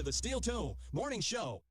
the Steel Toe Morning Show.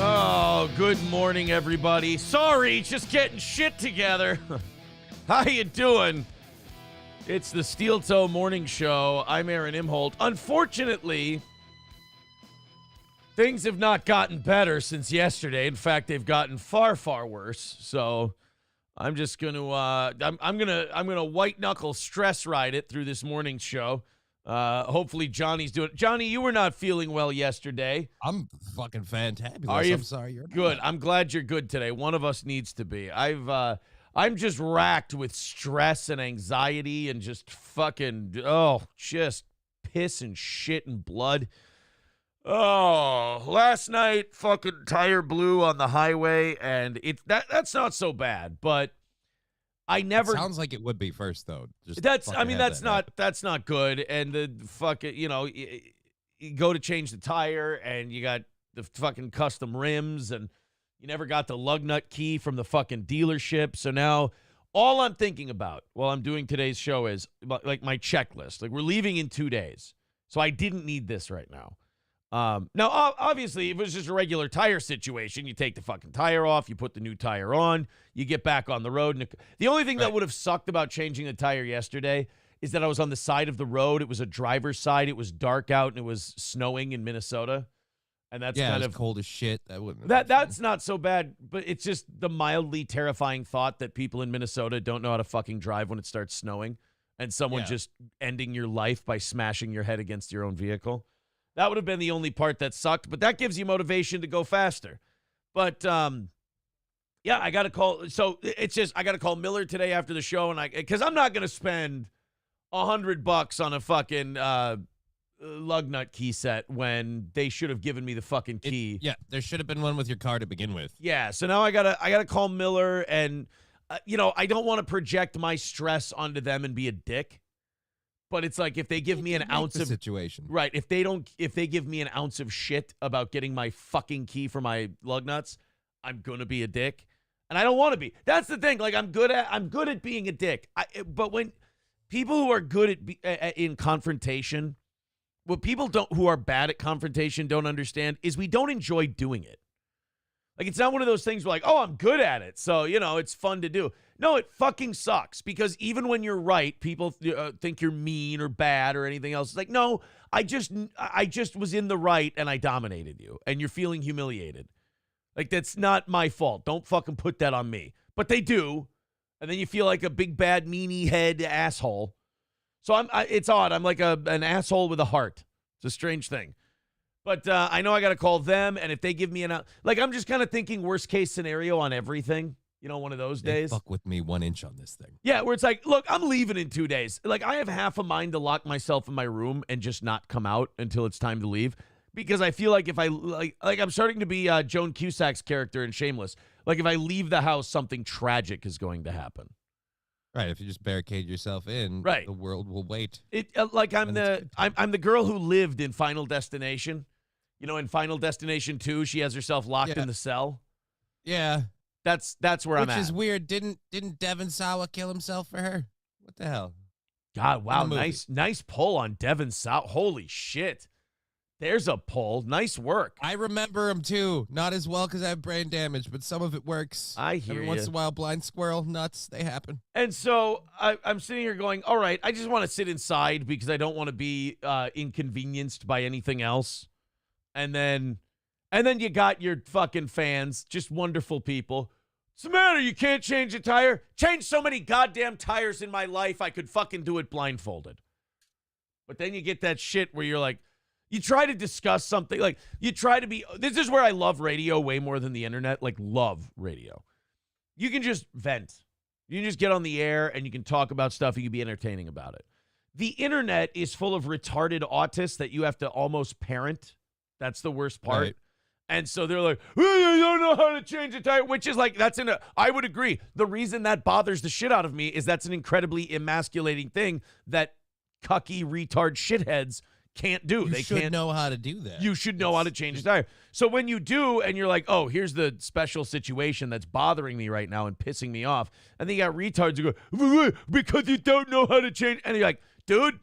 Oh, good morning, everybody. Sorry, just getting shit together. How you doing? It's the Steel Toe Morning Show. I'm Aaron Imholt. Unfortunately, things have not gotten better since yesterday. In fact, they've gotten far, far worse. So I'm just gonna I'm gonna white knuckle stress ride it through this morning's show. Hopefully Johnny's doing it. Johnny, you were not feeling well yesterday. I'm fucking fantabulous. Are you? I'm sorry you're good. not. I'm glad you're good today. One of us needs to be. I'm just racked with stress and anxiety and just fucking just piss and shit and blood. Oh, last night fucking tire blew on the highway and that's not so bad, but I never. It sounds like it would be first though. That's not good. And the fucking, you go to change the tire and you got the fucking custom rims and you never got the lug nut key from the fucking dealership. So now all I'm thinking about while I'm doing today's show is like my checklist. Like we're leaving in 2 days. So I didn't need this right now. Now, obviously, if it was just a regular tire situation, you take the fucking tire off, you put the new tire on, you get back on the road. And the only thing that would have sucked about changing the tire yesterday is that I was on the side of the road. It was a driver's side. It was dark out, and it was snowing in Minnesota. And that's kind of cold as shit. That wouldn't. That's not so bad, but it's just the mildly terrifying thought that people in Minnesota don't know how to fucking drive when it starts snowing, and someone just ending your life by smashing your head against your own vehicle. That would have been the only part that sucked, but that gives you motivation to go faster. But, I got to call. So it's just, I got to call Miller today after the show, because I'm not going to spend $100 on a fucking lug nut key set when they should have given me the fucking key. There should have been one with your car to begin with. Yeah, so now I gotta call Miller, and I don't want to project my stress onto them and be a dick. But it's like if they give me an ounce of situation, right? If they give me an ounce of shit about getting my fucking key for my lug nuts, I'm gonna be a dick, and I don't want to be. That's the thing. Like I'm good at being a dick. But when people who are good in confrontation, what people who are bad at confrontation don't understand is we don't enjoy doing it. Like, it's not one of those things where like, oh, I'm good at it, so, it's fun to do. No, it fucking sucks, because even when you're right, people think you're mean or bad or anything else. It's like, no, I just was in the right and I dominated you, and you're feeling humiliated. Like, that's not my fault. Don't fucking put that on me. But they do, and then you feel like a big, bad, meanie head asshole. So it's odd. I'm like an asshole with a heart. It's a strange thing. But I know I got to call them, and if they give me I'm just kind of thinking worst case scenario on everything. One of those days. Fuck with me 1 inch on this thing. Yeah, where it's like, look, I'm leaving in 2 days. Like, I have half a mind to lock myself in my room and just not come out until it's time to leave, because I feel like if I like I'm starting to be Joan Cusack's character in Shameless. Like, if I leave the house, something tragic is going to happen. Right, if you just barricade yourself in, right, the world will wait. I'm the girl who lived in Final Destination. In Final Destination 2, she has herself locked in the cell. Yeah. That's where I'm at. Which is weird. Didn't Devon Sawa kill himself for her? What the hell? God, wow, In the movie. nice pull on Devon Sawa. Holy shit. There's a pull. Nice work. I remember him too. Not as well because I have brain damage, but some of it works. I hear Every you. once in a while, blind squirrel nuts, they happen. And so I'm sitting here going, all right, I just want to sit inside because I don't want to be inconvenienced by anything else. And then you got your fucking fans, just wonderful people. What's the matter? You can't change a tire? Changed so many goddamn tires in my life, I could fucking do it blindfolded. But then you get that shit where you're like, you try to discuss something, like you try to be, this is where I love radio way more than the internet, like love radio. You can just vent. You can just get on the air and you can talk about stuff. You can be entertaining about it. The internet is full of retarded autists that you have to almost parent. That's the worst part. Right. And so they're like, oh, you don't know how to change a tire, which is like, I would agree. The reason that bothers the shit out of me is that's an incredibly emasculating thing that cucky retard shitheads can't do. You They should can't know how to do that. You should know how to change a tire. So when you do, and you're like, oh, here's the special situation that's bothering me right now and pissing me off, and then you got retards who go, because you don't know how to change, and you're like, dude,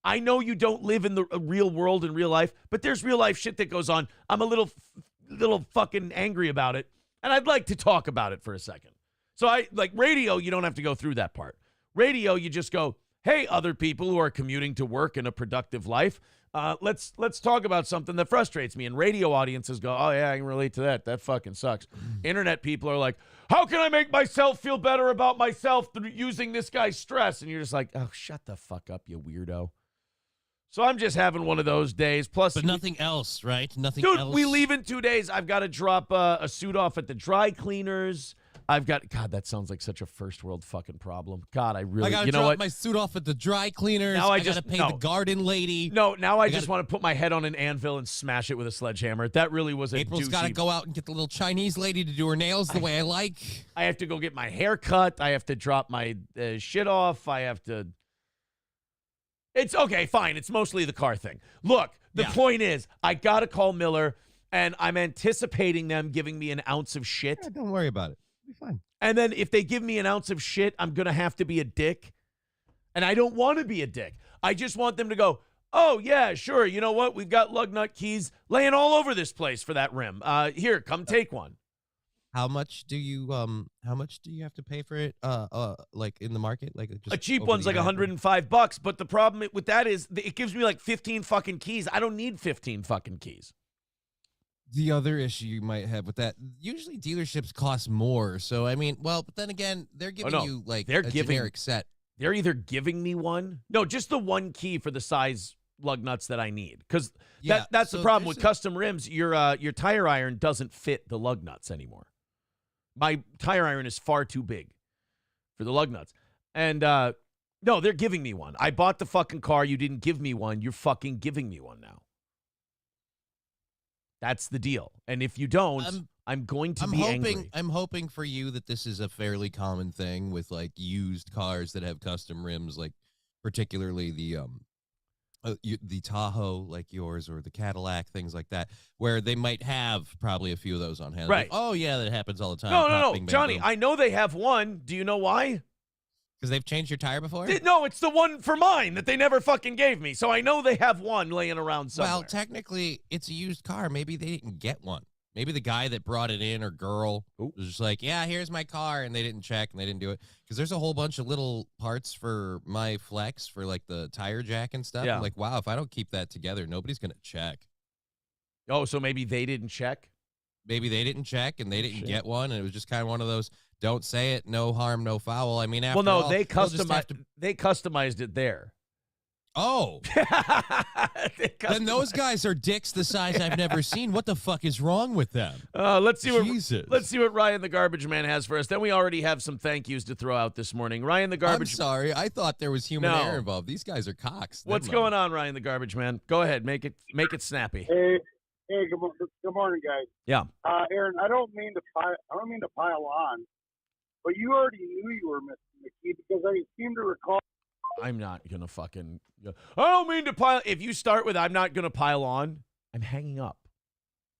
I know you don't live in the real world in real life, but there's real life shit that goes on. I'm a little fucking angry about it, and I'd like to talk about it for a second. So I like radio, you don't have to go through that part. Radio, you just go, hey, other people who are commuting to work in a productive life, let's talk about something that frustrates me. And radio audiences go, oh, yeah, I can relate to that. That fucking sucks. Internet people are like, how can I make myself feel better about myself through using this guy's stress? And you're just like, oh, shut the fuck up, you weirdo. So I'm just having one of those days. Plus, But nothing else, right? Nothing dude, else. we leave in 2 days. I've got to drop a suit off at the dry cleaners. God, that sounds like such a first world fucking problem. God, I gotta drop my suit off at the dry cleaners. Now I gotta just- pay no. the garden lady. No, now I just want to put my head on an anvil and smash it with a sledgehammer. That really was a April's got to douchey- go out and get the little Chinese lady to do her nails the way I like. I have to go get my hair cut. I have to drop my shit off. I have to... It's okay, fine. It's mostly the car thing. Look, the point is, I got to call Miller, and I'm anticipating them giving me an ounce of shit. Yeah, don't worry about it. It'll be fine. And then if they give me an ounce of shit, I'm going to have to be a dick. And I don't want to be a dick. I just want them to go, oh, yeah, sure. You know what? We've got lug nut keys laying all over this place for that rim. Here, come take one. How much do you have to pay for it? Like in the market, like just A cheap over one's the like internet? $105, but the problem with that is it gives me like 15 fucking keys. I don't need 15 fucking keys. The other issue you might have with that, usually dealerships cost more. So I mean, well, but then again, they're giving no. you like They're a giving- generic set. They're either giving me one. No, just the one key for the size lug nuts that I need. Because that's the so problem with there's custom rims. Your tire iron doesn't fit the lug nuts anymore. My tire iron is far too big for the lug nuts. And no, they're giving me one. I bought the fucking car. You didn't give me one. You're fucking giving me one now. That's the deal. And if you don't, I'm going to be angry. I'm hoping for you that this is a fairly common thing with like used cars that have custom rims, like particularly the Tahoe like yours or the Cadillac, things like that, where they might have probably a few of those on hand. Right. Like, oh, yeah, that happens all the time. No, Pop, bing, bang, Johnny, boom. I know they have one. Do you know why? Because they've changed your tire before? No, it's the one for mine that they never fucking gave me. So I know they have one laying around somewhere. Well, technically, it's a used car. Maybe they didn't get one. Maybe the guy that brought it in or girl was just like, yeah, here's my car, and they didn't check, and they didn't do it. Because there's a whole bunch of little parts for my Flex for, like, the tire jack and stuff. Yeah. I'm like, wow, if I don't keep that together, nobody's going to check. Oh, so maybe they didn't check? Maybe they didn't check, and they didn't Shit. get one, and it was just kind of one of those, don't say it, no harm, no foul. I mean, after Well, no, all, they they'll just have customized it there. Oh, then those guys are dicks the size I've never seen. What the fuck is wrong with them? Let's see Jesus. Let's see what Ryan the Garbage Man has for us. Then we already have some thank yous to throw out this morning. Ryan the I'm Garbage. sorry. I thought there was human No. error involved. These guys are cocks. What's going on, Ryan the Garbage Man? Go ahead, make it snappy. Hey, good morning, guys. Yeah. Aaron, I don't mean to pile on, but you already knew you were missing the key because I seem to recall. I'm not gonna fucking. I don't mean to pile. If you start with "I'm not gonna pile on," I'm hanging up.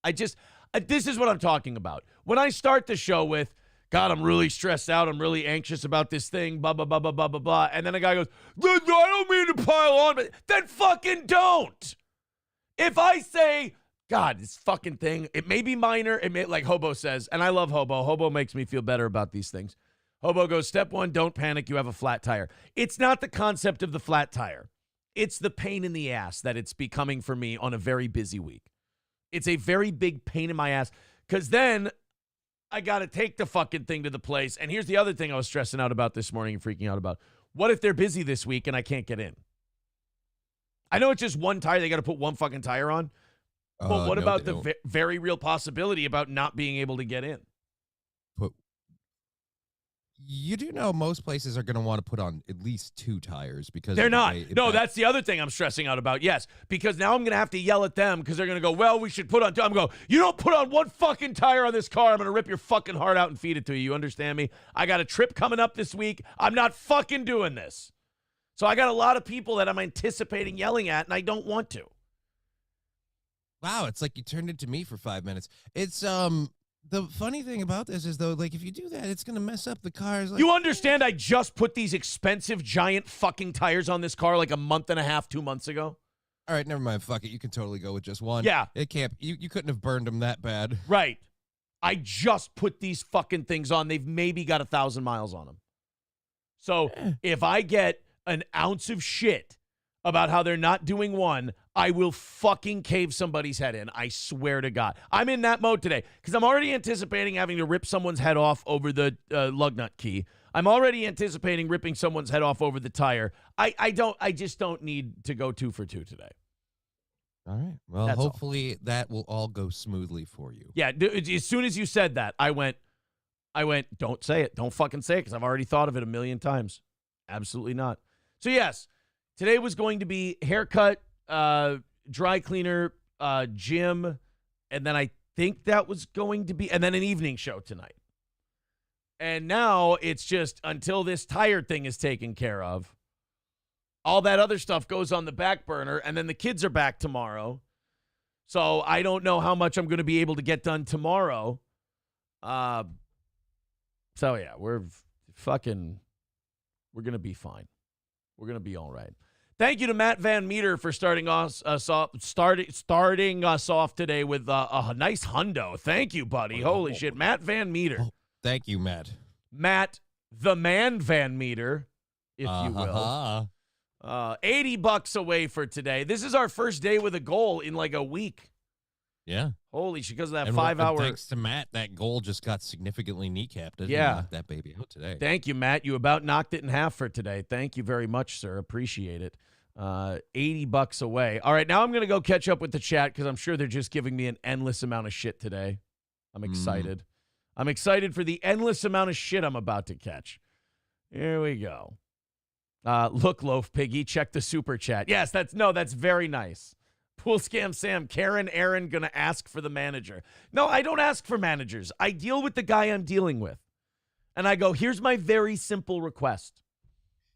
This is what I'm talking about. When I start the show with, God, I'm really stressed out. I'm really anxious about this thing, blah, blah, blah, blah, blah, blah, blah. And then a guy goes, I don't mean to pile on, but then fucking don't. If I say, God, this fucking thing, it may be minor. It may, like Hobo says, and I love Hobo. Hobo makes me feel better about these things. Hobo goes, step one, don't panic. You have a flat tire. It's not the concept of the flat tire. It's the pain in the ass that it's becoming for me on a very busy week. It's a very big pain in my ass because then I got to take the fucking thing to the place. And here's the other thing I was stressing out about this morning and freaking out about. What if they're busy this week and I can't get in? I know it's just one tire. They got to put one fucking tire on. But what about the very real possibility about not being able to get in? You do know most places are going to want to put on at least 2 tires because they're not. No, that's the other thing I'm stressing out about. Yes, because now I'm going to have to yell at them because they're going to go, well, we should put on 2. I'm going, you don't put on 1 fucking tire on this car. I'm going to rip your fucking heart out and feed it to you. You understand me? I got a trip coming up this week. I'm not fucking doing this. So I got a lot of people that I'm anticipating yelling at, and I don't want to. Wow, it's like you turned it to me for 5 minutes. It's the funny thing about this is, though, like, if you do that, it's going to mess up the cars. Like, you understand I just put these expensive, giant fucking tires on this car like a month and a half, 2 months ago? All right, never mind. Fuck it. You can totally go with just one. Yeah. It can't. You couldn't have burned them that bad. Right. I just put these fucking things on. They've maybe got 1,000 miles on them. So if I get an ounce of shit about how they're not doing one, I will fucking cave somebody's head in. I swear to God. I'm in that mode today because I'm already anticipating having to rip someone's head off over the lug nut key. I'm already anticipating ripping someone's head off over the tire. I just don't need to go 2 for 2 today. All right. Well, That's hopefully that will all go smoothly for you. Yeah. As soon as you said that, I went, don't say it. Don't fucking say it because I've already thought of it a million times. Absolutely not. So, yes, today was going to be haircut, dry cleaner, gym, and then I think that was going to be, and then an evening show tonight. And now it's just until this tire thing is taken care of, all that other stuff goes on the back burner, and then the kids are back tomorrow. So I don't know how much I'm going to be able to get done tomorrow. So, yeah, we're going to be fine. We're going to be all right. Thank you to Matt Van Meter for starting us off today with a nice hundo. Thank you, buddy. Holy shit. Matt Van Meter. Oh, thank you, Matt. Matt, the man Van Meter, if you will. $80 away for today. This is our first day with a goal in like a week. Yeah. Holy shit, because of that And 5-hour. Thanks to Matt, that goal just got significantly kneecapped. Didn't Yeah. knock that baby out today. Thank you, Matt. You about knocked it in half for today. Thank you very much, sir. Appreciate it. $80 away. All right, now I'm going to go catch up with the chat because I'm sure they're just giving me an endless amount of shit today. I'm excited. I'm excited for the endless amount of shit I'm about to catch. Here we go. Look, Loaf Piggy, check the super chat. Yes, that's very nice. Pool Scam Sam, Karen, Aaron, going to ask for the manager. No, I don't ask for managers. I deal with the guy I'm dealing with. And I go, here's my very simple request.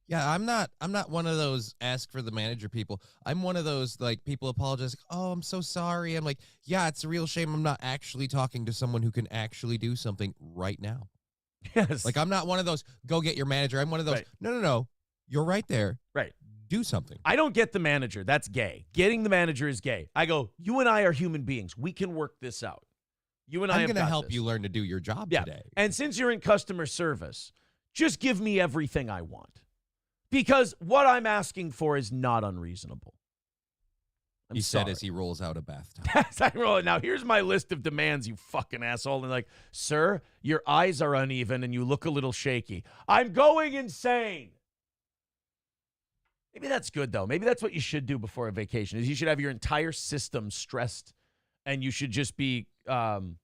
Yeah, I'm not one of those ask for the manager people. I'm one of those, like, people apologize. Oh, I'm so sorry. I'm like, yeah, it's a real shame I'm not actually talking to someone who can actually do something right now. Yes. Like, I'm not one of those, go get your manager. I'm one of those, Right. No. You're right there. Right. Do something. I don't get the manager. That's gay. Getting the manager is gay. I go, you and I are human beings. We can work this out. You and I I'm have going to got help this. you learn to do your job today. And since you're in customer service, just give me everything I want. Because what I'm asking for is not unreasonable. He said as he rolls out a bathtub. As I roll it. Now, here's my list of demands, you fucking asshole. And like, sir, your eyes are uneven and you look a little shaky. I'm going insane. Maybe that's good, though. Maybe that's what you should do before a vacation, is you should have your entire system stressed, and you should just be you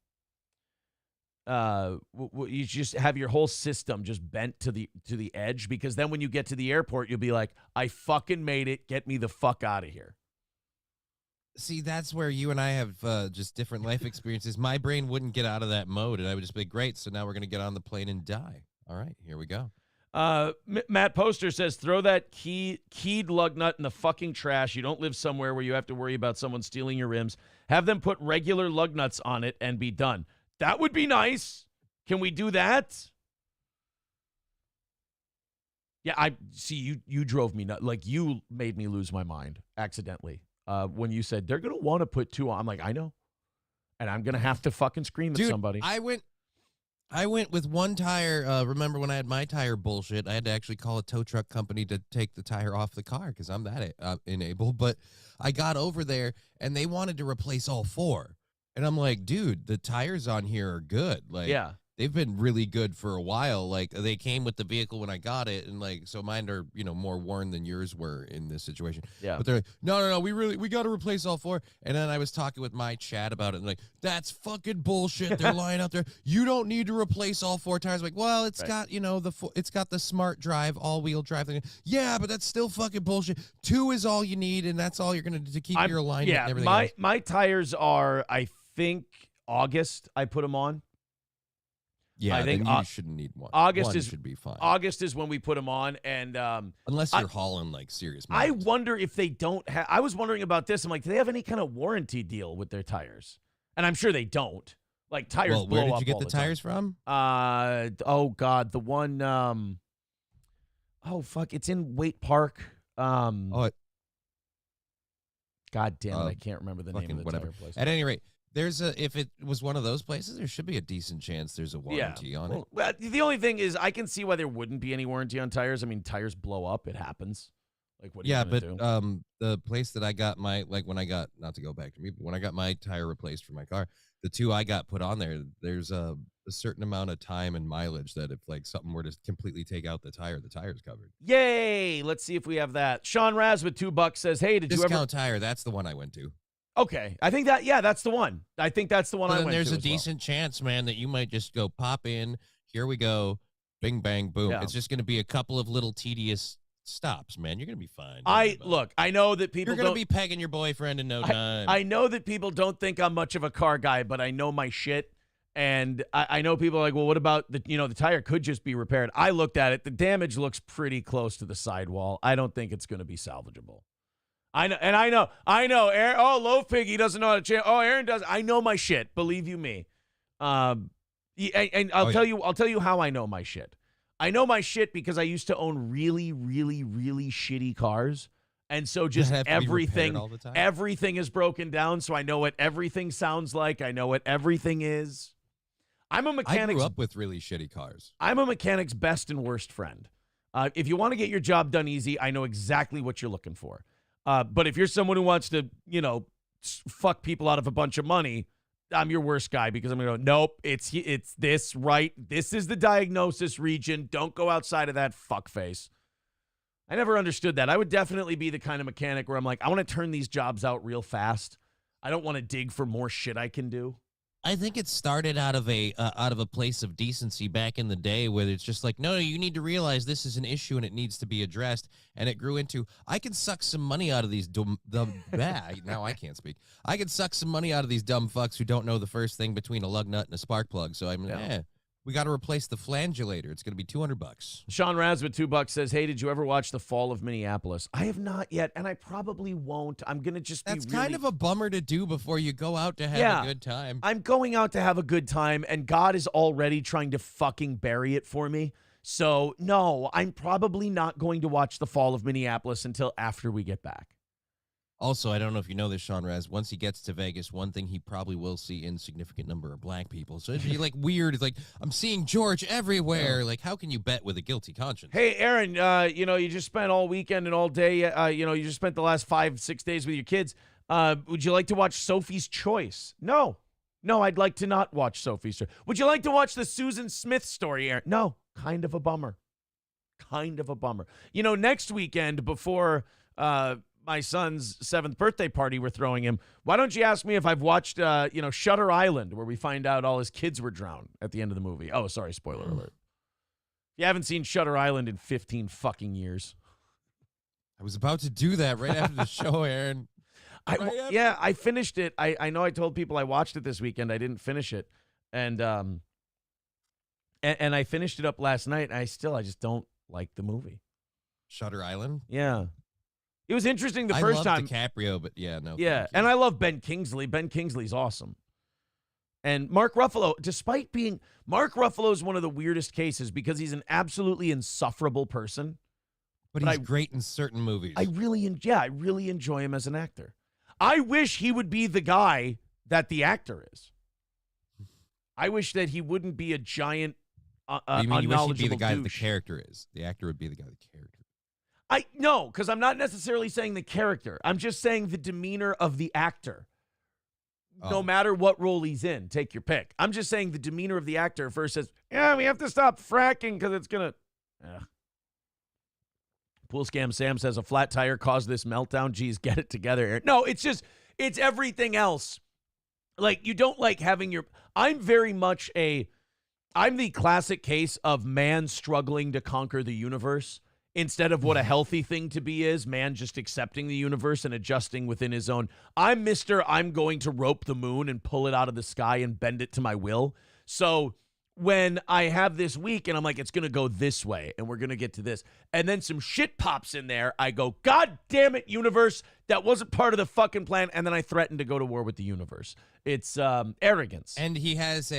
just have your whole system just bent to the edge, because then when you get to the airport, you'll be like, I fucking made it. Get me the fuck out of here. See, that's where you and I have just different life experiences. My brain wouldn't get out of that mode, and I would just be great. So now we're going to get on the plane and die. All right, here we go. Matt Poster says, throw that keyed lug nut in the fucking trash. You don't live somewhere where you have to worry about someone stealing your rims. Have them put regular lug nuts on it and be done. That would be nice. Can we do that? Yeah, I see you drove me nuts. Like, you made me lose my mind accidentally. When you said they're going to want to put 2 on. I'm like, I know. And I'm going to have to fucking scream at somebody. I went with one tire. Remember when I had my tire bullshit? I had to actually call a tow truck company to take the tire off the car because I'm that enabled. But I got over there, and they wanted to replace all 4. And I'm like, dude, the tires on here are good. Like, Yeah. they've been really good for a while. Like, they came with the vehicle when I got it, and like, so mine are, more worn than yours were in this situation. Yeah. But they're like, no, we got to replace all 4. And then I was talking with my chat about it, and like, that's fucking bullshit. They're lying out there. You don't need to replace all 4 tires. Like, well, it's got, it's got the smart drive, all-wheel drive thing. Yeah, but that's still fucking bullshit. 2 is all you need, and that's all you're going to do to keep your alignment and everything else. My tires are, I think, August I put them on. Yeah, I think then you shouldn't need one. August one is should be fine. August is when we put them on, and unless you're hauling like serious. I miles. wonder if they don't have. I was wondering about this. I'm like, do they have any kind of warranty deal with their tires? And I'm sure they don't. Like, tires blow up. Where did you get all the tires from? Oh God, the one. Oh fuck, it's in Waite Park. God damn it, I can't remember the name of the tire place. At any rate. If it was one of those places, there should be a decent chance there's a warranty on it. Well, the only thing is, I can see why there wouldn't be any warranty on tires. I mean, tires blow up; it happens. Like, what are you gonna do? The place that I got when I got, not to go back to me, but when I got my tire replaced for my car, the 2 I got put on there's a certain amount of time and mileage that if like something were to completely take out the tire's covered. Yay! Let's see if we have that. Sean Raz with $2 says, "Hey, did you ever discount tire?" That's the one I went to. Okay, I think that's the one. I think that's the one I went to. There's a decent chance, man, that you might just go pop in. Here we go, bing bang boom. Yeah. It's just going to be a couple of little tedious stops, man. You're going to be fine. I know that people you're going to be pegging your boyfriend in no time. I know that people don't think I'm much of a car guy, but I know my shit. And I know people are like, well, what about the tire could just be repaired. I looked at it. The damage looks pretty close to the sidewall. I don't think it's going to be salvageable. I know. Aaron, Loaf Piggy doesn't know how to change. Oh, Aaron does. I know my shit. Believe you me. And I'll tell you how I know my shit. I know my shit because I used to own really, really, really shitty cars, and so just everything is broken down. So I know what everything sounds like. I know what everything is. I'm a mechanic. I grew up with really shitty cars. I'm a mechanic's best and worst friend. If you want to get your job done easy, I know exactly what you're looking for. But if you're someone who wants to, fuck people out of a bunch of money, I'm your worst guy because I'm going to go, nope, it's this, right? This is the diagnosis region. Don't go outside of that fuckface. I never understood that. I would definitely be the kind of mechanic where I'm like, I want to turn these jobs out real fast. I don't want to dig for more shit I can do. I think it started out of a place of decency back in the day where it's just like, no, you need to realize this is an issue and it needs to be addressed. And it grew into, I can suck some money out of these now I can't speak. I can suck some money out of these dumb fucks who don't know the first thing between a lug nut and a spark plug. So we got to replace the flangulator. It's going to be $200. Sean Raz with $2 says, hey, did you ever watch The Fall of Minneapolis? I have not yet, and I probably won't. I'm going to just That's kind of a bummer to do before you go out to have a good time. I'm going out to have a good time, and God is already trying to fucking bury it for me. So, no, I'm probably not going to watch The Fall of Minneapolis until after we get back. Also, I don't know if you know this, Sean Raz, once he gets to Vegas, one thing he probably will see insignificant number of black people. So it'd be like weird. It's like, I'm seeing George everywhere. Like, how can you bet with a guilty conscience? Hey, Aaron, you just spent all weekend and all day, you just spent the last 5-6 days with your kids. Would you like to watch Sophie's Choice? No, I'd like to not watch Sophie's Choice. Would you like to watch the Susan Smith story, Aaron? No, kind of a bummer. Next weekend before, my son's 7th birthday party we're throwing him, why don't you ask me if I've watched, Shutter Island, where we find out all his kids were drowned at the end of the movie. Oh, sorry, spoiler alert. If you haven't seen Shutter Island in 15 fucking years. I was about to do that right after the show, Aaron. I finished it. I know I told people I watched it this weekend. I didn't finish it. And I finished it up last night, and I just don't like the movie. Shutter Island? Yeah. It was interesting the first time. I love DiCaprio, but yeah, no. Yeah, and I love Ben Kingsley. Ben Kingsley's awesome. And Mark Ruffalo, despite being Mark Ruffalo is one of the weirdest cases because he's an absolutely insufferable person. But he's great in certain movies. I really enjoy him as an actor. I wish he would be the guy that the actor is. I wish that he wouldn't be a giant, you mean you wish he'd be the guy douche. that the character is? The actor would be the guy the character. No, because I'm not necessarily saying the character. I'm just saying the demeanor of the actor. No matter what role he's in, take your pick. I'm just saying the demeanor of the actor first says, yeah, we have to stop fracking because it's going to... Pool Scam Sam says, a flat tire caused this meltdown. Geez, get it together, Aaron. No, it's everything else. Like, you don't like having your... I'm the classic case of man struggling to conquer the universe instead of what a healthy thing to be is, man just accepting the universe and adjusting within his own. I'm going to rope the moon and pull it out of the sky and bend it to my will. So when I have this week and I'm like, it's going to go this way and we're going to get to this, and then some shit pops in there, I go, God damn it, universe, that wasn't part of the fucking plan, and then I threaten to go to war with the universe. It's arrogance. And he has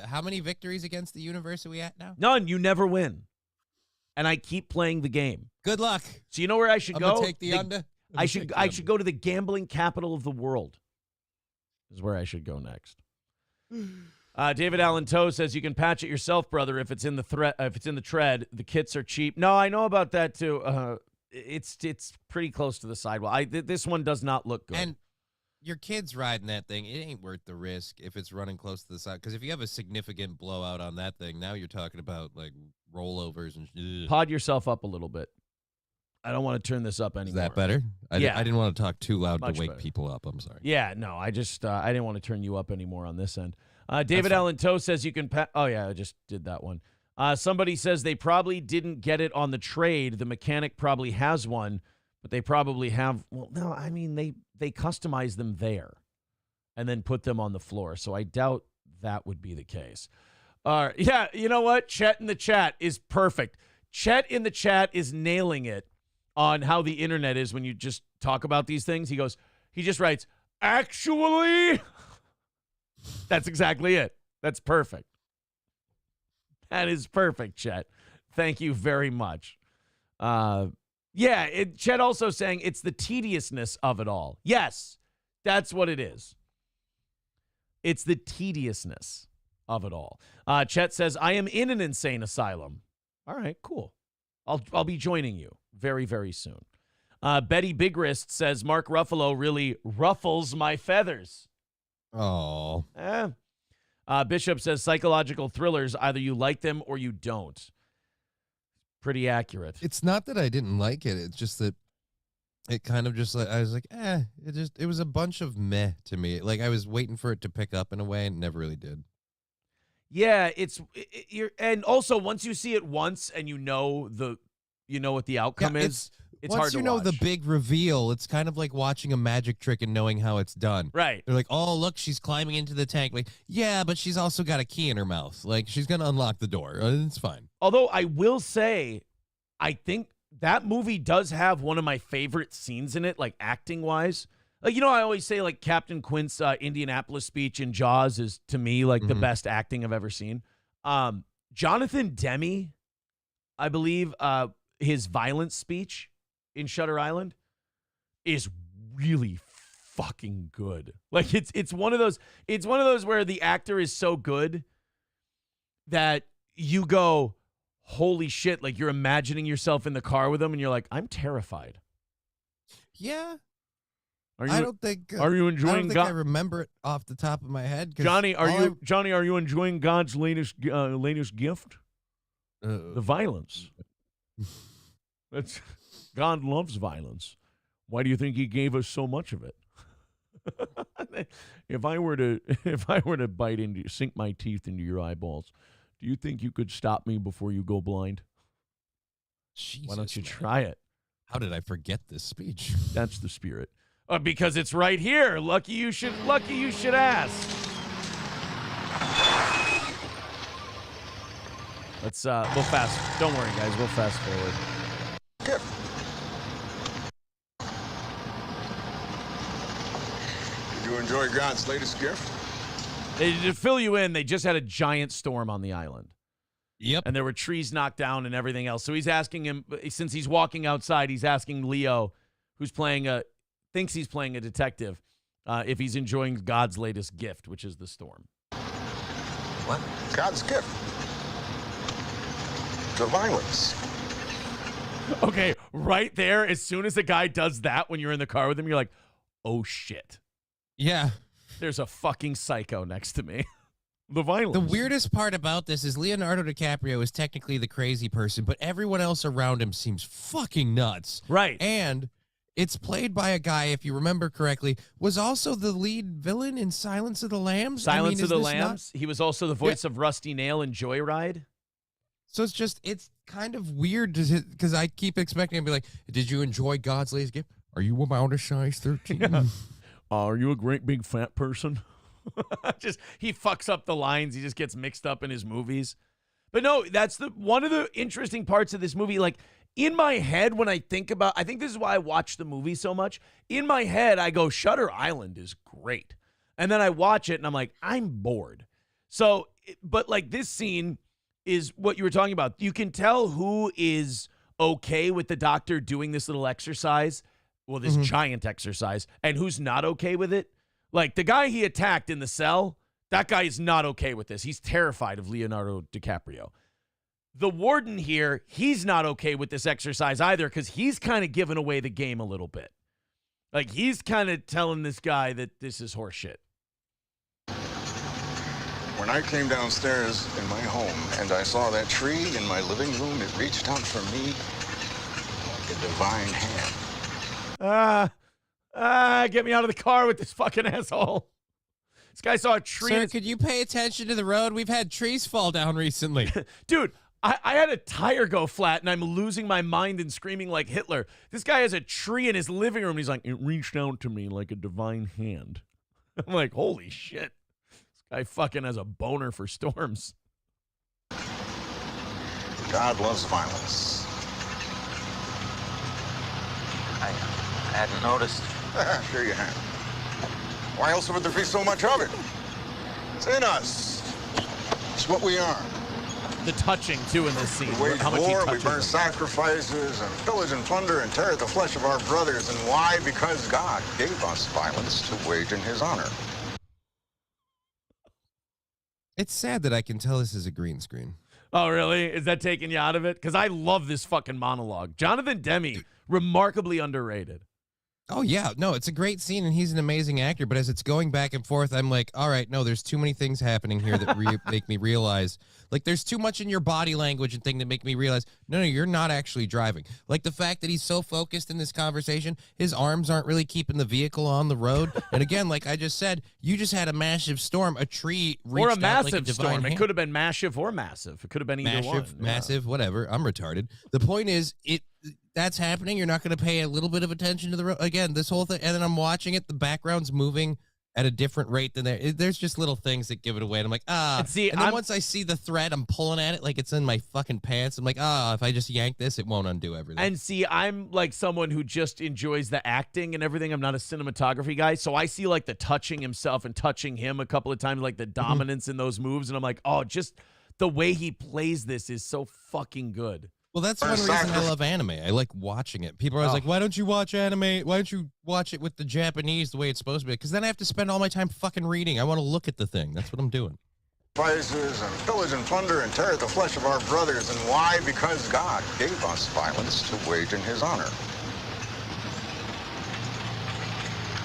how many victories against the universe are we at now? None. You never win. And I keep playing the game. Good luck. So you know where I should go? Take the under. I should go to the gambling capital of the world. Is where I should go next. David Allen Toe says you can patch it yourself, brother. If it's in the tread, the kits are cheap. No, I know about that too. It's pretty close to the sidewall. This one does not look good. And your kid's riding that thing. It ain't worth the risk if it's running close to the side. Because if you have a significant blowout on that thing, now you're talking about like rollovers and. Pod yourself up a little bit. I don't want to turn this up anymore. Is that better? I didn't want to talk too loud Much to wake better. people up. I'm sorry. Yeah, no, I just I didn't want to turn you up anymore on this end. David Allen Toe says you can oh yeah, I just did that one. Somebody says they probably didn't get it on the trade. The mechanic probably has one, but they probably have. Well, no, I mean they customize them there, and then put them on the floor. So I doubt that would be the case. Yeah, you know what? Chet in the chat is perfect. Chet in the chat is nailing it on how the internet is when you just talk about these things. He just writes, actually. That's exactly it. That's perfect. That is perfect, Chet. Thank you very much. Chet also saying it's the tediousness of it all. Yes, that's what it is. It's the tediousness of it all. Chet says, I am in an insane asylum. All right, cool. I'll be joining you very, very soon. Betty Big Wrist says, Mark Ruffalo really ruffles my feathers. Oh. Bishop says, psychological thrillers, either you like them or you don't. Pretty accurate. It's not that I didn't like it. It's just that it kind of just like, I was like, it was a bunch of meh to me. Like I was waiting for it to pick up in a way and it never really did. Yeah, and also once you see it once and you know what the outcome is, it's hard to watch. Once you know the big reveal, it's kind of like watching a magic trick and knowing how it's done. Right. They're like, oh, look, she's climbing into the tank. Like, yeah, but she's also got a key in her mouth. Like, she's going to unlock the door. It's fine. Although I will say, I think that movie does have one of my favorite scenes in it, like acting-wise. Like, I always say, like, Captain Quint's Indianapolis speech in Jaws is, to me, like, the best acting I've ever seen. Jonathan Demme, I believe, his violence speech in Shutter Island is really fucking good. Like it's one of those where the actor is so good that you go, holy shit, like you're imagining yourself in the car with him and you're like, I'm terrified. Yeah. Are you enjoying I don't think I remember it off the top of my head. Johnny, are you enjoying God's latest gift? The violence. That's God loves violence. Why do you think he gave us so much of it? If I were to sink my teeth into your eyeballs, do you think you could stop me before you go blind? Jesus, why don't you try it? How did I forget this speech? That's the spirit. Because it's right here. Lucky you should ask. Let's we'll fast. Don't worry, guys. We'll fast forward. Did you enjoy God's latest gift? To fill you in, they just had a giant storm on the island. Yep. And there were trees knocked down and everything else. So he's asking him, since he's walking outside, he's asking Leo, who's thinks he's playing a detective, if he's enjoying God's latest gift, which is the storm. What? God's gift. The violence. Okay, right there, as soon as the guy does that when you're in the car with him, you're like, oh, shit. Yeah. There's a fucking psycho next to me. The violence. The weirdest part about this is Leonardo DiCaprio is technically the crazy person, but everyone else around him seems fucking nuts. Right. And it's played by a guy, if you remember correctly, was also the lead villain in Silence of the Lambs. Silence of the Lambs. He was also the voice of Rusty Nail in Joyride. So it's kind of weird because I keep expecting him to be like, did you enjoy God's latest gift? Are you about a size 13? Yeah. Are you a great big fat person? He fucks up the lines. He just gets mixed up in his movies. But no, that's one of the interesting parts of this movie. Like, in my head, when I think this is why I watch the movie so much. In my head, I go, Shutter Island is great. And then I watch it and I'm like, I'm bored. So, but like this scene is what you were talking about. You can tell who is okay with the doctor doing this little exercise, well, this giant exercise, and who's not okay with it. Like the guy he attacked in the cell, that guy is not okay with this. He's terrified of Leonardo DiCaprio. The warden here, he's not okay with this exercise either because he's kind of giving away the game a little bit. Like he's kind of telling this guy that this is horseshit. When I came downstairs in my home and I saw that tree in my living room, it reached out for me like a divine hand. Get me out of the car with this fucking asshole. This guy saw a tree. Sir, could you pay attention to the road? We've had trees fall down recently. Dude, I had a tire go flat and I'm losing my mind and screaming like Hitler. This guy has a tree in his living room and he's like, it reached out to me like a divine hand. I'm like, holy shit. This guy fucking has a boner for storms. God loves violence. I hadn't noticed. Sure you have. Why else would there be so much of it? It's in us. It's what we are. The touching, too, in this scene. We wage How much he war, we touches burn him. sacrifices, and pillage and plunder and tear at the flesh of our brothers. And why? Because God gave us violence to wage in his honor. It's sad that I can tell this is a green screen. Oh, really? Is that taking you out of it? Because I love this fucking monologue. Jonathan Demme, remarkably underrated. Oh, yeah. No, it's a great scene, and he's an amazing actor. But as it's going back and forth, I'm like, all right, no, there's too many things happening here that make me realize. Like, there's too much in your body language and thing that make me realize, no, you're not actually driving. Like, the fact that he's so focused in this conversation, his arms aren't really keeping the vehicle on the road. And again, like I just said, you just had a massive storm. A tree reached Or a out massive like a divine storm. hand. It could have been massive or massive. It could have been either one. Massive, whatever. I'm retarded. The point is, that's happening. You're not going to pay a little bit of attention to the road. Again, this whole thing, and then I'm watching it. The background's moving at a different rate than there's just little things that give it away. And I'm like, And then once I see the thread, I'm pulling at it like it's in my fucking pants. I'm like, if I just yank this, it won't undo everything. And see, I'm like someone who just enjoys the acting and everything. I'm not a cinematography guy. So I see like the touching himself and touching him a couple of times, like the dominance in those moves. And I'm like, just the way he plays this is so fucking good. Well, that's one reason I love anime. I like watching it. People are always like, why don't you watch anime? Why don't you watch it with the Japanese the way it's supposed to be? Because then I have to spend all my time fucking reading. I want to look at the thing. That's what I'm doing. Sacrifices and pillage and plunder and tear at the flesh of our brothers. And why? Because God gave us violence to wage in his honor.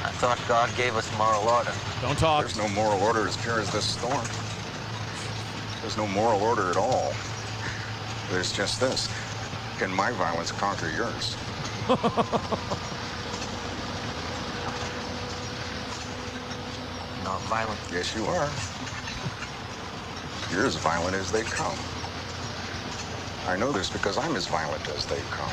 I thought God gave us moral order. Don't talk. There's no moral order as pure as this storm. There's no moral order at all. There's just this. Can my violence conquer yours? Not violent. Yes, you are. You're as violent as they come. I know this because I'm as violent as they come.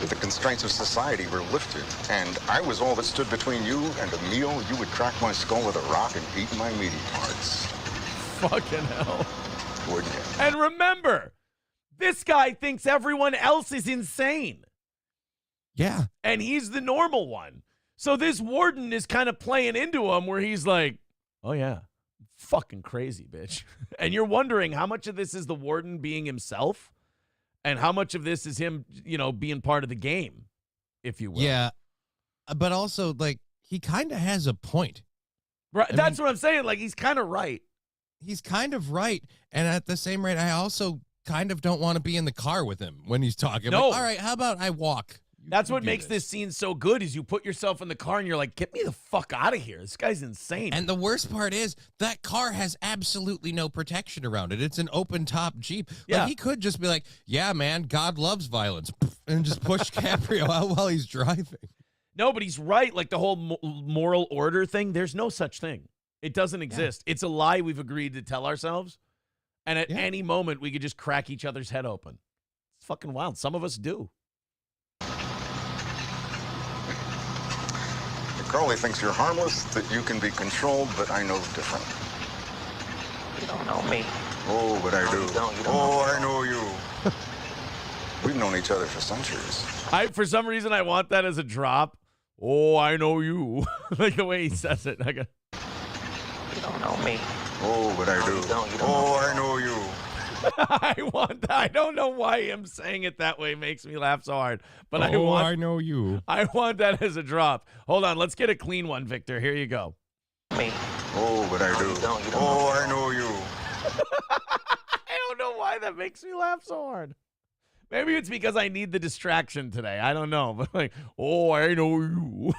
If the constraints of society were lifted, and I was all that stood between you and a meal, you would crack my skull with a rock and eat my meaty parts. Fucking hell. Wouldn't you? And remember, this guy thinks everyone else is insane. Yeah. And he's the normal one. So this warden is kind of playing into him where he's like, Oh, yeah. Fucking crazy, bitch. And you're wondering how much of this is the warden being himself and how much of this is him, being part of the game, if you will. Yeah. But also, like, he kind of has a point. Right. I That's mean, what I'm saying. Like, he's kind of right. He's kind of right. And at the same rate, I also kind of don't want to be in the car with him when he's talking. No. Like, all right, how about I walk? That's what makes this scene so good is you put yourself in the car and you're like, get me the fuck out of here. This guy's insane. And the worst part is that car has absolutely no protection around it. It's an open top Jeep. Yeah. Like, he could just be like, yeah, man, God loves violence, and just push Caprio out while he's driving. No, but he's right. Like the whole moral order thing, there's no such thing. It doesn't exist. It's a lie we've agreed to tell ourselves. And at any moment, we could just crack each other's head open. It's fucking wild. Some of us do. Crowley thinks you're harmless, that you can be controlled, but I know different. You don't know me. Oh, but I do. You don't I know you. We've known each other for centuries. For some reason, I want that as a drop. Oh, I know you. Like the way he says it. You don't know me. Oh, but I do. You don't I know you. I want that. I don't know why him saying it that way makes me laugh so hard, but I know you. I want that as a drop. Hold on, let's get a clean one, Victor. Here you go. Me. Oh, but I do. You don't I know you. I don't know why that makes me laugh so hard. Maybe it's because I need the distraction today. I don't know, but like, oh, I know you.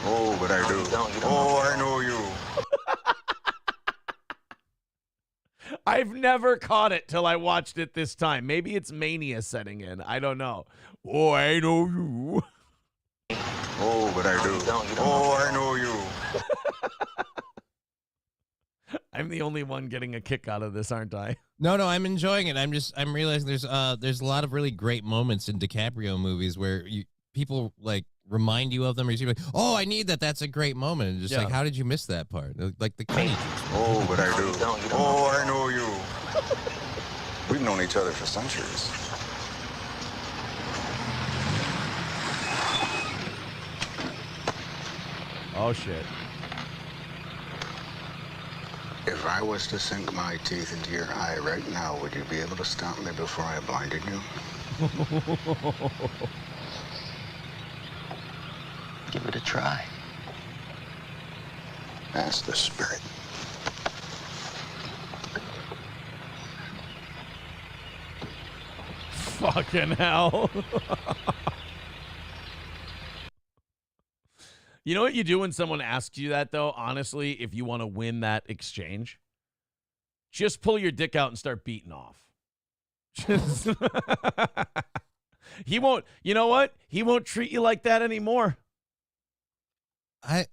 Oh, but I do. I know you. I've never caught it till I watched it this time. Maybe it's mania setting in. I don't know. Oh, I know you. Oh, but I do. I know you. I'm the only one getting a kick out of this, aren't I? No, I'm enjoying it. I'm realizing there's a lot of really great moments in DiCaprio movies where people like remind you of them, or you're like, oh, I need that. That's a great moment. And just like, how did you miss that part? Like the Kenny. Oh, but I do. I know you. We've known each other for centuries. Oh, shit. If I was to sink my teeth into your eye right now, would you be able to stop me before I blinded you? Give it a try. Ask the spirit. Fucking hell. You know what you do when someone asks you that, though? Honestly, if you want to win that exchange, just pull your dick out and start beating off. Just he won't, you know what? He won't treat you like that anymore. I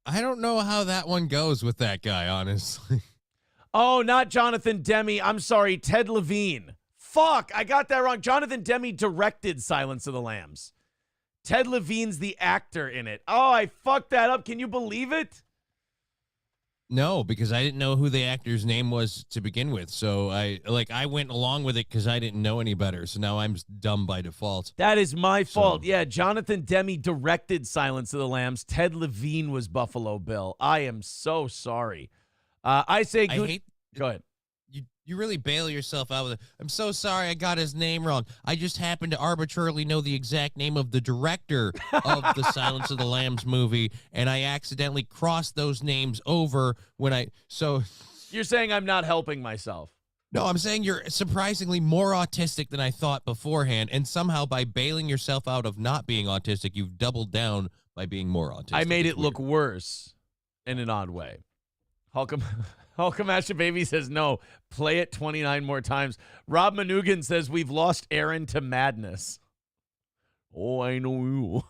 don't know how that one goes with that guy, honestly. Oh, not Jonathan Demme. I'm sorry, Ted Levine. Fuck, I got that wrong. Jonathan Demme directed Silence of the Lambs. Ted Levine's the actor in it. Oh, I fucked that up. Can you believe it? No, because I didn't know who the actor's name was to begin with. So I went along with it because I didn't know any better. So now I'm dumb by default. That is my fault. Yeah, Jonathan Demme directed Silence of the Lambs. Ted Levine was Buffalo Bill. I am so sorry. I say good. Go ahead. You really bail yourself out with it. I'm so sorry I got his name wrong. I just happened to arbitrarily know the exact name of the director of the Silence of the Lambs movie, and I accidentally crossed those names over so you're saying I'm not helping myself. No, I'm saying you're surprisingly more autistic than I thought beforehand, and somehow by bailing yourself out of not being autistic, you've doubled down by being more autistic. I made it look worse in an odd way. Holcomb Asha Baby says, no, play it 29 more times. Rob Manugan says, we've lost Aaron to madness. Oh, I know you.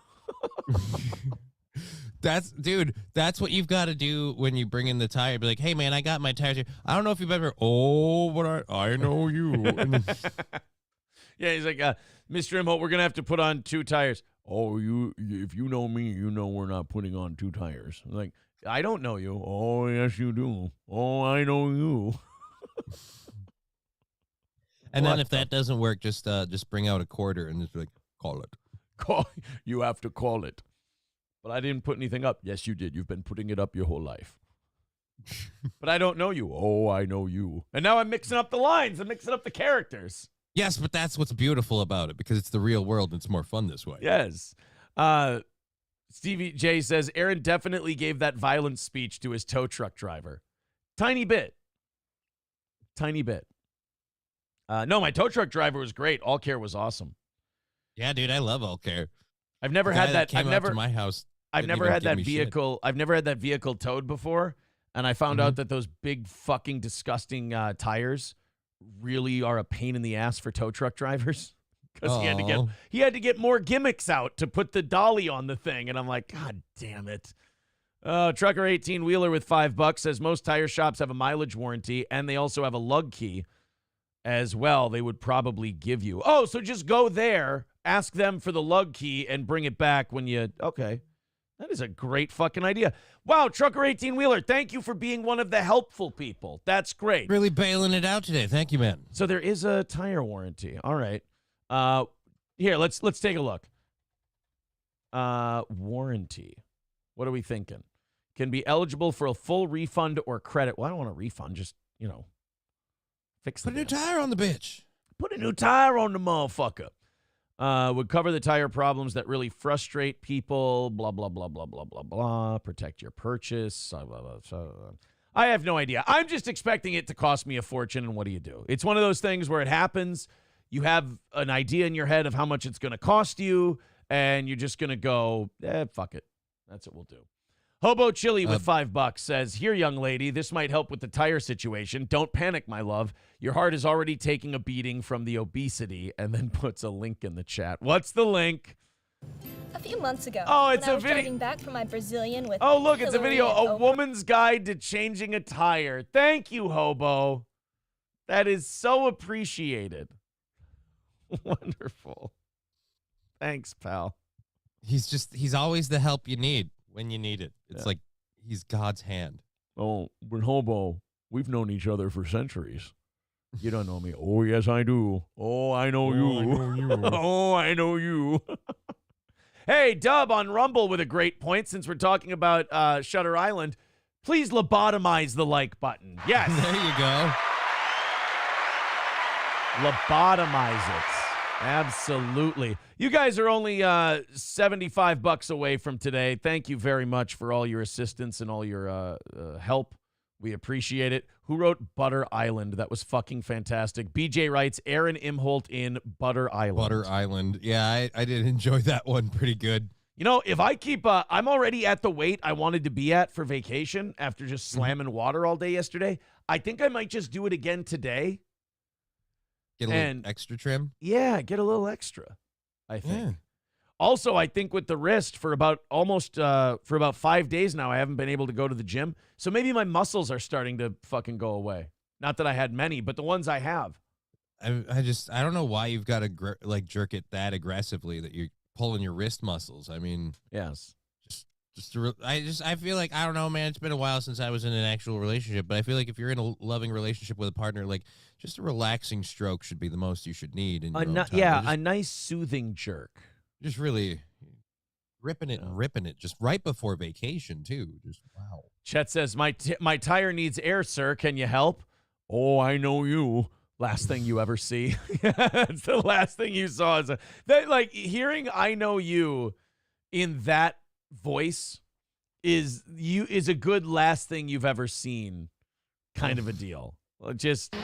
That's what you've got to do when you bring in the tire. Be like, hey, man, I got my tires here. I don't know if you've ever, but I know you. Yeah, he's like, Mr. Imholt, we're going to have to put on 2 tires. Oh, if you know me, you know we're not putting on 2 tires. I'm like, I don't know you. Oh, yes, you do. Oh, I know you. And then if that doesn't work, just bring out a quarter and just be like, call it. You have to call it. But I didn't put anything up. Yes, you did. You've been putting it up your whole life. But I don't know you. Oh, I know you. And now I'm mixing up the lines. I'm mixing up the characters. Yes, but that's what's beautiful about it because it's the real world and it's more fun this way. Yes. Stevie J says, Aaron definitely gave that violent speech to his tow truck driver. Tiny bit. Tiny bit. No, my tow truck driver was great. All Care was awesome. Yeah, dude, I love All Care. I've never had that. Came out to my house. I've never had that vehicle. I've never had that vehicle towed before, and I found out that those big fucking disgusting tires really are a pain in the ass for tow truck drivers because he had to get more gimmicks out to put the dolly on the thing, and I'm like, God damn it. Trucker 18 Wheeler with $5 says most tire shops have a mileage warranty, and they also have a lug key as well. They would probably give you. Oh, so just go there, ask them for the lug key, and bring it back when you. Okay. That is a great fucking idea. Wow, Trucker 18 Wheeler, thank you for being one of the helpful people. That's great. Really bailing it out today. Thank you, man. So there is a tire warranty. All right. Here, let's take a look. Warranty. What are we thinking? Can be eligible for a full refund or credit. Well, I don't want a refund. Just, fix Put a new tire on the bitch. Put a new tire on the motherfucker. Would cover the tire problems that really frustrate people, blah, blah, blah, blah, blah, blah, blah. Protect your purchase. Blah, blah, blah. I have no idea. I'm just expecting it to cost me a fortune, and what do you do? It's one of those things where it happens. You have an idea in your head of how much it's going to cost you, and you're just going to go, fuck it. That's what we'll do. Hobo Chili with $5 says, here, young lady, this might help with the tire situation. Don't panic, my love. Your heart is already taking a beating from the obesity, and then puts a link in the chat. What's the link? A few months ago, it's when I a was video. driving back from my Brazilian with Look, it's a Hillary video. and A Oprah. woman's guide to changing a tire. Thank you, Hobo. That is so appreciated. Wonderful. Thanks, pal. He's always the help you need when you need it. It's like he's God's hand. Oh, but Hobo, we've known each other for centuries. You don't know me. Oh, yes, I do. Oh, I know you. Oh, I know you. Hey, Dub on Rumble with a great point since we're talking about Shutter Island. Please lobotomize the like button. Yes. There you go. Lobotomize it. Absolutely. You guys are only $75 away from today. Thank you very much for all your assistance and all your help. We appreciate it. Who wrote Butter Island? That was fucking fantastic. BJ writes, Aaron Imholt in Butter Island. Butter Island. Yeah, I did enjoy that one pretty good. If I keep, I'm already at the weight I wanted to be at for vacation after just slamming water all day yesterday. I think I might just do it again today. Get a little extra trim? Yeah, get a little extra, I think. Yeah. Also, I think with the wrist for about 5 days now, I haven't been able to go to the gym. So maybe my muscles are starting to fucking go away. Not that I had many, but the ones I have. I don't know why you've got to jerk it that aggressively that you're pulling your wrist muscles. I mean, yes. I feel like, I don't know, man, it's been a while since I was in an actual relationship, but I feel like if you're in a loving relationship with a partner, like just a relaxing stroke should be the most you should need. In your own time. A nice soothing jerk. Just really ripping it and ripping it just right before vacation too. Just wow. Chet says, my tire needs air, sir. Can you help? Oh, I know you. Last thing you ever see. It's the last thing you saw. Hearing I know you in that voice is a good last thing you've ever seen kind of a deal. Just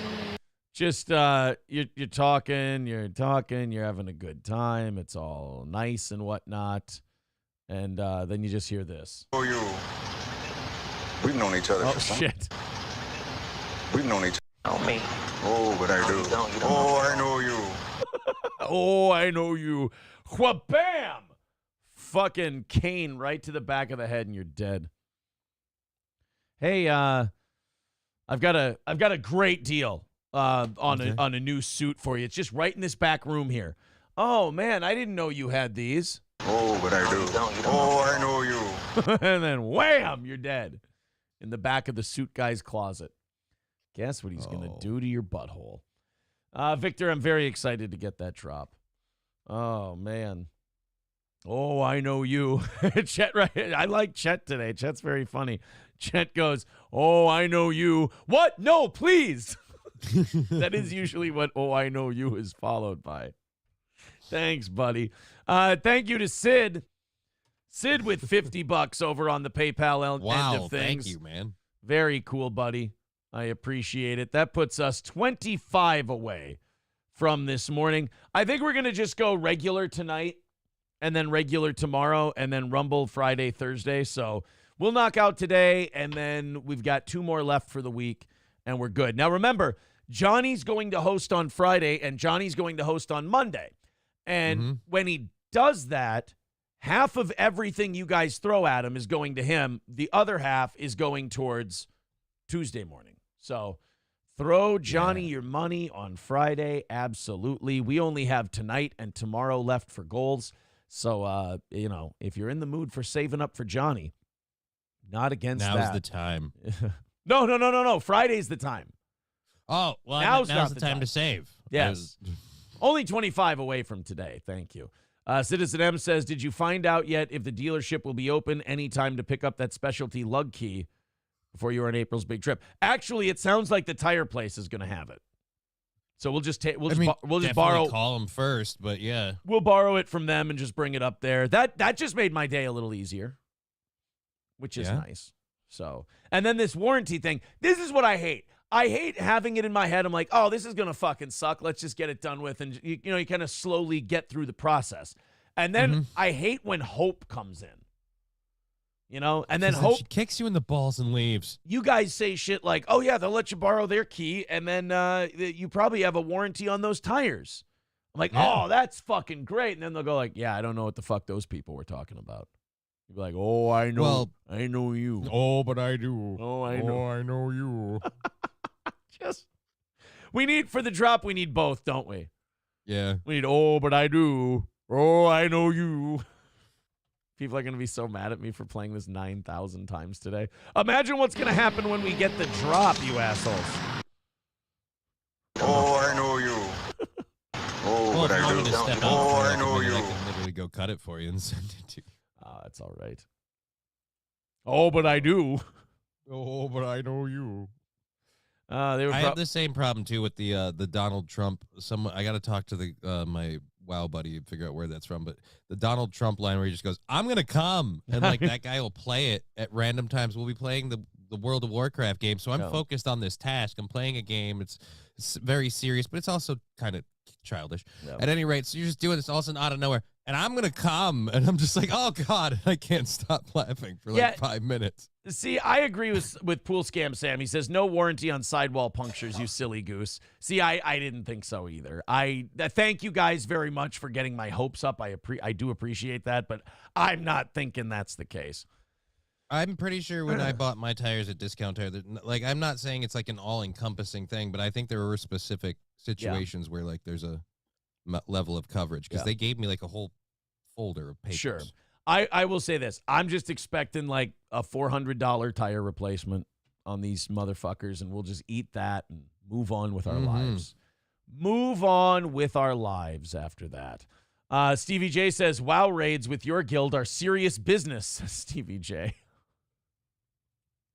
you're talking, you're having a good time. It's all nice and whatnot. And then you just hear this. Oh, you. We've known each other Oh, for some. shit. We've known each Know me. Oh, but I do. You don't Oh, know I know you. Oh, I know you. Wha-bam! Fucking cane right to the back of the head and you're dead. Hey, I've got a great deal on a new suit for you. It's just right in this back room here. Oh man, I didn't know you had these. Oh, but I do. You don't Oh, I know you. And then wham, you're dead. In the back of the suit guy's closet. Guess what he's gonna do to your butthole. Victor, I'm very excited to get that drop. Oh man. Oh, I know you. Chet, right? I like Chet today. Chet's very funny. Chet goes, oh, I know you. What? No, please. That is usually what oh, I know you is followed by. Thanks, buddy. Thank you to Sid. Sid with $50 over on the PayPal end of things. Thank you, man. Very cool, buddy. I appreciate it. That puts us 25 away from this morning. I think we're going to just go regular tonight and then regular tomorrow and then Rumble Friday, Thursday. So we'll knock out today, and then we've got 2 more left for the week, and we're good. Now, remember, Johnny's going to host on Friday, and Johnny's going to host on Monday. And when he does that, half of everything you guys throw at him is going to him. The other half is going towards Tuesday morning. So throw Johnny your money on Friday. Absolutely. We only have tonight and tomorrow left for goals. So, if you're in the mood for saving up for Johnny, not against that. Now's the time. No. Friday's the time. Oh, well, Now's now's the time to save. Yes. Only 25 away from today. Thank you. Citizen M says, did you find out yet if the dealership will be open anytime to pick up that specialty lug key before you're on April's big trip? Actually, it sounds like the tire place is going to have it. So we'll just take. We'll just borrow. Call them first, but yeah, we'll borrow it from them and just bring it up there. That just made my day a little easier, which is nice. So, and then this warranty thing. This is what I hate. I hate having it in my head. I'm like, oh, this is gonna fucking suck. Let's just get it done with, and you kind of slowly get through the process. And then I hate when hope comes in. And then hope she kicks you in the balls and leaves. You guys say shit like, oh, yeah, they'll let you borrow their key, and then you probably have a warranty on those tires. I'm like, oh, that's fucking great. And then they'll go like, yeah, I don't know what the fuck those people were talking about. You'd be like, oh, I know. Well, I know you. Oh, but I do. Oh, I know. Oh, I know you. For the drop, we need both, don't we? Yeah. We need, oh, but I do. Oh, I know you. People are going to be so mad at me for playing this 9,000 times today. Imagine what's going to happen when we get the drop, you assholes. Oh, I know you. Oh, but I do. Oh, I know you. I can literally go cut it for you and send it to you. That's all right. Oh, but I do. Oh, but I know you. I have the same problem too with the Donald Trump. I got to talk to the my WoW buddy and figure out where that's from. But the Donald Trump line where he just goes, "I'm gonna come," and like that guy will play it at random times. We'll be playing the World of Warcraft game, so I'm focused on this task. I'm playing a game. It's very serious, but it's also kind of childish. Yep. At any rate, so you're just doing this all of a sudden out of nowhere, and I'm gonna come, and I'm just like, oh god, I can't stop laughing for like 5 minutes. See, I agree with Pool Scam Sam. He says no warranty on sidewall punctures, you silly goose. See, I didn't think so either. I thank you guys very much for getting my hopes up. I do appreciate that, but I'm not thinking that's the case. I'm pretty sure when I bought my tires at Discount Tire, like I'm not saying it's like an all-encompassing thing, but I think there were specific situations where like there's a level of coverage because they gave me like a whole folder of papers. Sure. I will say this. I'm just expecting like a $400 tire replacement on these motherfuckers, and we'll just eat that and move on with our lives. Move on with our lives after that. Stevie J says, WoW raids with your guild are serious business, Stevie J.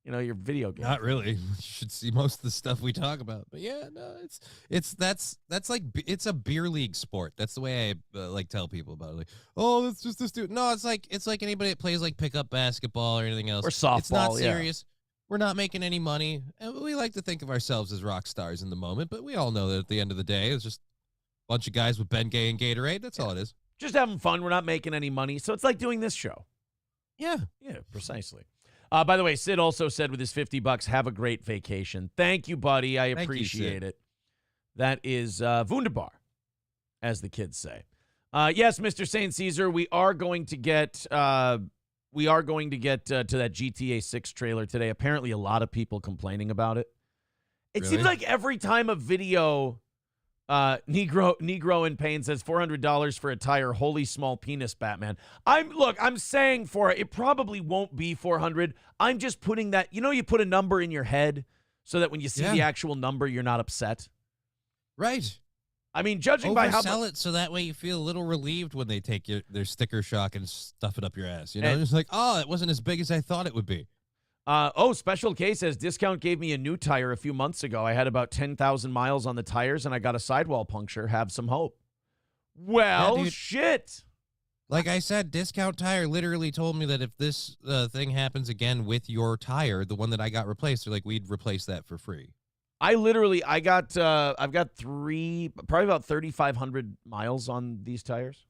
Your video game. Not really. You should see most of the stuff we talk about. But yeah, no, that's like it's a beer league sport. That's the way I like tell people about it. Like, oh, that's just this dude. No, it's like anybody that plays like pickup basketball or anything else. Or softball. It's not serious. We're not making any money, and we like to think of ourselves as rock stars in the moment. But we all know that at the end of the day, it's just a bunch of guys with Ben Gay and Gatorade. That's all it is. Just having fun. We're not making any money, so it's like doing this show. Yeah, precisely. By the way, Sid also said with his $50, have a great vacation. Thank you, buddy. I appreciate it. That is wunderbar, as the kids say. Yes, Mr. St. Caesar, we are going to get to that GTA 6 trailer today. Apparently, a lot of people complaining about it. It seems like every time a video, Negro in Pain says $400 for a tire. Holy small penis, Batman. I'm saying for it probably won't be 400. I'm just putting that. You put a number in your head so that when you see the actual number, you're not upset. Right. I mean, judging by how Oversell it so that way you feel a little relieved when they take their sticker shock and stuff it up your ass. You know, And- it's like, oh, it wasn't as big as I thought it would be. Special K says discount gave me a new tire a few months ago. I had about 10,000 miles on the tires and I got a sidewall puncture. Have some hope. Well, Yeah, dude. shit. Like I said, Discount Tire literally told me that if this thing happens again with your tire, the one that I got replaced, they're like, we'd replace that for free. I've got probably about 3,500 miles on these tires.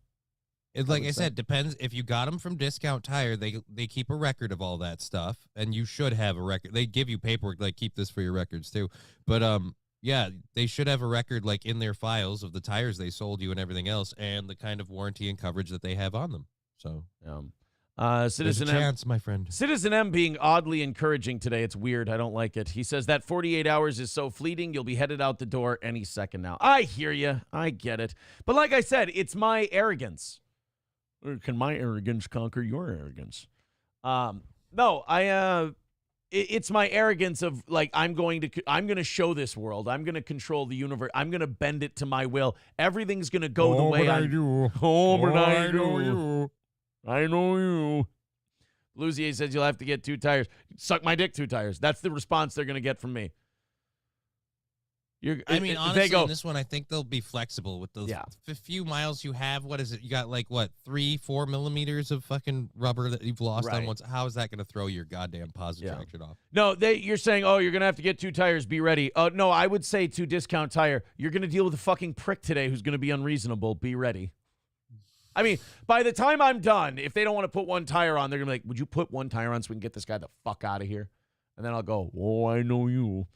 It's like would I say. said, depends. If you got them from Discount Tire, they keep a record of all that stuff, and you should have a record. They give you paperwork like keep this for your records too. But yeah, they should have a record like in their files of the tires they sold you and everything else, and the kind of warranty and coverage that they have on them. So there's a Citizen M, chance, my friend. Citizen M being oddly encouraging today. It's weird. I don't like it. He says that 48 hours is so fleeting. You'll be headed out the door any second now. I hear you. I get it. But like I said, it's my arrogance. Or can my arrogance conquer your arrogance? It's my arrogance of like I'm going to show this world. I'm going to control the universe. I'm going to bend it to my will. Everything's going to go the way I do. Oh, but I know do. you. I know you. Luzier says you'll have to get 2 tires. Suck my dick 2 tires. That's the response they're going to get from me. I mean, honestly, they go, in this one, I think they'll be flexible with those few miles you have. What is it? You got like, 3-4 millimeters of fucking rubber that you've lost on once. How is that going to throw your goddamn positive traction off? No, you're saying, oh, you're going to have to get 2 tires. Be ready. No, I would say to Discount Tire, you're going to deal with a fucking prick today who's going to be unreasonable. Be ready. I mean, by the time I'm done, if they don't want to put 1 tire on, they're going to be like, would you put 1 tire on so we can get this guy the fuck out of here? And then I'll go, oh, I know you.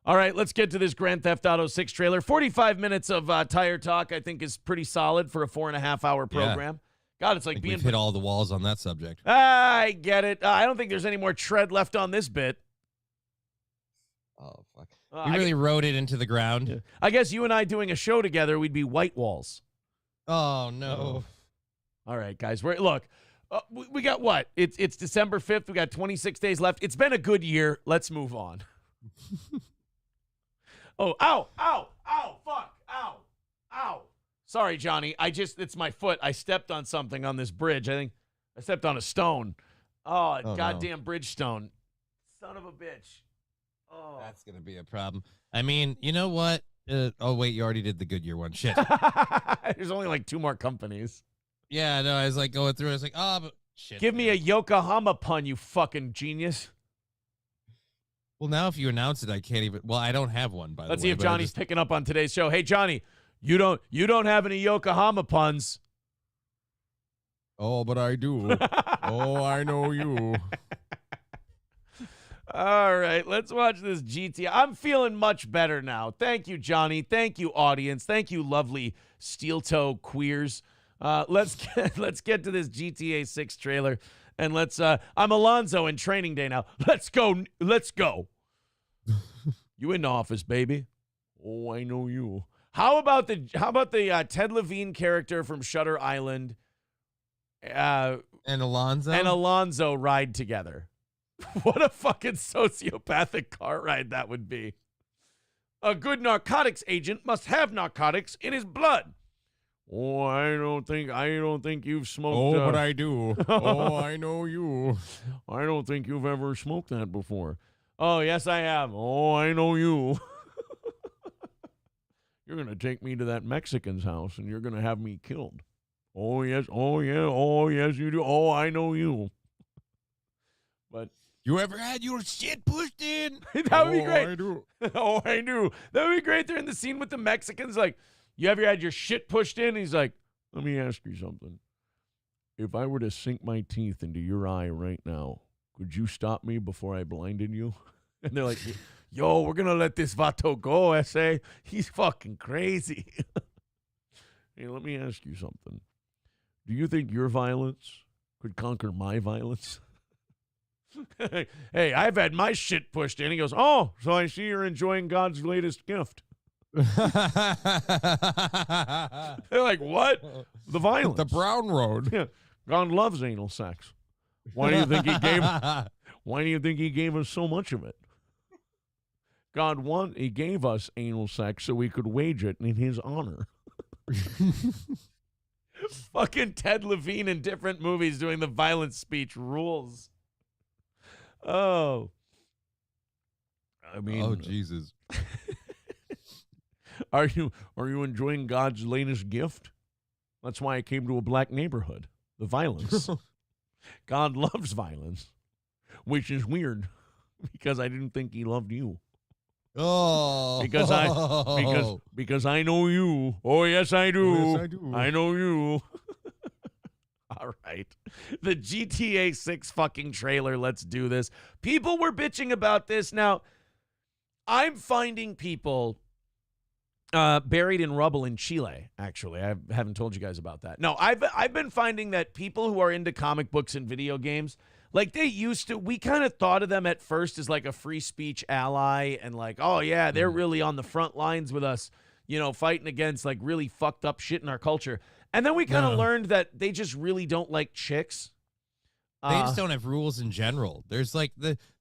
All right, let's get to this Grand Theft Auto 6 trailer. 45 minutes of tire talk, I think, is pretty solid for a 4.5-hour program. God, it's like being we've hit all the walls on that subject. I get it. I don't think there's any more tread left on this bit. Oh, fuck. You really rode it into the ground. Yeah. I guess you and I doing a show together, we'd be white walls. Oh, no. All right, guys. We got what? It's December 5th. We got 26 days left. It's been a good year. Let's move on. Oh, ow, fuck, ow. Sorry, Johnny. It's my foot. I stepped on something on this bridge. I think I stepped on a stone. Oh goddamn bridge stone. Son of a bitch. Oh. That's going to be a problem. I mean, you know what? Oh, wait, you already did the Goodyear one. Shit. There's only like 2 more companies. Yeah, no, I was like going through. I was like, oh, but shit. Give me a Yokohama pun, you fucking genius. Well, now if you announce it, I can't even. Well, I don't have one, by the way. Let's see if Johnny's picking up on today's show. Hey, Johnny, you don't have any Yokohama puns. Oh, but I do. Oh, I know you. All right, let's watch this GTA. I'm feeling much better now. Thank you, Johnny. Thank you, audience. Thank you, lovely steel toe queers. Let's get to this GTA 6 trailer. And I'm Alonzo in training day now. Let's go. You in the office, baby. Oh, I know you. How about the Ted Levine character from Shutter Island and Alonzo ride together? What a fucking sociopathic car ride that would be. A good narcotics agent must have narcotics in his blood. Oh, I don't think you've smoked. Oh, but I do. Oh, I know you. I don't think you've ever smoked that before. Oh, yes, I have. Oh, I know you. You're going to take me to that Mexican's house and you're going to have me killed. Oh, yes. Oh, yeah. Oh, yes, you do. Oh, I know you. But you ever had your shit pushed in? That would be great. I do. Oh, I do. That would be great. They're in the scene with the Mexicans like, you ever had your shit pushed in? He's like, let me ask you something. If I were to sink my teeth into your eye right now, could you stop me before I blinded you? And they're like, yo, we're going to let this vato go, S.A. He's fucking crazy. Hey, let me ask you something. Do you think your violence could conquer my violence? Hey, I've had my shit pushed in. He goes, oh, so I see you're enjoying God's latest gift. They're like, what? The violence. The brown road. Yeah. God loves anal sex. Why do you think he gave us so much of it? He gave us anal sex so we could wage it in his honor. Fucking Ted Levine in different movies doing the violent speech rules. Oh. I mean, oh, Jesus. Are you enjoying God's latest gift? That's why I came to a black neighborhood. The violence. God loves violence, which is weird because I didn't think he loved you. Oh. Because I know you. Oh, yes, I do. Oh, yes, I do. I know you. All right. The GTA 6 fucking trailer. Let's do this. People were bitching about this. Now, I'm finding people buried in rubble in Chile, actually. I haven't told you guys about that. No, I've been finding that people who are into comic books and video games, like they used to, we kind of thought of them at first as like a free speech ally and like, oh yeah, they're really on the front lines with us, you know, fighting against like really fucked up shit in our culture. And then we kind of learned that they just really don't like chicks. They just don't have rules in general. There's like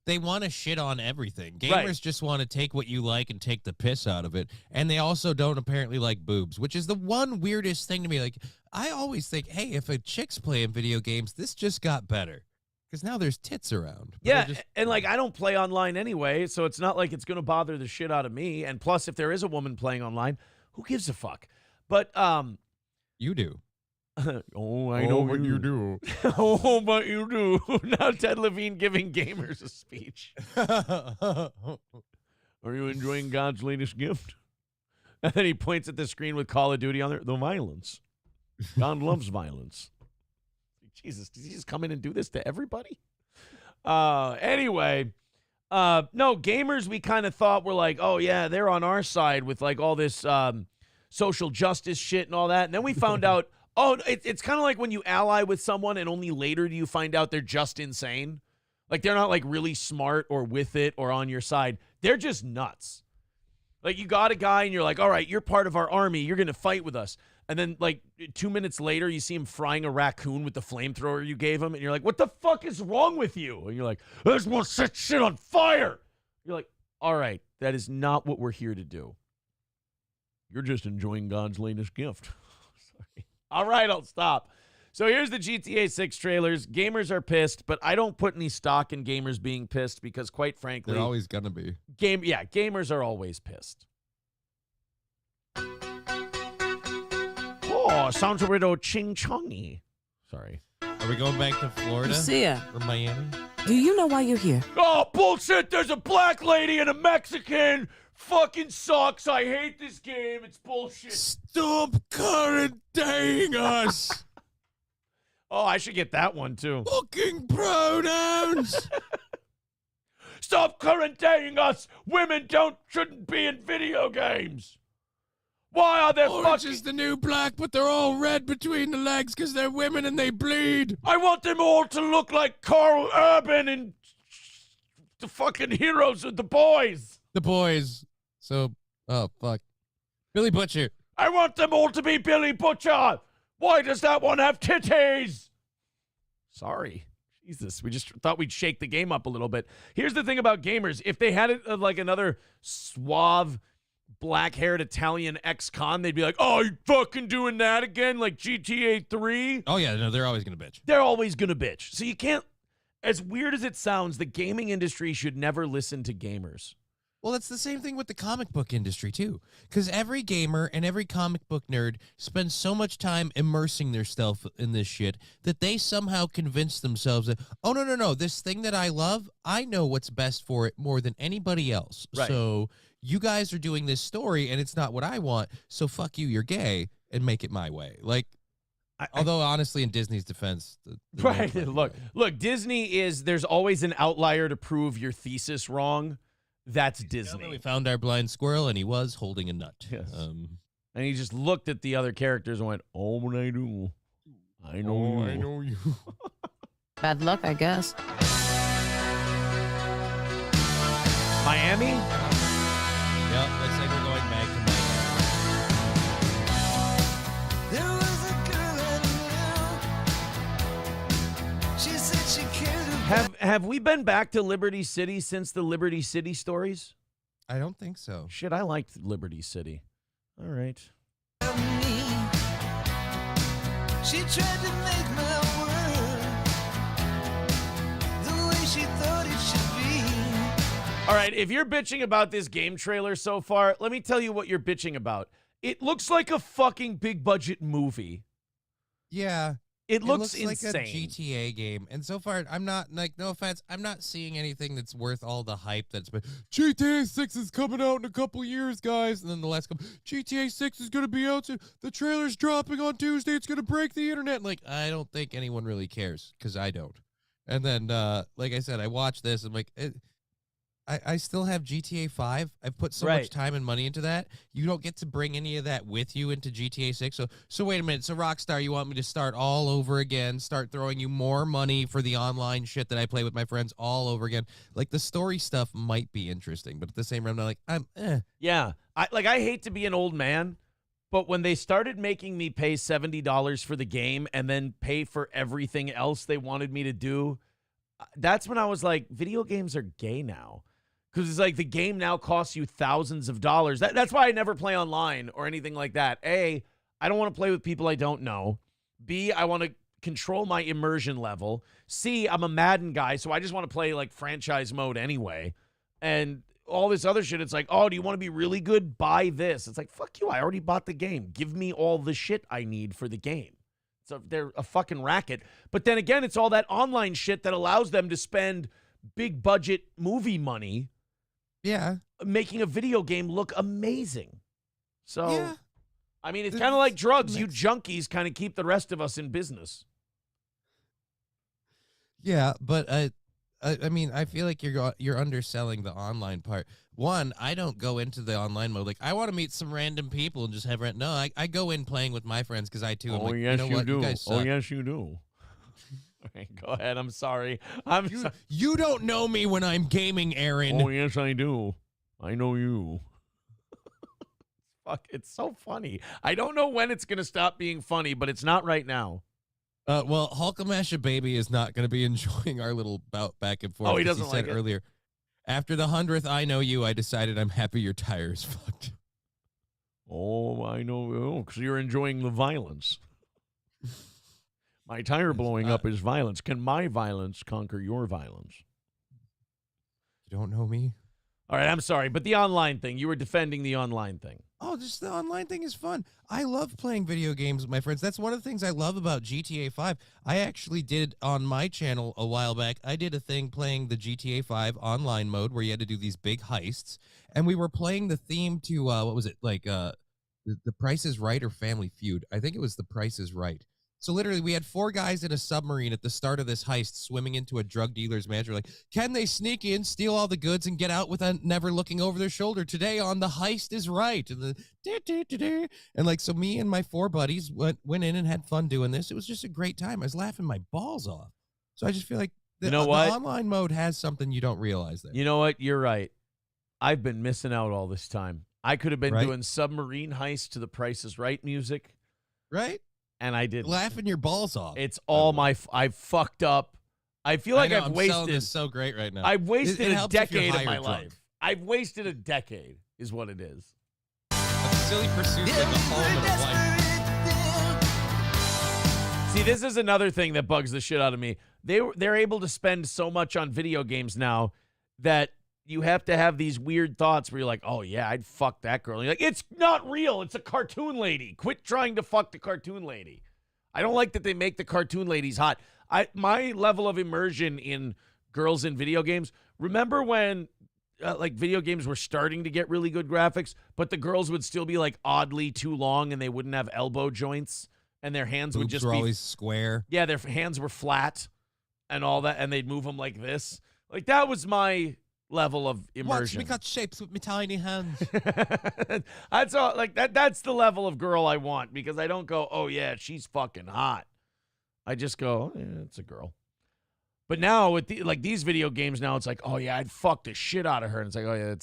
they want to shit on everything. Gamers just want to take what you like and take the piss out of it. And they also don't apparently like boobs, which is the one weirdest thing to me. Like, I always think, hey, if a chick's playing video games, this just got better. Because now there's tits around. But yeah, and like I don't play online anyway, so it's not like it's going to bother the shit out of me. And plus, if there is a woman playing online, who gives a fuck? But you do. Oh, I know what you do. Oh, but you do. Now Ted Levine giving gamers a speech. Are you enjoying God's latest gift? And then he points at the screen with Call of Duty on there. The violence. God loves violence. Jesus, does he just come in and do this to everybody? Anyway, no, gamers we kind of thought were like, oh, yeah, they're on our side with like all this social justice shit and all that. And then we found out, oh, it's kind of like when you ally with someone and only later do you find out they're just insane. Like they're not like really smart or with it or on your side. They're just nuts. Like you got a guy and you're like, all right, you're part of our army. You're going to fight with us. And then like 2 minutes later, you see him frying a raccoon with the flamethrower you gave him. And you're like, what the fuck is wrong with you? And you're like, I just want to set shit on fire. You're like, all right, that is not what we're here to do. You're just enjoying God's latest gift. Sorry. All right, I'll stop. So here's the GTA 6 trailers. Gamers are pissed, but I don't put any stock in gamers being pissed because, quite frankly, they're always gonna be. Gamers are always pissed. Oh, sounds a little ching-chongy. Sorry. Are we going back to Florida? Lucia, or Miami? do you know why you're here? Oh, bullshit! There's a black lady and a Mexican! Fucking sucks! I hate this game! It's bullshit! Stop quarantining us! Oh, I should get that one, too. Fucking pronouns! Stop quarantining us! Women shouldn't be in video games! Why are there Orange is the new black, but they're all red between the legs because they're women and they bleed. I want them all to look like Carl Urban and the fucking heroes of The Boys. The Boys. So, oh, fuck. Billy Butcher. I want them all to be Billy Butcher. Why does that one have titties? Sorry. Jesus, we just thought we'd shake the game up a little bit. Here's the thing about gamers. If they had it like another suave, black-haired Italian ex-con, they'd be like, oh, you fucking doing that again? Like GTA 3? Oh, yeah, no, they're always going to bitch. They're always going to bitch. So you can't, as weird as it sounds, the gaming industry should never listen to gamers. Well, it's the same thing with the comic book industry, too. Because every gamer and every comic book nerd spends so much time immersing themselves in this shit that they somehow convince themselves that, oh, no, this thing that I love, I know what's best for it more than anybody else. Right. So you guys are doing this story, and it's not what I want, so fuck you, you're gay, and make it my way. Like, although, honestly, in Disney's defense... Right, look, Disney is, there's always an outlier to prove your thesis wrong. That's Disney. We found our blind squirrel, and he was holding a nut. Yes. And he just looked at the other characters and went, oh, what I do? I know you. Bad luck, I guess. Miami? Yep, looks like we're going back to Miami. There was a girl I knew. She said she cared about. Have we been back to Liberty City since the Liberty City stories? I don't think so. Shit, I liked Liberty City. All right. She tried to make my world the way she thought it should be. All right, if you're bitching about this game trailer so far, let me tell you what you're bitching about. It looks like a fucking big budget movie. Yeah. It looks like insane. a GTA game. And so far, I'm not, like, no offense, I'm not seeing anything that's worth all the hype that's been, GTA 6 is coming out in a couple years, guys. And then the last couple, GTA 6 is going to be out soon. The trailer's dropping on Tuesday. It's going to break the internet. Like, I don't think anyone really cares, because I don't. And then, like I said, I watched this. I'm like, I still have GTA 5. I've put so much time and money into that. You don't get to bring any of that with you into GTA 6. So wait a minute. So Rockstar, you want me to start all over again, start throwing you more money for the online shit that I play with my friends all over again? Like, the story stuff might be interesting, but at the same time, I'm like, Yeah. I hate to be an old man, but when they started making me pay $70 for the game and then pay for everything else they wanted me to do, that's when I was like, video games are gay now. Because it's like the game now costs you thousands of dollars. That's why I never play online or anything like that. A, I don't want to play with people I don't know. B, I want to control my immersion level. C, I'm a Madden guy, so I just want to play like franchise mode anyway. And all this other shit, it's like, oh, do you want to be really good? Buy this. It's like, fuck you, I already bought the game. Give me all the shit I need for the game. So they're a fucking racket. But then again, it's all that online shit that allows them to spend big budget movie money. yeah. Making a video game look amazing. So, Yeah. I mean, it's kind of like drugs. You junkies kind of keep the rest of us in business. Yeah, but I mean, I feel like you're underselling the online part. One, I don't go into the online mode like I want to meet some random people and just have no. I go in playing with my friends because I too. I'm like, yes, you know what? do. You guys suck. Yes, you do. All right, go ahead. I'm sorry. You don't know me when I'm gaming, Aaron. Oh, yes, I do. I know you. Fuck, it's so funny. I don't know when it's going to stop being funny, but it's not right now. Well, Hulkamasha Baby is not going to be enjoying our little bout back and forth. Oh, he doesn't he said like it? earlier. After the 100th I know you, I decided I'm happy your tire is fucked. Oh, I know. Because you're enjoying the violence. My tire blowing up is violence. Can my violence conquer your violence? You don't know me? All right, I'm sorry, but the online thing, you were defending the online thing. Oh, just the online thing is fun. I love playing video games with my friends. That's one of the things I love about GTA 5. I actually did on my channel a while back. I did a thing playing the GTA 5 online mode where you had to do these big heists, and we were playing the theme to what was it? Like the Price is Right or Family Feud. I think it was The Price is Right. So literally, we had 4 guys in a submarine at the start of this heist swimming into a drug dealer's mansion. We're like, can they sneak in, steal all the goods, and get out without never looking over their shoulder? Today on The Heist is Right. And like, so me and my 4 buddies went in and had fun doing this. It was just a great time. I was laughing my balls off. So I just feel like the online mode has something you don't realize there. You know what? You're right. I've been missing out all this time. I could have been doing submarine heist to the Price is Right music. Right? And I did laughing your balls off. It's all I fucked up. I feel like I've wasted. This so great right now. I've wasted it a decade of my drunk. life. I've wasted a decade, is what it is. A silly pursuit like a home and a wife. See, this is another thing that bugs the shit out of me. They're able to spend so much on video games now that you have to have these weird thoughts where you're like, oh, yeah, I'd fuck that girl. And you're like, it's not real. It's a cartoon lady. Quit trying to fuck the cartoon lady. I don't like that they make the cartoon ladies hot. My level of immersion in girls in video games, remember when like video games were starting to get really good graphics, but the girls would still be like oddly too long and they wouldn't have elbow joints and their hands would Boobs just were be always square. Yeah, their hands were flat and all that, and they'd move them like this. Like that was my level of immersion. Watch me cut shapes with my tiny hands. That's all. Like that's the level of girl I want, because I don't go, oh yeah, she's fucking hot. I just go, oh, yeah, it's a girl. But now with these video games, now it's like, oh yeah, I'd fuck the shit out of her, and it's like, oh yeah,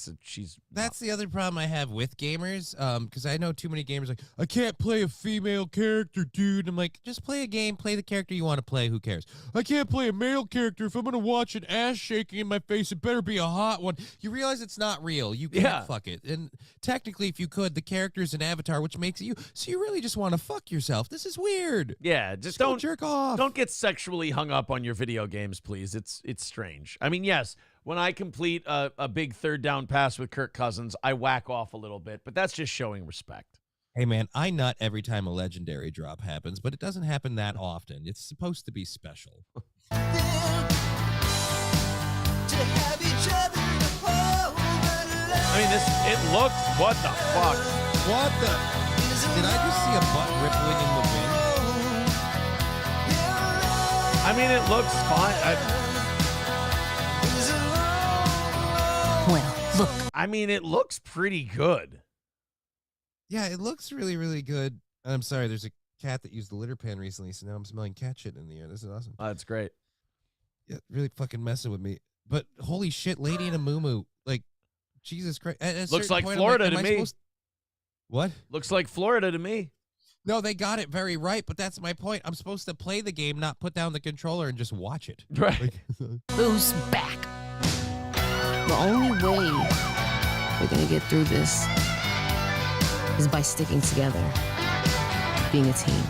That's the other problem I have with gamers, because I know too many gamers like, I can't play a female character, dude. I'm like, just play a game, play the character you want to play. Who cares? I can't play a male character. If I'm gonna watch an ass shaking in my face, it better be a hot one. You realize it's not real. You can't fuck it. And technically, if you could, the character is an avatar, which makes it you. So you really just want to fuck yourself. This is weird. Yeah, just go don't jerk off. Don't get sexually hung up on your video games, please. It's strange. I mean, yes, when I complete a big third down pass with Kirk Cousins, I whack off a little bit, but that's just showing respect. Hey, man, I nut every time a legendary drop happens, but it doesn't happen that often. It's supposed to be special. I mean, it looks, what the fuck? What the? Did I just see a butt rippling in the wind? I mean, it looks fine. Well, look. I mean, it looks pretty good. Yeah, it looks really, really good. I'm sorry, there's a cat that used the litter pan recently, so now I'm smelling cat shit in the air. This is awesome. Oh, that's great. Yeah, really fucking messing with me. But holy shit, lady in a moo-moo. Like, Jesus Christ. At a Looks certain like point, Florida I'm like, to am I me. What? Looks like Florida to me. No, they got it very right, but that's my point. I'm supposed to play the game, not put down the controller and just watch it. Right. Like, Who's back? The only way we're gonna get through this is by sticking together, being a team.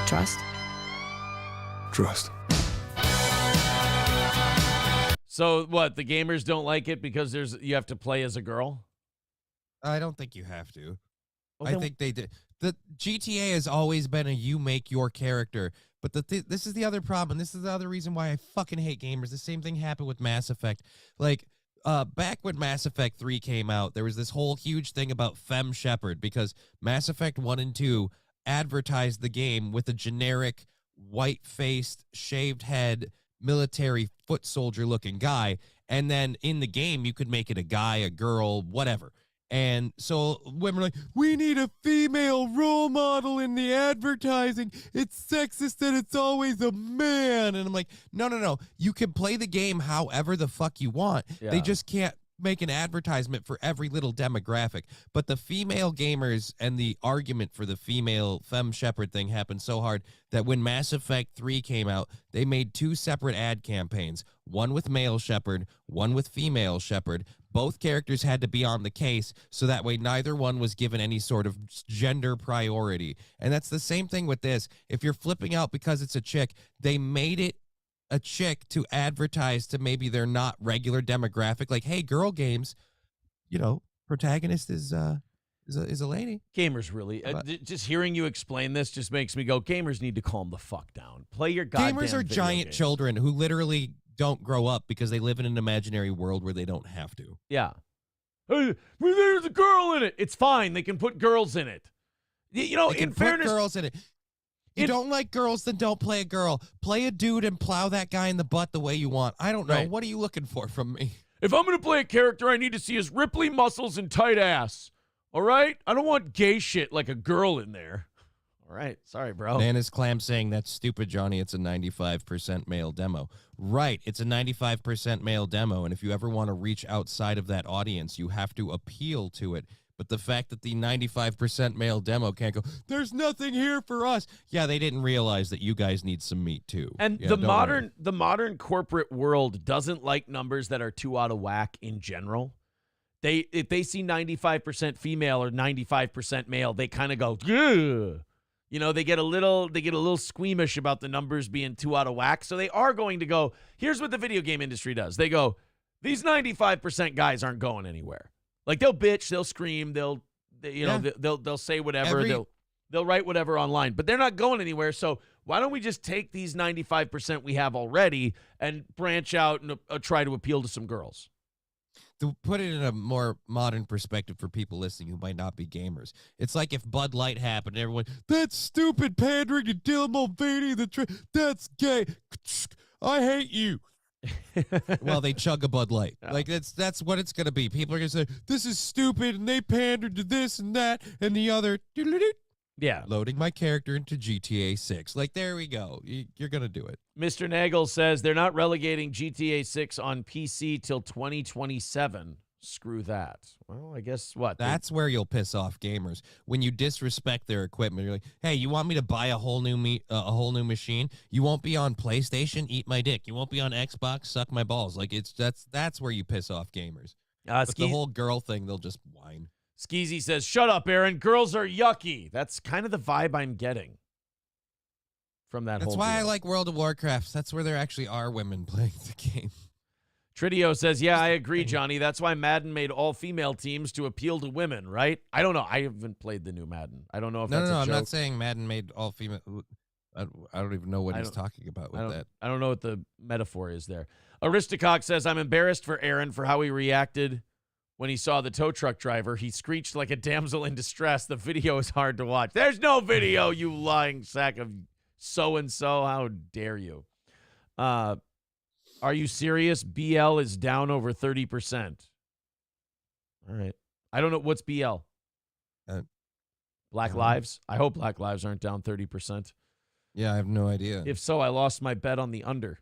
Trust? Trust. So what? The gamers don't like it because you have to play as a girl? I don't think you have to. Okay. I think they did. The GTA has always been a you make your character, but this is the other problem. This is the other reason why I fucking hate gamers. The same thing happened with Mass Effect. Like, back when Mass Effect 3 came out, there was this whole huge thing about Femme Shepherd because Mass Effect 1 and 2 advertised the game with a generic white-faced, shaved head, military foot soldier looking guy, and then in the game you could make it a guy, a girl, whatever. And so women are like, we need a female role model in the advertising. It's sexist that it's always a man. And I'm like, no. You can play the game however the fuck you want. Yeah. They just can't make an advertisement for every little demographic. But the female gamers and the argument for the female Femme Shepherd thing happened so hard that when Mass Effect 3 came out, they made 2 separate ad campaigns, one with male Shepherd, one with female Shepherd. Both characters had to be on the case, so that way neither one was given any sort of gender priority. And that's the same thing with this. If you're flipping out because it's a chick, they made it a chick to advertise to maybe they're not regular demographic. Like, hey, girl games, protagonist is a lady. Gamers really. Just hearing you explain this just makes me go, gamers need to calm the fuck down. Play your goddamn Gamers are video giant games. children who literally don't grow up because they live in an imaginary world where they don't have to. Yeah. Hey, there's a girl in it. It's fine. They can put girls in it. They In can put fairness, girls in it. You don't like girls, then don't play a girl. Play a dude and plow that guy in the butt the way you want. I don't know. Right. What are you looking for from me? if I'm going to play a character, I need to see his ripply muscles and tight ass. All right? I don't want gay shit like a girl in there. All right. Sorry, bro. Nana's Clam saying, that's stupid, Johnny. It's a 95% male demo. Right. It's a 95% male demo. And if you ever want to reach outside of that audience, you have to appeal to it. But the fact that the 95% male demo can't go, there's nothing here for us. Yeah, they didn't realize that you guys need some meat too. And yeah, the modern corporate world doesn't like numbers that are too out of whack in general. If they see 95% female or 95% male, they kind of go, yeah. They get a little squeamish about the numbers being too out of whack. So they are going to go, here's what the video game industry does. They go, these 95% guys aren't going anywhere. Like they'll bitch, they'll scream, they'll say whatever, they'll write whatever online, but they're not going anywhere. So why don't we just take these 95% we have already and branch out and try to appeal to some girls? To put it in a more modern perspective for people listening who might not be gamers, it's like if Bud Light happened and everyone, that's stupid pandering to Dylan Mulvaney, that's gay. I hate you. Well, they chug a Bud Light. Yeah. Like that's what it's gonna be. People are gonna say this is stupid, and they pandered to this and that and the other. Yeah. Loading my character into GTA 6. Like, there we go. You're going to do it. Mr. Nagel says they're not relegating GTA 6 on PC till 2027. Screw that. Well, I guess what? That's where you'll piss off gamers. When you disrespect their equipment, you're like, "Hey, you want me to buy a whole new machine? You won't be on PlayStation? Eat my dick. You won't be on Xbox? Suck my balls." Like, that's where you piss off gamers. But the whole girl thing, they'll just whine. Skeezy says, "Shut up, Aaron. Girls are yucky." That's kind of the vibe I'm getting from that. That's whole why deal. I like World of Warcraft. That's where there actually are women playing the game. Tridio says, "Yeah, I agree, Johnny. That's why Madden made all-female teams to appeal to women, right?" I don't know. I haven't played the new Madden. I don't know if that's a joke. I'm not saying Madden made all female. I don't even know what he's talking about with that. I don't know what the metaphor is there. Aristocock says, "I'm embarrassed for Aaron for how he reacted when he saw the tow truck driver. He screeched like a damsel in distress. The video is hard to watch." There's no video, you lying sack of so-and-so. How dare you? Are you serious? BL is down over 30%. All right. I don't know. What's BL? Black Lives? I hope Black Lives aren't down 30%. Yeah, I have no idea. If so, I lost my bet on the under.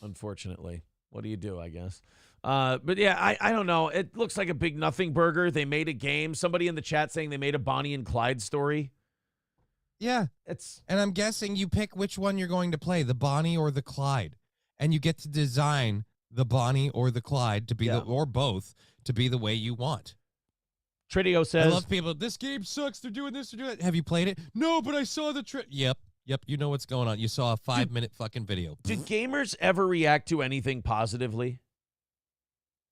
Unfortunately. What do you do, I guess? But yeah, I don't know. It looks like a big nothing burger. They made a game. Somebody in the chat saying they made a Bonnie and Clyde story. Yeah. And I'm guessing you pick which one you're going to play, the Bonnie or the Clyde. And you get to design the Bonnie or the Clyde to be or both to be the way you want. Tridio says, "I love people. This game sucks. They're doing this. They're doing that. Have you played it? No, but I saw the Yep. You know what's going on. You saw a 5-minute fucking video. Do gamers ever react to anything positively?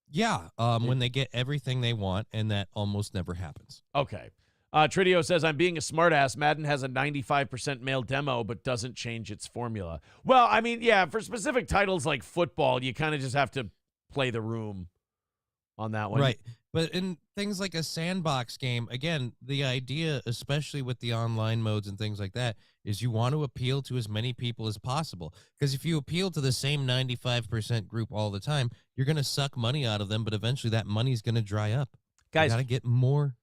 Yeah. When they get everything they want, and that almost never happens. Okay. Tridio says, "I'm being a smartass. Madden has a 95% male demo, but doesn't change its formula." Well, I mean, yeah, for specific titles like football, you kind of just have to play the room on that one. Right. But in things like a sandbox game, again, the idea, especially with the online modes and things like that, is you want to appeal to as many people as possible. Because if you appeal to the same 95% group all the time, you're going to suck money out of them, but eventually that money's going to dry up. Guys, you got to get more.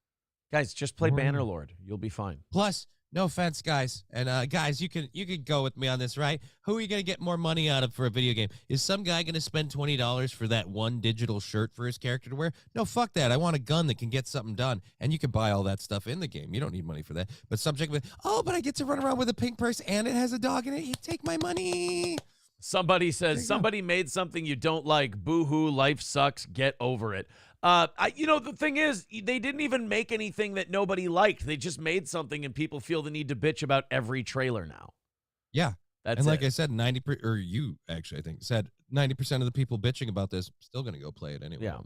Guys, just play Bannerlord. You'll be fine. Plus, no offense, guys. And guys, you can go with me on this, right? Who are you going to get more money out of for a video game? Is some guy going to spend $20 for that one digital shirt for his character to wear? No, fuck that. I want a gun that can get something done. And you can buy all that stuff in the game. You don't need money for that. But subject with, "Oh, but I get to run around with a pink purse and it has a dog in it. You take my money." Somebody says, "Somebody made something you don't like. Boo-hoo, life sucks. Get over it." The thing is, they didn't even make anything that nobody liked. They just made something, and people feel the need to bitch about every trailer now. Yeah. That's I said, 90%, or you actually, I think, said 90% of the people bitching about this still going to go play it anyway. Yeah.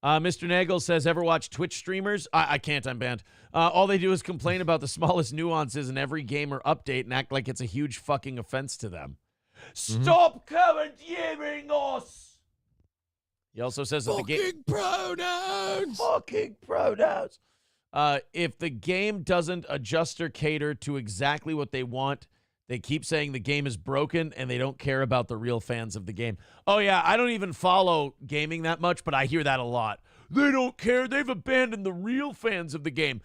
Mr. Nagel says, "Ever watch Twitch streamers?" I can't. I'm banned. All they do is complain about the smallest nuances in every game or update and act like it's a huge fucking offense to them. Stop commandeering us! He also says that the game fucking pronouns. If the game doesn't adjust or cater to exactly what they want, they keep saying the game is broken and they don't care about the real fans of the game. Oh yeah, I don't even follow gaming that much, but I hear that a lot. They don't care. They've abandoned the real fans of the game.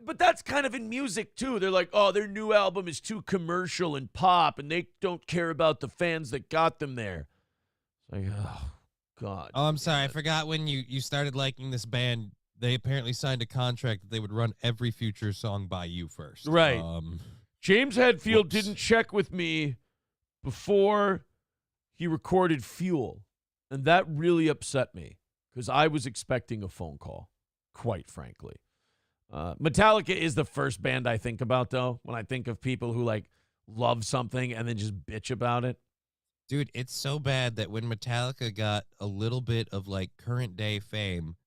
But that's kind of in music too. They're like, "Oh, their new album is too commercial and pop, and they don't care about the fans that got them there." It's like, oh. God. Oh, I'm sorry. I forgot when you started liking this band. They apparently signed a contract that they would run every future song by you first. Right. James Hetfield didn't check with me before he recorded Fuel. And that really upset me because I was expecting a phone call, quite frankly. Metallica is the first band I think about, though, when I think of people who love something and then just bitch about it. Dude, it's so bad that when Metallica got a little bit of current day fame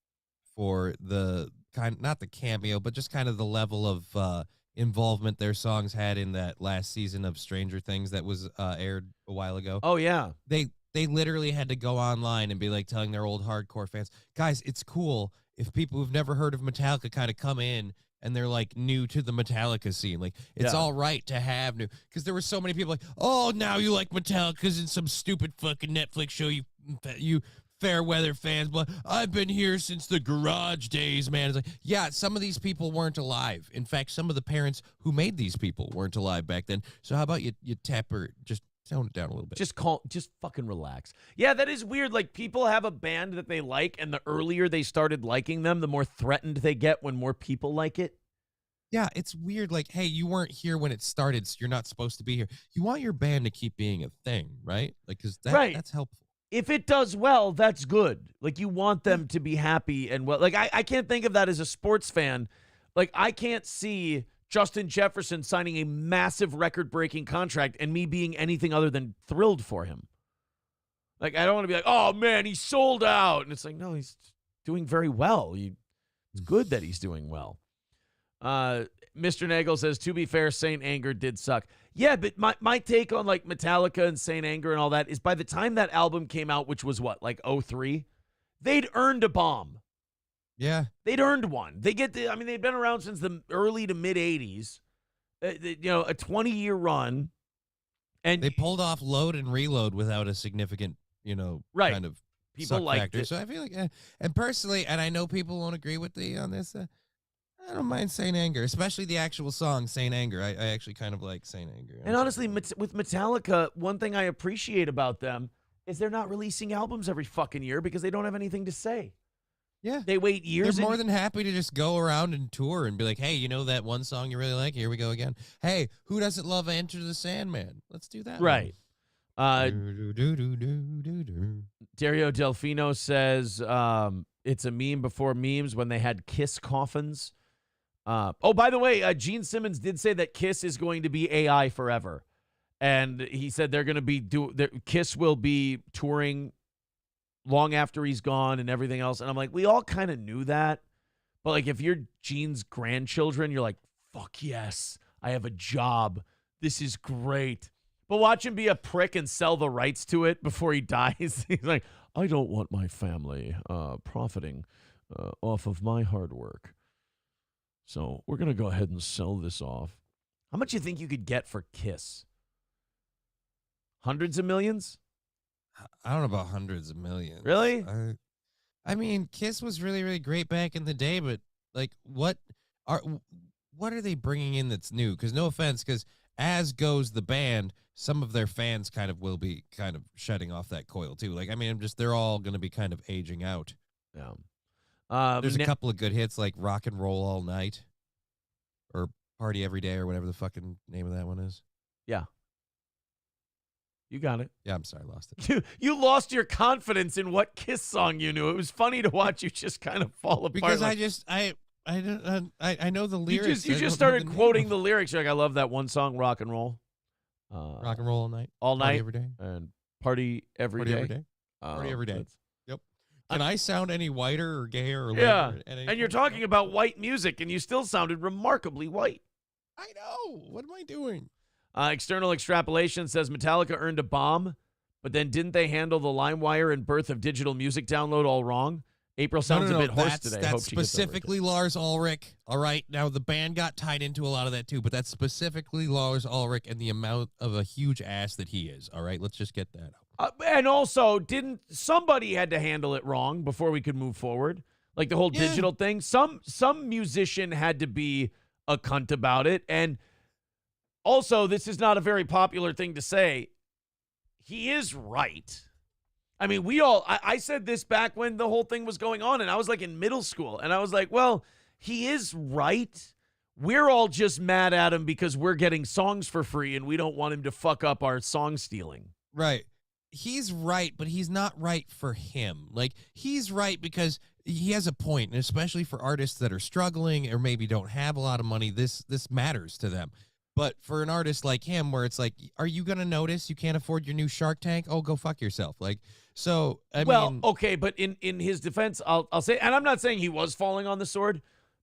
for the not the cameo, but just kind of the level of involvement their songs had in that last season of Stranger Things that was aired a while ago. Oh yeah. They literally had to go online and be telling their old hardcore fans, "Guys, it's cool if people who've never heard of Metallica kind of come in and they're new to the Metallica scene. It's all right to have new," because there were so many people "Oh, now you like Metallica's in some stupid fucking Netflix show, you fair weather fans, but I've been here since the garage days, man. It's like, yeah, some of these people weren't alive. In fact, some of the parents who made these people weren't alive back then. So how about you tap her, just tone it down a little bit. Just fucking relax. Yeah, that is weird. Like, people have a band that they like, and the earlier they started liking them, the more threatened they get when more people like it. Yeah, it's weird. Like, hey, you weren't here when it started, so you're not supposed to be here. You want your band to keep being a thing, right? Like, because that's helpful. If it does well, that's good. Like, you want them to be happy and well. Like, I can't think of that as a sports fan. Like, I can't see Justin Jefferson signing a massive record-breaking contract and me being anything other than thrilled for him. Like, I don't want to be like, oh, man, he sold out. And it's like, no, he's doing very well. It's good that he's doing well. Mr. Nagel says, to be fair, Saint Anger did suck. Yeah, but my take on like Metallica and Saint Anger and all that is by the time that album came out, which was what, like 2003, they'd earned a bomb. Yeah. They'd earned one. They've been around since the early to mid 80s, a 20-year run. And they pulled off Load and Reload without a significant, kind of people suck liked factor. it. So I feel like, and personally, and I know people won't agree with me on this, I don't mind Saint Anger, especially the actual song Saint Anger. I actually kind of like Saint Anger. And honestly, with Metallica, one thing I appreciate about them is they're not releasing albums every fucking year because they don't have anything to say. Yeah. They wait years. They're more than happy to just go around and tour and be like, hey, you know that one song you really like? Here we go again. Hey, who doesn't love Enter the Sandman? Let's do that. Right. Dario Delfino says it's a meme before memes when they had Kiss coffins. By the way, Gene Simmons did say that Kiss is going to be AI forever. And he said they're going to be Kiss will be touring long after he's gone and everything else. And I'm like, we all kind of knew that. But like, if you're Gene's grandchildren, you're like, fuck yes, I have a job. This is great. But watch him be a prick and sell the rights to it before he dies. He's like, I don't want my family profiting off of my hard work. So we're going to go ahead and sell this off. How much do you think you could get for Kiss? Hundreds of millions? I don't know about hundreds of millions. Really? I mean, Kiss was really, really great back in the day, but like, what are they bringing in that's new? Because no offense, because as goes the band, some of their fans kind of will be kind of shutting off that coil too. Like, I mean, they're all going to be kind of aging out. Yeah. There's a couple of good hits like Rock and Roll All Night or Party Every Day or whatever the fucking name of that one is. Yeah. You got it. Yeah, I'm sorry, I lost it. You lost your confidence in what Kiss song you knew. It was funny to watch you just kind of fall apart. Because like, I know the lyrics. You just started quoting the lyrics. You're like, I love that one song, Rock and Roll. Rock and Roll All Night. All Party night. Every Day. And Party Every Day. Every day. Party Every Day. Yep. Can I sound any whiter or gayer? Or yeah. and you're talking about white music, and you still sounded remarkably white. I know. What am I doing? External Extrapolation says Metallica earned a bomb, but then didn't they handle the LimeWire and birth of digital music download all wrong? April sounds a bit hoarse today. That's specifically Lars Ulrich. All right. Now, the band got tied into a lot of that, too, but that's specifically Lars Ulrich and the amount of a huge ass that he is. All right. Let's just get that out. And also, somebody had to handle it wrong before we could move forward? Like the whole digital thing. Some musician had to be a cunt about it. And also, this is not a very popular thing to say. He is right. I mean, I said this back when the whole thing was going on, and I was like in middle school, and I was like, well, he is right. We're all just mad at him because we're getting songs for free, and we don't want him to fuck up our song stealing. Right. He's right, but he's not right for him. Like, he's right because he has a point, and especially for artists that are struggling or maybe don't have a lot of money, this matters to them. But for an artist like him, where it's like, are you going to notice you can't afford your new Shark Tank? Oh, go fuck yourself. Like, so, I mean. Okay, but in his defense, I'll say, and I'm not saying he was falling on the sword,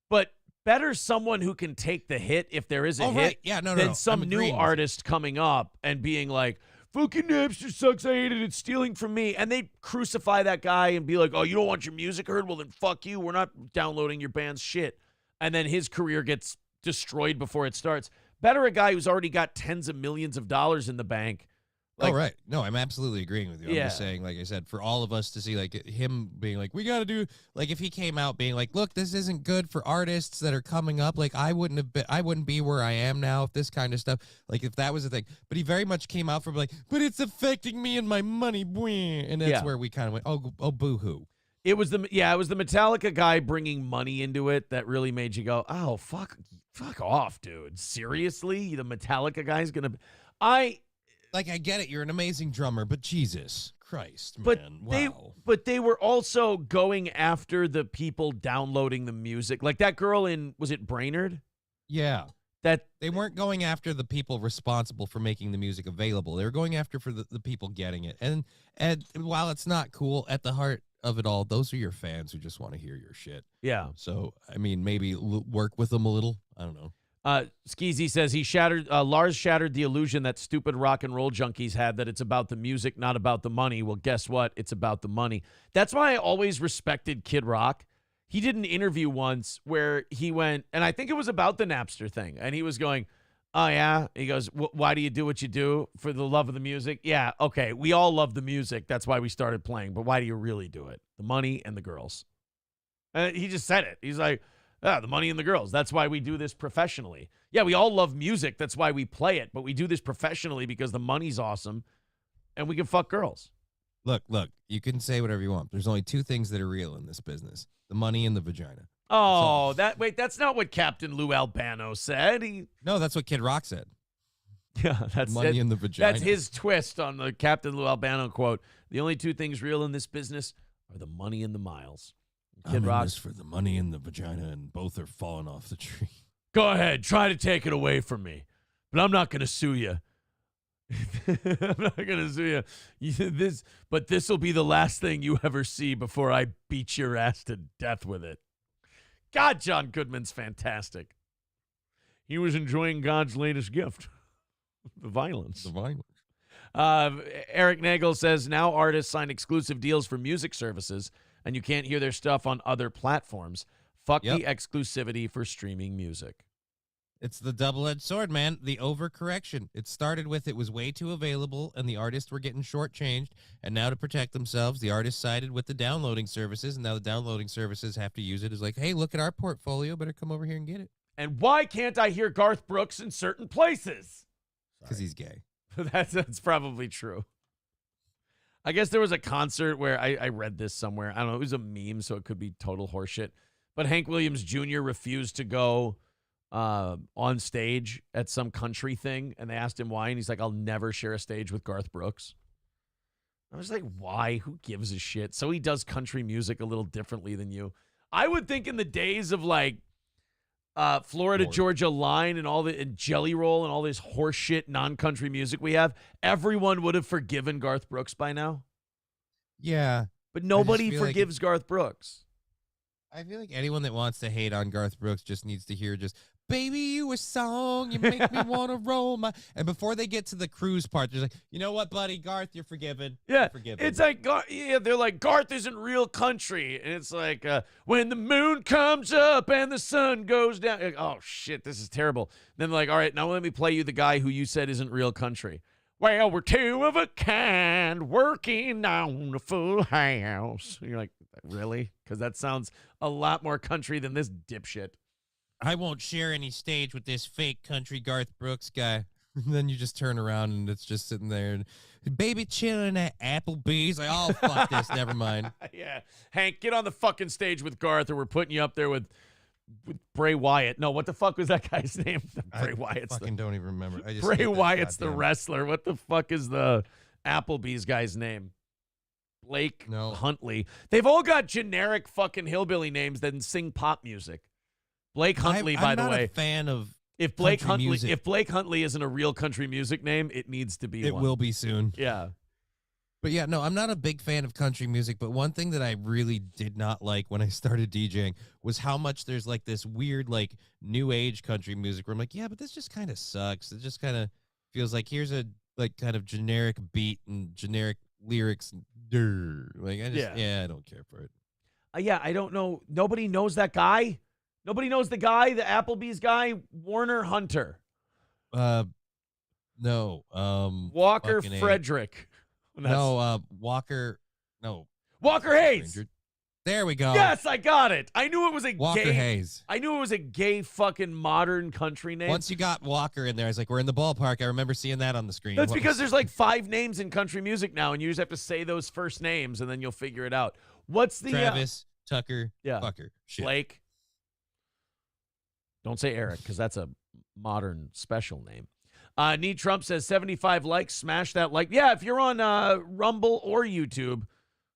but better someone who can take the hit if there is a hit right. Yeah, no, than some new artist coming up and being like, fucking Napster sucks, I hate it, it's stealing from me. And they crucify that guy and be like, oh, you don't want your music heard? Well, then fuck you. We're not downloading your band's shit. And then his career gets destroyed before it starts. Better a guy who's already got tens of millions of dollars in the bank Like, oh, right. No, I'm absolutely agreeing with you. I'm just Yeah. saying, like I said, for all of us to see, like, him being like, we got to do, like, if he came out being like, look, this isn't good for artists that are coming up. Like, I wouldn't be where I am now if this kind of stuff, like, if that was a thing. But he very much came out from like, but it's affecting me and my money. And that's Yeah. where we kind of went, oh, boo-hoo. It was the Metallica guy bringing money into it that really made you go, oh, fuck off, dude. Seriously? The Metallica guy's going to Like, I get it. You're an amazing drummer, but Jesus Christ, But man. Wow. they were also going after the people downloading the music. Like that girl was it Brainerd? Yeah. That They weren't going after the people responsible for making the music available. They were going after for the people getting it. And while it's not cool, at the heart of it all, those are your fans who just want to hear your shit. Yeah. So, I mean, maybe work with them a little. I don't know. Skeezy says Lars shattered the illusion that stupid rock and roll junkies had that it's about the music, not about the money. Well, guess what? It's about the money. That's why I always respected Kid Rock. He did an interview once where he went, and I think it was about the Napster thing, and he was going, oh, yeah? He goes, why do you do what you do? For the love of the music? Yeah, okay, we all love the music. That's why we started playing, but why do you really do it? The money and the girls. And he just said it. He's like, the money and the girls. That's why we do this professionally. Yeah, we all love music. That's why we play it. But we do this professionally because the money's awesome and we can fuck girls. Look, you can say whatever you want. There's only two things that are real in this business: the money and the vagina. Oh, that's not what Captain Lou Albano said. No, that's what Kid Rock said. Yeah, that's money and the vagina. That's his twist on the Captain Lou Albano quote. The only two things real in this business are the money and the miles. Kid Rock, for the money and the vagina, and both are falling off the tree. Go ahead, try to take it away from me, but I'm not going to sue you. I'm not going to sue you. But this will be the last thing you ever see before I beat your ass to death with it. God, John Goodman's fantastic. He was enjoying God's latest gift, the violence. Eric Nagel says now artists sign exclusive deals for music services, and you can't hear their stuff on other platforms. Fuck the exclusivity for streaming music. It's the double-edged sword, man. The overcorrection. It started with it was way too available, and the artists were getting shortchanged. And now to protect themselves, the artists sided with the downloading services, and now the downloading services have to use it as like, hey, look at our portfolio. Better come over here and get it. And why can't I hear Garth Brooks in certain places? Because he's gay. That's probably true. I guess there was a concert where I read this somewhere. I don't know. It was a meme, so it could be total horseshit. But Hank Williams Jr. refused to go on stage at some country thing, and they asked him why, and he's like, I'll never share a stage with Garth Brooks. I was like, why? Who gives a shit? So he does country music a little differently than you. I would think in the days of like Florida Georgia Line and Jelly Roll and all this horseshit non-country music we have, everyone would have forgiven Garth Brooks by now. Yeah. But nobody forgives Garth Brooks. I feel like anyone that wants to hate on Garth Brooks just needs to hear just, baby, you a song, you make me want to roll my... And before they get to the cruise part, they're like, you know what, buddy, Garth, you're forgiven. Yeah, you're forgiven. it's like, they're like, Garth isn't real country. And it's like, when the moon comes up and the sun goes down. Like, oh, shit, this is terrible. Then they're like, all right, now let me play you the guy who you said isn't real country. Well, we're two of a kind working on a full house. And you're like, really? Because that sounds a lot more country than this dipshit. I won't share any stage with this fake country Garth Brooks guy. And then you just turn around and it's just sitting there and baby chilling at Applebee's. Like, oh, fuck this. Never mind. Yeah. Hank, get on the fucking stage with Garth or we're putting you up there with Bray Wyatt. No, what the fuck was that guy's name? Bray Wyatt's fucking don't even remember. I just Bray Wyatt's the wrestler. What the fuck is the Applebee's guy's name? Blake Huntley. They've all got generic fucking hillbilly names that sing pop music. Blake Huntley, by the way. I'm not a fan of if Blake Huntley isn't a real country music name, it needs to be. It will be soon. Yeah. But yeah, no, I'm not a big fan of country music, but one thing that I really did not like when I started DJing was how much there's like this weird like new age country music where I'm like, yeah, but this just kind of sucks. It just kind of feels like here's a like kind of generic beat and generic lyrics. Like I just I don't care for it. Yeah, I don't know. Nobody knows that guy. Nobody knows the guy, the Applebee's guy, Warner Hunter. No. Walker fucking A. Frederick. No, Walker. No. Walker Hayes. There we go. Yes, I got it. I knew it was a Walker gay. Hayes. I knew it was a gay fucking modern country name. Once you got Walker in there, I was like, we're in the ballpark. I remember seeing that on the screen. That's because there's like 5 names in country music now, and you just have to say those first names, and then you'll figure it out. What's the Travis, Tucker, yeah, Fucker, shit. Blake? Don't say Eric, because that's a modern special name. Need Trump says 75 likes. Smash that like. Yeah, if you're on Rumble or YouTube,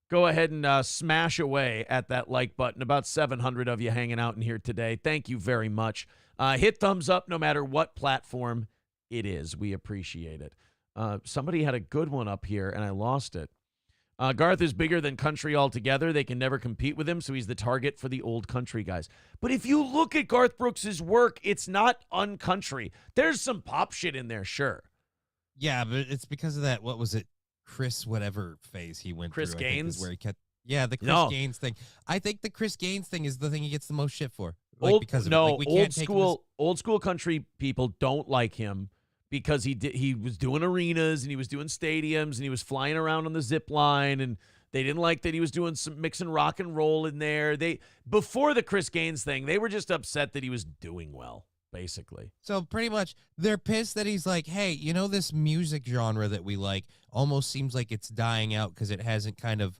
go ahead and smash away at that like button. About 700 of you hanging out in here today. Thank you very much. Hit thumbs up no matter what platform it is. We appreciate it. Somebody had a good one up here, and I lost it. Garth is bigger than country altogether. They can never compete with him, so he's the target for the old country guys. But if you look at Garth Brooks' work, it's not uncountry. There's some pop shit in there, sure. Yeah, but it's because of that, what was it, Chris whatever phase he went Chris through. Gaines? Where he kept, yeah, the Chris Gaines thing. I think the Chris Gaines thing is the thing he gets the most shit for. Like, because of it. Like, we can't take old school country people don't like him because he was doing arenas and he was doing stadiums and he was flying around on the zip line, and they didn't like that he was doing some mixing rock and roll in there. Before the Chris Gaines thing, they were just upset that he was doing well, basically. So pretty much they're pissed that he's like, hey, you know, this music genre that we like almost seems like it's dying out because it hasn't kind of,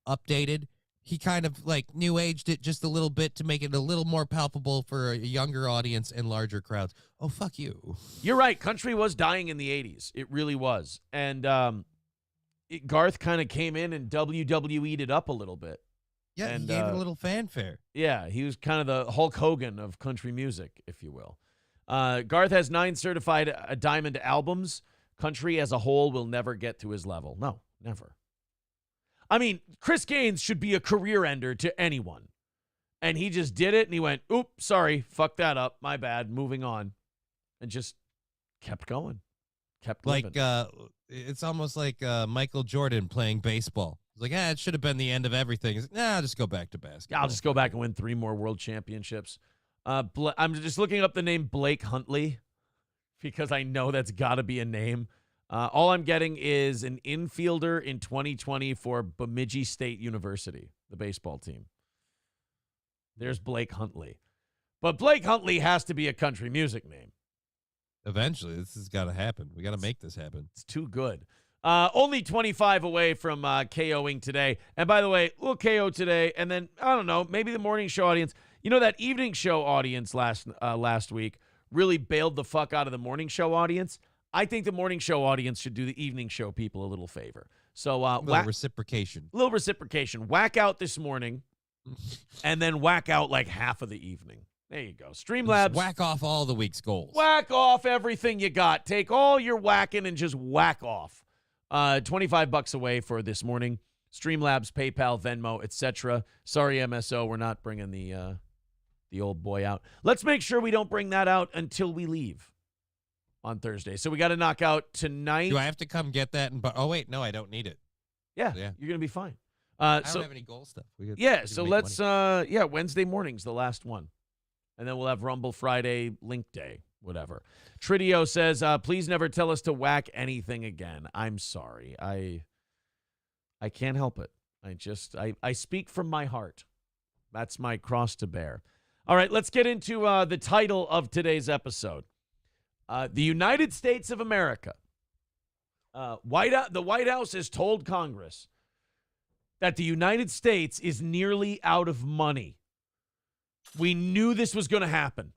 updated. He kind of like new aged it just a little bit to make it a little more palpable for a younger audience and larger crowds. Oh, fuck you. You're right. Country was dying in the 80s. It really was. And Garth kind of came in and WWE'd it up a little bit. Yeah, and he gave it a little fanfare. Yeah, he was kind of the Hulk Hogan of country music, if you will. Garth has 9 certified diamond albums. Country as a whole will never get to his level. No, never. I mean, Chris Gaines should be a career ender to anyone. And he just did it, and he went, oops, sorry, fuck that up, my bad, moving on. And just kept going. Kept living. Like, it's almost like Michael Jordan playing baseball. It's like, it should have been the end of everything. It's like, nah, I'll just go back to basketball. Yeah, I'll just go back and win 3 more world championships. I'm just looking up the name Blake Huntley because I know that's got to be a name. All I'm getting is an infielder in 2020 for Bemidji State University, the baseball team. There's Blake Huntley. But Blake Huntley has to be a country music name. Eventually, this has got to happen. We got to make this happen. It's too good. Only 25 away from KOing today. And by the way, we'll KO today. And then, I don't know, maybe the morning show audience. You know, that evening show audience last week really bailed the fuck out of the morning show audience. I think the morning show audience should do the evening show people a little favor. So reciprocation. Little reciprocation. Whack out this morning and then whack out like half of the evening. There you go. Streamlabs. Just whack off all the week's goals. Whack off everything you got. Take all your whacking and just whack off. $25 away for this morning. Streamlabs, PayPal, Venmo, etc. Sorry, MSO, we're not bringing the old boy out. Let's make sure we don't bring that out until we leave on Thursday. So we got to knock out tonight. Do I have to come get that? Oh, wait, no, I don't need it. Yeah. You're going to be fine. I don't have any goal stuff. So let's, Wednesday morning's the last one. And then we'll have Rumble Friday, Link Day, whatever. Tridio says, please never tell us to whack anything again. I'm sorry. I can't help it. I speak from my heart. That's my cross to bear. All right, let's get into the title of today's episode. The United States of America. The White House has told Congress that the United States is nearly out of money. We knew this was going to happen.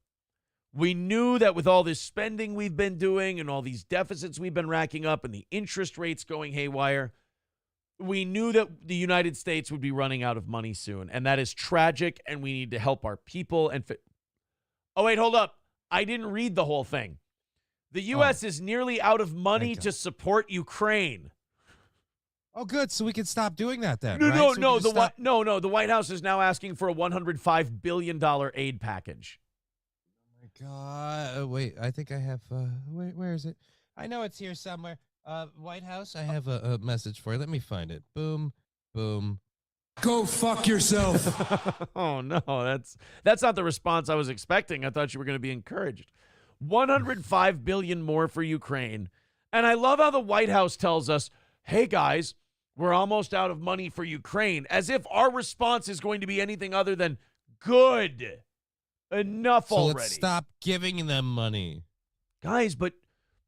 We knew that with all this spending we've been doing and all these deficits we've been racking up and the interest rates going haywire, we knew that the United States would be running out of money soon. And that is tragic, and we need to help our people. Oh, wait, hold up. I didn't read the whole thing. The U.S. is nearly out of money to support Ukraine. Oh, good. So we can stop doing that then. No, right? The White House is now asking for a $105 billion aid package. Oh, my God. Wait, I think I have, where is it? I know it's here somewhere. White House, I have a message for you. Let me find it. Boom, boom. Go fuck yourself. Oh, no, that's not the response I was expecting. I thought you were going to be encouraged. $105 billion more for Ukraine. And I love how the White House tells us, hey, guys, we're almost out of money for Ukraine, as if our response is going to be anything other than good. Enough so already. Let's stop giving them money. Guys, but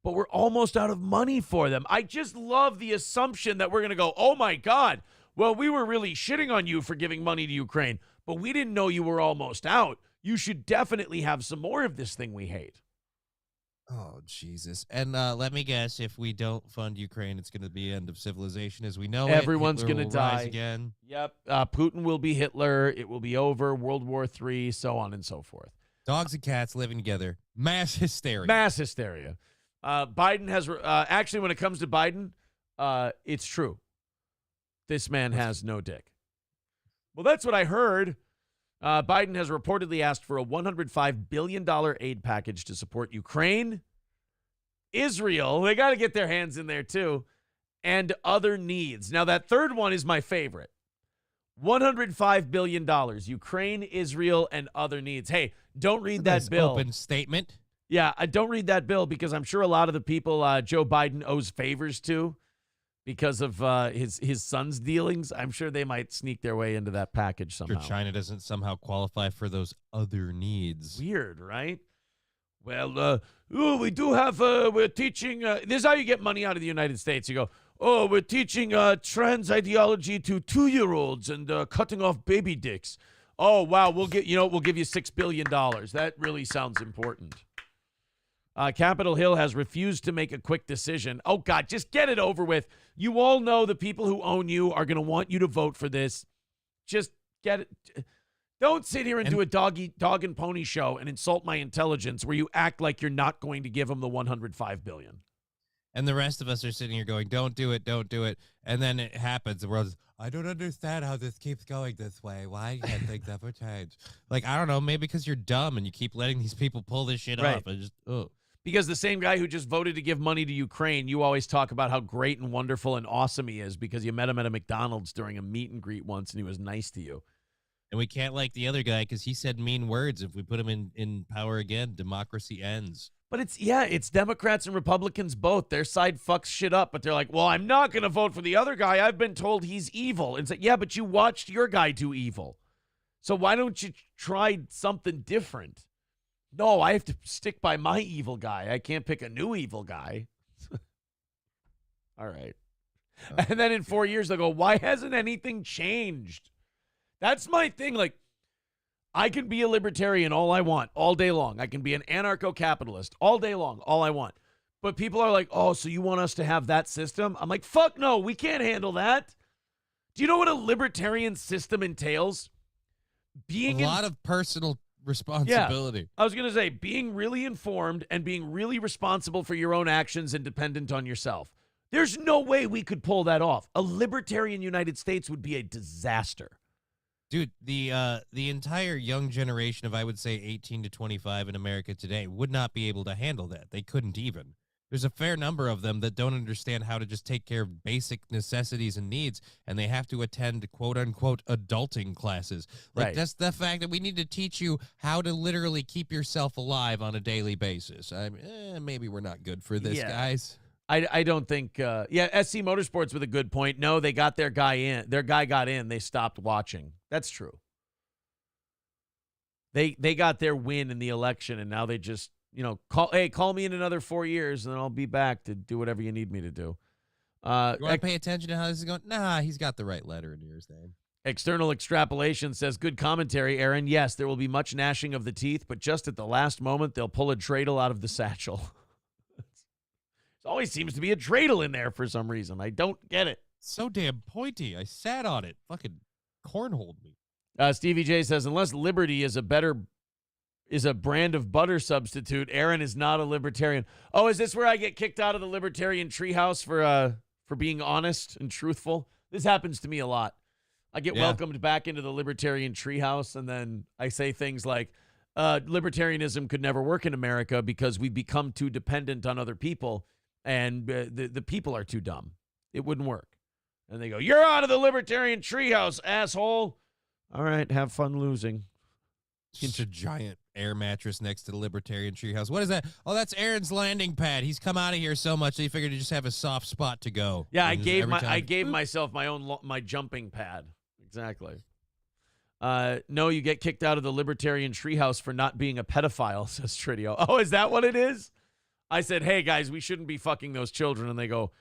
we're almost out of money for them. I just love the assumption that we're going to go, oh, my God, well, we were really shitting on you for giving money to Ukraine, but we didn't know you were almost out. You should definitely have some more of this thing we hate. Oh, Jesus. And let me guess, if we don't fund Ukraine, it's going to be end of civilization as we know Everyone's it. Everyone's going to die again. Yep. Putin will be Hitler. It will be over. World War III, so on and so forth. Dogs and cats living together. Mass hysteria. Mass hysteria. Biden has actually, when it comes to Biden, it's true. This man has no dick. Well, that's what I heard. Biden has reportedly asked for a $105 billion aid package to support Ukraine, Israel, they got to get their hands in there too, and other needs. Now, that third one is my favorite. $105 billion, Ukraine, Israel, and other needs. Hey, don't read that bill. Open statement. Yeah, I don't read that bill because I'm sure a lot of the people Joe Biden owes favors to because of his son's dealings. I'm sure they might sneak their way into that package somehow. Sure, China doesn't somehow qualify for those other needs. Weird, right? Well, we do have, we're teaching, this is how you get money out of the United States. You go, oh, we're teaching trans ideology to 2-year-olds and cutting off baby dicks. Oh, wow, we'll give you $6 billion. That really sounds important. Capitol Hill has refused to make a quick decision. Oh, God, just get it over with. You all know the people who own you are going to want you to vote for this. Just get it. Don't sit here and do a dog and pony show and insult my intelligence where you act like you're not going to give them the $105 billion. And the rest of us are sitting here going, don't do it, don't do it. And then it happens. The world's, I don't understand how this keeps going this way. Why can't things ever change? Like, I don't know, maybe because you're dumb and you keep letting these people pull this shit off. I just, Because the same guy who just voted to give money to Ukraine, you always talk about how great and wonderful and awesome he is because you met him at a McDonald's during a meet and greet once and he was nice to you. And we can't like the other guy because he said mean words. If we put him in power again, democracy ends. But it's Democrats and Republicans both. Their side fucks shit up, but they're like, well, I'm not going to vote for the other guy. I've been told he's evil. And it's like, yeah, but you watched your guy do evil. So why don't you try something different? No, I have to stick by my evil guy. I can't pick a new evil guy. All right. And then in 4 years, they'll go, why hasn't anything changed? That's my thing. Like, I can be a libertarian all I want, all day long. I can be an anarcho-capitalist all day long, all I want. But people are like, oh, so you want us to have that system? I'm like, fuck no, we can't handle that. Do you know what a libertarian system entails? Being a lot of personal responsibility. Yeah, I was going to say, being really informed and being really responsible for your own actions and dependent on yourself. There's no way we could pull that off. A libertarian United States would be a disaster. Dude, the entire young generation of, I would say, 18 to 25 in America today would not be able to handle that. They couldn't even. There's a fair number of them that don't understand how to just take care of basic necessities and needs, and they have to attend quote-unquote adulting classes. Like, that's the fact that we need to teach you how to literally keep yourself alive on a daily basis. I mean, maybe we're not good for this, guys. I don't think, SC Motorsports with a good point. No, they got their guy in. Their guy got in. They stopped watching. That's true. They got their win in the election, and now they just, call me in another 4 years, and then I'll be back to do whatever you need me to do. You want to pay attention to how this is going? Nah, he's got the right letter in his name. External extrapolation says, good commentary, Aaron. Yes, there will be much gnashing of the teeth, but just at the last moment, they'll pull a dreidel out of the satchel. There always seems to be a dreidel in there for some reason. I don't get it. So damn pointy. I sat on it. Fucking cornholed me. Stevie J says, unless Liberty is a brand of butter substitute, Aaron is not a libertarian. Oh, is this where I get kicked out of the libertarian treehouse for being honest and truthful? This happens to me a lot. I get welcomed back into the libertarian treehouse, and then I say things like, libertarianism could never work in America because we've become too dependent on other people, and the people are too dumb. It wouldn't work. And they go, you're out of the libertarian treehouse, asshole. All right, have fun losing. Just a giant air mattress next to the Libertarian treehouse. What is that? Oh, that's Aaron's landing pad. He's come out of here so much that he figured to just have a soft spot to go. Yeah, And I gave myself my jumping pad. Exactly. No, you get kicked out of the Libertarian treehouse for not being a pedophile, says Tridio. Oh, is that what it is? I said, hey, guys, we shouldn't be fucking those children. And they go,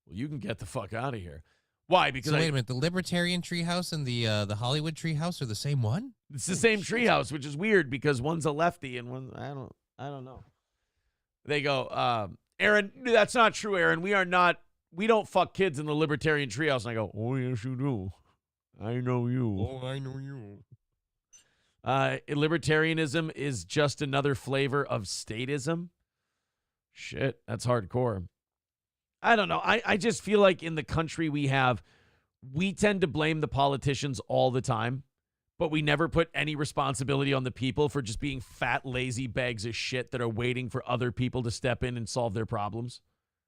well, you can get the fuck out of here. Why? Because so wait a minute, the Libertarian treehouse and the Hollywood treehouse are the same one? It's the same treehouse, which is weird because one's a lefty and one I don't know. They go, Aaron, that's not true, Aaron. We don't fuck kids in the Libertarian treehouse. And I go, oh yes you do. I know you. Oh, I know you. Libertarianism is just another flavor of statism. Shit, that's hardcore. I don't know. I just feel like in the country we tend to blame the politicians all the time, but we never put any responsibility on the people for just being fat, lazy bags of shit that are waiting for other people to step in and solve their problems.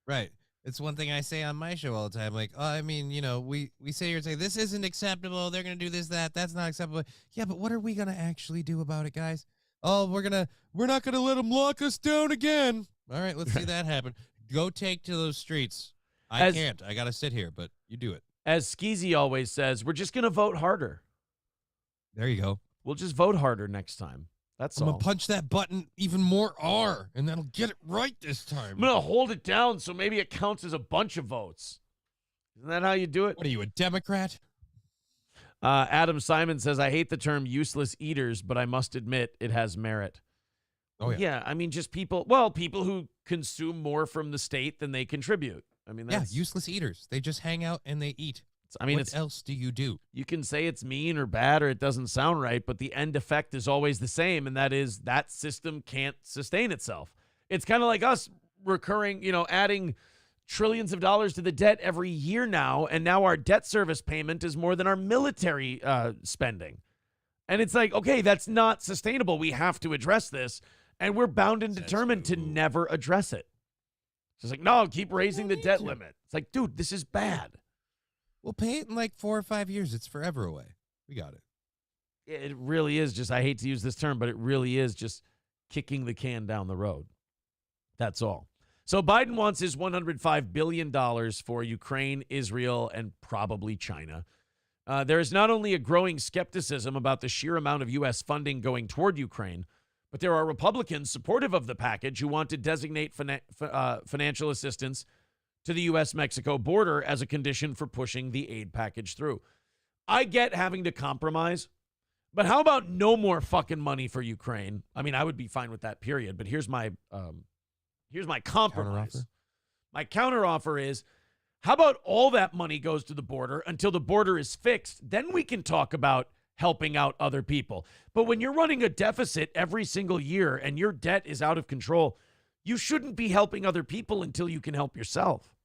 Right. It's one thing I say on my show all the time. Like, oh, I mean, we sit here and say, this isn't acceptable. They're going to do this, that's not acceptable. Yeah, but what are we going to actually do about it, guys? Oh, we're not going to let them lock us down again. All right, let's see that happen. Go take to those streets. I can't. I got to sit here, but you do it. As Skeezy always says, we're just going to vote harder. There you go. We'll just vote harder next time. That's all. I'm going to punch that button even more R, and that'll get it right this time. I'm going to hold it down so maybe it counts as a bunch of votes. Isn't that how you do it? What are you, a Democrat? Adam Simon says, I hate the term useless eaters, but I must admit it has merit. Oh, yeah. I mean, just people who consume more from the state than they contribute. I mean, that's useless eaters. They just hang out and they eat. What else do you do? You can say it's mean or bad or it doesn't sound right, but the end effect is always the same, and that is that system can't sustain itself. It's kind of like us recurring, adding trillions of dollars to the debt every year now, and now our debt service payment is more than our military spending. And it's like, okay, that's not sustainable. We have to address this, and we're bound and determined to never address it. So it's like, no, keep raising the debt limit. It's like, dude, this is bad. We'll pay it in like 4 or 5 years. It's forever away. We got it. It really is just, I hate to use this term, but it really is just kicking the can down the road. That's all. So Biden wants his $105 billion for Ukraine, Israel, and probably China. There is not only a growing skepticism about the sheer amount of U.S. funding going toward Ukraine, but there are Republicans supportive of the package who want to designate financial assistance to the U.S.-Mexico border as a condition for pushing the aid package through. I get having to compromise, but how about no more fucking money for Ukraine? I mean, I would be fine with that, period. But here's my compromise. My counteroffer is, how about all that money goes to the border until the border is fixed? Then we can talk about helping out other people. But when you're running a deficit every single year and your debt is out of control, you shouldn't be helping other people until you can help yourself.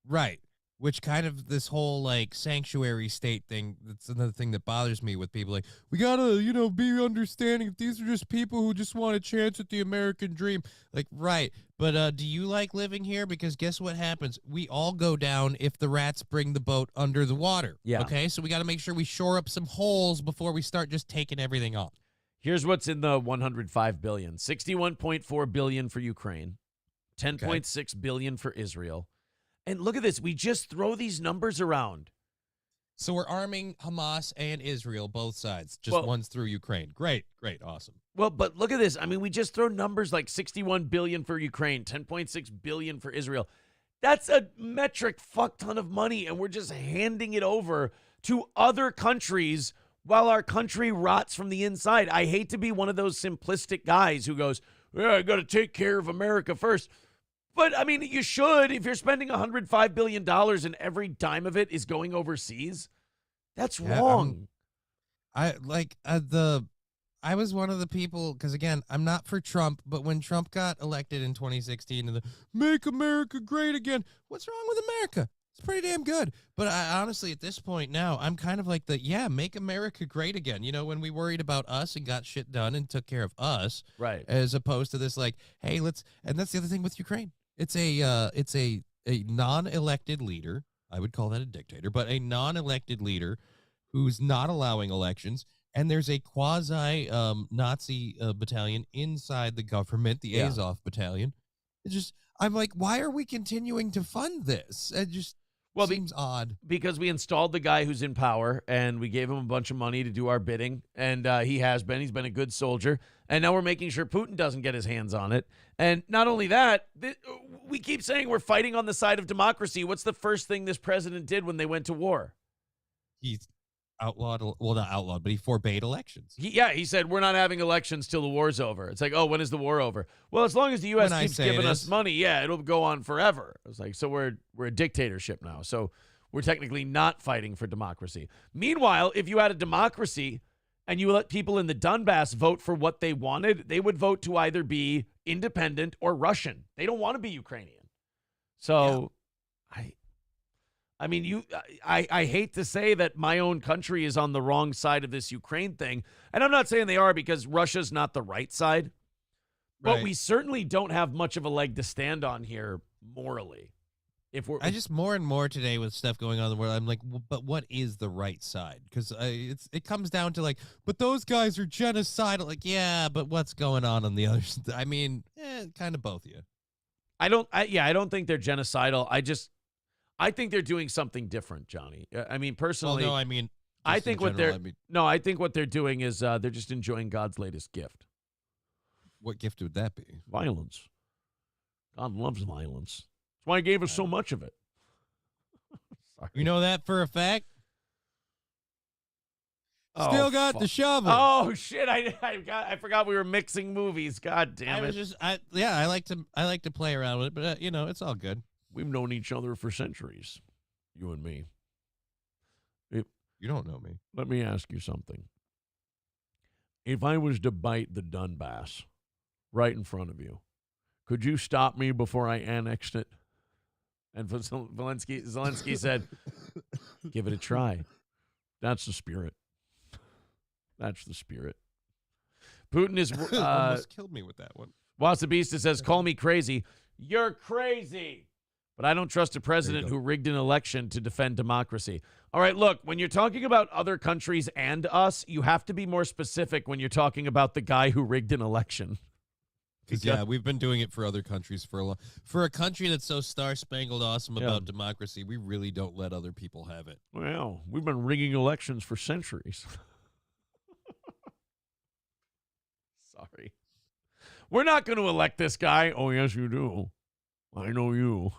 Right. Which kind of this whole like sanctuary state thing, that's another thing that bothers me with people. Like, we gotta, be understanding if these are just people who just want a chance at the American dream. Like, right. But do you like living here? Because guess what happens? We all go down if the rats bring the boat under the water. Yeah. Okay, so we got to make sure we shore up some holes before we start just taking everything off. Here's what's in the $105 billion. $61.4 billion for Ukraine, $10.6 billion for Israel. And look at this. We just throw these numbers around. So we're arming Hamas and Israel, both sides. Just one's through Ukraine. Great, awesome. Well, but look at this. I mean, we just throw numbers like $61 billion for Ukraine, $10.6 billion for Israel. That's a metric fuck ton of money, and we're just handing it over to other countries while our country rots from the inside. I hate to be one of those simplistic guys who goes, yeah, I got to take care of America first. But, I mean, you should. If you're spending $105 billion and every dime of it is going overseas, that's wrong. I was one of the people, because, again, I'm not for Trump, but when Trump got elected in 2016 and the Make America Great Again, what's wrong with America? It's pretty damn good. But I honestly, at this point now, I'm kind of like make America great again. When we worried about us and got shit done and took care of us. Right. As opposed to this, like, hey, and that's the other thing with Ukraine. It's a non-elected leader. I would call that a dictator, but a non-elected leader who's not allowing elections and there's a quasi Nazi battalion inside the government, the Yeah. Azov battalion. It's just, I'm like, why are we continuing to fund this? It just seems odd. Because we installed the guy who's in power, and we gave him a bunch of money to do our bidding, and he's been a good soldier, and now we're making sure Putin doesn't get his hands on it. And not only that, we keep saying we're fighting on the side of democracy. What's the first thing this president did when they went to war? He's outlawed, well, not outlawed, but he forbade elections. He said we're not having elections till the war's over. It's like, oh, when is the war over? Well, as long as the U.S. keeps giving us money, it'll go on forever. It's like, so we're a dictatorship now. So we're technically not fighting for democracy. Meanwhile, if you had a democracy and you let people in the Donbass vote for what they wanted, they would vote to either be independent or Russian. They don't want to be Ukrainian. So I mean, I hate to say that my own country is on the wrong side of this Ukraine thing. And I'm not saying they are, because Russia's not the right side. But we certainly don't have much of a leg to stand on here morally. I just more and more today with stuff going on in the world, I'm like, but what is the right side? Because it comes down to like, but those guys are genocidal. Like, yeah, but what's going on the other side? I mean, kind of both of you. I don't think they're genocidal. I think they're doing something different, Johnny. I mean, personally, Well, no, I mean, I think what I think what they're doing is they're just enjoying God's latest gift. What gift would that be? Violence. God loves violence. That's why he gave us so much of it. Sorry. You know that for a fact? Still got the shovel. Oh shit! I forgot we were mixing movies. God damn it! I like to play around with it, but it's all good. We've known each other for centuries, you and me. You don't know me. Let me ask you something. If I was to bite the Donbass right in front of you, could you stop me before I annexed it? And Zelensky said, give it a try. That's the spirit. That's the spirit. Putin is... almost killed me with that one. Wasabista says, call me crazy. You're crazy. But I don't trust a president who rigged an election to defend democracy. All right, look, when you're talking about other countries and us, you have to be more specific when you're talking about the guy who rigged an election. Because we've been doing it for other countries for a long. For a country that's so star-spangled awesome about democracy, we really don't let other people have it. Well, we've been rigging elections for centuries. Sorry. We're not going to elect this guy. Oh, yes, you do. I know you.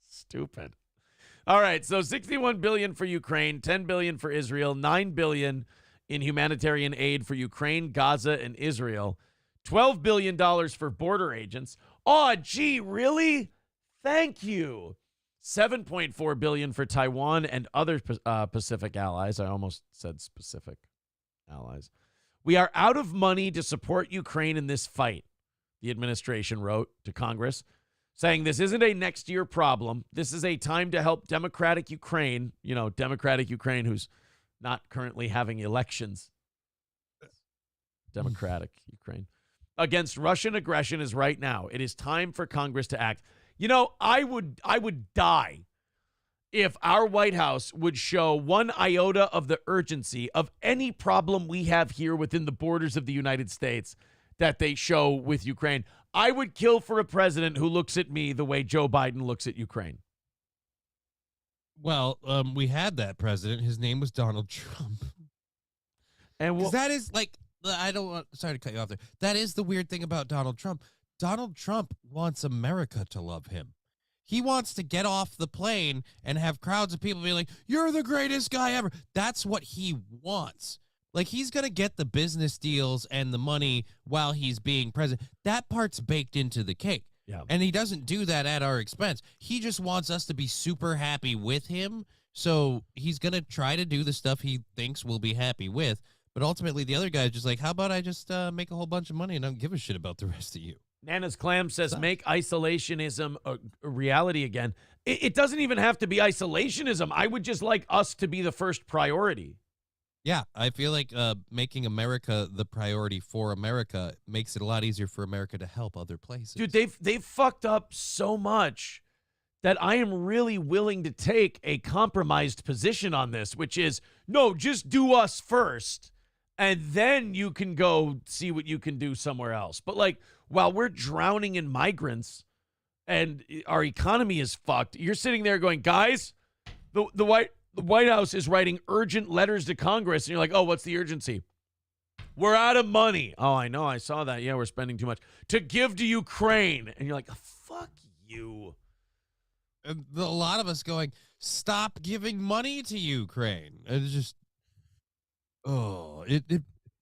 Stupid. All right, so $61 billion for Ukraine, $10 billion for Israel, $9 billion in humanitarian aid for Ukraine, Gaza, and Israel, $12 billion for border agents. Oh, gee, really? Thank you. $7.4 billion for Taiwan and other Pacific allies. I almost said specific allies. We are out of money to support Ukraine in this fight, the administration wrote to Congress, saying this isn't a next year problem. This is a time to help democratic Ukraine, democratic Ukraine who's not currently having elections. Democratic Ukraine. Against Russian aggression is right now. It is time for Congress to act. I would die if our White House would show one iota of the urgency of any problem we have here within the borders of the United States that they show with Ukraine. I would kill for a president who looks at me the way Joe Biden looks at Ukraine. Well, we had that president. His name was Donald Trump. And that is like, sorry to cut you off there. That is the weird thing about Donald Trump. Donald Trump wants America to love him. He wants to get off the plane and have crowds of people be like, you're the greatest guy ever. That's what he wants. Like, he's going to get the business deals and the money while he's being president. That part's baked into the cake. Yeah. And he doesn't do that at our expense. He just wants us to be super happy with him. So he's going to try to do the stuff he thinks we'll be happy with. But ultimately, the other guy's just like, how about I just make a whole bunch of money and don't give a shit about the rest of you? Nana's Clam says, make isolationism a reality again. It doesn't even have to be isolationism. I would just like us to be the first priority. Yeah, I feel like making America the priority for America makes it a lot easier for America to help other places. Dude, they've fucked up so much that I am really willing to take a compromised position on this, which is, no, just do us first, and then you can go see what you can do somewhere else. But, like, while we're drowning in migrants and our economy is fucked, you're sitting there going, guys, the White House is writing urgent letters to Congress, and you're like, oh, what's the urgency? We're out of money. Oh, I know. I saw that. Yeah, we're spending too much to give to Ukraine. And you're like, fuck you. And a lot of us going, stop giving money to Ukraine. And it's just,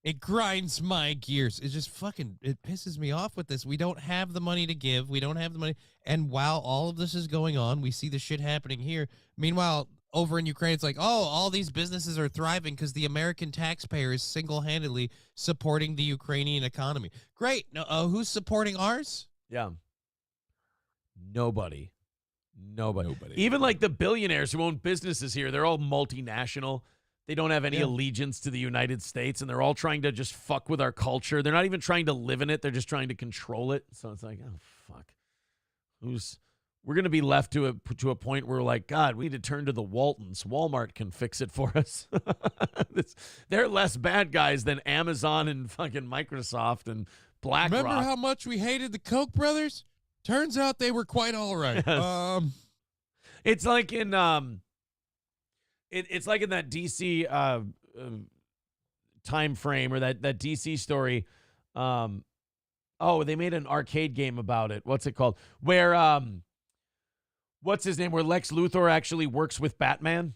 it grinds my gears. It just it pisses me off with this. We don't have the money to give. We don't have the money. And while all of this is going on, we see the shit happening here. Meanwhile, over in Ukraine, it's like, oh, all these businesses are thriving because the American taxpayer is single-handedly supporting the Ukrainian economy. Great. No, who's supporting ours? Yeah. Nobody. Even like the billionaires who own businesses here, they're all multinational. They don't have any allegiance to the United States, and they're all trying to just fuck with our culture. They're not even trying to live in it. They're just trying to control it. So it's like, oh, fuck. We're going to be left to a point where we're like, God, we need to turn to the Waltons. Walmart can fix it for us. They're less bad guys than Amazon and fucking Microsoft and BlackRock. Remember how much we hated the Koch brothers? Turns out they were quite all right. Yes. It's like in it's like in that DC time frame, or that DC story. They made an arcade game about it. What's it called? Where what's his name? Where Lex Luthor actually works with Batman.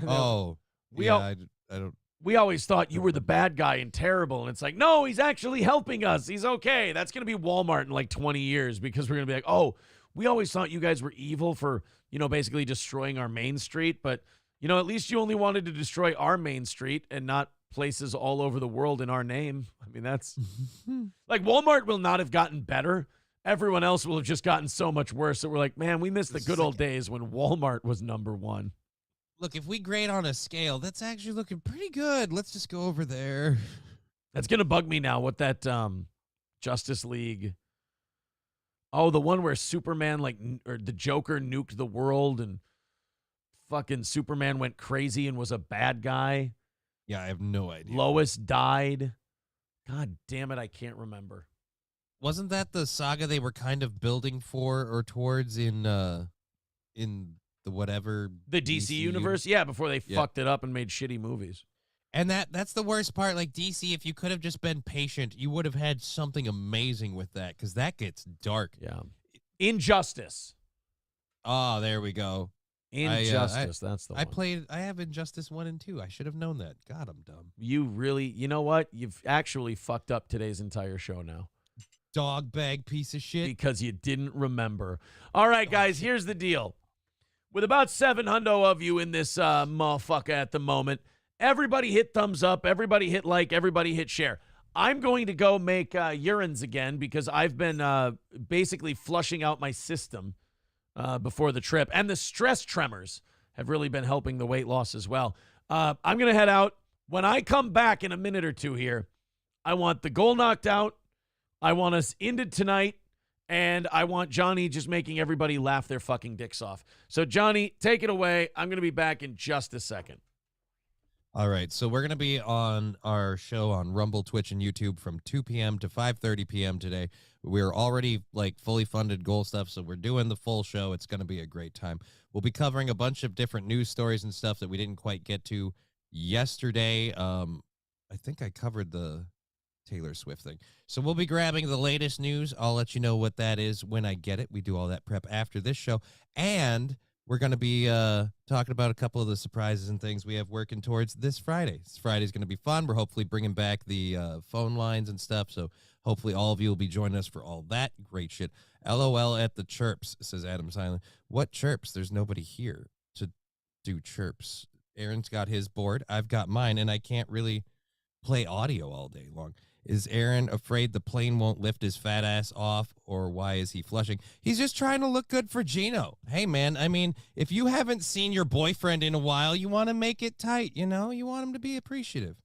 Oh, I don't. We always thought you were the bad guy and terrible, and it's like, no, he's actually helping us. He's okay. That's going to be Walmart in like 20 years, because we're going to be like, oh, we always thought you guys were evil for, basically destroying our main street, but, at least you only wanted to destroy our main street and not places all over the world in our name. I mean, that's like, Walmart will not have gotten better. Everyone else will have just gotten so much worse. So we're like, man, we miss the good old days when Walmart was number one. Look, if we grade on a scale, that's actually looking pretty good. Let's just go over there. That's going to bug me now. What that Justice League. Oh, the one where Superman, or the Joker nuked the world and fucking Superman went crazy and was a bad guy. Yeah, I have no idea. Lois died. God damn it, I can't remember. Wasn't that the saga they were kind of building for or towards in the whatever the DC universe? Yeah, before they fucked it up and made shitty movies. And that's the worst part. Like, DC, if you could have just been patient, you would have had something amazing with that, because that gets dark. Yeah. Injustice. Oh, there we go. Injustice, that's the one. I have Injustice 1 and 2. I should have known that. God, I'm dumb. You know what? You've actually fucked up today's entire show now. Dog bag piece of shit. Because you didn't remember. All right, guys, here's the deal. With about 700 of you in this motherfucker at the moment, everybody hit thumbs up, everybody hit like, everybody hit share. I'm going to go make urines again, because I've been basically flushing out my system before the trip. And the stress tremors have really been helping the weight loss as well. I'm going to head out. When I come back in a minute or two here, I want the goal knocked out. I want us ended tonight. And I want Johnny just making everybody laugh their fucking dicks off. So, Johnny, take it away. I'm going to be back in just a second. All right, so we're going to be on our show on Rumble, Twitch, and YouTube from 2 p.m. to 5:30 p.m. today. We're already, fully funded goal stuff, so we're doing the full show. It's going to be a great time. We'll be covering a bunch of different news stories and stuff that we didn't quite get to yesterday. I think I covered the Taylor Swift thing. So we'll be grabbing the latest news. I'll let you know what that is when I get it. We do all that prep after this show. And we're going to be talking about a couple of the surprises and things we have working towards this Friday. This Friday's going to be fun. We're hopefully bringing back the phone lines and stuff. So hopefully all of you will be joining us for all that great shit. LOL at the chirps, says Adam Silent. What chirps? There's nobody here to do chirps. Aaron's got his board. I've got mine, and I can't really play audio all day long. Is Aaron afraid the plane won't lift his fat ass off, or why is he flushing? He's just trying to look good for Gino. Hey, man, I mean, if you haven't seen your boyfriend in a while, you want to make it tight, you know? You want him to be appreciative.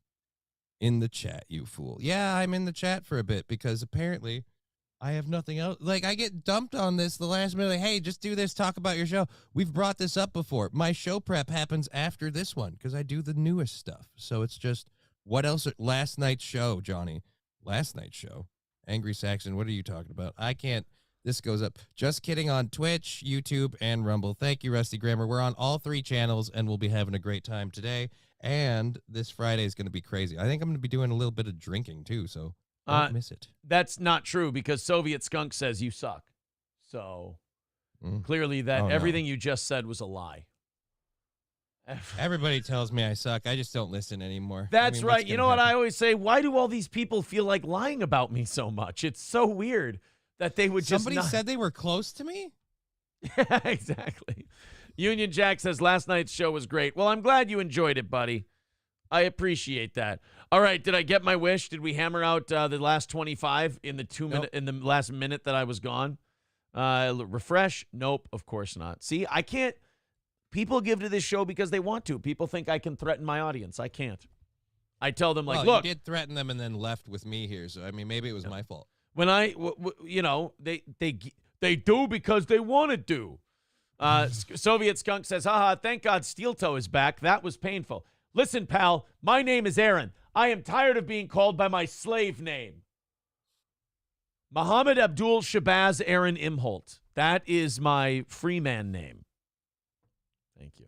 In the chat, you fool. Yeah, I'm in the chat for a bit, because apparently I have nothing else. Like, I get dumped on this the last minute. Like, hey, just do this. Talk about your show. We've brought this up before. My show prep happens after this one because I do the newest stuff. So it's just, what else? Last night's show, Johnny. Last night's show. Angry Saxon, what are you talking about? I can't. This goes up. Just kidding on Twitch, YouTube, and Rumble. Thank you, Rusty Grammer. We're on all 3 channels, and we'll be having a great time today. And this Friday is going to be crazy. I think I'm going to be doing a little bit of drinking, too, so don't miss it. That's not true because Soviet Skunk says you suck. So clearly that everything you just said was a lie. Everybody tells me I suck. I just don't listen anymore. That's right. You know what I always say? Why do all these people feel like lying about me so much? It's so weird that they would just Somebody said they were close to me? Yeah, exactly. Union Jack says last night's show was great. Well, I'm glad you enjoyed it, buddy. I appreciate that. All right, did I get my wish? Did we hammer out the last 25 in the 2 minute in the last minute that I was gone? Refresh? Nope, of course not. See, I can't. People give to this show because they want to. People think I can threaten my audience. I can't. I tell them, like, look. You did threaten them and then left with me here, so, I mean, maybe it was my fault. When they do because they want to do. Soviet Skunk says, haha, thank God Steel Toe is back. That was painful. Listen, pal, my name is Aaron. I am tired of being called by my slave name. Muhammad Abdul Shabazz Aaron Imholt. That is my free man name. Thank you.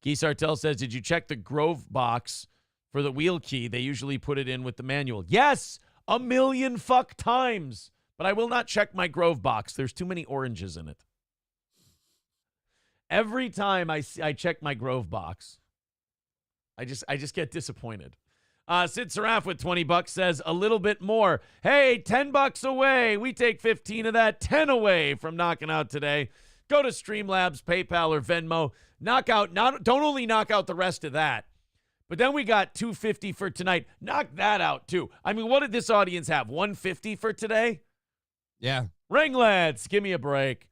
Guy Sartell says, did you check the Grove box for the wheel key? They usually put it in with the manual. Yes, 1,000,000 fuck times. But I will not check my Grove box. There's too many oranges in it. Every time I check my Grove box, I just get disappointed. Sid Saraf with $20 says a little bit more. Hey, $10 away. We take 15 of that. 10 away from knocking out today. Go to Streamlabs, PayPal, or Venmo. Don't only knock out the rest of that, but then we got $250 for tonight. Knock that out too. I mean, what did this audience have? $150 for today? Yeah. Ringlets, give me a break.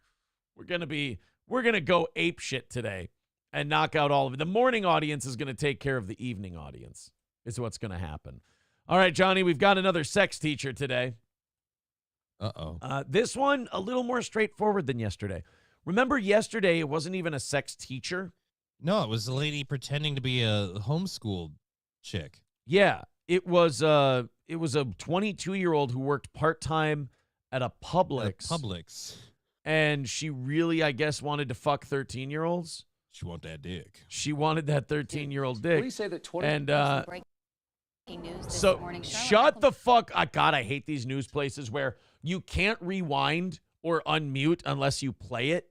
We're gonna go ape shit today and knock out all of it. The morning audience is gonna take care of the evening audience. Is what's gonna happen. All right, Johnny, we've got another sex teacher today. Uh-oh. This one a little more straightforward than yesterday. Remember yesterday it wasn't even a sex teacher? No, it was a lady pretending to be a homeschooled chick. Yeah, it was a 22-year-old who worked part-time at a Publix. And she really, I guess, wanted to fuck 13-year-olds. She wanted that dick. She wanted that 13-year-old dick. Please say that 20 and News this so morning. shut the fuck. God, I hate these news places where you can't rewind or unmute unless you play it.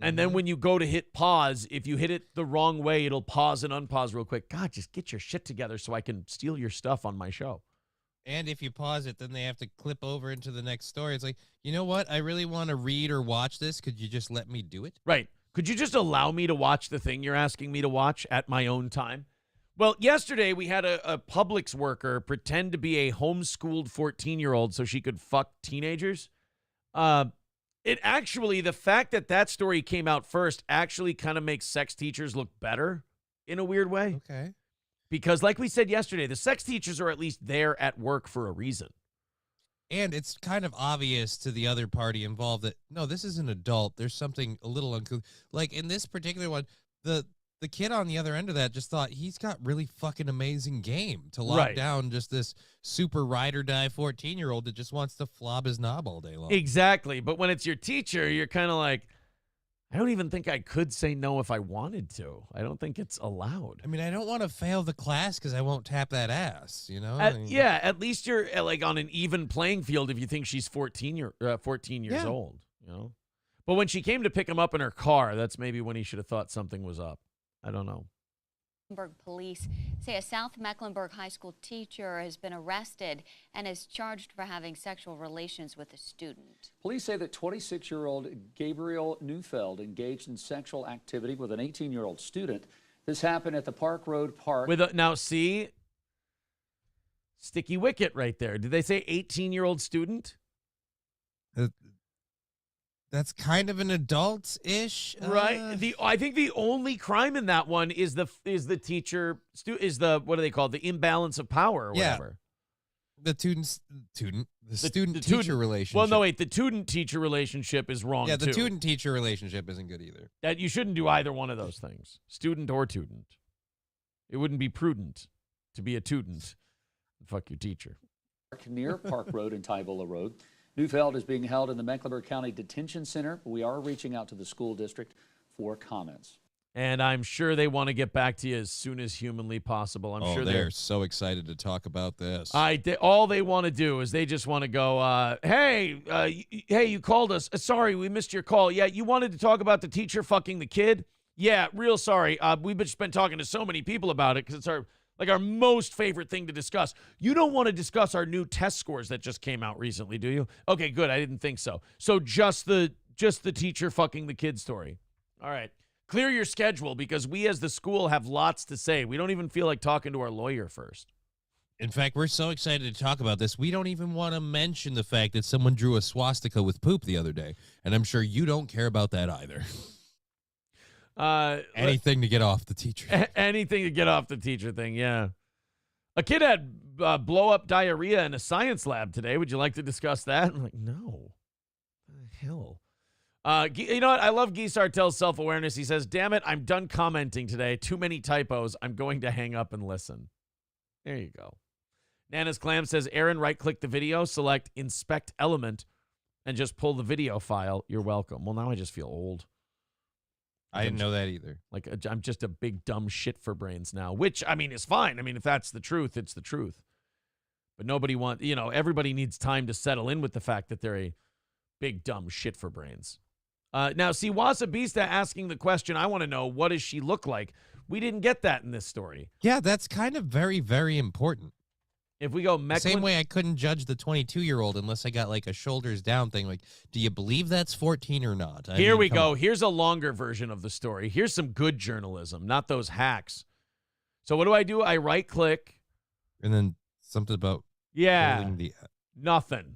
And then when you go to hit pause, if you hit it the wrong way, it'll pause and unpause real quick. God, just get your shit together so I can steal your stuff on my show. And if you pause it, then they have to clip over into the next story. It's like, you know what? I really want to read or watch this. Could you just let me do it? Right. Could you just allow me to watch the thing you're asking me to watch at my own time? Well, yesterday we had a Publix worker pretend to be a homeschooled 14-year-old so she could fuck teenagers. It actually, the fact that story came out first actually kind of makes sex teachers look better in a weird way. Okay. Because like we said yesterday, the sex teachers are at least there at work for a reason. And it's kind of obvious to the other party involved that, no, this is an adult. There's something a little uncouth. Like in this particular one, the kid on the other end of that just thought he's got really fucking amazing game to lock down just this super ride or die 14-year-old that just wants to flob his knob all day long. Exactly. But when it's your teacher, you're kind of like, I don't even think I could say no if I wanted to. I don't think it's allowed. I mean, I don't want to fail the class because I won't tap that ass, you know? Yeah, at least you're like on an even playing field if you think she's 14 years old, you know? But when she came to pick him up in her car, that's maybe when he should have thought something was up. I don't know. Mecklenburg police say a South Mecklenburg high school teacher has been arrested and is charged for having sexual relations with a student. Police say that 26-year-old Gabriel Neufeld engaged in sexual activity with an 18-year-old student. This happened at the Park Road Park. Now, see? Sticky wicket right there. Did they say 18-year-old student? That's kind of an adult-ish, right? I think the only crime in that one is the teacher what do they call it? The imbalance of power or whatever. The student-teacher relationship. Well, no, wait. The student-teacher relationship is wrong, yeah, the too. student-teacher relationship isn't good either. That you shouldn't do either one of those things, student or tudent. It wouldn't be prudent to be a tudent. Fuck your teacher. Near Park Road and Tyvola Road. Neufeld is being held in the Mecklenburg County Detention Center. We are reaching out to the school district for comments. And I'm sure they want to get back to you as soon as humanly possible. I'm sure they're so excited to talk about this. All they want to do is they just want to go, hey, you called us. Sorry, we missed your call. Yeah, you wanted to talk about the teacher fucking the kid? Yeah, real sorry. We've just been talking to so many people about it because it's our most favorite thing to discuss. You don't want to discuss our new test scores that just came out recently, do you? Okay, good. I didn't think so. So just the teacher fucking the kid story. All right. Clear your schedule because we as the school have lots to say. We don't even feel like talking to our lawyer first. In fact, we're so excited to talk about this, we don't even want to mention the fact that someone drew a swastika with poop the other day. And I'm sure you don't care about that either. Anything to get off the teacher. Anything to get off the teacher thing, yeah. A kid had blow-up diarrhea in a science lab today. Would you like to discuss that? I'm like, no. What the hell? You know what? I love Guy Sartel's self-awareness. He says, damn it, I'm done commenting today. Too many typos. I'm going to hang up and listen. There you go. Nana's Clam says, Aaron, right-click the video, select Inspect Element, and just pull the video file. You're welcome. Well, now I just feel old. I didn't know that either. Like, I'm just a big dumb shit for brains now, which, I mean, is fine. I mean, if that's the truth, it's the truth. But everybody needs time to settle in with the fact that they're a big dumb shit for brains. Now, see, Wasabista asking the question, I want to know, what does she look like? We didn't get that in this story. Yeah, that's kind of very, very important. If we go Same way I couldn't judge the 22-year-old unless I got like a shoulders down thing. Like, do you believe that's 14 or not? Here we go. Here's a longer version of the story. Here's some good journalism, not those hacks. So what do? I right-click. And then something about nothing.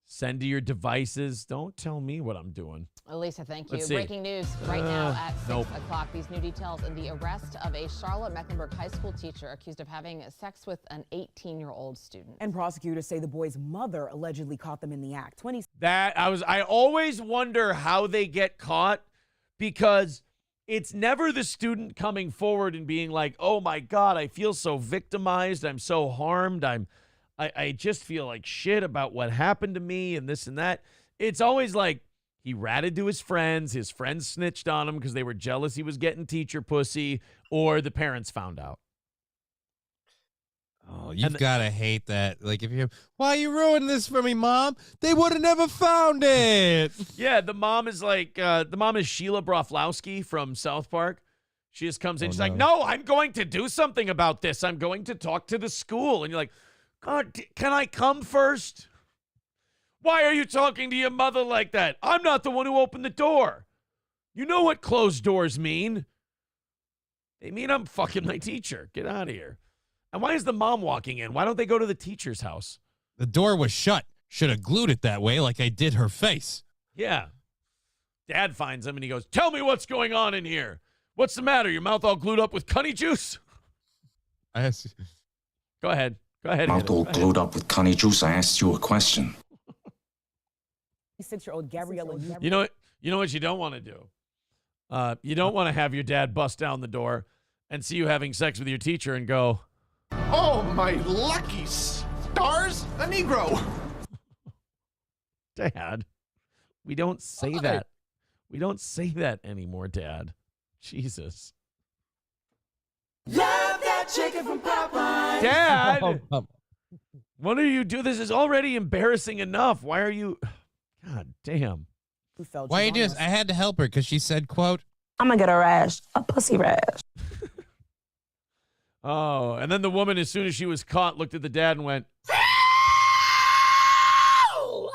Send to your devices. Don't tell me what I'm doing. Elisa, thank you. Let's see. Breaking news right now at 6 o'clock. These new details in the arrest of a Charlotte Mecklenburg high school teacher accused of having sex with an 18-year-old student. And prosecutors say the boy's mother allegedly caught them in the act. I always wonder how they get caught because it's never the student coming forward and being like, oh my God, I feel so victimized. I'm so harmed. I just feel like shit about what happened to me and this and that. It's always like he ratted to his friends snitched on him because they were jealous he was getting teacher pussy, or the parents found out. Oh, you've got to hate that. Like, why you ruined this for me, Mom? They would have never found it. Yeah, the mom is Sheila Broflowski from South Park. She just comes in. She's like, no, I'm going to do something about this. I'm going to talk to the school. And you're like, God, can I come first? Why are you talking to your mother like that? I'm not the one who opened the door. You know what closed doors mean. They mean I'm fucking my teacher. Get out of here. And why is the mom walking in? Why don't they go to the teacher's house? The door was shut. Should have glued it that way like I did her face. Yeah. Dad finds him and he goes, tell me what's going on in here. What's the matter? Your mouth all glued up with cunny juice? Go ahead. Go ahead. Mouth all glued up with cunny juice. I asked you a question. 6-year-old Gabriella. You know what you don't want to do? You don't want to have your dad bust down the door and see you having sex with your teacher and go, oh, my lucky stars, a Negro. Dad, we don't say that. We don't say that anymore, Dad. Jesus. Love that chicken from Popeye. Dad, what do you do? This is already embarrassing enough. Why are you... God damn. Why you do this? I had to help her because she said, quote, I'm going to get a rash, a pussy rash. Oh, and then the woman, as soon as she was caught, looked at the dad and went, I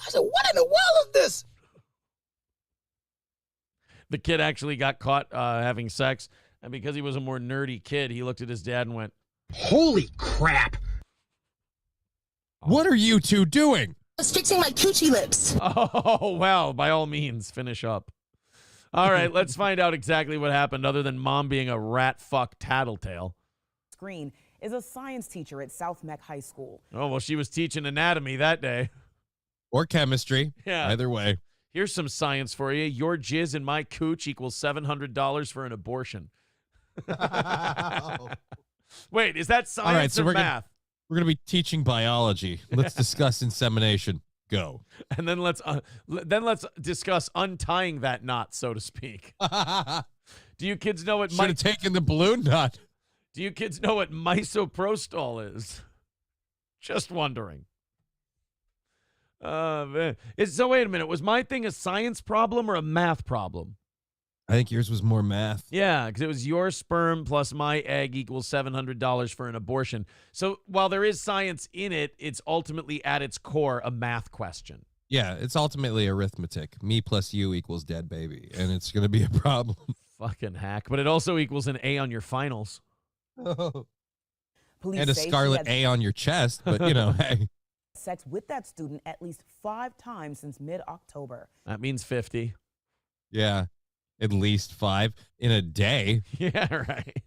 said, what in the world is this? The kid actually got caught having sex, and because he was a more nerdy kid, he looked at his dad and went, holy crap. What are you two doing? I was fixing my coochie lips. Oh, well, by all means, finish up. All right, let's find out exactly what happened other than mom being a rat fuck tattletale. Screen. is a science teacher at South Meck High School. Oh, well, she was teaching anatomy that day. Or chemistry. Yeah. Either way. Here's some science for you. Your jizz in my cooch equals $700 for an abortion. Wait, is that science All right, so or math? We're going to be teaching biology. Let's discuss insemination. Go. And then let's discuss untying that knot, so to speak. Do you kids know what should have taken the balloon knot? Do you kids know what misoprostol is? Just wondering. Man. So wait a minute. Was my thing a science problem or a math problem? I think yours was more math. Yeah, because it was your sperm plus my egg equals $700 for an abortion. So while there is science in it, it's ultimately at its core a math question. Yeah, it's ultimately arithmetic. Me plus you equals dead baby, and it's going to be a problem. Fucking hack. But it also equals an A on your finals. Oh. Police And a say scarlet A on your chest, but, you know, hey. Sex with that student at least 5 times since mid-October. That means 50. Yeah, at least 5 in a day. Yeah, right.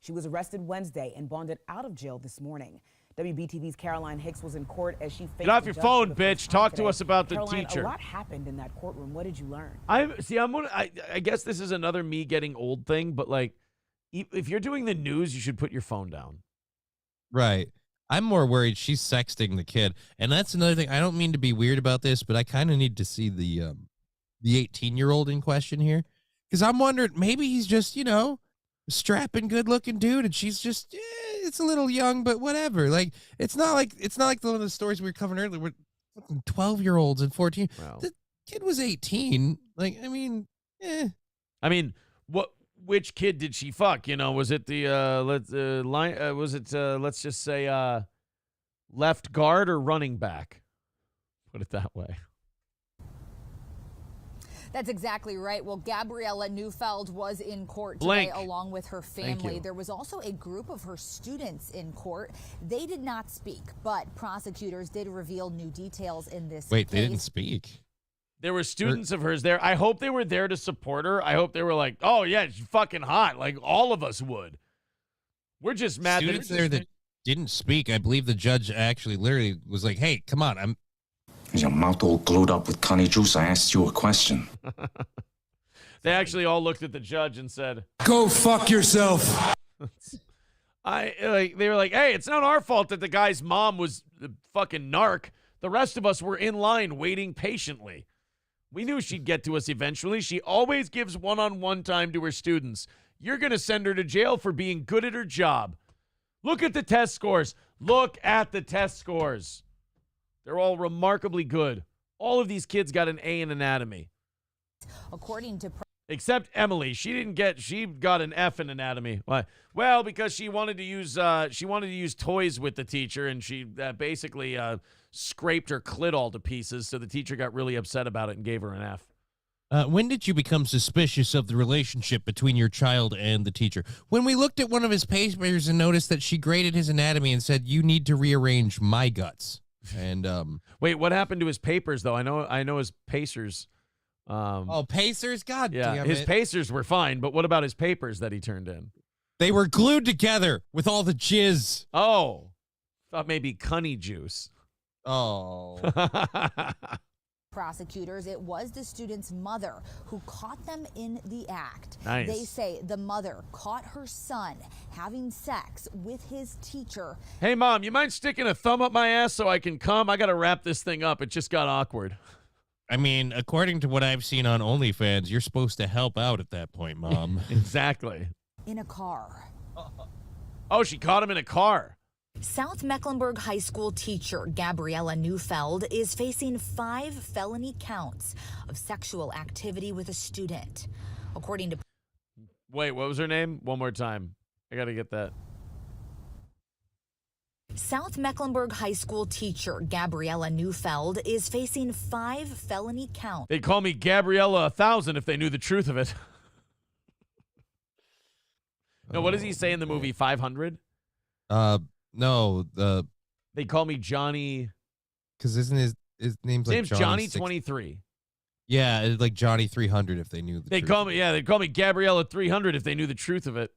She was arrested Wednesday and bonded out of jail this morning. WBTV's Caroline Hicks was in court as she faced Get off the your judge phone, for the first bitch. time Talk to today. us about the Caroline, teacher. A lot happened in that courtroom. What did you learn? I guess this is another me getting old thing, but like, if you're doing the news, you should put your phone down. Right. I'm more worried she's sexting the kid. And that's another thing. I don't mean to be weird about this, but I kind of need to see the 18-year-old in question here. Because I'm wondering, maybe he's just, you know, a strapping, good-looking dude, and she's just, it's a little young, but whatever. Like, it's not like one of the stories we were covering earlier with 12-year-olds and 14. Wow. The kid was 18. Like, I mean, I mean, which kid did she fuck? You know, was it the let's just say left guard or running back? Put it that way. That's exactly right. Well, Gabriella Neufeld was in court today Blink. along with her Thank family. you. There was also a group of her students in court. They did not speak, but prosecutors did reveal new details in this wait, case. they didn't speak. There were students of hers there. I hope they were there to support her. I hope they were like, oh, yeah, she's fucking hot. Like all of us would. We're just mad Students that there that didn't speak. I believe the judge actually literally was like, hey, come on. Your mouth all glued up with Connie juice. I asked you a question. They actually all looked at the judge and said, Go fuck yourself. they were like, hey, it's not our fault that the guy's mom was a fucking narc. The rest of us were in line waiting patiently. We knew she'd get to us eventually. She always gives one-on-one time to her students. You're going to send her to jail for being good at her job. Look at the test scores. Look at the test scores. They're all remarkably good. All of these kids got an A in anatomy. According to except Emily, she got an F in anatomy. Why? Well, because she wanted to use toys with the teacher, and she basically scraped her clit all to pieces. So the teacher got really upset about it and gave her an F. When did you become suspicious of the relationship between your child and the teacher? When we looked at one of his papers and noticed that she graded his anatomy and said, you need to rearrange my guts. And wait, what happened to his papers though? I know his Pacers. Pacers? God yeah, damn his it. Pacers were fine, but what about his papers that he turned in? They were glued together with all the jizz. Oh, thought maybe cunny juice. Oh. prosecutors, it was the student's mother who caught them in the act. Nice. They say the mother caught her son having sex with his teacher. Hey, Mom, you mind sticking a thumb up my ass so I can come? I got to wrap this thing up. It just got awkward. I mean, according to what I've seen on OnlyFans, you're supposed to help out at that point, Mom. Exactly. In a car. Oh, she caught him in a car. South Mecklenburg High School teacher Gabriella Neufeld is facing 5 felony counts of sexual activity with a student. According to... Wait, what was her name? One more time. I got to get that. South Mecklenburg High School teacher Gabriella Neufeld is facing 5 felony counts. They'd call me Gabriella 1000 if they knew the truth of it. No, what does he say in the movie 500? No, they call me Johnny. Because isn't his name's like Johnny 23. Yeah, it's like Johnny 300 if they knew the truth. They'd call me Gabriella 300 if they knew the truth of it.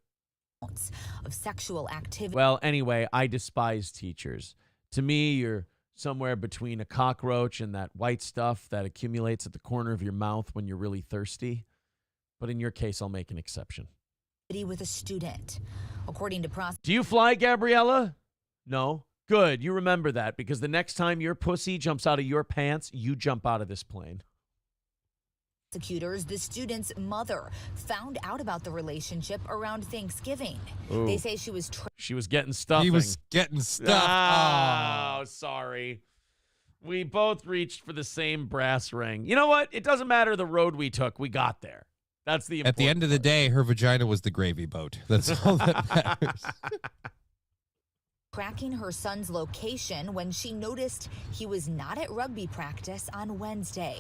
of sexual activity. Well, anyway, I despise teachers. To me, you're somewhere between a cockroach and that white stuff that accumulates at the corner of your mouth when you're really thirsty. But in your case, I'll make an exception. With a student, according to Do you fly, Gabriella? No. Good. You remember that, because the next time your pussy jumps out of your pants, you jump out of this plane. Prosecutors, the student's mother found out about the relationship around Thanksgiving. Ooh. They say she was getting stuffing. He was getting stuffed. Oh, sorry. We both reached for the same brass ring. You know what? It doesn't matter the road we took. We got there. That's the important At the end of the day, her vagina was the gravy boat. That's all that matters. tracking her son's location when she noticed he was not at rugby practice on Wednesday.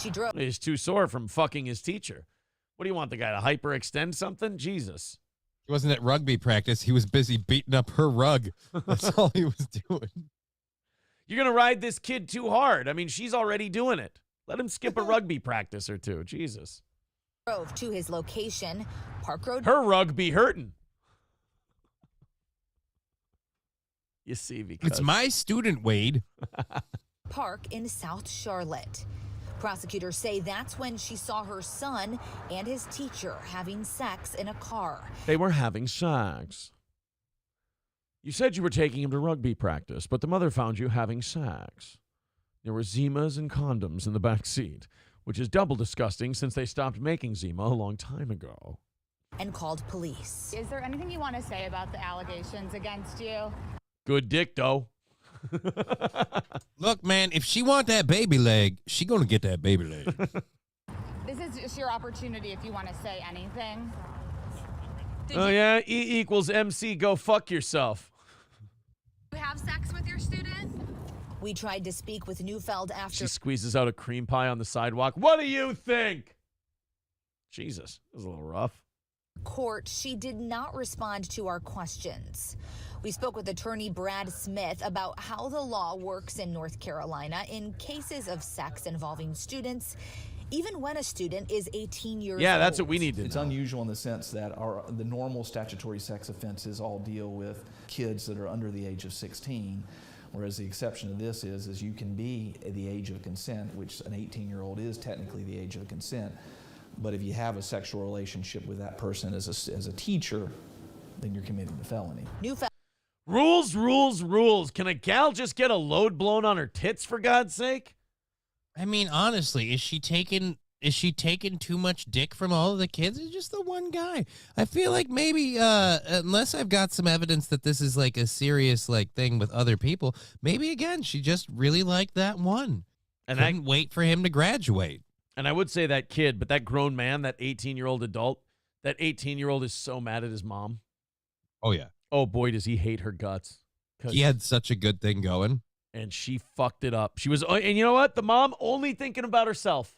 She drove. He's too sore from fucking his teacher. What do you want, the guy to hyperextend something? Jesus. He wasn't at rugby practice. He was busy beating up her rug. That's all he was doing. You're going to ride this kid too hard. I mean, she's already doing it. Let him skip a rugby practice or two. Jesus. Drove to his location, Park Road. Her rugby hurting. You see, because it's my student, Wade. Park in South Charlotte. Prosecutors say that's when she saw her son and his teacher having sex in a car. They were having sex. You said you were taking him to rugby practice, but the mother found you having sex. There were Zimas and condoms in the back seat, which is double disgusting since they stopped making Zima a long time ago. And called police. Is there anything you want to say about the allegations against you? Good dick, though. Look, man, if she want that baby leg, she gonna get that baby leg. This is just your opportunity if you want to say anything. Oh, yeah? E equals MC, go fuck yourself. You have sex with your student? We tried to speak with Neufeld after. She squeezes out a cream pie on the sidewalk. What do you think? Jesus, that was a little rough. Court, she did not respond to our questions. We spoke with attorney Brad Smith about how the law works in North Carolina in cases of sex involving students, even when a student is 18 years old. Yeah, that's what we need to know. It's unusual in the sense that the normal statutory sex offenses all deal with kids that are under the age of 16, whereas the exception to this is you can be at the age of consent, which an 18-year-old is technically the age of consent. But if you have a sexual relationship with that person as a teacher, then you're committing a felony. Rules, rules, rules. Can a gal just get a load blown on her tits, for God's sake? I mean, honestly, is she taking too much dick from all of the kids? It's just the one guy. I feel like maybe, unless I've got some evidence that this is like a serious like thing with other people, maybe again she just really liked that one and couldn't wait for him to graduate. And I would say that kid, but that grown man, that 18-year-old adult, that 18-year-old is so mad at his mom. Oh yeah. Oh boy, does he hate her guts. He had such a good thing going. And she fucked it up. She was, and you know what? The mom only thinking about herself.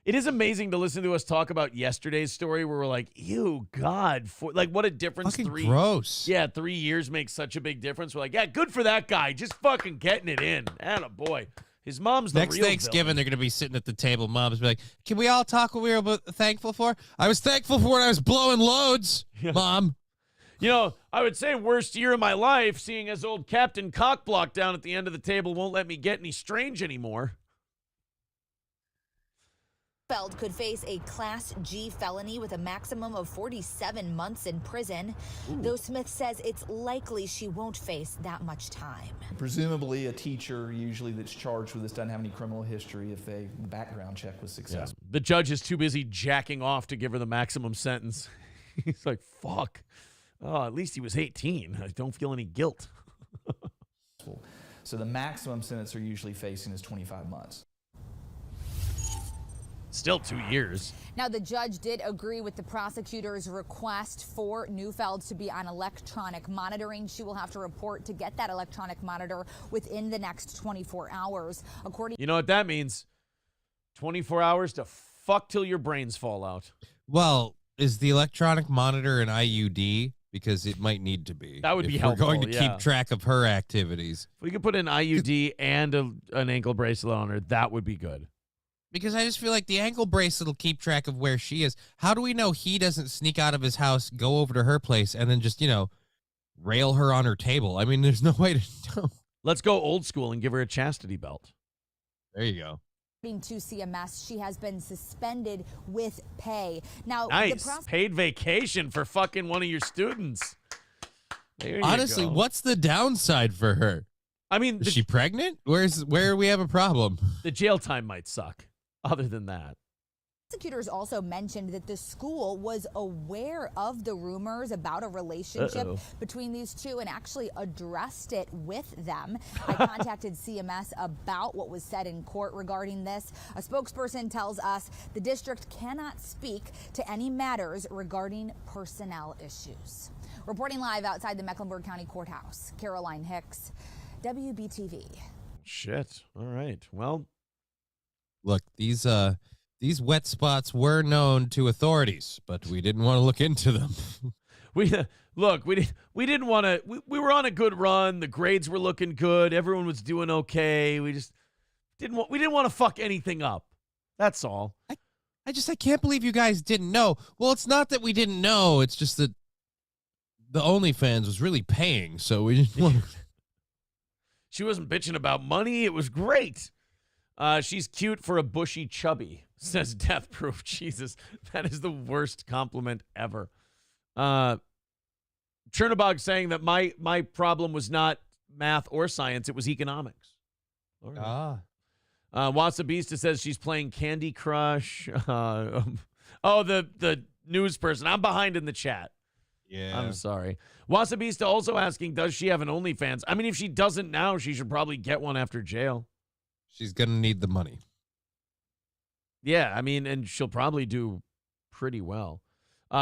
It is amazing to listen to us talk about yesterday's story where we're like, ew, God, like what a difference. Fucking gross. Yeah, 3 years makes such a big difference. We're like, yeah, good for that guy. Just fucking getting it in. Attaboy. His mom's the Next real Thanksgiving, villain. they're going to be sitting at the table. Mom's be like, can we all talk what we were thankful for? I was thankful for when I was blowing loads, Mom. You know, I would say worst year of my life, seeing as old Captain Cockblock down at the end of the table won't let me get any strange anymore. Feld could face a Class G felony with a maximum of 47 months in prison, though Smith says it's likely she won't face that much time. Presumably a teacher usually that's charged with this doesn't have any criminal history if a background check was successful. The judge is too busy jacking off to give her the maximum sentence. He's like, fuck. Oh, at least he was 18. I don't feel any guilt. So the maximum sentence they're usually facing is 25 months. Still 2 years. Now, the judge did agree with the prosecutor's request for Neufeld to be on electronic monitoring. She will have to report to get that electronic monitor within the next 24 hours. You know what that means? 24 hours to fuck till your brains fall out. Well, is the electronic monitor an IUD? Because it might need to be. That would be if helpful. We're going to keep track of her activities. If we could put an IUD and an ankle bracelet on her, that would be good. Because I just feel like the ankle bracelet will keep track of where she is. How do we know he doesn't sneak out of his house, go over to her place, and then just, rail her on her table? I mean, there's no way to know. Let's go old school and give her a chastity belt. There you go. According to CMS, she has been suspended with pay. Now, nice. Paid vacation for fucking one of your students. There you Honestly, go. what's the downside for her? I mean, is she pregnant? Where we have a problem? The jail time might suck. Other than that, prosecutors also mentioned that the school was aware of the rumors about a relationship between these two and actually addressed it with them. I contacted CMS about what was said in court regarding this. A spokesperson tells us the district cannot speak to any matters regarding personnel issues. Reporting live outside the Mecklenburg County Courthouse, Caroline Hicks, WBTV. Shit. All right. Well, look, these wet spots were known to authorities, but we didn't want to look into them. we didn't want to. We were on a good run. The grades were looking good. Everyone was doing okay. We just didn't want to fuck anything up. That's all. I can't believe you guys didn't know. Well, it's not that we didn't know. It's just that the OnlyFans was really paying, so we didn't want. She wasn't bitching about money. It was great. She's cute for a bushy chubby, says Death Proof. Jesus, that is the worst compliment ever. Chernobog saying that my problem was not math or science. It was economics. Right. Wasabista says she's playing Candy Crush. The news person. I'm behind in the chat. Yeah. I'm sorry. Wasabista also asking, does she have an OnlyFans? I mean, if she doesn't now, she should probably get one after jail. She's going to need the money. Yeah, I mean, and she'll probably do pretty well.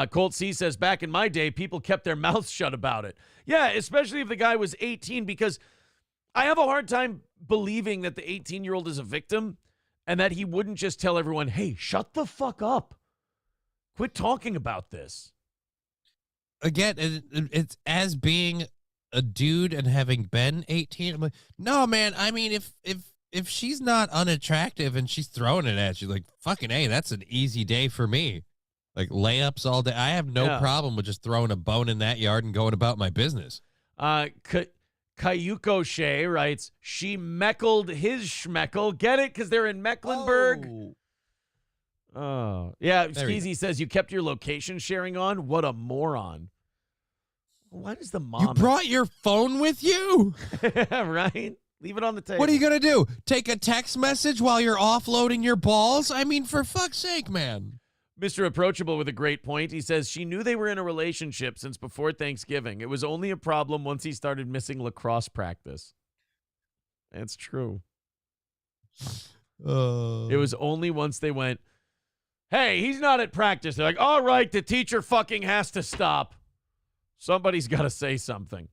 Colt C says, back in my day, people kept their mouths shut about it. Yeah, especially if the guy was 18, because I have a hard time believing that the 18-year-old is a victim and that he wouldn't just tell everyone, hey, shut the fuck up. Quit talking about this. Again, it's as being a dude and having been 18. I'm like, no, man. I mean, if she's not unattractive and she's throwing it at you, like, fucking A, that's an easy day for me. Like, layups all day. I have no problem with just throwing a bone in that yard and going about my business. Kayuko Shea writes, she meckled his schmeckle. Get it? Because they're in Mecklenburg. Oh. Yeah, Skeezy says, you kept your location sharing on? What a moron. Why does the mom... You brought your phone with you? Right? Leave it on the table. What are you going to do? Take a text message while you're offloading your balls? I mean, for fuck's sake, man. Mr. Approachable with a great point. He says, she knew they were in a relationship since before Thanksgiving. It was only a problem once he started missing lacrosse practice. That's true. It was only once they went, hey, he's not at practice. They're like, all right, the teacher fucking has to stop. Somebody's got to say something.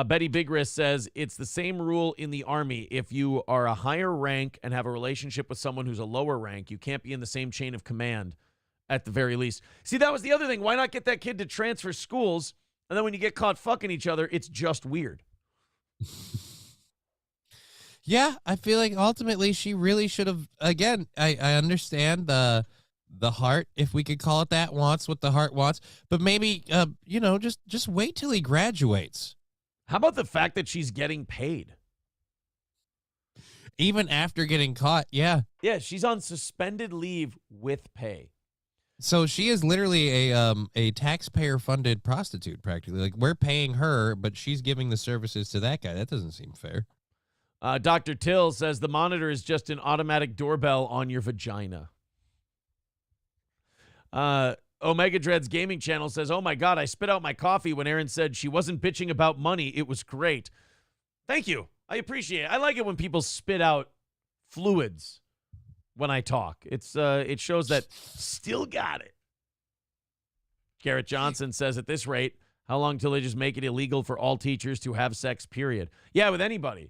Betty Big Wrist says, it's the same rule in the Army. If you are a higher rank and have a relationship with someone who's a lower rank, you can't be in the same chain of command at the very least. See, that was the other thing. Why not get that kid to transfer schools, and then when you get caught fucking each other, it's just weird. Yeah, I feel like ultimately she really should have, again, I understand the heart, if we could call it that, wants what the heart wants, but maybe, just wait till he graduates. How about the fact that she's getting paid? Even after getting caught, yeah. Yeah, she's on suspended leave with pay. So she is literally a taxpayer-funded prostitute, practically. Like, we're paying her, but she's giving the services to that guy. That doesn't seem fair. Dr. Till says the monitor is just an automatic doorbell on your vagina. Omega Dreads Gaming Channel says, oh, my God, I spit out my coffee when Erin said she wasn't bitching about money. It was great. Thank you. I appreciate it. I like it when people spit out fluids when I talk. It shows that still got it. Garrett Johnson says, at this rate, how long till they just make it illegal for all teachers to have sex, period? Yeah, with anybody.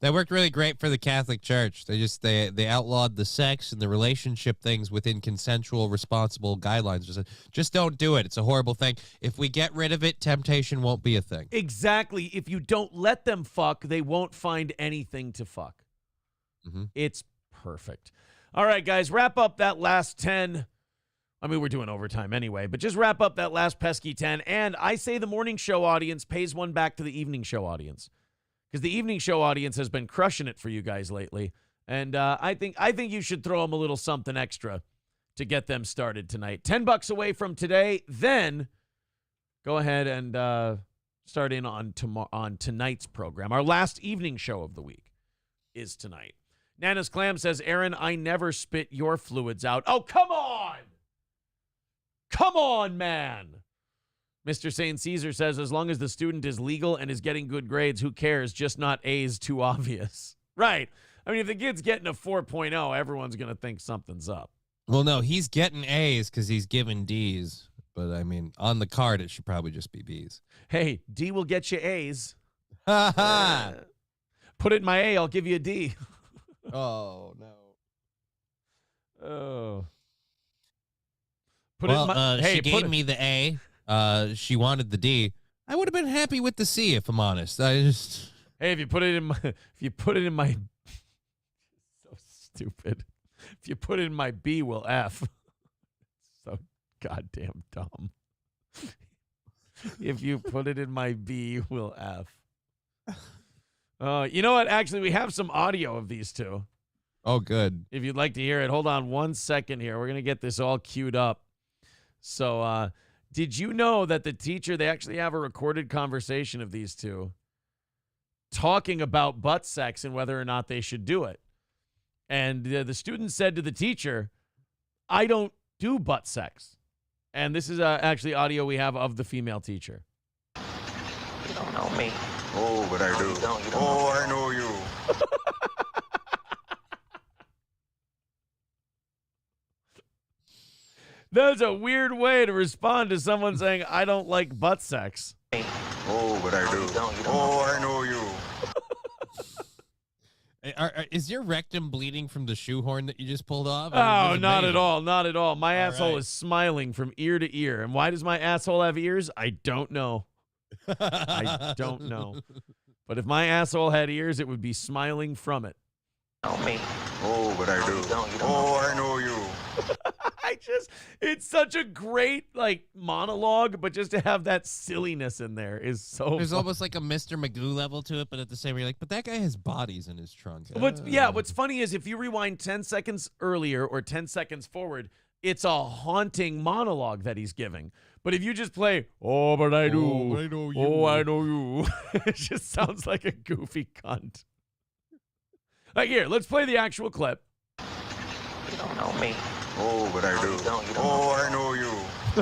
That worked really great for the Catholic Church. They outlawed the sex and the relationship things within consensual, responsible guidelines. Just don't do it. It's a horrible thing. If we get rid of it, temptation won't be a thing. Exactly. If you don't let them fuck, they won't find anything to fuck. Mm-hmm. It's Perfect. All right, guys, wrap up that last 10. I mean, we're doing overtime anyway, but just wrap up that last pesky 10. And I say the morning show audience pays one back to the evening show audience, because the evening show audience has been crushing it for you guys lately. And I think you should throw them a little something extra to get them started tonight. $10 away from today. Then go ahead and start in on tonight's program. Our last evening show of the week is tonight. Nana's Clam says, Aaron, I never spit your fluids out. Oh, come on! Come on, man! Mr. St. Caesar says, as long as the student is legal and is getting good grades, who cares? Just not A's too obvious. Right. I mean, if the kid's getting a 4.0, everyone's going to think something's up. Well, no, he's getting A's because he's giving D's. But, I mean, on the card, it should probably just be B's. Hey, D will get you A's. Ha ha! Put it in my A, I'll give you a D. Oh, no. Oh. She gave me the A. She wanted the D. I would have been happy with the C, if I'm honest. Hey, if you put it in my so stupid. If you put it in my B, we'll F. So goddamn dumb. If you put it in my B, we'll F. You know what? Actually, we have some audio of these two. Oh, good. If you'd like to hear it, hold on 1 second here. We're going to get this all queued up. So, did you know that the teacher, they actually have a recorded conversation of these two talking about butt sex and whether or not they should do it? And the student said to the teacher, I don't do butt sex. And this is actually audio we have of the female teacher. You don't know me. Oh, but I do. You don't I know you. That's a weird way to respond to someone saying, I don't like butt sex. Oh, but I do. I know you. Is your rectum bleeding from the shoehorn that you just pulled off? Oh, not at all. Not at all. My asshole is smiling from ear to ear. And why does my asshole have ears? I don't know. I don't know. But if my asshole had ears, it would be smiling from it. Know me. Oh, but I do. I know you. It's such a great, monologue, but just to have that silliness in there is so There's fun. almost like a Mr. Magoo level to it, but at the same time, you're like, but that guy has bodies in his trunk. What's funny is if you rewind 10 seconds earlier or 10 seconds forward, it's a haunting monologue that he's giving. But if you just play, oh, but I do. Oh, I know you. Oh, I know you. It just sounds like a goofy cunt. Here, let's play the actual clip. You don't know me. Oh, but I do. I know you.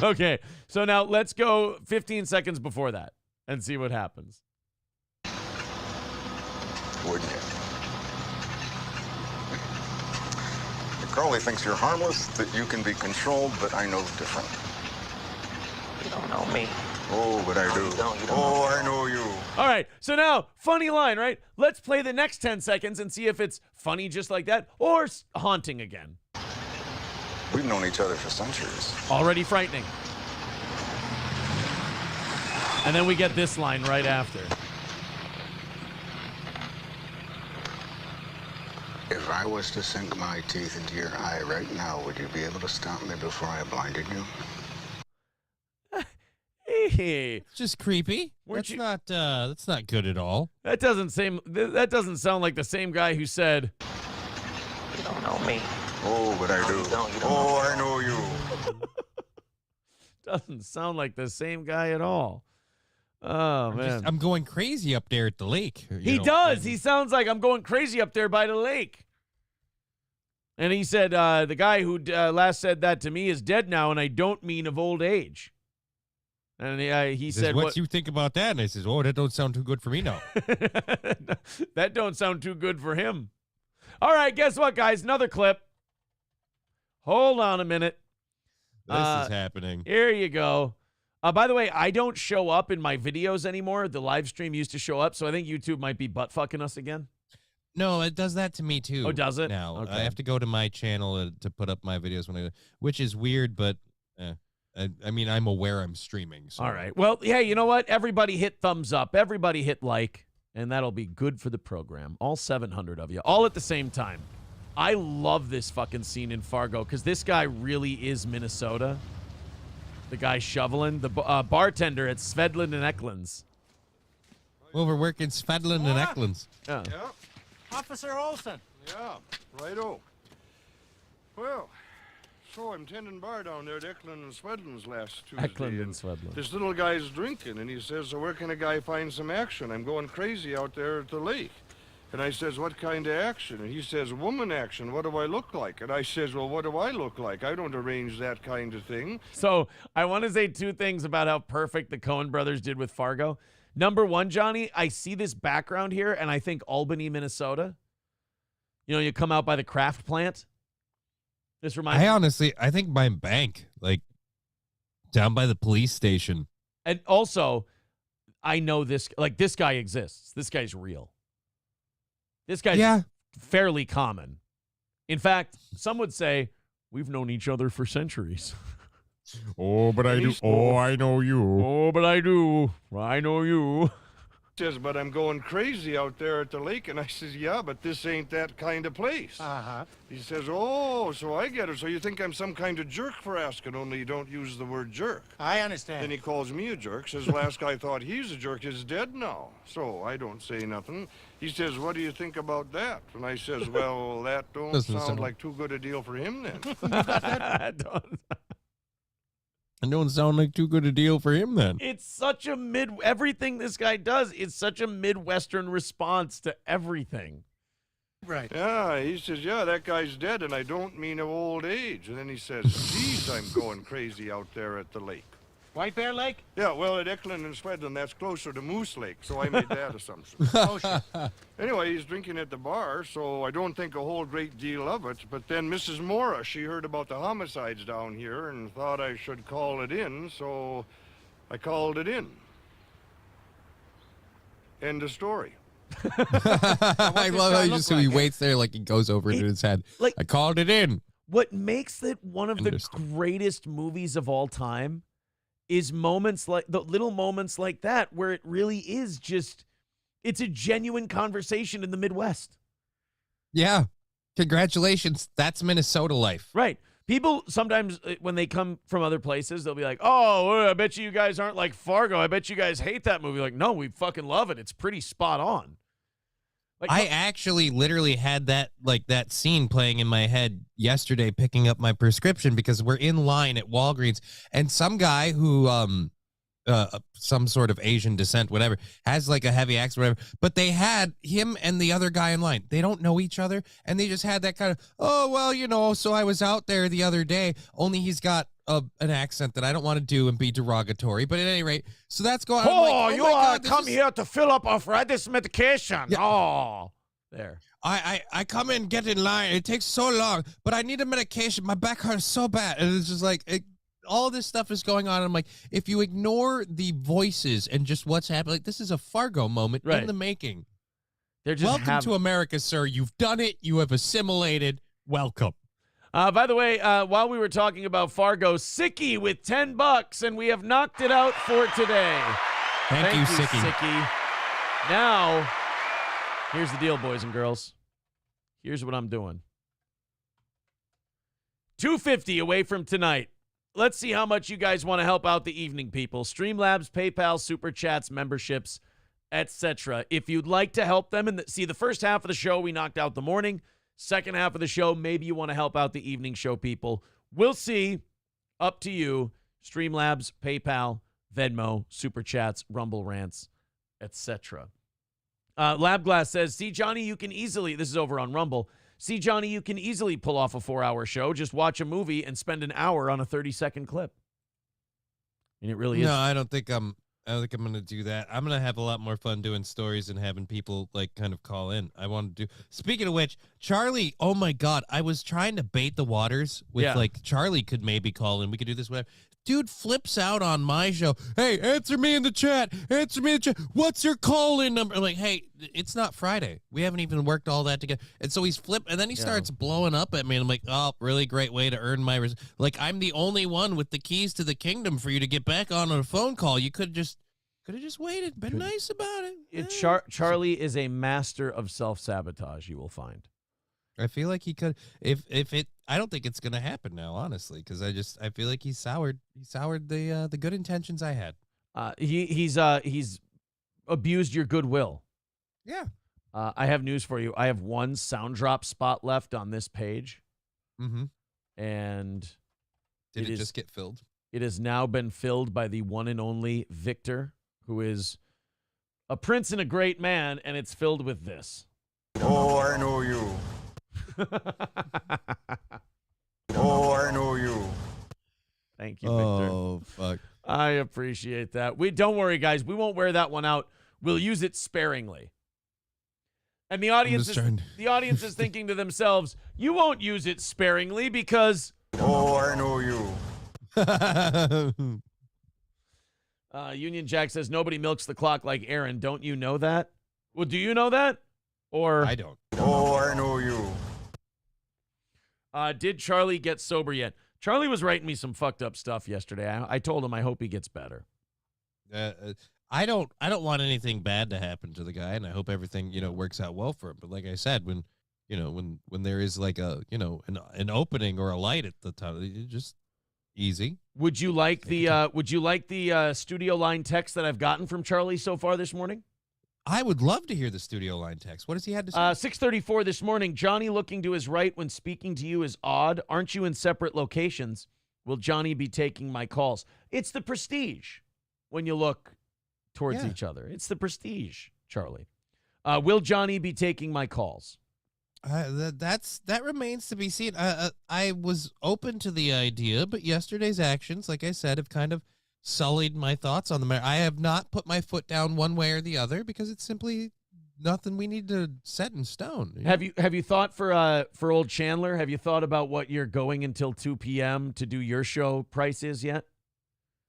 Okay, so now let's go 15 seconds before that and see what happens. Wouldn't you? Crowley thinks you're harmless, that you can be controlled, but I know different. You don't know me. Oh, but I do. I know you. All right, so now, funny line, right? Let's play the next 10 seconds and see if it's funny just like that or haunting again. We've known each other for centuries. Already frightening. And then we get this line right after. If I was to sink my teeth into your eye right now, would you be able to stop me before I blinded you? Hey, It's just creepy. That's not good at all. that doesn't sound like the same guy who said, You don't know me. Oh, but I do. I know you. doesn't sound like the same guy at all. Oh, man. I'm going crazy up there at the lake. He does. He sounds like I'm going crazy up there by the lake. And he said, the guy who last said that to me is dead now, and I don't mean of old age. And he said, what you think about that? And I says, oh, that don't sound too good for me now. That don't sound too good for him. All right, guess what, guys? Another clip. Hold on a minute. This is happening. Here you go. By the way, I don't show up in my videos anymore. The live stream used to show up, so I think YouTube might be butt fucking us again. No, it does that to me too. Oh, does it? Now Okay. I have to go to my channel to put up my videos which is weird, but I mean, I'm aware I'm streaming. So. All right. Well, hey, you know what? Everybody hit thumbs up. Everybody hit like, and that'll be good for the program. All 700 of you, all at the same time. I love this fucking scene in Fargo because this guy really is Minnesota. The guy shoveling, the bartender at Svedlin and Eklund's. Well, we're working Svedlin and Eklund's. Yeah. Officer Olson. Yeah, righto. Well, so I'm tending bar down there at Eklund and Swedlin's last Tuesday. Eklund and Swedlin. This little guy's drinking, and he says, so where can a guy find some action? I'm going crazy out there at the lake. And I says, what kind of action? And he says, woman action. What do I look like? And I says, well, what do I look like? I don't arrange that kind of thing. So I want to say two things about how perfect the Coen brothers did with Fargo. Number one, Johnny, I see this background here, and I think Albany, Minnesota. You know, you come out by the Kraft plant. This reminds me. I think my bank, like down by the police station. And also, I know this guy exists. This guy's real. This guy's fairly common. In fact, some would say we've known each other for centuries. Oh, but I do. Oh, I know you. Oh, but I do. I know you. Says, but I'm going crazy out there at the lake. And I says, yeah, but this ain't that kind of place. Uh-huh. He says, oh, so I get it. So you think I'm some kind of jerk for asking, only you don't use the word jerk. I understand. Then he calls me a jerk. Says, last guy thought he's a jerk is dead now. So I don't say nothing. He says, what do you think about that? And I says, well, that don't sound like too good a deal for him then. It don't sound like too good a deal for him then. It's such a everything this guy does is such a Midwestern response to everything. Right. Yeah, he says, yeah, that guy's dead, and I don't mean of old age. And then he says, geez, I'm going crazy out there at the lake. White Bear Lake? Yeah, well, at Eklund and Swedlin, that's closer to Moose Lake, so I made that assumption. Oh, shit. Anyway, he's drinking at the bar, so I don't think a whole great deal of it. But then Mrs. Mora, she heard about the homicides down here and thought I should call it in, so I called it in. End of story. I love how he waits there like he goes over it in his head. Like, I called it in. What makes it one of the greatest movies of all time is moments like the little moments like that where it really is just, it's a genuine conversation in the Midwest. Yeah. Congratulations. That's Minnesota life. Right. People sometimes when they come from other places, they'll be like, oh, I bet you guys aren't like Fargo. I bet you guys hate that movie. Like, no, we fucking love it. It's pretty spot on. Like, I actually literally had that scene playing in my head yesterday picking up my prescription because we're in line at Walgreens and some guy who some sort of Asian descent, whatever, has like a heavy accent, whatever, but they had him and the other guy in line. They don't know each other and they just had that kind of, oh, well, you know, so I was out there the other day, only he's got an accent that I don't want to do and be derogatory, but at any rate, so that's going on. Oh, you come here to fill up arthritis medication. Yeah. Oh, there. I come in, get in line. It takes so long, but I need a medication. My back hurts so bad. And it's just like, all this stuff is going on. I'm like, if you ignore the voices and just what's happening, like, this is a Fargo moment in the making. They're just welcome to America, sir. You've done it. You have assimilated. Welcome. By the way, while we were talking about Fargo, Sicky with $10, and we have knocked it out for today. Thank you, Sicky. Now, here's the deal, boys and girls. Here's what I'm doing. $250 away from tonight. Let's see how much you guys want to help out the evening, people. Streamlabs, PayPal, Super Chats, memberships, etc. If you'd like to help them, and see the first half of the show, we knocked out the morning. Second half of the show, maybe you want to help out the evening show, people. We'll see. Up to you. Streamlabs, PayPal, Venmo, Super Chats, Rumble Rants, etc. Labglass says, see, Johnny, you can easily, this is over on Rumble, see, Johnny, you can easily pull off a 4-hour show. Just watch a movie and spend an hour on a 30-second clip. And it really is. No, I don't think I'm going to do that. I'm going to have a lot more fun doing stories and having people like kind of call in. I want to do. Speaking of which, Charlie, oh my God, I was trying to bait the waters with like Charlie could maybe call in. We could do this, whatever. Dude flips out on my show. Hey, answer me in the chat. Answer me in the chat. What's your call-in number? I'm like, hey, it's not Friday. We haven't even worked all that together. And so he's flipped, and then he starts blowing up at me. And I'm like, oh, really great way to earn my like, I'm the only one with the keys to the kingdom for you to get back on a phone call. You could have just waited, been nice about it. Charlie is a master of self-sabotage, you will find. I feel like he could. If it, I don't think it's gonna happen now, honestly, because I feel like he's soured. He soured the good intentions I had. He's abused your goodwill. Yeah. I have news for you. I have one sound drop spot left on this page. Mm-hmm. And did it just get filled? It has now been filled by the one and only Victor, who is a prince and a great man, and it's filled with this. Oh, I know you. Oh, I know you. Thank you, Victor. Oh, fuck. I appreciate that. Don't worry, guys. We won't wear that one out. We'll use it sparingly. And the audience is thinking to themselves, you won't use it sparingly because... Oh, I know you. Union Jack says, nobody milks the clock like Aaron. Don't you know that? Well, do you know that? Or I don't. Oh, I know you. Did Charlie get sober yet? Charlie was writing me some fucked up stuff yesterday. I told him I hope he gets better. I don't want anything bad to happen to the guy, and I hope everything works out well for him. But like I said, when there is like a an opening or a light at the top, just easy. Would you like the studio line text that I've gotten from Charlie so far this morning? I would love to hear the studio line text. What has he had to say? 6:34 this morning. Johnny looking to his right when speaking to you is odd. Aren't you in separate locations? Will Johnny be taking my calls? It's the prestige when you look towards each other. It's the prestige, Charlie. Will Johnny be taking my calls? That remains to be seen. I was open to the idea, but yesterday's actions, like I said, have kind of sullied my thoughts on the matter. I have not put my foot down one way or the other because it's simply nothing we need to set in stone. Have you thought for old Chandler? Have you thought about what you're going until 2 p.m. to do your show price is yet?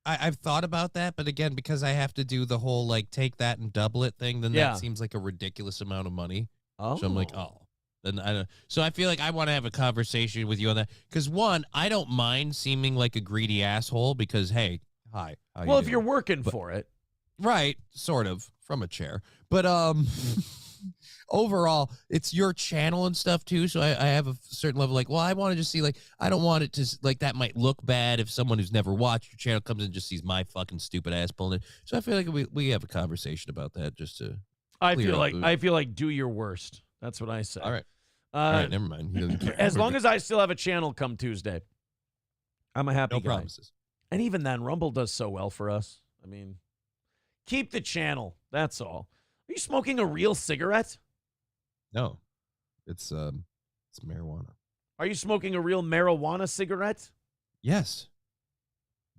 I've thought about that, but again, because I have to do the whole like take that and double it thing, then that seems like a ridiculous amount of money. Oh, so I'm like, then I don't. So I feel like I want to have a conversation with you on that because one, I don't mind seeming like a greedy asshole because hey, hi. Well, if you're working for it, right? Sort of from a chair, but overall, it's your channel and stuff too. So I have a certain level like, well, I want to just see like, I don't want it to like that might look bad if someone who's never watched your channel comes in and just sees my fucking stupid ass pulling it. So I feel like we have a conversation about that just to. I feel like do your worst. That's what I say. All right. All right, never mind. As long as I still have a channel come Tuesday, I'm a happy guy. No promises. And even then, Rumble does so well for us. I mean, keep the channel. That's all. Are you smoking a real cigarette? No, it's marijuana. Are you smoking a real marijuana cigarette? Yes.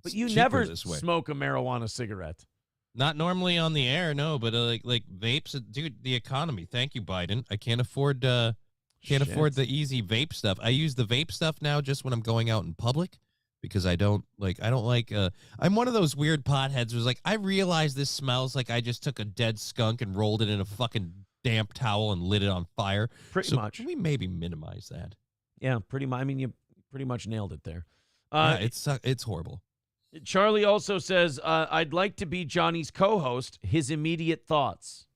But you never smoke a marijuana cigarette. Not normally on the air, no. But like vapes, dude. The economy. Thank you, Biden. I can't afford the easy vape stuff. I use the vape stuff now just when I'm going out in public because I don't like. I'm one of those weird potheads who's like, I realize this smells like I just took a dead skunk and rolled it in a fucking damp towel and lit it on fire. Pretty much. Can we maybe minimize that? Yeah, pretty much. I mean, you pretty much nailed it there. Yeah, it's horrible. Charlie also says, I'd like to be Johnny's co-host. His immediate thoughts.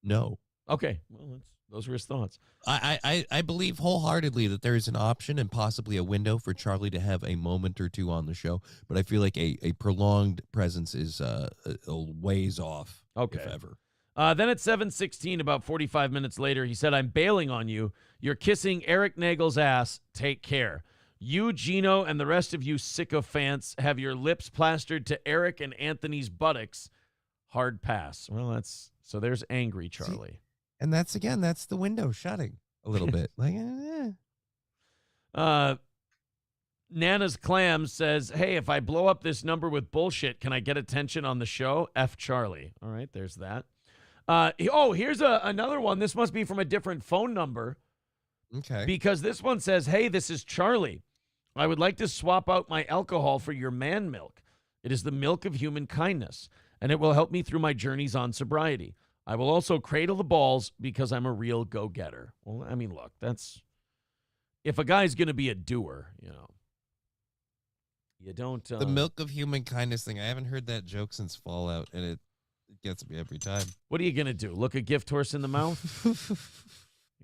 No. Okay. Well, those were his thoughts. I believe wholeheartedly that there is an option and possibly a window for Charlie to have a moment or two on the show, but I feel like a prolonged presence is a ways off, if ever. Then at 7:16, about 45 minutes later, he said, I'm bailing on you. You're kissing Eric Nagel's ass. Take care. You, Gino, and the rest of you sycophants have your lips plastered to Eric and Anthony's buttocks. Hard pass. Well, so there's angry Charlie. See, and that's the window shutting a little bit. Like, Nana's Clam says, hey, if I blow up this number with bullshit, can I get attention on the show? F Charlie. All right, there's that. Here's another one. This must be from a different phone number. Okay. Because this one says, hey, this is Charlie. I would like to swap out my alcohol for your man milk. It is the milk of human kindness, and it will help me through my journeys on sobriety. I will also cradle the balls because I'm a real go-getter. Well, I mean, look, if a guy's going to be a doer, you don't. The milk of human kindness thing. I haven't heard that joke since Fallout, and it gets me every time. What are you going to do? Look a gift horse in the mouth?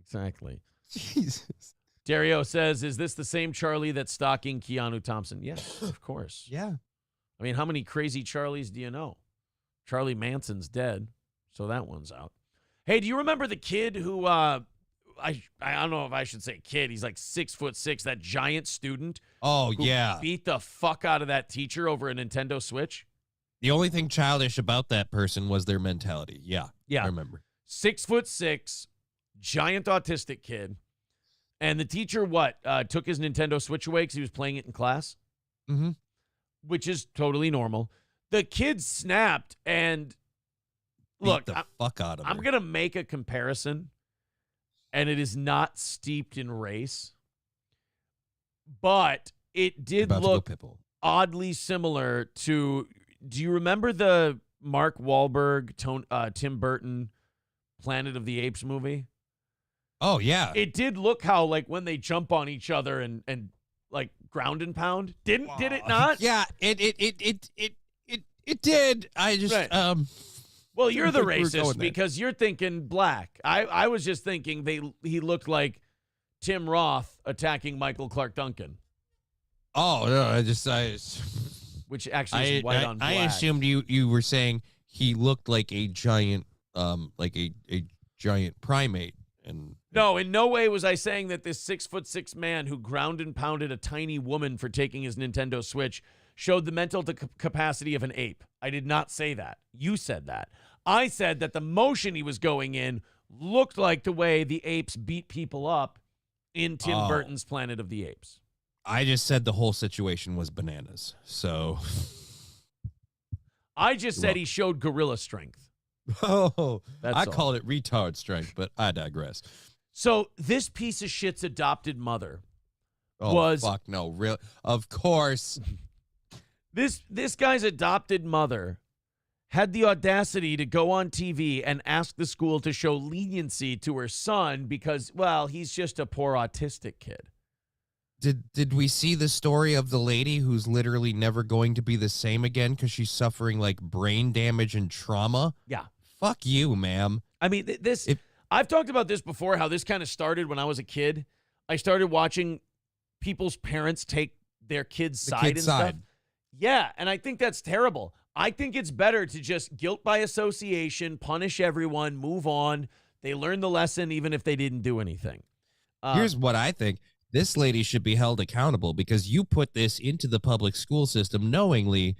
Exactly. Jesus. Dario says, is this the same Charlie that's stalking Keanu Thompson? Yes, of course. Yeah. I mean, how many crazy Charlies do you know? Charlie Manson's dead, so that one's out. Hey, do you remember the kid who, I don't know if I should say kid, he's like 6'6", that giant student? Oh, who yeah. beat the fuck out of that teacher over a Nintendo Switch? The only thing childish about that person was their mentality. Yeah. Yeah. I remember. 6'6", giant autistic kid. And the teacher, took his Nintendo Switch away because he was playing it in class? Mm-hmm. Which is totally normal. The kid snapped and look, fuck out of her. I'm going to make a comparison, and it is not steeped in race, but it did look oddly similar to, do you remember the Mark Wahlberg, Tim Burton Planet of the Apes movie? Oh, yeah. It did look how, like, when they jump on each other and like ground and pound. Did it not? Yeah, it did. I just Right. Well, you're the think we were going racist there. because you're thinking black. I was just thinking he looked like Tim Roth attacking Michael Clark Duncan, Oh, no, which actually is white on black. I assumed you were saying he looked like a giant like a giant primate. And No, in no way was I saying that this 6'6" man who ground and pounded a tiny woman for taking his Nintendo Switch showed the mental capacity of an ape. I did not say that. You said that. I said that the motion he was going in looked like the way the apes beat people up in Tim Burton's Planet of the Apes. I just said the whole situation was bananas. So I just said he showed gorilla strength. Oh, That's I all. called it retard strength, but I digress. So this piece of shit's adopted mother Oh, was fuck no, real. Of course. this guy's adopted mother had the audacity to go on TV and ask the school to show leniency to her son because, well, he's just a poor autistic kid. Did we see the story of the lady who's literally never going to be the same again because she's suffering like brain damage and trauma? Yeah. Fuck you, ma'am. I mean, I've talked about this before, how this kind of started when I was a kid. I started watching people's parents take their kids' side and stuff. Yeah, and I think that's terrible. I think it's better to just guilt by association, punish everyone, move on. They learn the lesson even if they didn't do anything. Here's what I think. This lady should be held accountable because you put this into the public school system knowingly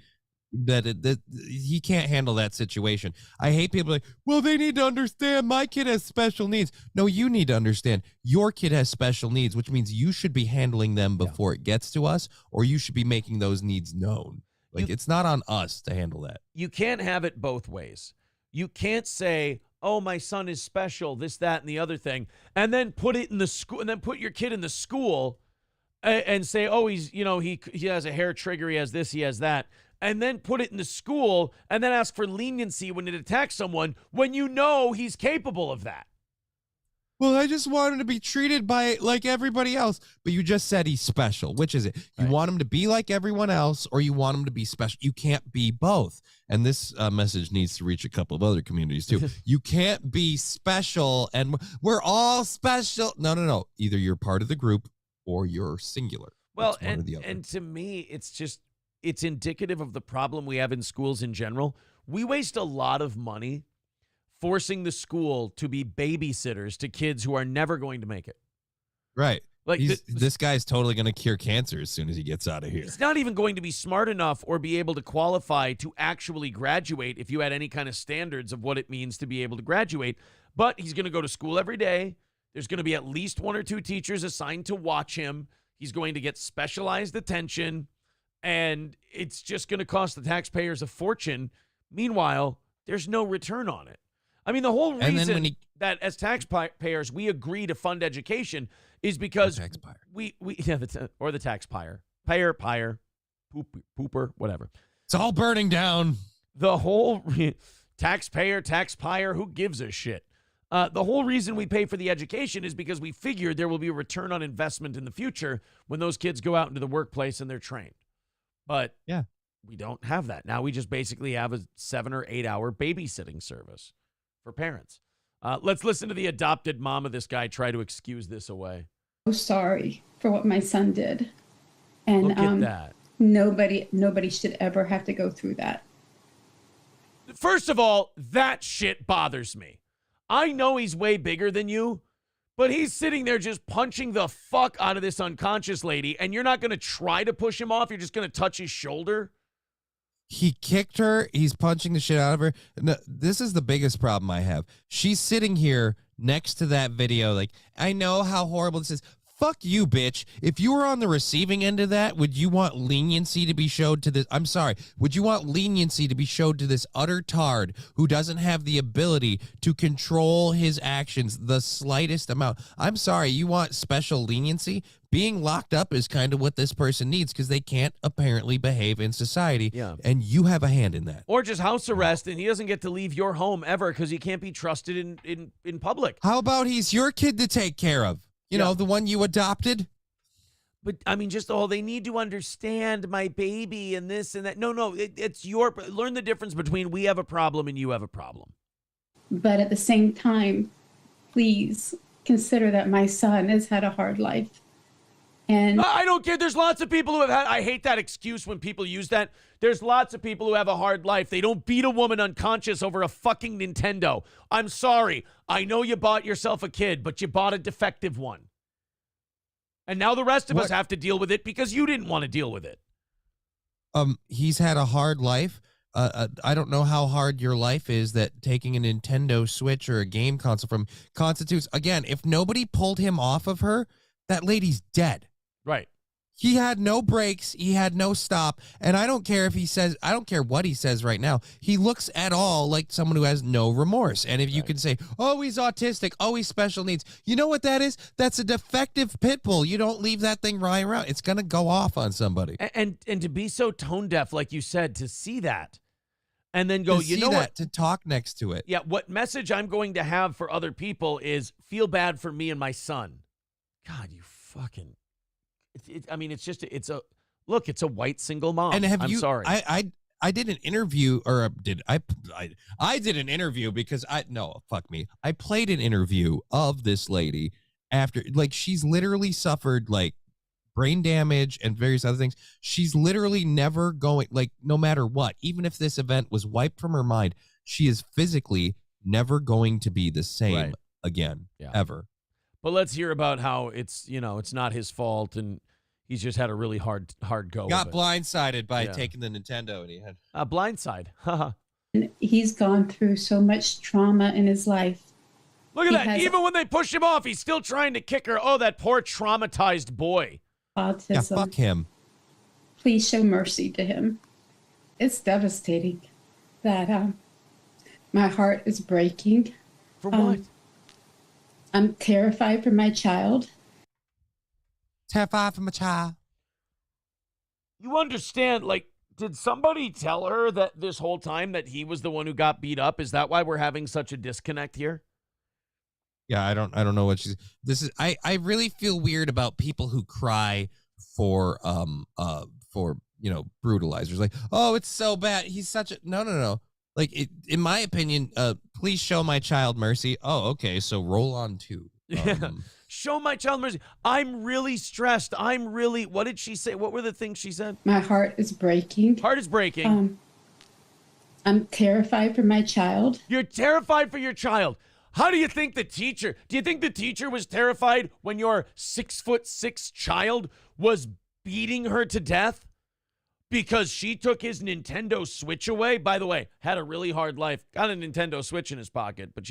that he can't handle that situation. I hate people like, well, they need to understand my kid has special needs. No, you need to understand your kid has special needs, which means you should be handling them before it gets to us, or you should be making those needs known. Like, it's not on us to handle that. You can't have it both ways. You can't say, oh, my son is special, this, that, and the other thing, and then put it in the school, and then put your kid in the school and say, oh, he's, he has a hair trigger, he has this, he has that, and then put it in the school and then ask for leniency when it attacks someone when you know he's capable of that. Well, I just want him to be treated by like everybody else. But you just said he's special. Which is it? You want him to be like everyone else, or you want him to be special? You can't be both. And this message needs to reach a couple of other communities too. You can't be special and we're all special. No. Either you're part of the group or you're singular. Well, and to me, it's indicative of the problem we have in schools in general. We waste a lot of money forcing the school to be babysitters to kids who are never going to make it. Right. Like this guy's totally going to cure cancer as soon as he gets out of here. He's not even going to be smart enough or be able to qualify to actually graduate if you had any kind of standards of what it means to be able to graduate. But he's going to go to school every day. There's going to be at least 1 or 2 teachers assigned to watch him. He's going to get specialized attention, and it's just going to cost the taxpayers a fortune. Meanwhile, there's no return on it. I mean, the whole reason that as taxpayers we agree to fund education is because the taxpayer, pooper, whatever. It's all burning down. The whole taxpayer, who gives a shit? The whole reason we pay for the education is because we figure there will be a return on investment in the future when those kids go out into the workplace and they're trained. But yeah, we don't have that. Now we just basically have a 7 or 8 hour babysitting service for parents. Let's listen to the adopted mom of this guy try to excuse this away. So sorry for what my son did. And Look at that. Nobody should ever have to go through that. First of all, that shit bothers me. I know he's way bigger than you, but he's sitting there just punching the fuck out of this unconscious lady, and you're not going to try to push him off. You're just going to touch his shoulder. He kicked her. He's punching the shit out of her. No, this is the biggest problem I have. She's sitting here next to that video like, I know how horrible this is. Fuck you, bitch. If you were on the receiving end of that, would you want leniency to be showed to this? I'm sorry. Would you want leniency to be showed to this utter tard who doesn't have the ability to control his actions the slightest amount? I'm sorry. You want special leniency? Being locked up is kind of what this person needs because they can't apparently behave in society. Yeah. And you have a hand in that. Or just house arrest, and he doesn't get to leave your home ever because he can't be trusted in public. How about he's your kid to take care of? You know, the one you adopted? But, I mean, just, they need to understand my baby and this and that. No, it's learn the difference between we have a problem and you have a problem. But at the same time, please consider that my son has had a hard life. And I don't care. There's lots of people who have had, I hate that excuse when people use that. There's lots of people who have a hard life. They don't beat a woman unconscious over a fucking Nintendo. I'm sorry. I know you bought yourself a kid, but you bought a defective one. And now the rest of us have to deal with it because you didn't want to deal with it. He's had a hard life. I don't know how hard your life is that taking a Nintendo Switch or a game console from constitutes. Again, if nobody pulled him off of her, that lady's dead. Right. He had no brakes. He had no stop. And I don't care if he says, I don't care what he says right now. He looks at all like someone who has no remorse. And if you can say, oh, he's autistic. Oh, he's special needs. You know what that is? That's a defective pit bull. You don't leave that thing lying around. It's going to go off on somebody. And to be so tone deaf, like you said, to see that and then go, you know what? To talk next to it. Yeah. What message I'm going to have for other people is feel bad for me and my son. God, you fucking. It's a white single mom. And I'm sorry. I did an interview, or did I did an interview because I played an interview of this lady after, like, she's literally suffered like brain damage and various other things. She's literally never going, like, no matter what, even if this event was wiped from her mind, she is physically never going to be the same again, ever. But let's hear about how it's not his fault and he's just had a really hard go. Got blindsided by taking the Nintendo, and he had blindside. he's gone through so much trauma in his life. Look at that. Even when they push him off, he's still trying to kick her. Oh, that poor traumatized boy. Autism. Yeah, fuck him. Please show mercy to him. It's devastating that my heart is breaking. For what? I'm terrified for my child. Terrified for my child. You understand, like, did somebody tell her that this whole time that he was the one who got beat up? Is that why we're having such a disconnect here? Yeah, I don't know what I really feel weird about people who cry for brutalizers. Like, oh, it's so bad. He's such a no. Like, in my opinion, please show my child mercy. Oh, okay, so roll on two. Show my child mercy. I'm really stressed. What did she say? What were the things she said? My heart is breaking. Heart is breaking. I'm terrified for my child. You're terrified for your child. How do you think the teacher was terrified when your 6'6" child was beating her to death? Because she took his Nintendo Switch away. By the way, had a really hard life. Got a Nintendo Switch in his pocket. But,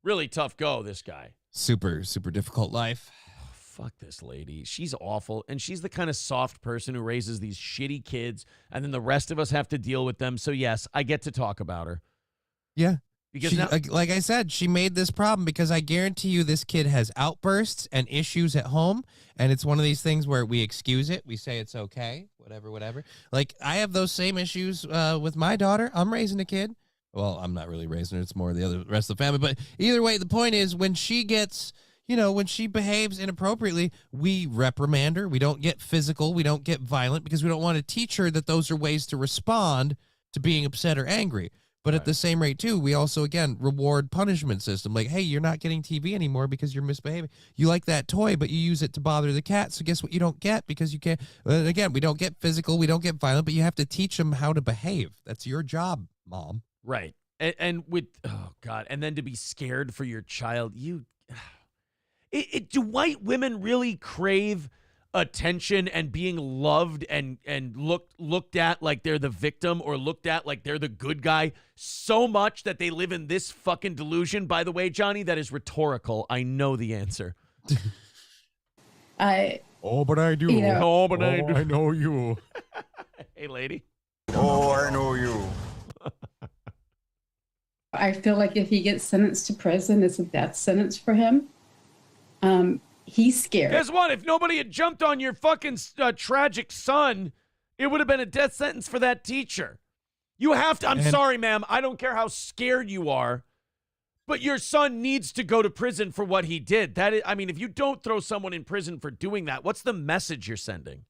really tough go, this guy. Super, super difficult life. Fuck this lady. She's awful. And she's the kind of soft person who raises these shitty kids. And then the rest of us have to deal with them. So, yes, I get to talk about her. Yeah. Because like I said, she made this problem because I guarantee you this kid has outbursts and issues at home. And it's one of these things where we excuse it. We say it's okay, whatever. Like, I have those same issues with my daughter. I'm raising a kid. Well, I'm not really raising her. It's more the rest of the family. But either way, the point is when she gets, when she behaves inappropriately, we reprimand her. We don't get physical. We don't get violent because we don't want to teach her that those are ways to respond to being upset or angry. But at the same rate, too, we also, again, reward punishment system. Like, hey, you're not getting TV anymore because you're misbehaving. You like that toy, but you use it to bother the cat. So guess what you don't get because you can't. Again, we don't get physical. We don't get violent, but you have to teach them how to behave. That's your job, Mom. Right. And with, oh, God, and then to be scared for your child. Do white women really crave attention and being loved and looked at like they're the victim or looked at like they're the good guy so much that they live in this fucking delusion? By the way, Johnny, that is rhetorical. I know the answer. Oh, but I do. You know- Oh, but I do. I know you. Hey, lady. Oh, I know you. I feel like if he gets sentenced to prison, it's a death sentence for him. He's scared. Guess what? If nobody had jumped on your fucking tragic son, it would have been a death sentence for that teacher. You have to. I'm sorry, ma'am. I don't care how scared you are, but your son needs to go to prison for what he did. That is, I mean, if you don't throw someone in prison for doing that, what's the message you're sending?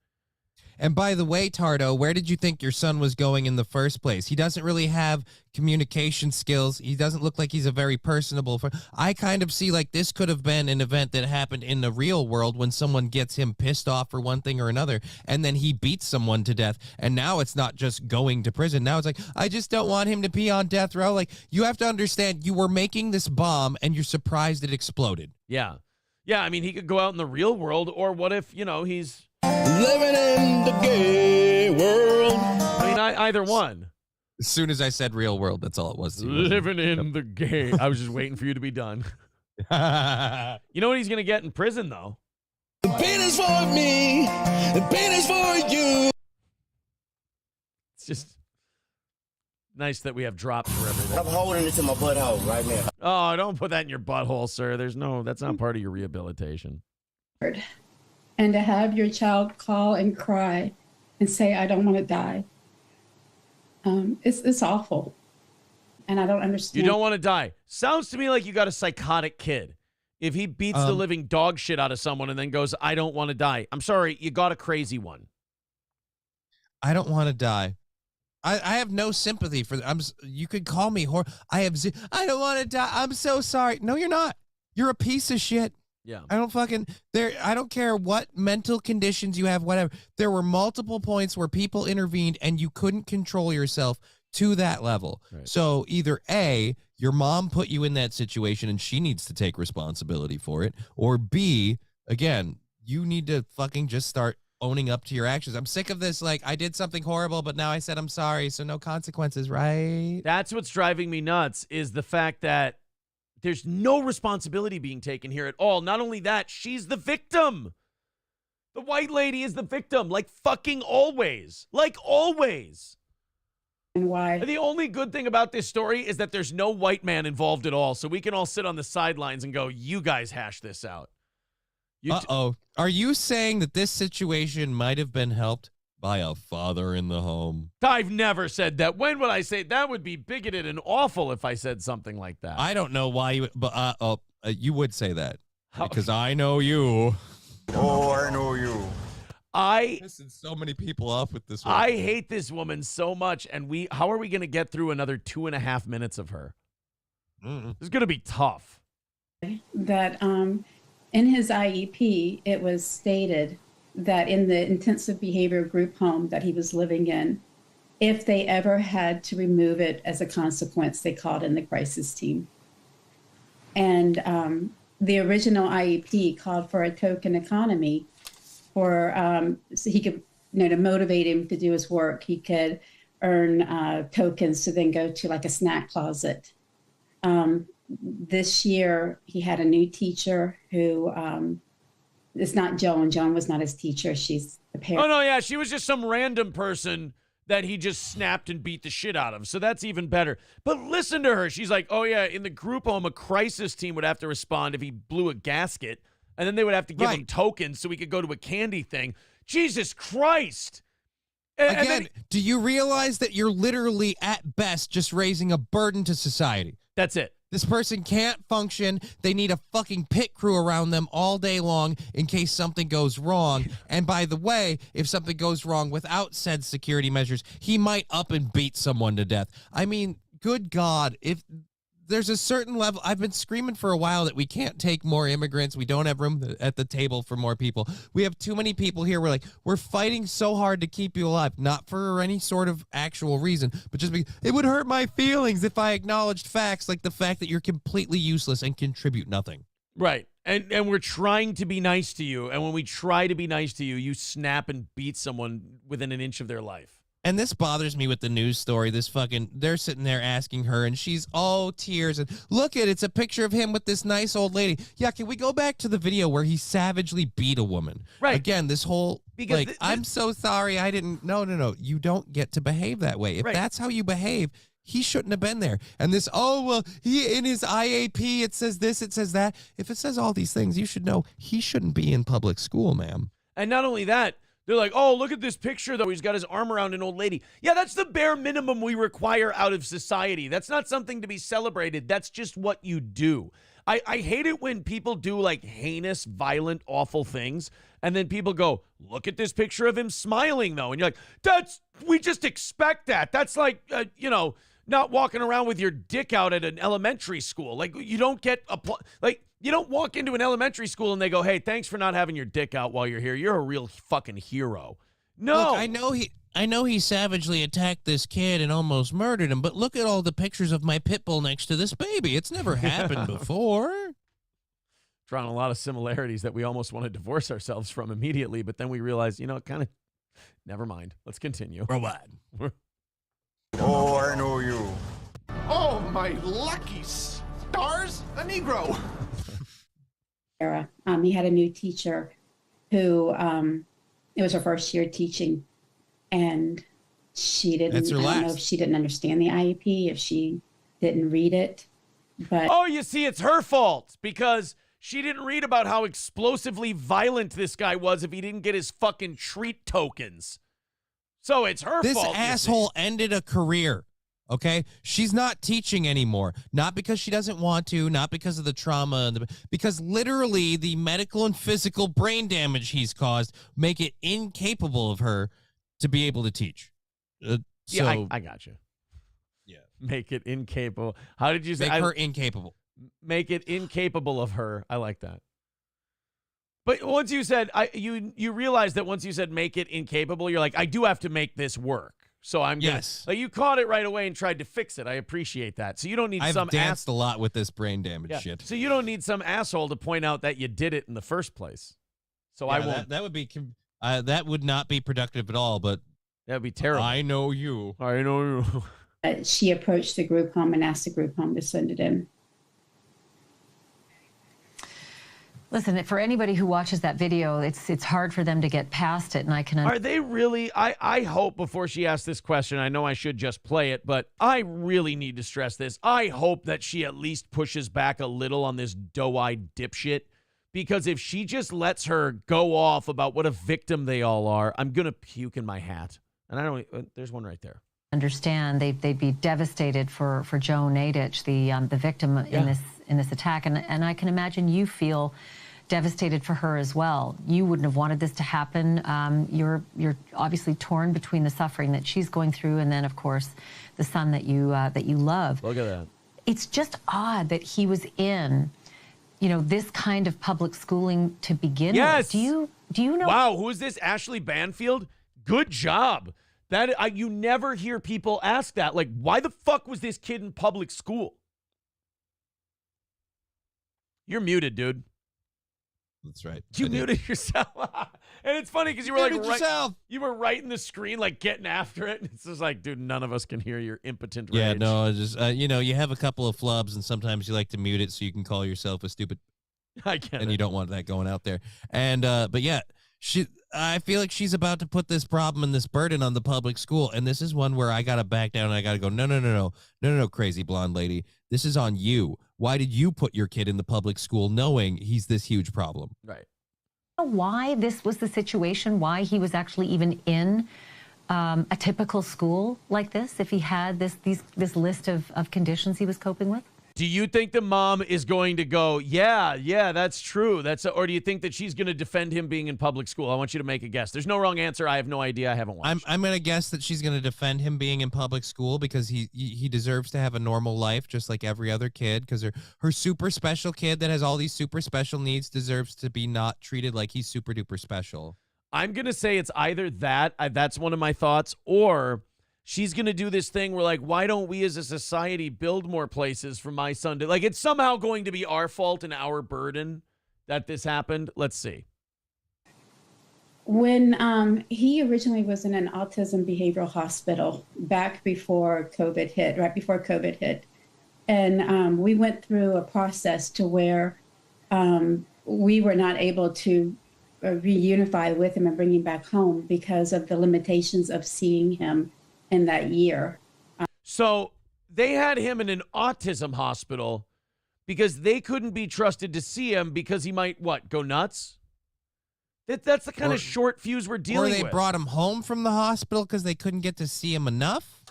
And by the way, Tardo, where did you think your son was going in the first place? He doesn't really have communication skills. He doesn't look like he's a very personable. I kind of see like this could have been an event that happened in the real world when someone gets him pissed off for one thing or another, and then he beats someone to death. And now it's not just going to prison. Now it's like, I just don't want him to be on death row. Like, you have to understand, you were making this bomb and you're surprised it exploded. Yeah. Yeah, I mean, he could go out in the real world, or what if, he's living in the gay world. I mean, either one. As soon as I said real world, that's all it was. Living in the gay. I was just waiting for you to be done. You know what he's going to get in prison, though? The pain is for me. The pain is for you. It's just nice that we have drops for everything. I'm holding it to my butthole right now. Oh, don't put that in your butthole, sir. That's not part of your rehabilitation. And to have your child call and cry and say, I don't want to die. It's awful. And I don't understand. You don't want to die. Sounds to me like you got a psychotic kid. If he beats the living dog shit out of someone and then goes, I don't want to die. I'm sorry, you got a crazy one. I don't want to die. I have no sympathy for that. You could call me I don't want to die. I'm so sorry. No, you're not. You're a piece of shit. Yeah. I don't care what mental conditions you have, whatever. There were multiple points where people intervened and you couldn't control yourself to that level. Right. So either A, your mom put you in that situation and she needs to take responsibility for it, or B, again, you need to fucking just start owning up to your actions. I'm sick of this, like, I did something horrible, but now I said I'm sorry, so no consequences, right? That's what's driving me nuts, is the fact that there's no responsibility being taken here at all. Not only that, she's the victim. The white lady is the victim, like fucking always. Like always. And why? The only good thing about this story is that there's no white man involved at all, so we can all sit on the sidelines and go, you guys hash this out. Uh-oh. Are you saying that this situation might have been helped by a father in the home? I've never said that. When would I say that? Would be bigoted and awful if I said something like that. I don't know why you would, but you would say that because I know you. Oh, I know you. Pissing so many people off with this one. I hate this woman so much, and how are we going to get through another 2.5 minutes of her? It's going to be tough. That in his IEP, it was stated that in the intensive behavior group home that he was living in, if they ever had to remove it as a consequence, they called in the crisis team. And the original IEP called for a token economy for so he could, to motivate him to do his work. He could earn tokens to then go to like a snack closet. This year, he had a new teacher who it's not Joan. Joan was not his teacher. She's the parent. Oh, no, yeah. She was just some random person that he just snapped and beat the shit out of. So that's even better. But listen to her. She's like, oh, yeah, in the group home, a crisis team would have to respond if he blew a gasket. And then they would have to give him tokens so he could go to a candy thing. Jesus Christ. Again, do you realize that you're literally, at best, just raising a burden to society? That's it. This person can't function. They need a fucking pit crew around them all day long in case something goes wrong. And by the way, if something goes wrong without said security measures, he might up and beat someone to death. I mean, good God, if there's a certain level, I've been screaming for a while that we can't take more immigrants. We don't have room at the table for more people. We have too many people here. We're fighting so hard to keep you alive, not for any sort of actual reason, but just because it would hurt my feelings if I acknowledged facts like the fact that you're completely useless and contribute nothing. Right. And we're trying to be nice to you. And when we try to be nice to you, you snap and beat someone within an inch of their life. And this bothers me with the news story. They're sitting there asking her, and she's all tears. And look it's a picture of him with this nice old lady. Yeah, can we go back to the video where he savagely beat a woman? Right. This whole, because I'm so sorry, I didn't, no. You don't get to behave that way. If that's how you behave, he shouldn't have been there. And he in his IAP, it says this, it says that. If it says all these things, you should know he shouldn't be in public school, ma'am. And not only that, they're like, oh, look at this picture, though. He's got his arm around an old lady. Yeah, that's the bare minimum we require out of society. That's not something to be celebrated. That's just what you do. I hate it when people do, like, heinous, violent, awful things, and then people go, look at this picture of him smiling, though. And you're like, we just expect that. That's like, not walking around with your dick out at an elementary school. Like, you don't get you don't walk into an elementary school and they go, hey, thanks for not having your dick out while you're here. You're a real fucking hero. No. Look, I know he savagely attacked this kid and almost murdered him, but look at all the pictures of my pit bull next to this baby. It's never happened before. Drawing a lot of similarities that we almost want to divorce ourselves from immediately, but then we realize, never mind. Let's continue. Robot. Oh, I know you. Oh, my lucky stars, a Negro. He had a new teacher who, it was her first year teaching, and she didn't, I don't know if she didn't understand the IEP, if she didn't read it, but. Oh, you see, it's her fault because she didn't read about how explosively violent this guy was if he didn't get his fucking treat tokens. So it's her fault. This asshole ended a career. Okay, she's not teaching anymore. Not because she doesn't want to, not because of the trauma, because literally the medical and physical brain damage he's caused make it incapable of her to be able to teach. Yeah, I got you. Yeah, make it incapable. How did you say? Make her incapable. Make it incapable of her. I like that. But once you said, you realize that once you said make it incapable, you're like, I do have to make this work. So I'm gonna, yes. Like, you caught it right away and tried to fix it. I appreciate that. So you don't need I've danced a lot with this brain damage shit. So you don't need some asshole to point out that you did it in the first place. So I won't. That would be that would not be productive at all. But that would be terrible. I know you. I know you. She approached the group home and asked the group home to send it in. Listen, for anybody who watches that video, it's hard for them to get past it, and I can. Are they really? I hope before she asks this question, I know I should just play it, but I really need to stress this. I hope that she at least pushes back a little on this doe-eyed dipshit, because if she just lets her go off about what a victim they all are, I'm gonna puke in my hat. And I don't. There's one right there. Understand they'd be devastated for Joe Nadich, the victim in this attack, and I can imagine you feel devastated for her as well. You wouldn't have wanted this to happen. You're obviously torn between the suffering that she's going through, and then of course the son that you love. Look at that. It's just odd that he was in, this kind of public schooling to begin with. Do you know? Wow, who is this? Ashley Banfield? Good job. That you never hear people ask that. Like, why the fuck was this kid in public school? You're muted, dude. That's right. You muted yourself. And it's funny because you were yourself. You were right in the screen, like getting after it. It's just like, dude, none of us can hear your impotent rage. Yeah, no, just you have a couple of flubs, and sometimes you like to mute it so you can call yourself a stupid. I get it. And you don't want that going out there. And but yeah, I feel like she's about to put this problem and this burden on the public school, and this is one where I gotta back down and I gotta go, no, crazy blonde lady. This is on you. Why did you put your kid in the public school knowing he's this huge problem? Right. Why this was the situation, why he was actually even in a typical school like this, if he had this list of conditions he was coping with? Do you think the mom is going to go, yeah, that's true. Or do you think that she's going to defend him being in public school? I want you to make a guess. There's no wrong answer. I have no idea. I haven't watched. I'm going to guess that she's going to defend him being in public school because he deserves to have a normal life just like every other kid, because her super special kid that has all these super special needs deserves to be not treated like he's super duper special. I'm going to say it's either that, that's one of my thoughts, or she's going to do this thing where, like, why don't we as a society build more places for my son to, like, it's somehow going to be our fault and our burden that this happened. Let's see. When he originally was in an autism behavioral hospital back before COVID hit, right before COVID hit. And we went through a process to where we were not able to reunify with him and bring him back home because of the limitations of seeing him in that year. So they had him in an autism hospital because they couldn't be trusted to see him because he might, go nuts? That's the kind of short fuse we're dealing with. Or they brought him home from the hospital because they couldn't get to see him enough?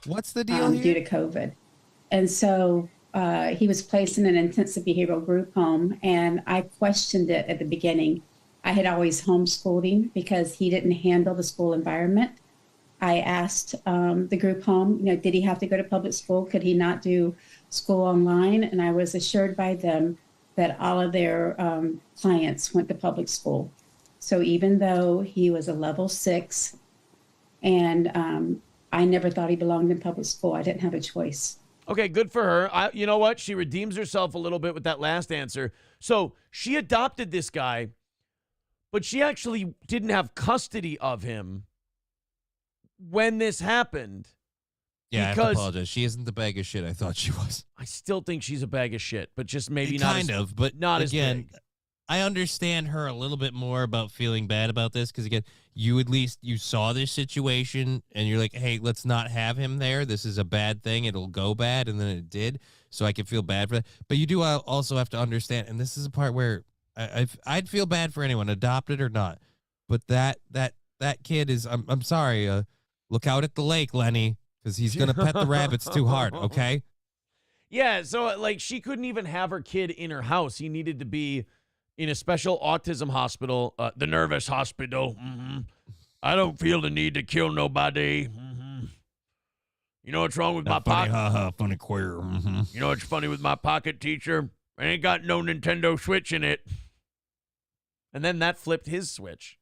What's the deal here? Due to COVID. And so he was placed in an intensive behavioral group home, and I questioned it at the beginning. I had always homeschooled him because he didn't handle the school environment. I asked the group home, did he have to go to public school? Could he not do school online? And I was assured by them that all of their clients went to public school. So even though he was a level 6 and I never thought he belonged in public school, I didn't have a choice. Okay, good for her. You know what? She redeems herself a little bit with that last answer. So she adopted this guy, but she actually didn't have custody of him when this happened. Yeah, I have to apologize. She isn't the bag of shit I thought she was. I still think she's a bag of shit, but just maybe but not again, as big. I understand her a little bit more about feeling bad about this because, again, you saw this situation and you're like, hey, let's not have him there. This is a bad thing. It'll go bad, and then it did, so I can feel bad for that. But you do also have to understand, and this is a part where I'd feel bad for anyone, adopted or not. But that kid is, I'm sorry, look out at the lake, Lenny, because he's going to pet the rabbits too hard, okay? Yeah, so, like, she couldn't even have her kid in her house. He needed to be in a special autism hospital, the nervous hospital. Mm-hmm. I don't feel the need to kill nobody. Mm-hmm. You know what's wrong with my pocket? Funny queer. Mm-hmm. You know what's funny with my pocket, teacher? I ain't got no Nintendo Switch in it. And then that flipped his switch.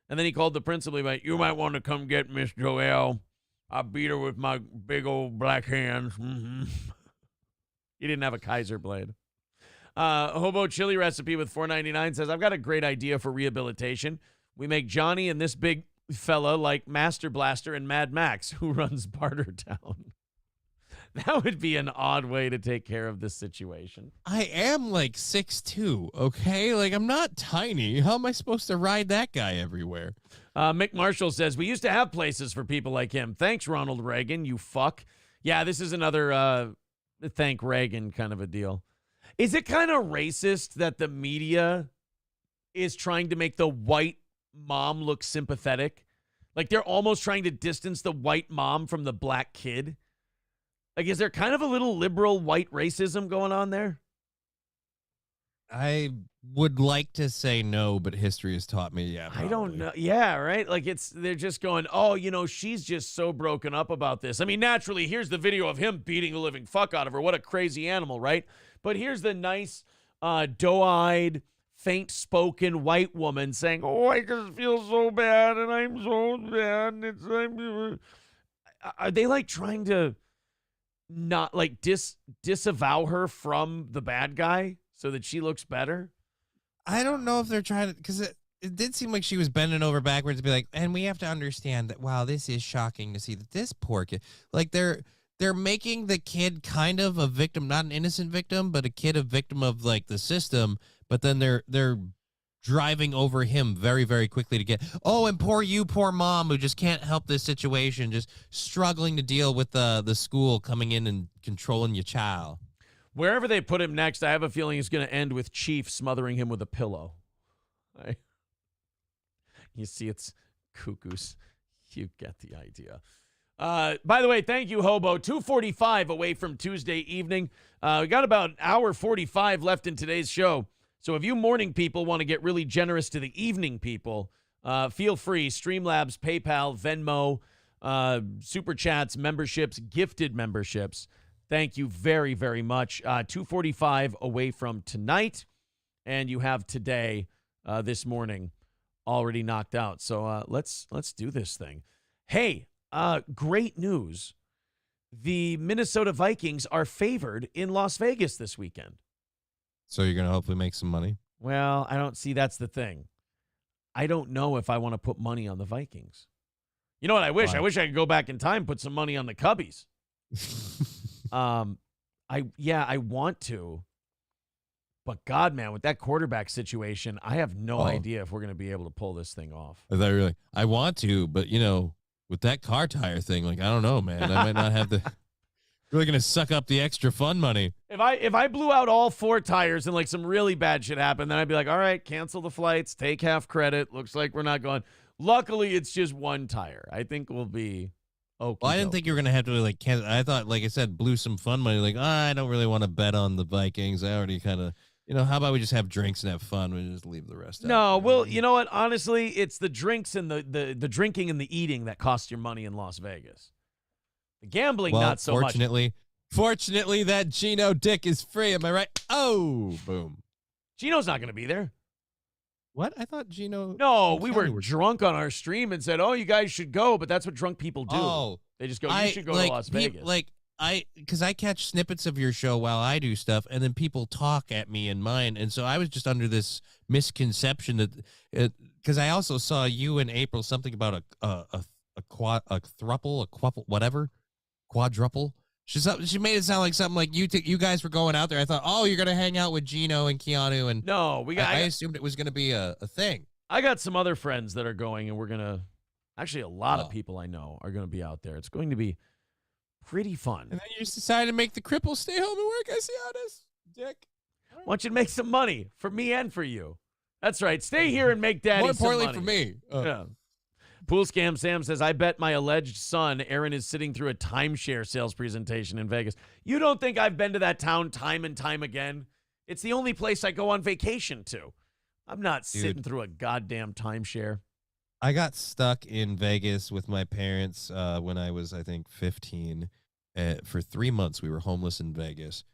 And then he called the principal. He went, you might want to come get Miss Joelle. I beat her with my big old black hands. Mm-hmm. He didn't have a Kaiser blade. Hobo Chili Recipe with $4.99 says, I've got a great idea for rehabilitation. We make Johnny and this big fella like Master Blaster and Mad Max, who runs Bartertown. That would be an odd way to take care of this situation. I am like 6'2", okay? Like, I'm not tiny. How am I supposed to ride that guy everywhere? Mick Marshall says, we used to have places for people like him. Thanks, Ronald Reagan, you fuck. Yeah, this is another thank Reagan kind of a deal. Is it kind of racist that the media is trying to make the white mom look sympathetic? Like, they're almost trying to distance the white mom from the black kid? Like, is there kind of a little liberal white racism going on there? I would like to say no, but history has taught me, yeah, probably. I don't know. Yeah, right? Like, they're just going, oh, she's just so broken up about this. I mean, naturally, here's the video of him beating the living fuck out of her. What a crazy animal, right? But here's the nice, doe-eyed, faint-spoken white woman saying, oh, I just feel so bad, and I'm so bad. Are they, like, trying to not, like, disavow her from the bad guy so that she looks better? I don't know if they're trying to, because it did seem like she was bending over backwards to be like, and we have to understand that, wow, this is shocking to see that this poor kid, like, they're making the kid kind of a victim, not an innocent victim, but a victim of, like, the system, but then they're driving over him very, very quickly to get, oh, and poor mom who just can't help this situation, just struggling to deal with the school coming in and controlling your child. Wherever they put him next, I have a feeling it's going to end with Chief smothering him with a pillow. Right? You see, it's cuckoos. You get the idea. By the way, thank you, Hobo. 2:45 away from Tuesday evening. We got about an hour 45 left in today's show. So if you morning people want to get really generous to the evening people, feel free. Streamlabs, PayPal, Venmo, Super Chats, memberships, gifted memberships. Thank you very, very much. 2:45 away from tonight. And you have today, this morning, already knocked out. So let's do this thing. Hey, great news. The Minnesota Vikings are favored in Las Vegas this weekend. So you're going to hopefully make some money? Well, I don't see that's the thing. I don't know if I want to put money on the Vikings. You know what I wish? Why? I wish I could go back in time, put some money on the Cubbies. I want to. But God, man, with that quarterback situation, I have no idea if we're going to be able to pull this thing off. I thought you were like, I want to, but with that car tire thing, like, I don't know, man. I might not have the really going to suck up the extra fun money. If I blew out all 4 tires and like some really bad shit happened, then I'd be like, all right, cancel the flights, take half credit. Looks like we're not going. Luckily, it's just 1 tire. I think we'll be okay. Well, I didn't think you were going to have to like cancel. I thought, like I said, blew some fun money. Like, I don't really want to bet on the Vikings. I already kind of, how about we just have drinks and have fun? We just leave the rest out. No, well, you know what? Honestly, it's the drinks and the drinking and the eating that cost your money in Las Vegas. The gambling, not so much. Fortunately, that Gino dick is free. Am I right? Oh, boom. Gino's not going to be there. What? I thought Gino. No, we were drunk on our stream and said, "Oh, you guys should go," but that's what drunk people do. Oh, they just go. You should go to Las Vegas. Because I catch snippets of your show while I do stuff, and then people talk at me in mine, and so I was just under this misconception that because I also saw you in April something about a quadruple. She made it sound like something like you guys were going out there. I thought, oh, you're gonna hang out with Gino and Keanu, and no, I assumed it was gonna be a thing. I got some other friends that are going, and we're gonna actually a lot of people I know are gonna be out there. It's going to be pretty fun. And then you just decided to make the cripple stay home and work. I see how it is, Dick. I want you to make some money for me and for you. That's right. Stay here and make daddy some money. More importantly for me. Yeah. Pool Scam Sam says, I bet my alleged son, Aaron, is sitting through a timeshare sales presentation in Vegas. You don't think I've been to that town time and time again? It's the only place I go on vacation to. I'm not sitting through a goddamn timeshare. I got stuck in Vegas with my parents when I was, I think, 15. For 3 months, we were homeless in Vegas.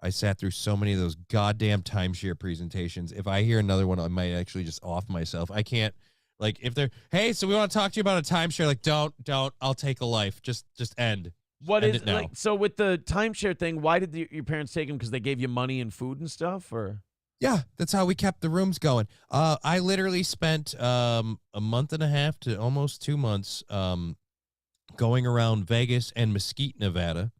I sat through so many of those goddamn timeshare presentations. If I hear another one, I might actually just off myself. I can't. Like, if they're, hey, so we want to talk to you about a timeshare. Like, don't. I'll take a life. Just end. What end is it now. like? So with the timeshare thing, why did your parents take them? Because they gave you money and food and stuff, or? Yeah, that's how we kept the rooms going. I literally spent a month and a half to almost 2 months going around Vegas and Mesquite, Nevada,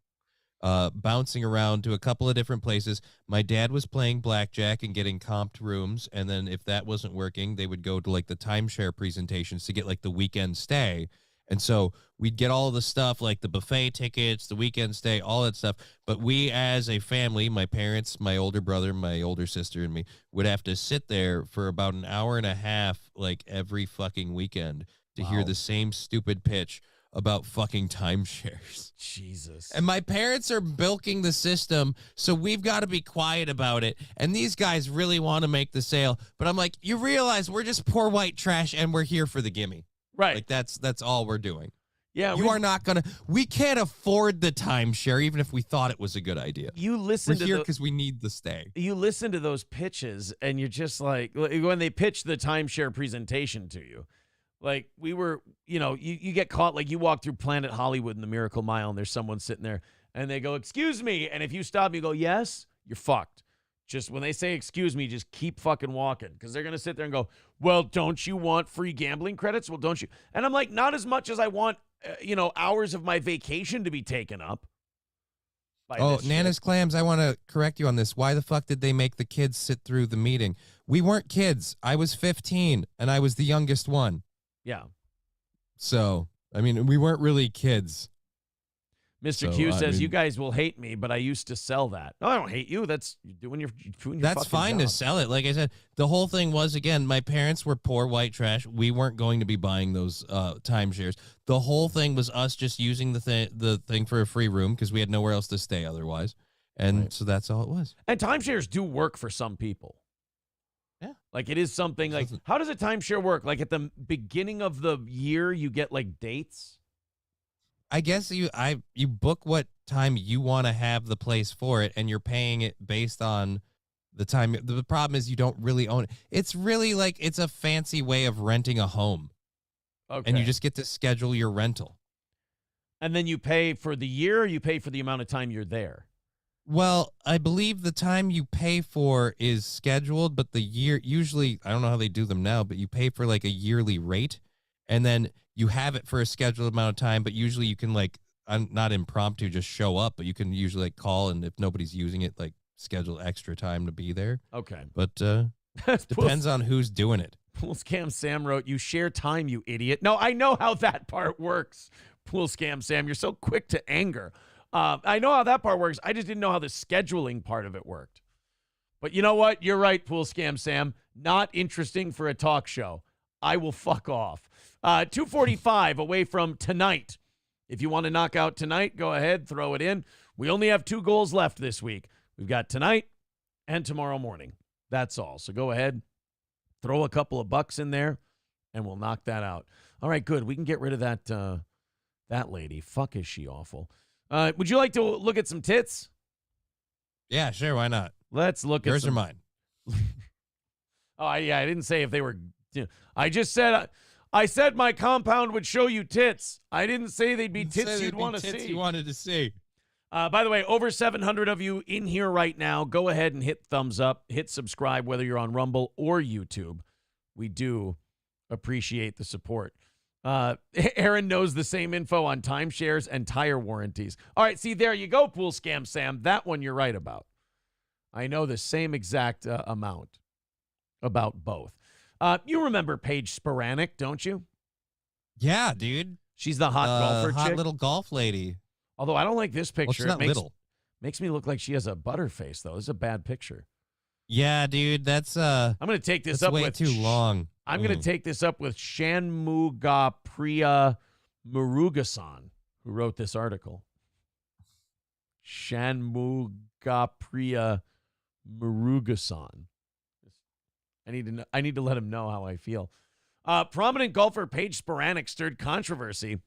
bouncing around to a couple of different places. My dad was playing blackjack and getting comped rooms, and then if that wasn't working, they would go to like the timeshare presentations to get like the weekend stay. And so we'd get all of the stuff like the buffet tickets, the weekend stay, all that stuff. But we as a family, my parents, my older brother, my older sister, and me, would have to sit there for about an hour and a half like every fucking weekend to hear the same stupid pitch about fucking timeshares. Jesus. And my parents are bilking the system, so we've got to be quiet about it. And these guys really want to make the sale. But I'm like, you realize we're just poor white trash and we're here for the gimme. Right. Like that's all we're doing. Yeah. You are not going to, we can't afford the timeshare even if we thought it was a good idea. You listen we're here because we need the stay. You listen to those pitches and you're just like, when they pitch the timeshare presentation to you, like we were, you get caught, like you walk through Planet Hollywood in the Miracle Mile and there's someone sitting there and they go, excuse me. And if you stop, you go, yes, you're fucked. Just when they say, excuse me, just keep fucking walking because they're going to sit there and go, well, don't you want free gambling credits? Well, don't you? And I'm like, not as much as I want, hours of my vacation to be taken up. Oh, Nana's Clams, I want to correct you on this. Why the fuck did they make the kids sit through the meeting? We weren't kids. I was 15 and I was the youngest one. Yeah. So, I mean, we weren't really kids. Mr. Q says, you guys will hate me, but I used to sell that. No, I don't hate you. That's doing your That's fucking fine to job. sell it. Like I said, the whole thing was, again, my parents were poor white trash. We weren't going to be buying those timeshares. The whole thing was us just using the thing for a free room because we had nowhere else to stay otherwise. And so that's all it was. And timeshares do work for some people. Yeah. Like it is something like, how does a timeshare work? Like at the beginning of the year, you get like dates? I guess you book what time you want to have the place for it, and you're paying it based on the time. The problem is you don't really own it. It's really like it's a fancy way of renting a home. Okay. And you just get to schedule your rental. And then you pay for the year, or you pay for the amount of time you're there? Well, I believe the time you pay for is scheduled, but the year, usually, I don't know how they do them now, but you pay for like a yearly rate, and then you have it for a scheduled amount of time, but usually you can like, not impromptu, just show up, but you can usually like call, and if nobody's using it, like schedule extra time to be there. Okay. But depends on who's doing it. Pool Scam Sam wrote, you share time, you idiot. No, I know how that part works. Pool Scam Sam, you're so quick to anger. I know how that part works. I just didn't know how the scheduling part of it worked. But you know what? You're right, Pool Scam Sam. Not interesting for a talk show. I will fuck off. 2:45 away from tonight. If you want to knock out tonight, go ahead, throw it in. We only have 2 goals left this week. We've got tonight and tomorrow morning. That's all. So go ahead, throw a couple of bucks in there, and we'll knock that out. All right, good. We can get rid of that lady. Fuck, is she awful. Would you like to look at some tits? Yeah, sure. Why not? Let's look at yours some. or mine. Oh, yeah. I didn't say if they were. I just said I said my compound would show you tits. I didn't say they'd be tits you'd want to see. You wanted to see. By the way, over 700 of you in here right now. Go ahead and hit thumbs up, hit subscribe, whether you're on Rumble or YouTube. We do appreciate the support. Aaron knows the same info on timeshares and tire warranties. All right, see, there you go, Pool Scam Sam. That one you're right about. I know the same exact amount about both. You remember Paige Spiranac, don't you? Yeah, dude. She's the hot golfer hot chick. little golf lady. Although I don't like this picture. Well, she's not little. Makes me look like she has a butterface, though. This is a bad picture. Yeah, dude. That's I'm going to take this up way with too long. I'm going to take this up with Shanmugapriya Murugasan, who wrote this article. Shanmugapriya Murugasan. I need to let him know how I feel. Prominent golfer Paige Spiranac stirred controversy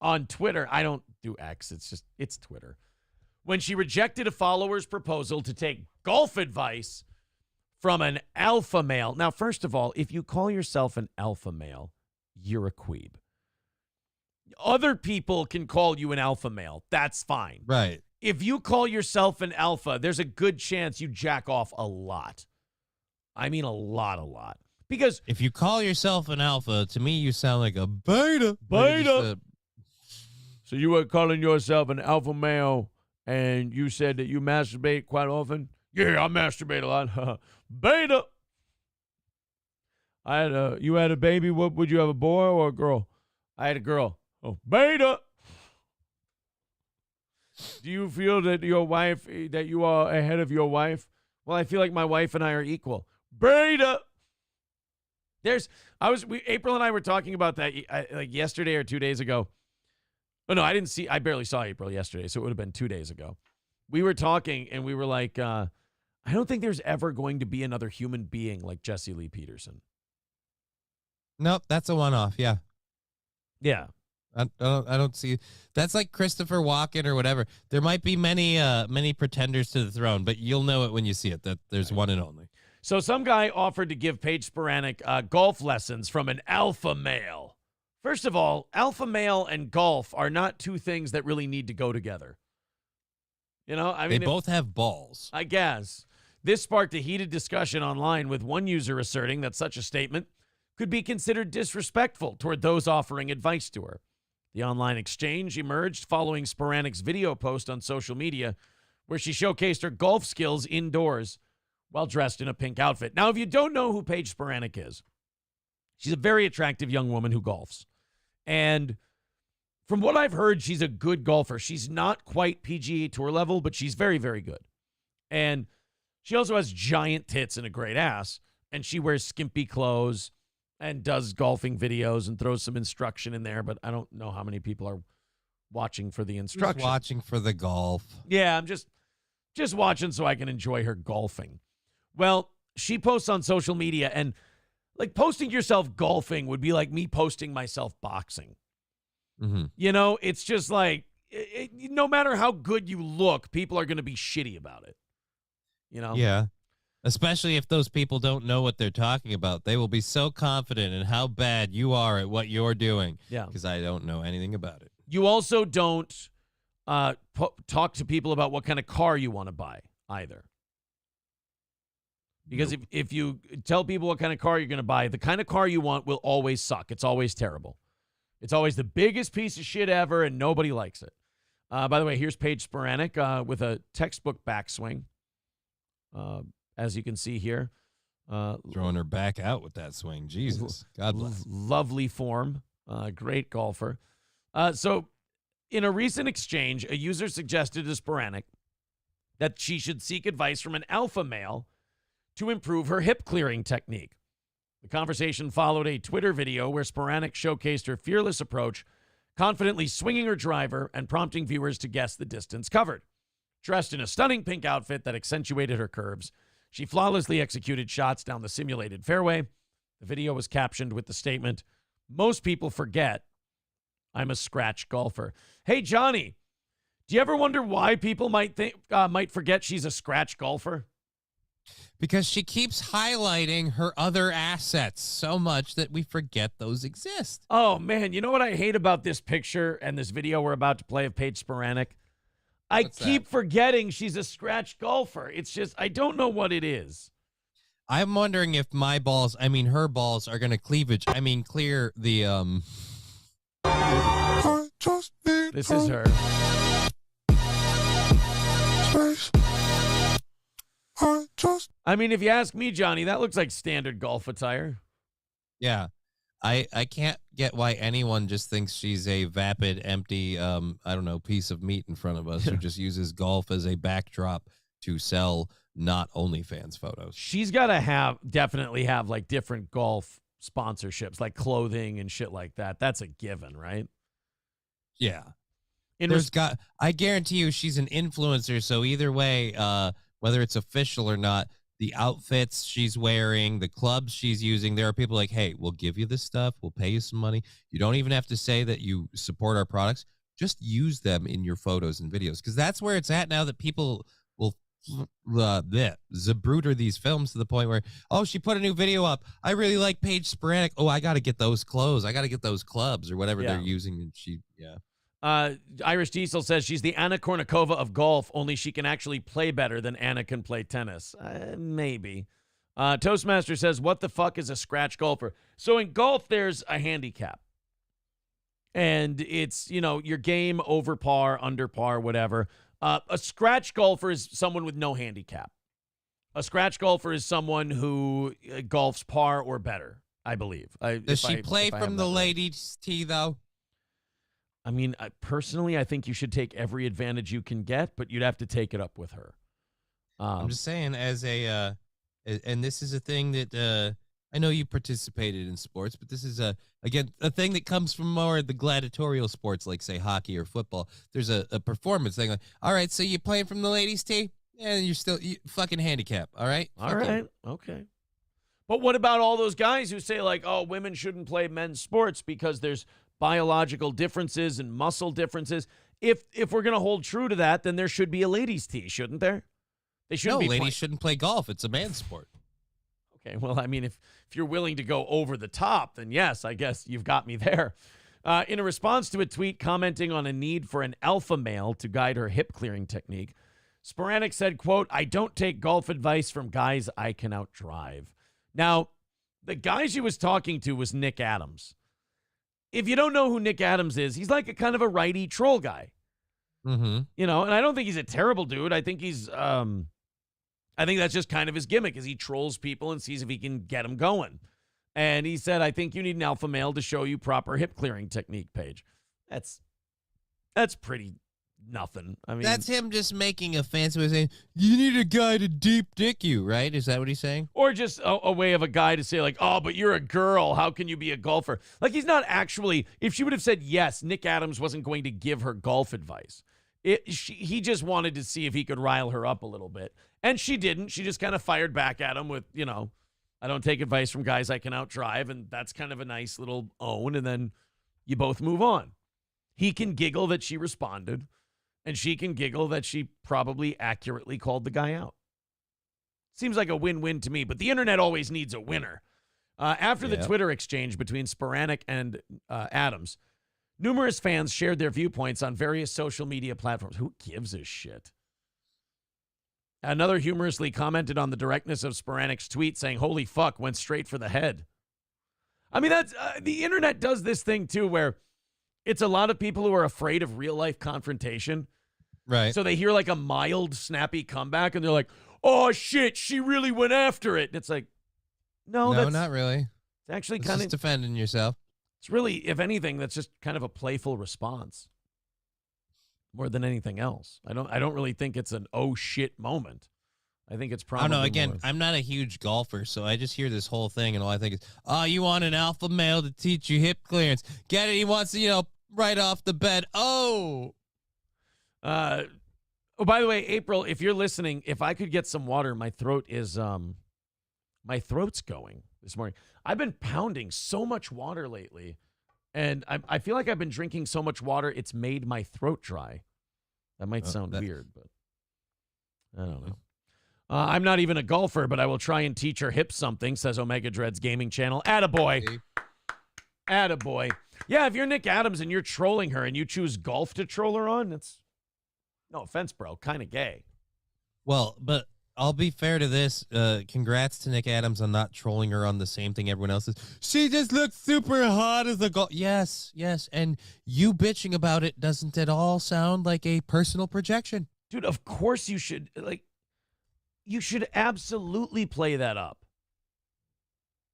on Twitter. I don't do X. It's Twitter. When she rejected a follower's proposal to take golf advice from an alpha male. Now, first of all, if you call yourself an alpha male, you're a queeb. Other people can call you an alpha male. That's fine. Right. If you call yourself an alpha, there's a good chance you jack off a lot. I mean a lot. Because if you call yourself an alpha, to me, you sound like a beta. Beta. So you were calling yourself an alpha male, and you said that you masturbate quite often? Yeah, I masturbate a lot. Beta. You had a baby. What would you have, a boy or a girl? I had a girl. Oh, beta. Do you feel that that you are ahead of your wife? Well, I feel like my wife and I are equal. Beta. April and I were talking about that like yesterday or 2 days ago. Oh no, I barely saw April yesterday, so it would have been 2 days ago. We were talking and we were like, I don't think there's ever going to be another human being like Jesse Lee Peterson. Nope, that's a one-off. Yeah. Yeah. I don't see. That's like Christopher Walken or whatever. There might be many pretenders to the throne, but you'll know it when you see it, that there's one and only. So some guy offered to give Paige Spiranac golf lessons from an alpha male. First of all, alpha male and golf are not two things that really need to go together. You know, I mean, they both have balls. I guess. This sparked a heated discussion online, with one user asserting that such a statement could be considered disrespectful toward those offering advice to her. The online exchange emerged following Spiranac's video post on social media, where she showcased her golf skills indoors while dressed in a pink outfit. Now, if you don't know who Paige Spiranac is, she's a very attractive young woman who golfs. And From what I've heard, she's a good golfer. She's not quite PGA Tour level, but she's very, very good. And she also has giant tits and a great ass. And she wears skimpy clothes and does golfing videos and throws some instruction in there. But I don't know how many people are watching for the instruction. Just watching for the golf. Yeah, I'm just watching so I can enjoy her golfing. Well, she posts on social media, and like posting yourself golfing would be like me posting myself boxing. Mm-hmm. You know, it's just like no matter how good you look, people are going to be shitty about it. You know? Yeah. Especially if those people don't know what they're talking about. They will be so confident in how bad you are at what you're doing. Yeah. Because I don't know anything about it. You also don't talk to people about what kind of car you want to buy either. Because if you tell people what kind of car you're going to buy, the kind of car you want will always suck. It's always terrible. It's always the biggest piece of shit ever, and nobody likes it. By the way, here's Paige Spiranac with a textbook backswing. As you can see here. Throwing her back out with that swing. Jesus. God bless. Lovely form. Great golfer. So in a recent exchange, a user suggested to Spiranac that she should seek advice from an alpha male to improve her hip clearing technique. The conversation followed a Twitter video where Spiranac showcased her fearless approach, confidently swinging her driver and prompting viewers to guess the distance covered. Dressed in a stunning pink outfit that accentuated her curves, she flawlessly executed shots down the simulated fairway. The video was captioned with the statement, "Most people forget I'm a scratch golfer." Hey, Johnny, do you ever wonder why people might forget she's a scratch golfer? Because she keeps highlighting her other assets so much that we forget those exist. Oh, man, you know what I hate about this picture and this video we're about to play of Paige Spiranac? I keep forgetting she's a scratch golfer. It's just, I don't know what it is. I'm wondering if my balls, her balls are going to clear the, This is her. If you ask me, Johnny, that looks like standard golf attire. Yeah. I can't get why anyone just thinks she's a vapid, empty, piece of meat in front of us who just uses golf as a backdrop to sell not OnlyFans photos. She's got to definitely have like different golf sponsorships, like clothing and shit like that. That's a given, right? Yeah. I guarantee you she's an influencer, so either way, whether it's official or not, the outfits she's wearing, the clubs she's using, there are people like, hey, we'll give you this stuff. We'll pay you some money. You don't even have to say that you support our products. Just use them in your photos and videos, because that's where it's at now, that people will zabruder these films to the point where, oh, she put a new video up. I really like Paige Spiranac. Oh, I got to get those clothes. I got to get those clubs or whatever they're using. And Irish Diesel says she's the Anna Kournikova of golf, only she can actually play better than Anna can play tennis. Maybe. Toastmaster says, what the fuck is a scratch golfer? So in golf, there's a handicap. And it's, your game over par, under par, whatever. A scratch golfer is someone with no handicap. A scratch golfer is someone who golfs par or better, I believe. Does she play from the ladies' tee, though? Personally, I think you should take every advantage you can get, but you'd have to take it up with her. I'm just saying, and this is a thing that I know you participated in sports, but this is a thing that comes from more the gladiatorial sports, like say hockey or football. There's a performance thing. Like, all right, so you're playing from the ladies' tee, and you're still fucking handicap. All right, all right, okay. But what about all those guys who say like, oh, women shouldn't play men's sports because there's biological differences and muscle differences? If we're going to hold true to that, then there should be a ladies' tee, shouldn't there? They shouldn't. No, ladies shouldn't play golf. It's a man's sport. Okay, well, if you're willing to go over the top, then yes, I guess you've got me there. In a response to a tweet commenting on a need for an alpha male to guide her hip clearing technique, Spiranac said, quote, "I don't take golf advice from guys I can outdrive." Now, the guy she was talking to was Nick Adams. If you don't know who Nick Adams is, he's like a kind of a righty troll guy. Mm-hmm. And I don't think he's a terrible dude. I think he's, I think that's just kind of his gimmick, is he trolls people and sees if he can get them going. And he said, I think you need an alpha male to show you proper hip clearing technique, Paige. That's That's pretty nothing. I mean, that's him just making a fancy way of saying, you need a guy to deep dick you, right? Is that what he's saying? Or just a way of a guy to say, like, oh, but you're a girl. How can you be a golfer? Like, he's not actually, if she would have said yes, Nick Adams wasn't going to give her golf advice. He just wanted to see if he could rile her up a little bit. And she didn't. She just kind of fired back at him with, I don't take advice from guys I can outdrive. And that's kind of a nice little own. And then you both move on. He can giggle that she responded. And she can giggle that she probably accurately called the guy out. Seems like a win-win to me, but the internet always needs a winner. After the Twitter exchange between Spiranac and Adams, numerous fans shared their viewpoints on various social media platforms. Who gives a shit? Another humorously commented on the directness of Spiranac's tweet, saying, holy fuck, went straight for the head. I mean, that's the internet does this thing, too, where it's a lot of people who are afraid of real-life confrontation. Right. So they hear like a mild, snappy comeback, and they're like, oh, shit, she really went after it. And it's like, no, that's not really. It's actually It's kind just of defending yourself. It's really, if anything, that's just kind of a playful response more than anything else. I don't really think it's an oh, shit moment. I think it's probably. I don't know. Again, more. I'm not a huge golfer, so I just hear this whole thing, and all I think is, oh, you want an alpha male to teach you hip clearance. Get it? He wants to, right off the bed. Oh. Oh, by the way, April, if you're listening, if I could get some water, my throat's going this morning. I've been pounding so much water lately, and I feel like I've been drinking so much water, it's made my throat dry. That might sound weird, but I don't know. I'm not even a golfer, but I will try and teach her hip something, says Omega Dread's gaming channel. Attaboy. Attaboy. Yeah, if you're Nick Adams and you're trolling her and you choose golf to troll her on, that's, no offense, bro, kind of gay. Well, but I'll be fair to this. Congrats to Nick Adams on not trolling her on the same thing everyone else is. She just looks super hot as a golf. Yes. And you bitching about it doesn't at all sound like a personal projection. Dude, of course you should, you should absolutely play that up.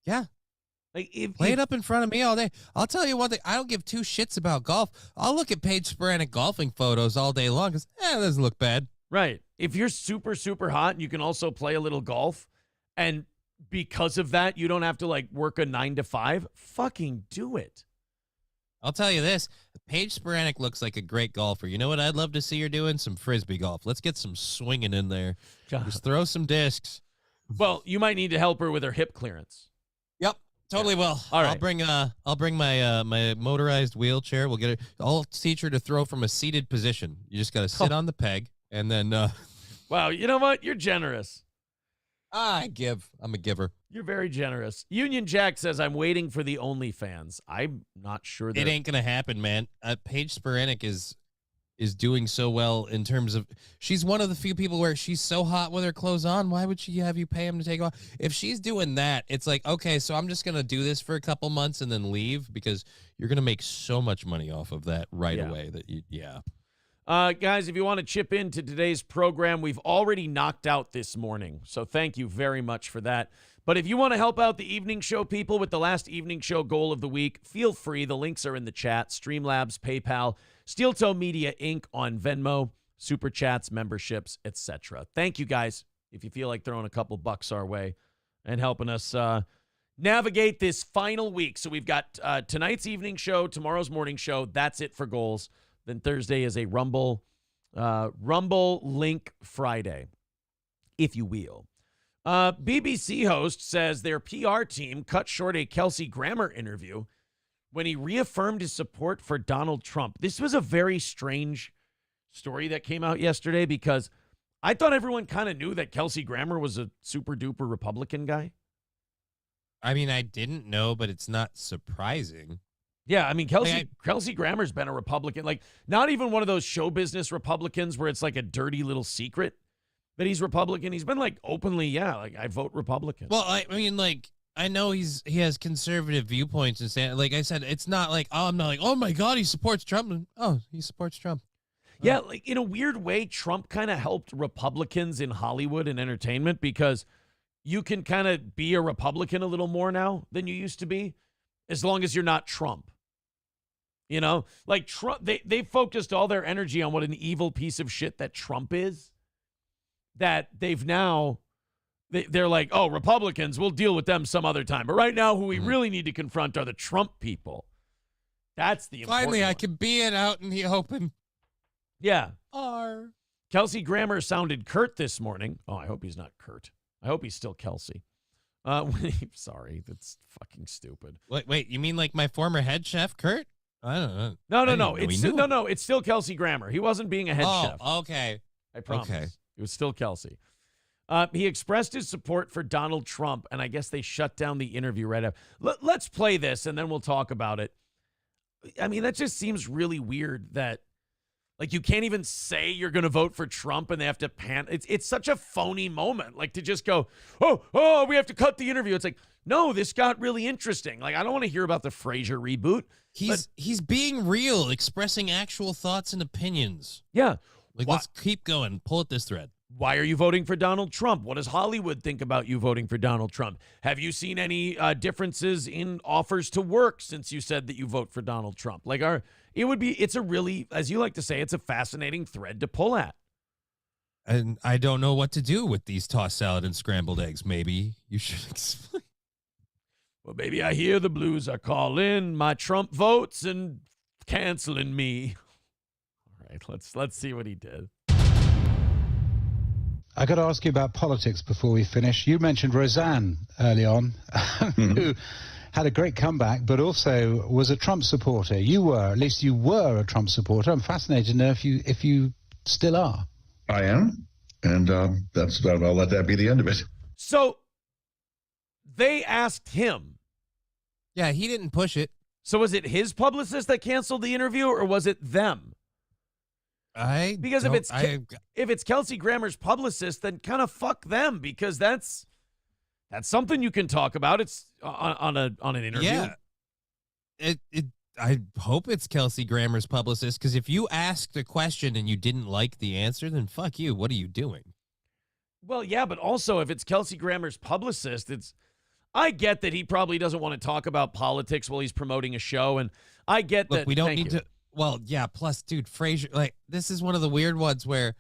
Yeah. Play it up in front of me all day. I'll tell you one thing. I don't give two shits about golf. I'll look at Paige Spiranac golfing photos all day long because it doesn't look bad. Right. If you're super, super hot and you can also play a little golf, and because of that, you don't have to work a 9 to 5, fucking do it. I'll tell you this. Paige Spiranac looks like a great golfer. You know what I'd love to see her doing? Some Frisbee golf. Let's get some swinging in there. Just throw some discs. Well, you might need to help her with her hip clearance. Yep. Totally will. All right. I'll bring my my motorized wheelchair. We'll get her. I'll teach her to throw from a seated position. You just got to sit on the peg and then Wow, you know what? You're generous. I'm a giver. You're very generous. Union Jack says, I'm waiting for the OnlyFans. I'm not sure that it ain't gonna happen, man. Paige Spiranac is doing so well in terms of, she's one of the few people where she's so hot with her clothes on. Why would she have you pay him to take off? If she's doing that, it's like, okay, so I'm just going to do this for a couple months and then leave, because you're going to make so much money off of that right away that guys, if you want to chip into today's program, we've already knocked out this morning. So thank you very much for that. But if you want to help out the evening show people with the last evening show goal of the week, feel free. The links are in the chat. Streamlabs, PayPal, Steel Toe Media Inc. on Venmo, Super Chats, memberships, etc. Thank you, guys, if you feel like throwing a couple bucks our way and helping us navigate this final week. So we've got tonight's evening show, tomorrow's morning show. That's it for goals. Then Thursday is a Rumble Link Friday, if you will. BBC host says their PR team cut short a Kelsey Grammer interview when he reaffirmed his support for Donald Trump. This was a very strange story that came out yesterday, because I thought everyone kind of knew that Kelsey Grammer was a super duper Republican guy. I mean, I didn't know, but it's not surprising. Yeah, I mean, Kelsey Grammer's been a Republican, not even one of those show business Republicans where it's like a dirty little secret that he's Republican. He's been openly, I vote Republican. Well, I mean, I know he has conservative viewpoints and saying, like I said, it's not I'm not oh my God, he supports Trump. Oh, he supports Trump. Yeah, in a weird way, Trump kind of helped Republicans in Hollywood and entertainment, because you can kind of be a Republican a little more now than you used to be, as long as you're not Trump. You know, like Trump, they focused all their energy on what an evil piece of shit that Trump is, that they've now, they're like, oh, Republicans, we'll deal with them some other time. But right now, who we really need to confront are the Trump people. That's the important Finally, I one. can be it out in the open. Yeah. R. Kelsey Grammer sounded curt this morning. Oh, I hope he's not curt. I hope he's still Kelsey. Sorry, that's fucking stupid. Wait, you mean like my former head chef, Kurt? I don't know. No. It's still Kelsey Grammer. He wasn't being a head chef. Okay. I promise. Okay. It was still Kelsey. He expressed his support for Donald Trump, and I guess they shut down the interview right after. Let's play this, and then we'll talk about it. I mean, that just seems really weird that, like, you can't even say you're going to vote for Trump, and they have to It's such a phony moment, like, to just go, oh, we have to cut the interview. It's like, no, this got really interesting. Like, I don't want to hear about the Frasier reboot. He's being real, expressing actual thoughts and opinions. Yeah. Like, let's keep going. Pull at this thread. Why are you voting for Donald Trump? What does Hollywood think about you voting for Donald Trump? Have you seen any differences in offers to work since you said that you vote for Donald Trump? Like, it's a really, as you like to say, it's a fascinating thread to pull at. And I don't know what to do with these tossed salad and scrambled eggs. Maybe you should explain. Well, baby, I hear the blues are calling my Trump votes and canceling me. All right, let's see what he did. I got to ask you about politics before we finish. You mentioned Roseanne early on, who had a great comeback, but also was a Trump supporter. At least you were a Trump supporter. I'm fascinated to know if you still are. I am, and I'll let that be the end of it. So they asked him. Yeah, he didn't push it. So was it his publicist that canceled the interview, or was it them? Because if it's Kelsey Grammer's publicist, then kind of fuck them, because that's something you can talk about. It's on an interview. Yeah. I hope it's Kelsey Grammer's publicist, because if you asked a question and you didn't like the answer, then fuck you. What are you doing? Well, yeah, but also if it's Kelsey Grammer's publicist, I get that he probably doesn't want to talk about politics while he's promoting a show, and I get that. We don't need to. Well, yeah, plus, dude, Frasier, like, this is one of the weird ones where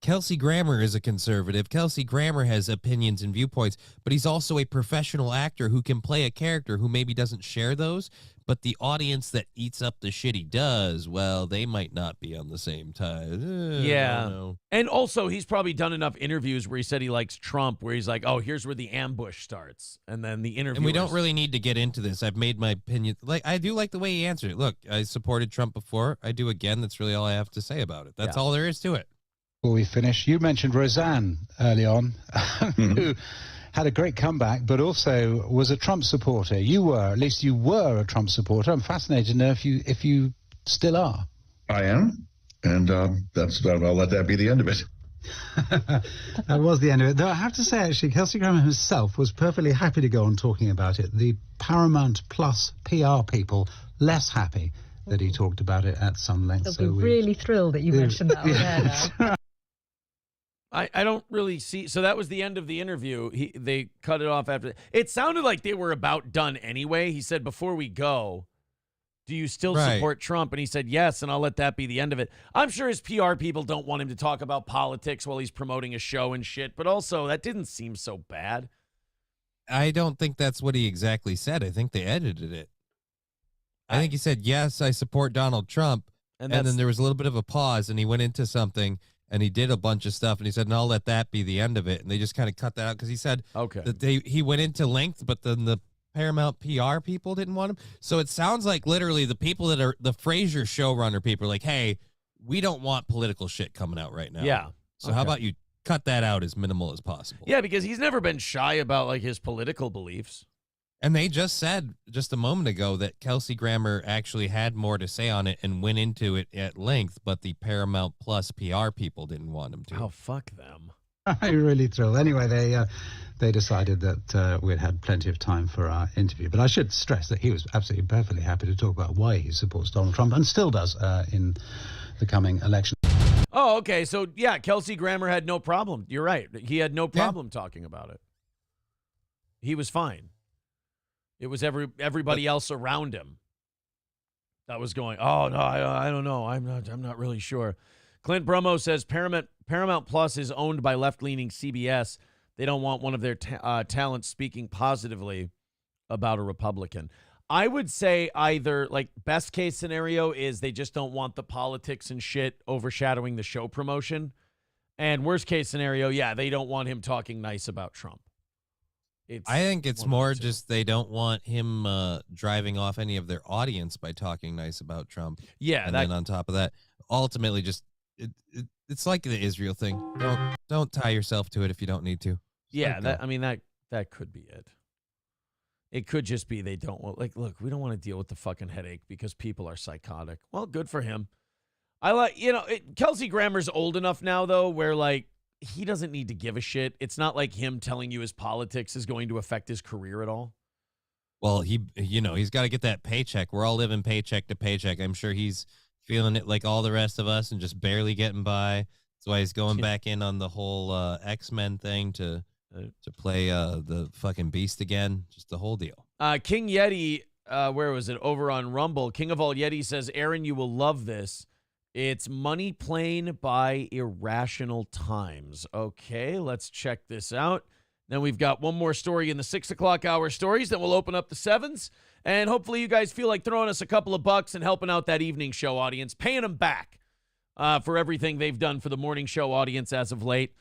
Kelsey Grammer is a conservative. Kelsey Grammer has opinions and viewpoints, but he's also a professional actor who can play a character who maybe doesn't share those, but the audience that eats up the shit he does, well, they might not be on the same tide. Yeah. And also, he's probably done enough interviews where he said he likes Trump, where he's like, oh, here's where the ambush starts. And then the interview. And we don't really need to get into this. I've made my opinion. Like, I do like the way he answered it. Look, I supported Trump before. I do again. That's really all I have to say about it. That's all there is to it. Before we finish, you mentioned Roseanne early on, who had a great comeback, but also was a Trump supporter. At least you were a Trump supporter. I'm fascinated to know if you still are. I am, and I'll let that be the end of it. That was the end of it. Though I have to say, actually, Kelsey Grammer himself was perfectly happy to go on talking about it. The Paramount Plus PR people, less happy that he talked about it at some length. They'll be really thrilled that you mentioned that on there now. I don't really see. So that was the end of the interview. They cut it off after. It sounded like they were about done anyway. He said, before we go, do you still support Trump? And he said, yes, and I'll let that be the end of it. I'm sure his PR people don't want him to talk about politics while he's promoting a show and shit, but also that didn't seem so bad. I don't think that's what he exactly said. I think they edited it. I think he said, yes, I support Donald Trump. And then there was a little bit of a pause, and he went into something, and he did a bunch of stuff, and he said, and I'll let that be the end of it. And they just kind of cut that out because he said that he went into length, but then the Paramount PR people didn't want him. So it sounds like literally the people that are the Frasier showrunner people are like, hey, we don't want political shit coming out right now. Yeah. So how about you cut that out as minimal as possible? Yeah, because he's never been shy about like his political beliefs. And they just said just a moment ago that Kelsey Grammer actually had more to say on it and went into it at length, but the Paramount Plus PR people didn't want him to. Oh, fuck them. I'm really thrilled. Anyway, they decided that we'd had plenty of time for our interview. But I should stress that he was absolutely perfectly happy to talk about why he supports Donald Trump and still does in the coming election. Oh, okay. So, yeah, Kelsey Grammer had no problem. You're right. He had no problem talking about it. He was fine. It was everybody else around him. that was going, oh, no, I don't know. I'm not really sure. Clint Bromo says Paramount Plus is owned by left-leaning CBS. They don't want one of their talents speaking positively about a Republican. I would say either, like, best case scenario is they just don't want the politics and shit overshadowing the show promotion. And worst case scenario, yeah, they don't want him talking nice about Trump. I think it's more just they don't want him driving off any of their audience by talking nice about Trump. Yeah. And then on top of that, ultimately just it's like the Israel thing. Don't tie yourself to it if you don't need to. Yeah, that could be it. It could just be they don't want, like, look, we don't want to deal with the fucking headache because people are psychotic. Well, good for him. I like, Kelsey Grammer's old enough now, though, where, like, he doesn't need to give a shit. It's not like him telling you his politics is going to affect his career at all. Well, he's got to get that paycheck. We're all living paycheck to paycheck. I'm sure he's feeling it like all the rest of us and just barely getting by. That's why he's going back in on the whole X-Men thing to play the fucking Beast again. Just the whole deal. King Yeti, where was it? Over on Rumble. King of All Yeti says, Aaron, you will love this. It's Money Plane by Irrational Times. Okay, let's check this out. Then we've got one more story in the 6 o'clock hour stories. Then we'll open up the 7s. And hopefully you guys feel like throwing us a couple of bucks and helping out that evening show audience, paying them back for everything they've done for the morning show audience as of late.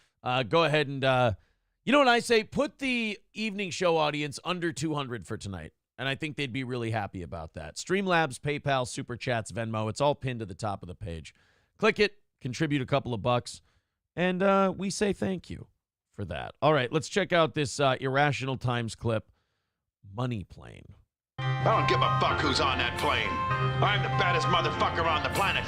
Go ahead and, you know what I say? Put the evening show audience under 200 for tonight. And I think they'd be really happy about that. Streamlabs, PayPal, Super Chats, Venmo. It's all pinned to the top of the page. Click it, contribute a couple of bucks, and we say thank you for that. All right, let's check out this Irrational Times clip, Money Plane. I don't give a fuck who's on that plane. I'm the baddest motherfucker on the planet.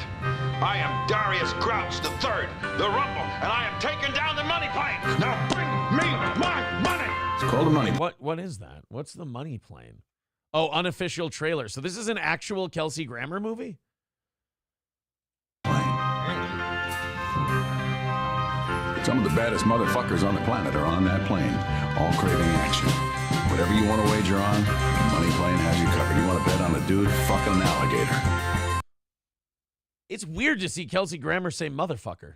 I am Darius Grouch III, the Rumble, and I am taking down the money plane. Now bring me my money. It's called a money. What is that? What's the Money Plane? Oh, unofficial trailer. So this is an actual Kelsey Grammer movie? Some of the baddest motherfuckers on the planet are on that plane, all craving action. Whatever you want to wager on, Money Plane has you covered. You want to bet on a dude fucking an alligator. It's weird to see Kelsey Grammer say motherfucker.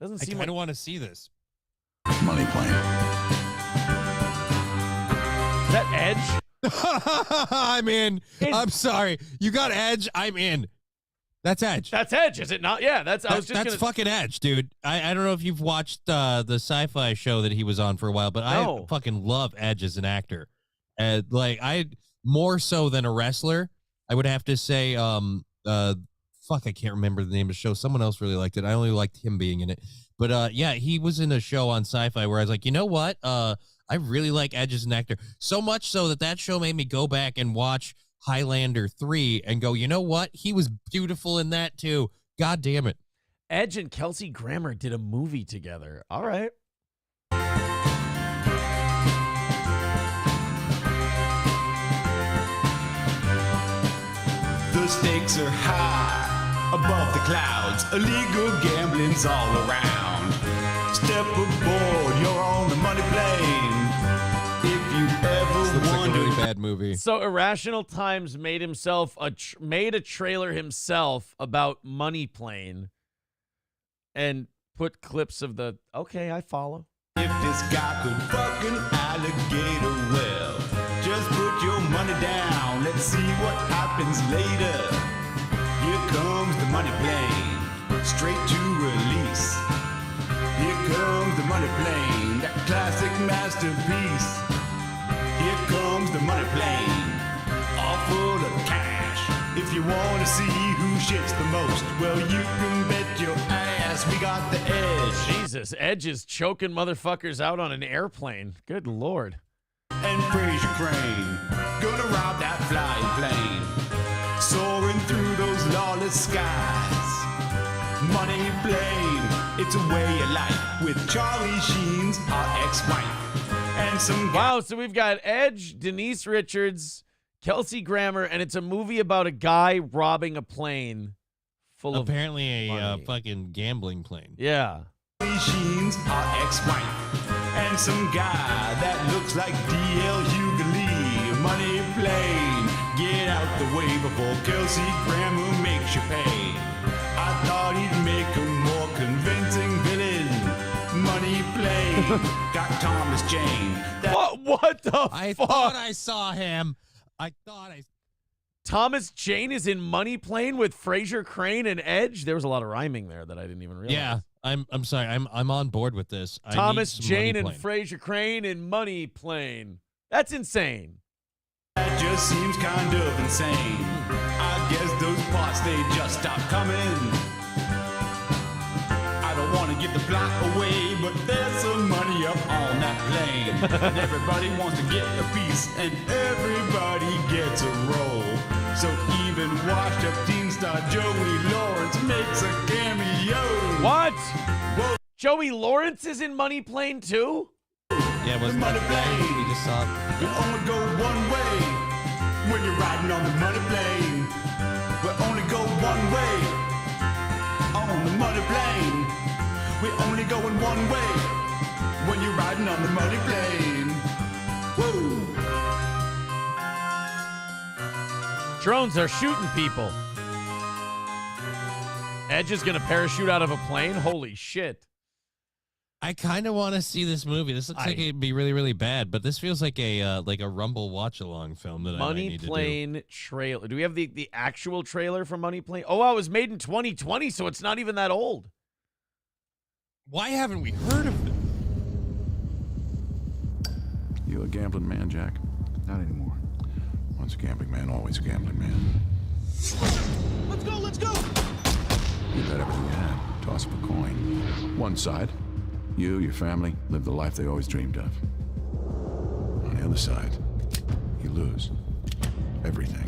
Doesn't seem I don't want to see this. Money Plane. Is that Edge? I'm in. I'm sorry. You got Edge. I'm in. That's Edge. That's Edge, is it not? Yeah, that's fucking Edge, dude. I don't know if you've watched the sci-fi show that he was on for a while, but I fucking love Edge as an actor. I more so than a wrestler. I would have to say, I can't remember the name of the show. Someone else really liked it. I only liked him being in it. But yeah, he was in a show on Sci-Fi where I was like, you know what? I really like Edge as an actor. So much so that show made me go back and watch Highlander 3 and go, you know what? He was beautiful in that too. God damn it. Edge and Kelsey Grammer did a movie together. All right. The stakes are high above the clouds. Illegal gambling's all around. Step aboard, you're on the money plane. If you ever wondered, really bad movie. So Irrational Times made himself made a trailer himself about Money Plane and put clips of the. Okay, I follow. If this guy could fuck an alligator, well, just put your money down. Let's see what happens later. Here comes the money plane, straight to release. Here comes the money plane, that classic masterpiece. Here comes the money plane, all full of cash. If you want to see who shits the most, well, you can bet your ass we got the edge. Jesus, Edge is choking motherfuckers out on an airplane. Good Lord. And praise your crane, gonna rob that flying plane, soaring through those lawless skies. Money plane, it's a way of life with Charlie Sheen's our ex-wife. And some wow, so we've got Edge, Denise Richards, Kelsey Grammer, and it's a movie about a guy robbing a plane full of apparently a fucking gambling plane. Yeah. Charlie Sheen's our ex-wife. And some guy that looks like D.L. Hughley. Money plane, get out out the way before Kelsey Grammer makes you pay. I thought he'd make a more convincing villain. Money Plane, got Thomas Jane. What the I fuck? thought I saw him. Thomas Jane is in Money Plane with Fraser Crane and Edge. There was a lot of rhyming there that I didn't even realize. Yeah, I'm sorry. I'm on board with this. Thomas Jane and Plane. Fraser Crane in Money Plane. That's insane. That just seems kind of insane. I guess those parts, they just stopped coming. I don't want to give the plot away, but there's some money up on that plane. And everybody wants to get a piece, and everybody gets a roll. So even washed up teen star Joey Lawrence makes a cameo. What? Whoa. Joey Lawrence is in Money Plane too? Yeah, it was the Money Plane. We just saw. You only go one way when you're riding on the Money Plane. We only go one way on the Money Plane. We only going one way when you're riding on the Money Plane. Woo! Drones are shooting people. Edge is gonna parachute out of a plane? Holy shit. I kind of want to see this movie. This looks like it'd be really, really bad, but this feels like a Rumble watch-along film that I might need to do. Money Plane trailer. Do we have the actual trailer for Money Plane? Oh, wow, it was made in 2020, so it's not even that old. Why haven't we heard of it? You a gambling man, Jack? Not anymore. Once a gambling man, always a gambling man. Let's go, let's go! You bet everything you had. Toss up a coin. One side, you, your family, live the life they always dreamed of. On the other side, you lose everything.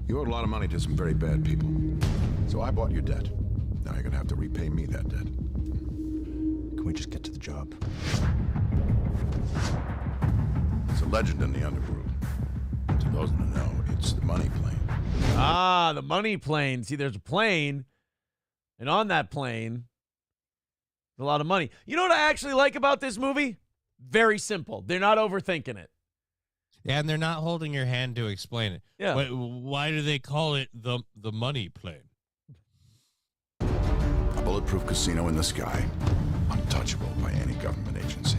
You owed a lot of money to some very bad people. So I bought your debt. Now you're gonna have to repay me that debt. Can we just get to the job? It's a legend in the underworld. To those in the know, it's the Money Plane. Ah, the Money Plane. See, there's a plane, and on that plane, a lot of money. You know what I actually like about this movie? Very simple. They're not overthinking it. Yeah, and they're not holding your hand to explain it. Yeah. Why do they call it the Money Plane? A bulletproof casino in the sky, untouchable by any government agency.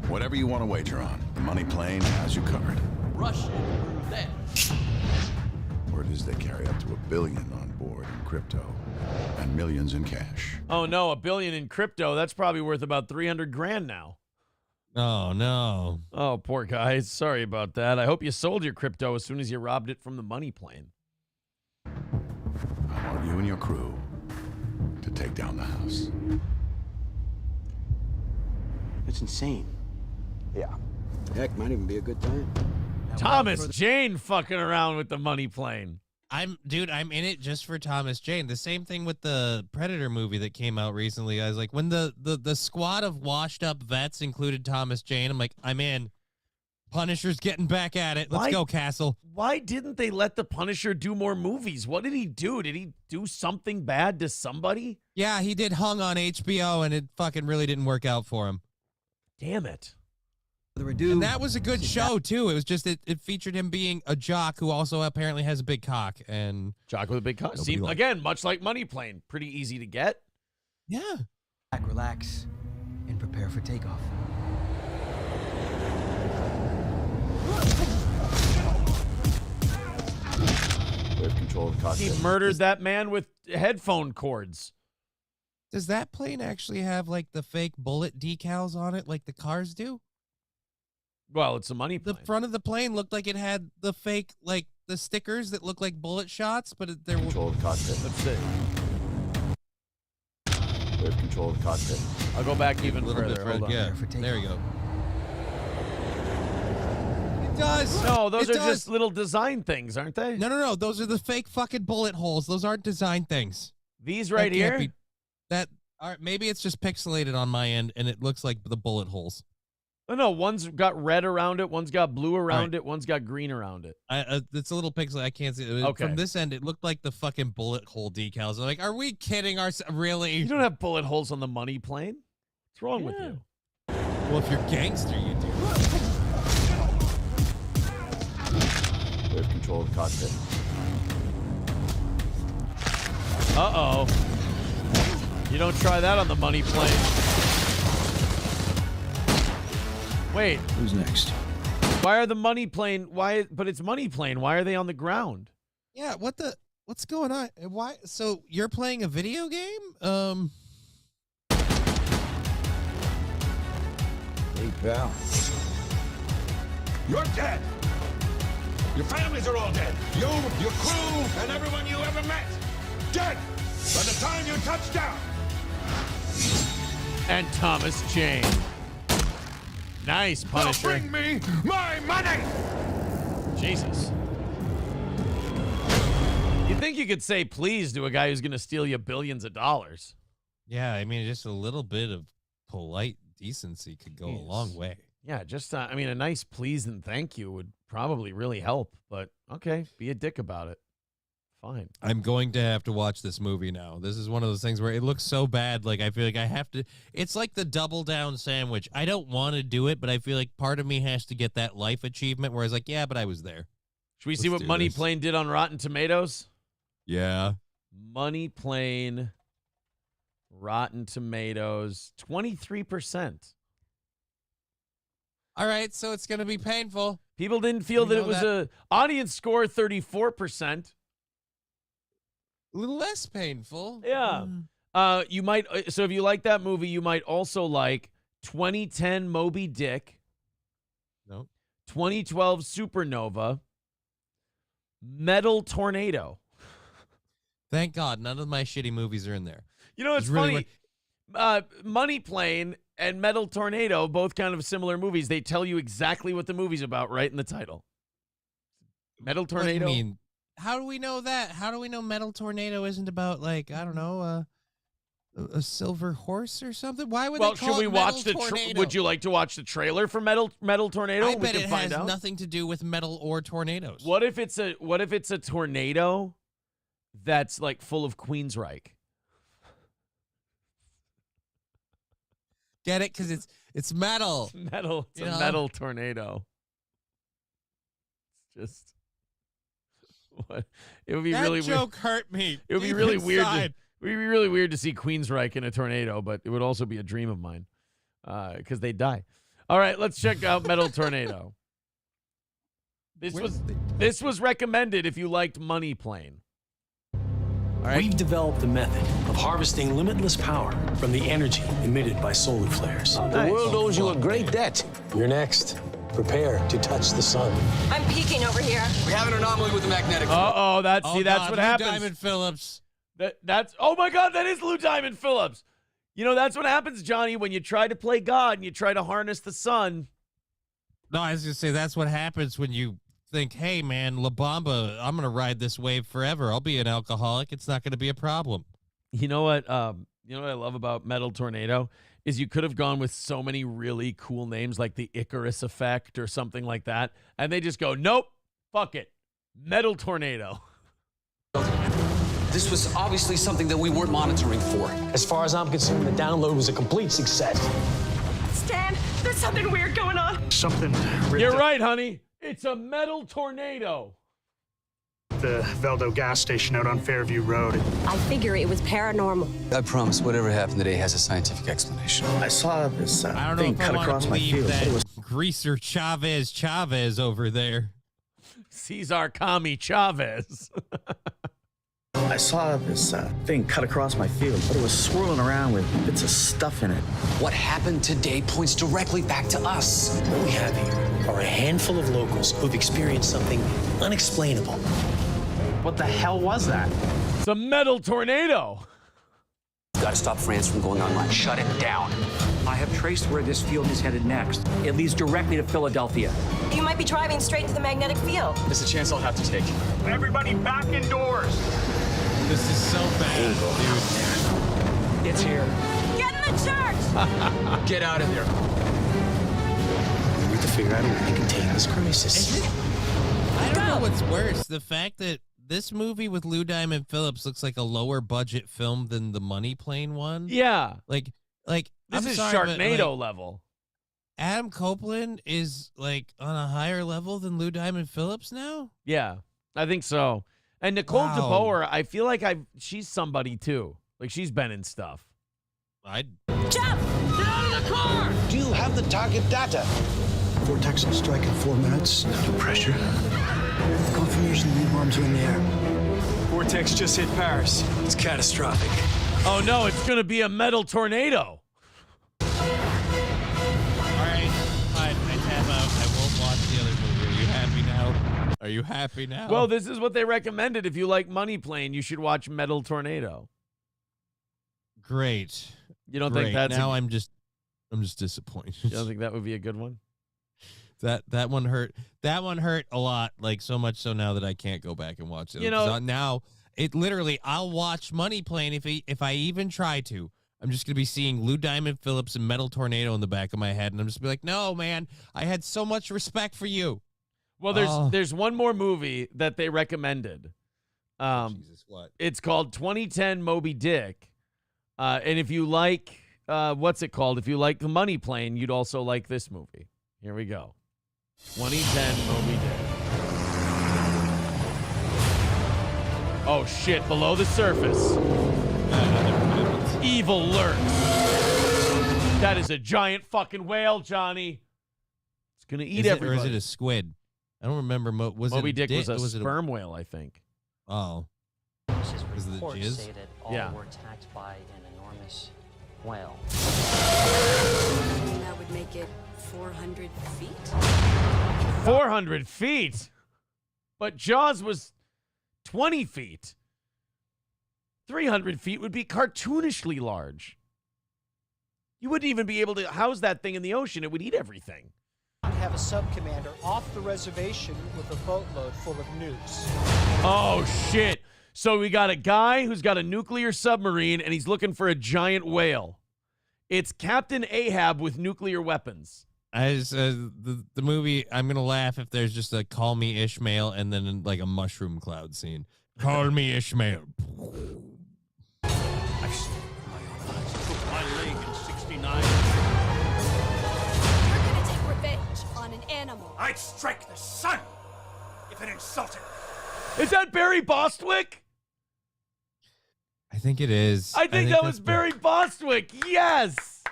Whatever you want to wager on, the Money Plane has you covered. Russian roulette. Word is they carry up to $1 billion on board in crypto and millions in cash. Oh, no, $1 billion in crypto. That's probably worth about 300 grand now. Oh, no. Oh, poor guys. Sorry about that. I hope you sold your crypto as soon as you robbed it from the Money Plane. I want you and your crew to take down the house. It's insane. Yeah. Heck, might even be a good time. Thomas Jane fucking around with the Money Plane. I'm in it just for Thomas Jane. The same thing with the Predator movie that came out recently. I was like, when the squad of washed up vets included Thomas Jane, I'm like, I'm in. Punisher's getting back at it. Let's go, Castle. Why didn't they let the Punisher do more movies? What did he do? Did he do something bad to somebody? Yeah, he did Hung on HBO, and it fucking really didn't work out for him. Damn it. And that was a good show, too. It was just, it featured him being a jock who also apparently has a big cock. And jock with a big cock. See, again, much like Money Plane. Pretty easy to get. Yeah. Relax and prepare for takeoff. We have control of the cockpit. He murdered that man with headphone cords. Does that plane actually have, like, the fake bullet decals on it like the cars do? Well, it's a Money Plane. The front of the plane looked like it had the fake, like, the stickers that look like bullet shots, but there were... Control of the cockpit. Let's see. We have control of the cockpit. I'll go back even a little further. bit Hold on. Yeah, there you go. It does. No, those are just little design things, aren't they? No. Those are the fake fucking bullet holes. Those aren't design things. These right here? Maybe it's just pixelated on my end, and it looks like the bullet holes. Oh, no, one's got red around it, one's got blue around it, one's got green around it. It's a little pixel. I can't see it. Okay. From this end, it looked like the fucking bullet hole decals. I'm like, are we kidding ourselves? Really? You don't have bullet holes on the Money Plane? What's wrong with you? Well, if you're gangster, you do. We There's control of the cockpit. Uh-oh. You don't try that on the money plane. Wait. Who's next? Why are the money plane? But it's money plane. Why are they on the ground? Yeah, what's going on? Why? So you're playing a video game? Hey, pal. You're dead. Your families are all dead. You, your crew, and everyone you ever met. Dead by the time you touch down. And Thomas Jane. Nice, Punisher. Now bring me my money. Jesus. You think you could say please to a guy who's going to steal you billions of dollars? Yeah, I mean, just a little bit of polite decency could go a long way. Yeah, just, I mean, a nice please and thank you would probably really help. But, okay, be a dick about it. Fine. I'm going to have to watch this movie now. This is one of those things where it looks so bad, like I feel like I have to. It's like the double down sandwich. I don't want to do it, but I feel like part of me has to get that life achievement where I was like, yeah, but I was there. Should we see what Money Plane did on Rotten Tomatoes? Yeah. Money Plane, Rotten Tomatoes, 23%. All right, so it's going to be painful. People didn't feel that it was a audience score 34%. A little less painful. Yeah. You might, so if you like that movie, you might also like 2010 Moby Dick. Nope. 2012 Supernova. Metal Tornado. Thank God none of my shitty movies are in there. You know, it's really funny. Money Plane and Metal Tornado, both kind of similar movies. They tell you exactly what the movie's about right in the title. Metal Tornado. What do you mean? How do we know that? How do we know Metal Tornado isn't about, like, I don't know, a silver horse or something? Why would they call should we it watch Metal Tornado? Would you like to watch the trailer for Metal Tornado? I bet we it can find has out. nothing to do with metal or tornadoes. What if it's a tornado that's like full of Queensryche? Get it? Because it's metal. It's metal. It's a metal tornado. It's just what it would be that really joke weird. hurt me. It would be really weird. It would be really weird to see Queensryche in a tornado, but it would also be a dream of mine because they die. All right, let's check out Metal Tornado. This was recommended if you liked Money Plane. All right. We've developed a method of harvesting limitless power from the energy emitted by solar flares. The world owes you a great debt. You're next. Prepare to touch the sun. I'm peeking over here. We have an anomaly with the magnetic field. Uh-oh, that's what happens. Diamond Phillips. That's oh my God, that is Lou Diamond Phillips. You know, that's what happens, Johnny, when you try to play God and you try to harness the sun. No, I was going to say that's what happens when you think, hey, man, La Bamba, I'm going to ride this wave forever. I'll be an alcoholic. It's not going to be a problem. You know what? I love about Metal Tornado is you could have gone with so many really cool names like the Icarus Effect or something like that, and they just go, nope, fuck it, Metal Tornado. This was obviously something that we weren't monitoring for. As far as I'm concerned, the download was a complete success. Stan, there's something weird going on. Something. You're right, honey. It's a metal tornado. The Veldo gas station out on Fairview Road. I figure it was paranormal. I promise whatever happened today has a scientific explanation. I saw this I don't know thing if I cut want across to my believe field. that It was greaser Chavez over there. Cesar Kami Chavez. I saw this thing cut across my field, but it was swirling around with bits of stuff in it. What happened today points directly back to us. What we have here are a handful of locals who've experienced something unexplainable. What the hell was that? It's a metal tornado. We've got to stop France from going online. Shut it down. I have traced where this field is headed next. It leads directly to Philadelphia. You might be driving straight into the magnetic field. There's a chance I'll have to take. Everybody back indoors. This is so bad, dude. It's here. Get in the church! Get out of there. We have to figure out a way to contain this crisis. I don't know what's worse, the fact that this movie with Lou Diamond Phillips looks like a lower budget film than the Money Plane one. Yeah. Like this I'm is sorry, but, Sharknado like, level. Adam Copeland is like on a higher level than Lou Diamond Phillips now? Yeah, I think so. And Nicole Wow. DeBoer, I feel like she's somebody too. Like she's been in stuff. Jeff! Get out of the car! Do you have the target data? Vortex will strike in 4 minutes. No pressure. Confirmation the bombs are in the air. Vortex just hit Paris. It's catastrophic. Oh no, it's gonna be a metal tornado. All right, fine. I tap out. I won't watch the other movie. Are you happy now? Are you happy now? Well, this is what they recommended. If you like Money Plane, you should watch Metal Tornado. Great. You don't think that's now? I'm just disappointed. You don't think that would be a good one? That one hurt. That one hurt a lot. Like so much so now that I can't go back and watch it. You know, now it literally. I'll watch Money Plane if I even try to. I'm just gonna be seeing Lou Diamond Phillips and Metal Tornado in the back of my head, and I'm just gonna be like, no, man, I had so much respect for you. Well, there's one more movie that they recommended. Jesus, what? It's called 2010 Moby Dick. And if you like, what's it called? If you like the Money Plane, you'd also like this movie. Here we go. 2010 Moby Dick. Oh, shit. Below the surface. Evil lurks. That is a giant fucking whale, Johnny. It's going to eat everybody. Or is it a squid? I don't remember. Moby Dick was a sperm whale, I think. Oh. Is it reports jizz? say that all Yeah. were attacked by an enormous whale. That would make it 400 feet? 400 feet? But Jaws was 20 feet. 300 feet would be cartoonishly large. You wouldn't even be able to house that thing in the ocean. It would eat everything. Have a sub-commander off the reservation with a boatload full of nukes. Oh, shit. So we got a guy who's got a nuclear submarine, and he's looking for a giant whale. It's Captain Ahab with nuclear weapons. The movie, I'm going to laugh if there's just a Call Me Ishmael and then like a mushroom cloud scene. Call me Ishmael. I've seen my leg in 69. You're gonna take revenge on an animal. I'd strike the sun if it insulted. Is that Barry Bostwick? I think it is. I think that was Barry Bostwick. Yes.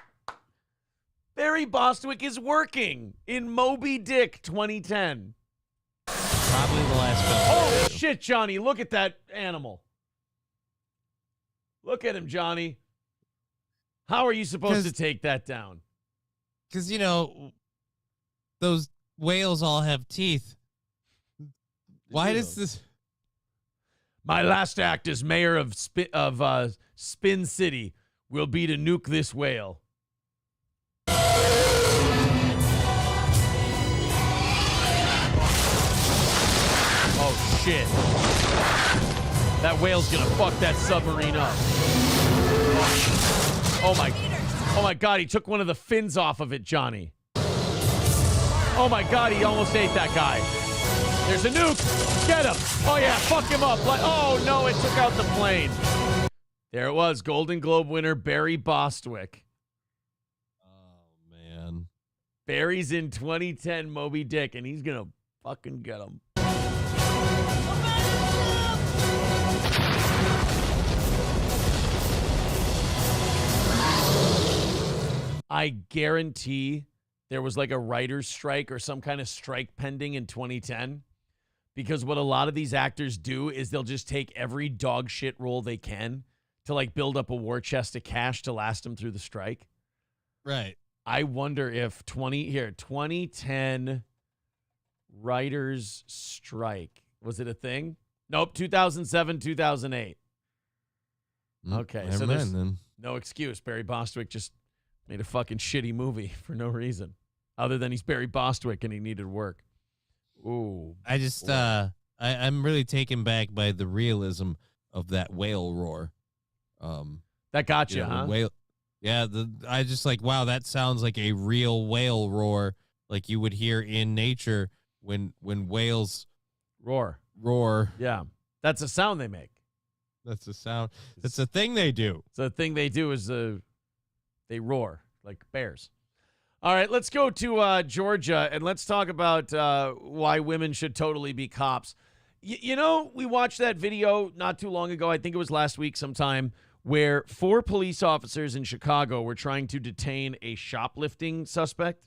Barry Bostwick is working in Moby Dick 2010. Probably the last film. Holy shit, Johnny. Look at that animal. Look at him, Johnny. How are you supposed to take that down? Because, you know, those whales all have teeth. Why does this... My last act as mayor of Spin City will be to nuke this whale. Oh, shit. That whale's gonna fuck that submarine up. Oh my God, he took one of the fins off of it, Johnny. Oh my God, he almost ate that guy. There's a nuke. Get him. Oh yeah, fuck him up. Oh no, it took out the plane. There it was, Golden Globe winner Barry Bostwick. Oh man. Barry's in 2010 Moby Dick, and he's gonna fucking get him. I guarantee there was like a writer's strike or some kind of strike pending in 2010, because what a lot of these actors do is they'll just take every dog shit role they can to like build up a war chest of cash to last them through the strike. Right. I wonder if 2010 writer's strike, was it a thing? Nope, 2007, 2008. Okay, so there's no excuse. Barry Bostwick just made a fucking shitty movie for no reason, other than he's Barry Bostwick and he needed work. Ooh. I just, I'm really taken back by the realism of that whale roar. That got you, huh? Whale, yeah, I just like, wow, that sounds like a real whale roar, like you would hear in nature when whales roar. Yeah, that's a sound they make. That's a sound. That's a thing they do. So the thing they do is they roar like bears. All right, let's go to Georgia, and let's talk about why women should totally be cops. You know, we watched that video not too long ago, I think it was last week sometime, where 4 police officers in Chicago were trying to detain a shoplifting suspect.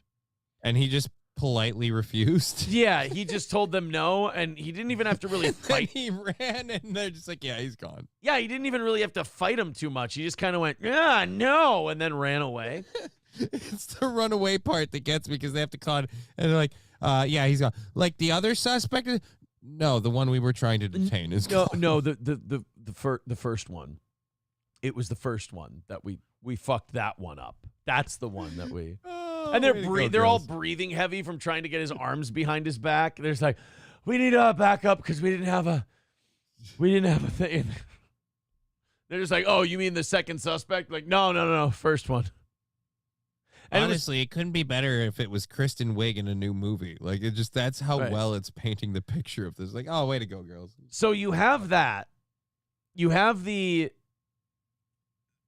And he just politely refused? Yeah, he just told them no, and he didn't even have to really fight. He ran, and they're just like, yeah, he's gone. Yeah, he didn't even really have to fight him too much. He just kind of went, yeah, no, and then ran away. It's the runaway part that gets me because they have to call it, and they're like, yeah, he's gone. Like the other suspect? No, the one we were trying to detain is gone. No, the first one. It was the first one that we fucked that one up. That's the one that we... and they're all breathing heavy from trying to get his arms behind his back. There's like, we need to back up because we didn't have a thing. They're just like, oh, you mean the second suspect? Like, no, first one. And honestly, it couldn't be better if it was Kristen Wiig in a new movie. Like, it just, that's how well it's painting the picture of this. Like, oh, way to go, girls. So you have that. You have the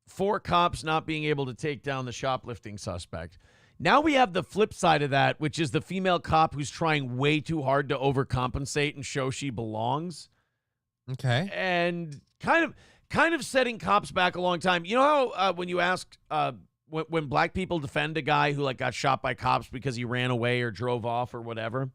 4 cops not being able to take down the shoplifting suspect. Now we have the flip side of that, which is the female cop who's trying way too hard to overcompensate and show she belongs. Okay. And kind of setting cops back a long time. You know how when you asked when black people defend a guy who like got shot by cops because he ran away or drove off or whatever,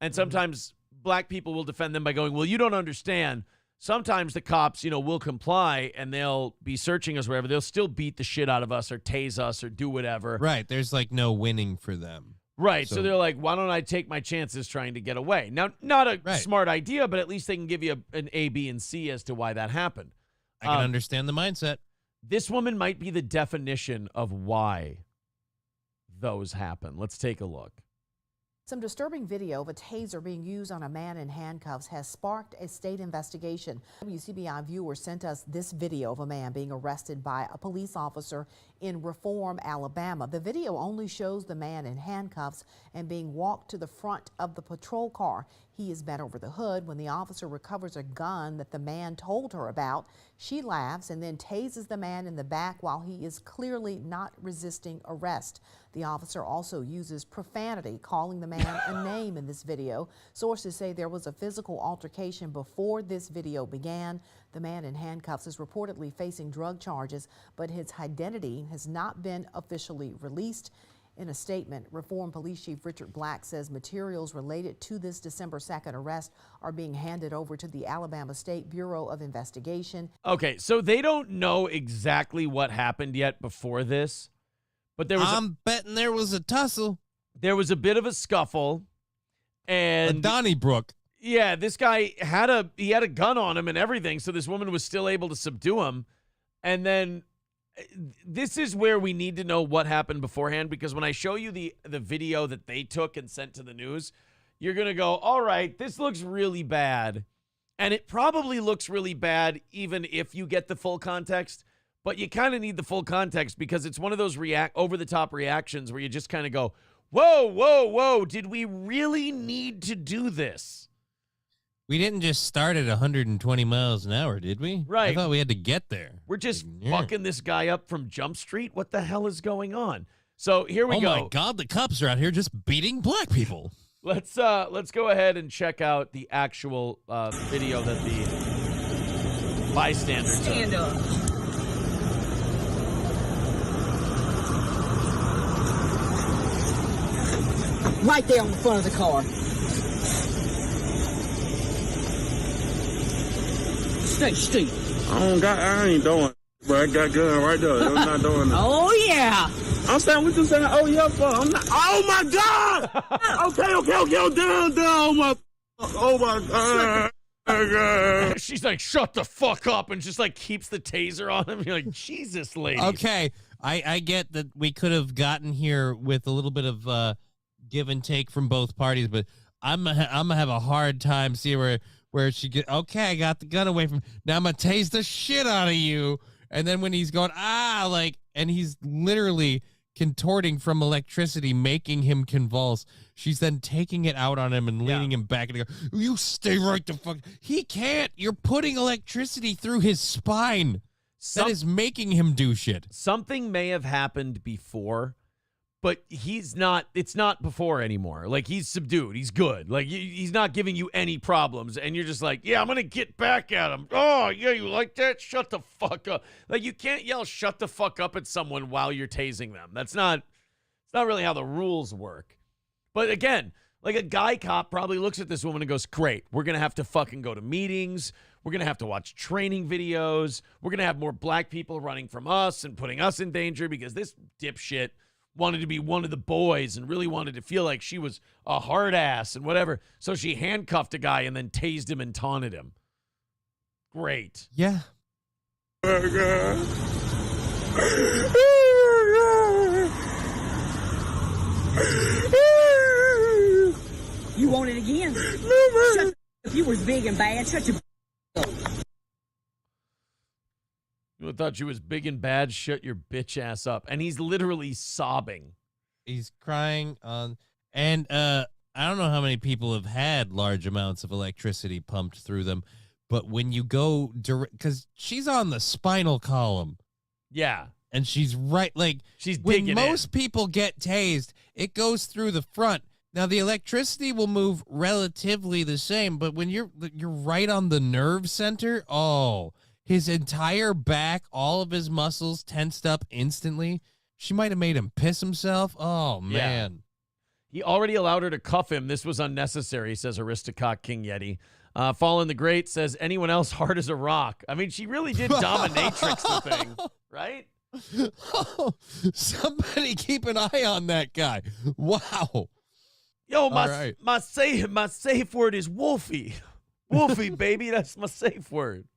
and sometimes black people will defend them by going, well, you don't understand. Sometimes the cops, will comply and they'll be searching us wherever. They'll still beat the shit out of us or tase us or do whatever. Right. There's like no winning for them. Right. So they're like, why don't I take my chances trying to get away? Now, not a smart idea, but at least they can give you an A, B, and C as to why that happened. I can understand the mindset. This woman might be the definition of why those happen. Let's take a look. Some disturbing video of a taser being used on a man in handcuffs has sparked a state investigation. WCBI viewers sent us this video of a man being arrested by a police officer in Reform, Alabama. The video only shows the man in handcuffs and being walked to the front of the patrol car. He is bent over the hood when the officer recovers a gun that the man told her about. She laughs and then tases the man in the back while he is clearly not resisting arrest. The officer also uses profanity, calling the man a name in this video. Sources say there was a physical altercation before this video began. The man in handcuffs is reportedly facing drug charges, but his identity has not been officially released. In a statement, Reform Police Chief Richard Black says materials related to this December 2nd arrest are being handed over to the Alabama State Bureau of Investigation. Okay, so they don't know exactly what happened yet before this, but I'm betting there was a tussle. There was a bit of a scuffle, and Donnybrook. Yeah, this guy had a gun on him and everything, so this woman was still able to subdue him, and then. This is where we need to know what happened beforehand, because when I show you the video that they took and sent to the news, you're going to go, all right, this looks really bad. And it probably looks really bad even if you get the full context, but you kind of need the full context because it's one of those over-the-top reactions where you just kind of go, whoa, did we really need to do this? We didn't just start at 120 miles an hour, did we? Right. I thought we had to get there. We're just fucking this guy up from Jump Street. What the hell is going on? So here we go. Oh my God, the cops are out here just beating black people. Let's go ahead and check out the actual video that the bystanders took. Stand up. Right there on the front of the car. Stay straight. I ain't doing it, but I got gun right there. I'm not doing it. Oh, yeah. I'm saying, what you saying? Oh, yeah, for? I'm not. Oh, my God. Okay. Down. Oh, my God. She's like, shut the fuck up, and just like keeps the taser on him. You're like, Jesus, lady. Okay, I get that we could have gotten here with a little bit of give and take from both parties, but I'm gonna have a hard time seeing where she get, okay, I got the gun away from, now I'm going to tase the shit out of you. And then when he's going, and he's literally contorting from electricity, making him convulse, she's then taking it out on him and leaning him back and go, you stay right the fuck. He can't. You're putting electricity through his spine. That is making him do shit. Something may have happened before, but he's not, it's not before anymore. Like, he's subdued. He's good. Like, he's not giving you any problems. And you're just like, yeah, I'm going to get back at him. Oh, yeah, you like that? Shut the fuck up. Like, you can't yell shut the fuck up at someone while you're tasing them. It's not really how the rules work. But again, like, a guy cop probably looks at this woman and goes, great, we're going to have to fucking go to meetings. We're going to have to watch training videos. We're going to have more black people running from us and putting us in danger because this dipshit wanted to be one of the boys and really wanted to feel like she was a hard ass and whatever. So she handcuffed a guy and then tased him and taunted him. Great. Yeah. You want it again? Shut if you was big and bad, shut your up. You thought you was big and bad, shut your bitch ass up. And he's literally sobbing. He's crying on, and I don't know how many people have had large amounts of electricity pumped through them, but when you go direct, because she's on the spinal column. Yeah. And she's right, like, she's when digging most people get tased, it goes through the front. Now, the electricity will move relatively the same, but when you're right on the nerve center, oh, his entire back, all of his muscles tensed up instantly. She might have made him piss himself. Oh, man. Yeah. He already allowed her to cuff him. This was unnecessary, says Aristocock King Yeti. Fallen the Great says, anyone else hard as a rock. I mean, she really did dominatrix the thing, right? Oh, somebody keep an eye on that guy. Wow. Yo, my safe word is Wolfie. Wolfie, baby, that's my safe word.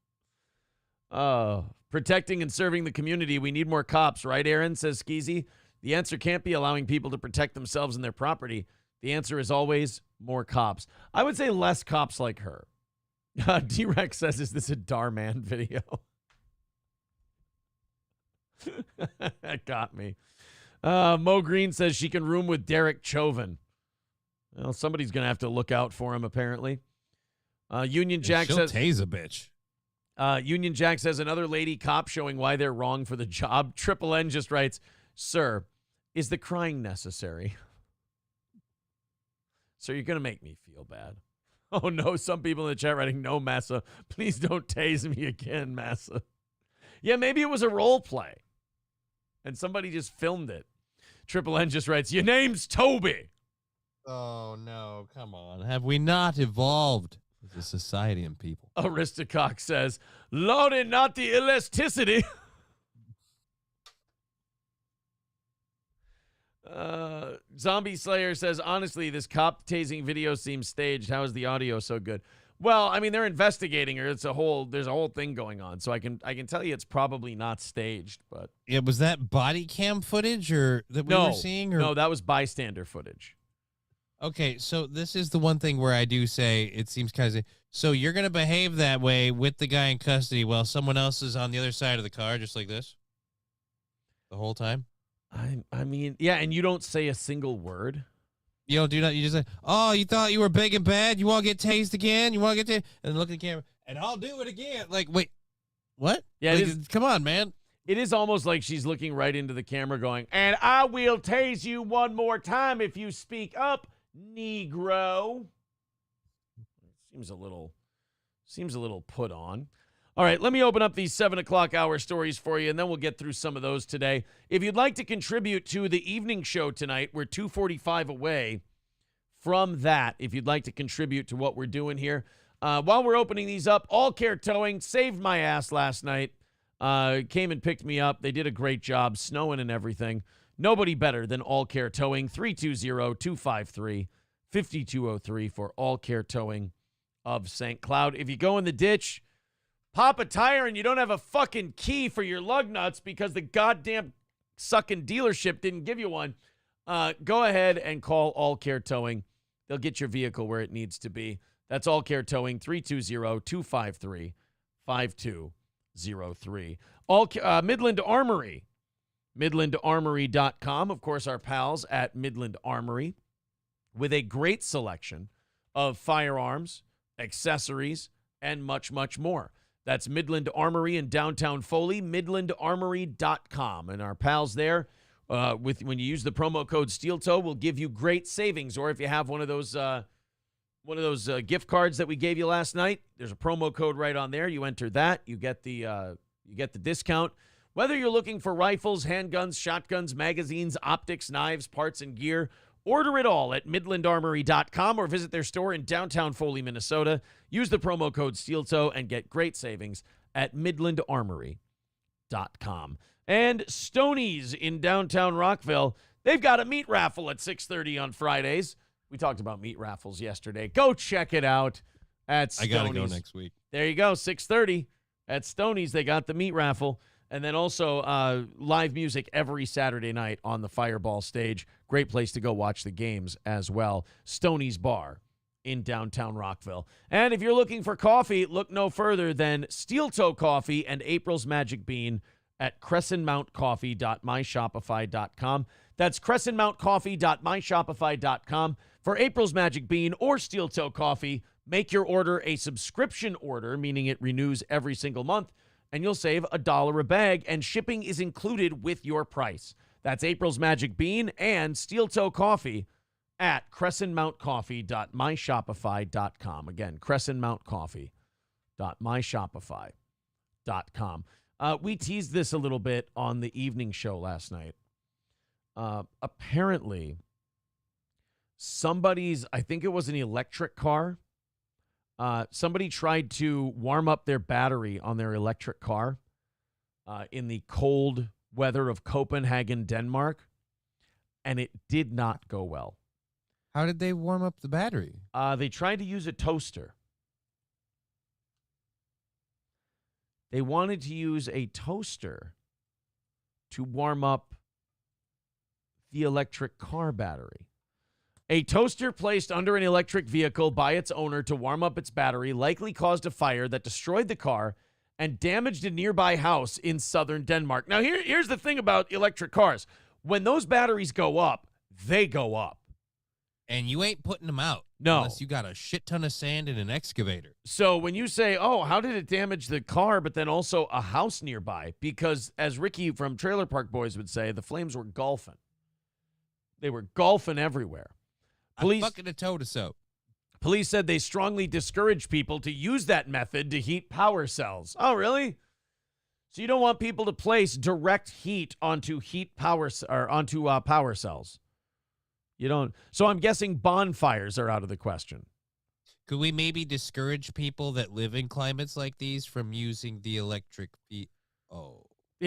Protecting and serving the community. We need more cops, right, Aaron, says Skeezy. The answer can't be allowing people to protect themselves and their property. The answer is always more cops. I would say less cops like her. D-Rex says, is this a Darman video? That got me. Mo Green says she can room with Derek Chauvin. Well, somebody's going to have to look out for him, apparently. Union Jack says... She'll tase a bitch. Union Jack says, another lady cop showing why they're wrong for the job. Triple N just writes, sir, is the crying necessary? Sir, you're going to make me feel bad. Oh, no, some people in the chat writing, no, Massa. Please don't tase me again, Massa. Yeah, maybe it was a role play. And somebody just filmed it. Triple N just writes, your name's Toby. Oh, no, come on. Have we not evolved as a society and people? Aristocock says, Lordy, not the elasticity. Zombie Slayer says, honestly, this cop tasing video seems staged. How is the audio so good? Well, I mean, they're investigating her. There's a whole thing going on. So I can tell you it's probably not staged, but yeah, was that body cam footage or that we were seeing? Or? No, that was bystander footage. Okay, so this is the one thing where I do say it seems kind of... So you're going to behave that way with the guy in custody while someone else is on the other side of the car, just like this? The whole time? I mean, yeah, and you don't say a single word? You don't do that. You just say, oh, you thought you were big and bad? You want to get tased again? You want to get tased? And look at the camera, and I'll do it again. Like, wait, what? Yeah, like, come on, man. It is almost like she's looking right into the camera going, and I will tase you one more time if you speak up, Negro. Seems a little put on. All right, let me open up these 7 o'clock hour stories for you, and then we'll get through some of those today. If you'd like to contribute to the evening show tonight, we're 2:45 away from that. If you'd like to contribute to what we're doing here. While we're opening these up, All Care Towing saved my ass last night. Came and picked me up. They did a great job, snowing and everything. Nobody better than All Care Towing. 320-253-5203 for All Care Towing of St. Cloud. If you go in the ditch, pop a tire and you don't have a fucking key for your lug nuts because the goddamn sucking dealership didn't give you one, go ahead and call All Care Towing. They'll get your vehicle where it needs to be. That's All Care Towing, 320-253-5203. Midland Armory, midlandarmory.com. Of course, our pals at Midland Armory with a great selection of firearms, accessories, and much, much more. That's Midland Armory in downtown Foley, midlandarmory.com. And our pals there When you use the promo code SteelToe, we'll give you great savings. Or if you have one of those gift cards that we gave you last night, there's a promo code right on there. You enter that, you get the discount. Whether you're looking for rifles, handguns, shotguns, magazines, optics, knives, parts, and gear, order it all at MidlandArmory.com or visit their store in downtown Foley, Minnesota. Use the promo code SteelToe and get great savings at MidlandArmory.com. And Stoney's in downtown Rockville, they've got a meat raffle at 6:30 on Fridays. We talked about meat raffles yesterday. Go check it out at Stoney's. I got to go next week. There you go, 6:30 at Stoney's. They got the meat raffle. And then also live music every Saturday night on the Fireball stage. Great place to go watch the games as well. Stoney's Bar in downtown Rockville. And if you're looking for coffee, look no further than Steel Toe Coffee and April's Magic Bean at crescentmountcoffee.myshopify.com. That's crescentmountcoffee.myshopify.com. For April's Magic Bean or Steel Toe Coffee, make your order a subscription order, meaning it renews every single month, and you'll save $1 a bag, and shipping is included with your price. That's April's Magic Bean and Steel Toe Coffee at crescentmountcoffee.myshopify.com. Again, crescentmountcoffee.myshopify.com. We teased this a little bit on the evening show last night. Apparently, I think it was an electric car. Somebody tried to warm up their battery on their electric car in the cold weather of Copenhagen, Denmark, and it did not go well. How did they warm up the battery? They tried to use a toaster. They wanted to use a toaster to warm up the electric car battery. A toaster placed under an electric vehicle by its owner to warm up its battery likely caused a fire that destroyed the car and damaged a nearby house in southern Denmark. Now, here's the thing about electric cars. When those batteries go up, they go up. And you ain't putting them out. No. Unless you got a shit ton of sand and an excavator. So when you say, oh, how did it damage the car, but then also a house nearby? Because as Ricky from Trailer Park Boys would say, the flames were golfing. They were golfing everywhere. I'm fucking a toe to soap. Police said they strongly discourage people to use that method to heat power cells. Oh, really? So you don't want people to place direct heat onto power cells. You don't. So I'm guessing bonfires are out of the question. Could we maybe discourage people that live in climates like these from using the electric It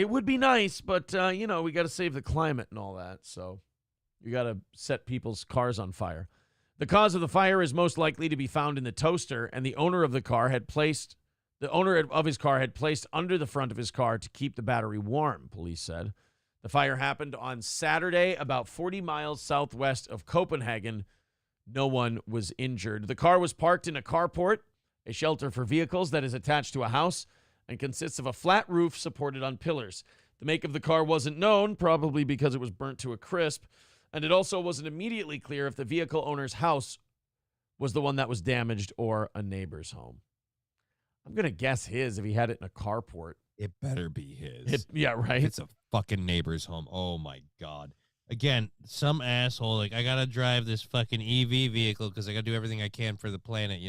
would be nice, but we got to save the climate and all that. So you got to set people's cars on fire. The cause of the fire is most likely to be found in the toaster, and the owner of his car had placed under the front of his car to keep the battery warm, police said. The fire happened on Saturday, about 40 miles southwest of Copenhagen. No one was injured. The car was parked in a carport, a shelter for vehicles that is attached to a house and consists of a flat roof supported on pillars. The make of the car wasn't known, probably because it was burnt to a crisp. And it also wasn't immediately clear if the vehicle owner's house was the one that was damaged or a neighbor's home. I'm going to guess his if he had it in a carport. It better be his. Yeah, right? It's a fucking neighbor's home. Oh, my God. Again, some asshole, I got to drive this fucking EV vehicle because I got to do everything I can for the planet.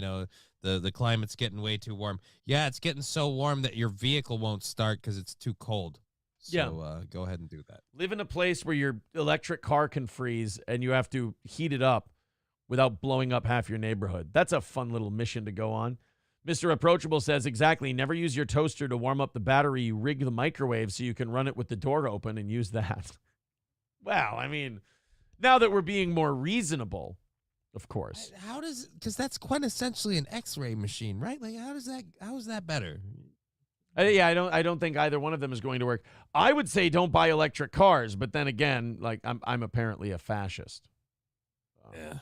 The climate's getting way too warm. Yeah, it's getting so warm that your vehicle won't start because it's too cold. So go ahead and do that. Live in a place where your electric car can freeze and you have to heat it up without blowing up half your neighborhood. That's a fun little mission to go on. Mr. Approachable says, exactly, never use your toaster to warm up the battery. You rig the microwave so you can run it with the door open and use that. Well, I mean, now that we're being more reasonable, of course. Because that's quintessentially an X-ray machine, right? How is that better? Yeah, I don't think either one of them is going to work. I would say don't buy electric cars, but then again, I'm apparently a fascist. Yeah.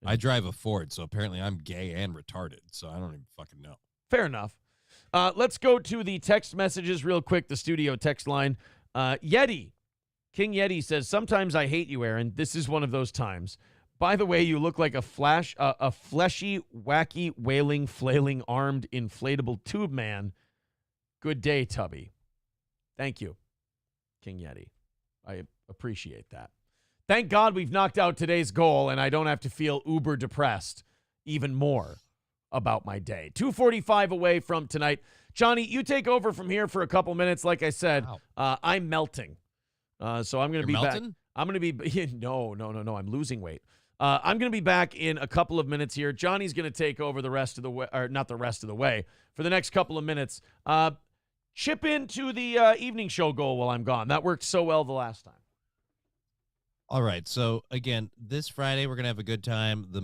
I drive a Ford, so apparently I'm gay and retarded, so I don't even fucking know. Fair enough. Let's go to the text messages real quick, the studio text line. King Yeti says, sometimes I hate you, Aaron. This is one of those times. By the way, you look like a fleshy, wacky, wailing, flailing, armed, inflatable tube man. Good day, Tubby. Thank you, King Yeti. I appreciate that. Thank God we've knocked out today's goal, and I don't have to feel uber depressed even more about my day. 2:45 away from tonight. Johnny, you take over from here for a couple minutes. Like I said, I'm melting. So I'm going to be back. I'm going to be no. I'm losing weight. I'm going to be back in a couple of minutes here. Johnny's going to take over the rest of the way, or not the rest of the way, for the next couple of minutes. Chip into the evening show goal while I'm gone. That worked so well the last time. All right. So again, this Friday we're gonna have a good time. The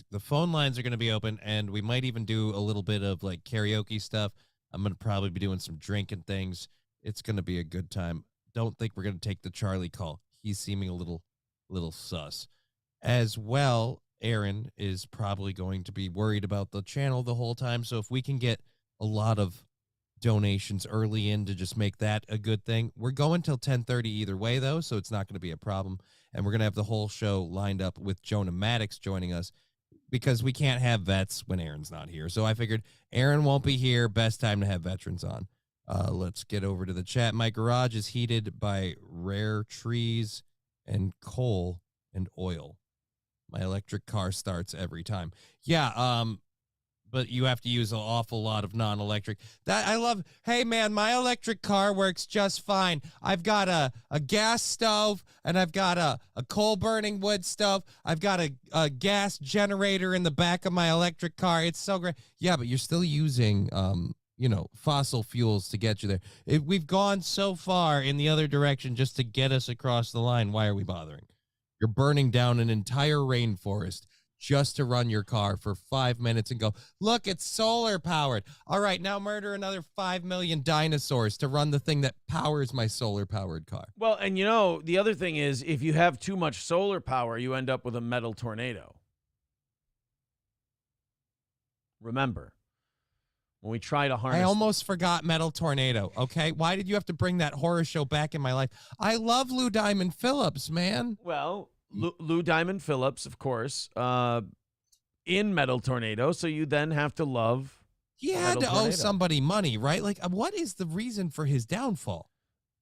the phone lines are gonna be open, and we might even do a little bit of like karaoke stuff. I'm gonna probably be doing some drinking things. It's gonna be a good time. Don't think we're gonna take the Charlie call. He's seeming a little sus. As well, Aaron is probably going to be worried about the channel the whole time. So if we can get a lot of donations early in to just make that a good thing. We're going till 10:30 either way, though, so it's not going to be a problem. And we're going to have the whole show lined up with Jonah Maddox joining us because we can't have vets when Aaron's not here. So I figured Aaron won't be here. Best time to have veterans on. Let's get over to the chat. My garage is heated by rare trees and coal and oil. My electric car starts every time. Yeah, but you have to use an awful lot of non-electric. That I love. Hey, man, my electric car works just fine. I've got a gas stove, and I've got a coal-burning wood stove. I've got a gas generator in the back of my electric car. It's so great. Yeah, but you're still using, fossil fuels to get you there. We've gone so far in the other direction just to get us across the line. Why are we bothering? You're burning down an entire rainforest just to run your car for 5 minutes and go, look, it's solar powered. All right, now murder another 5 million dinosaurs to run the thing that powers my solar powered car. Well, and the other thing is, if you have too much solar power, you end up with a metal tornado. Remember, when we try to harness... I almost forgot Metal Tornado, okay? Why did you have to bring that horror show back in my life? I love Lou Diamond Phillips, man. Well... Lou Diamond Phillips, of course, in Metal Tornado. So you then have to love. He had to owe somebody money, right? Like, what is the reason for his downfall?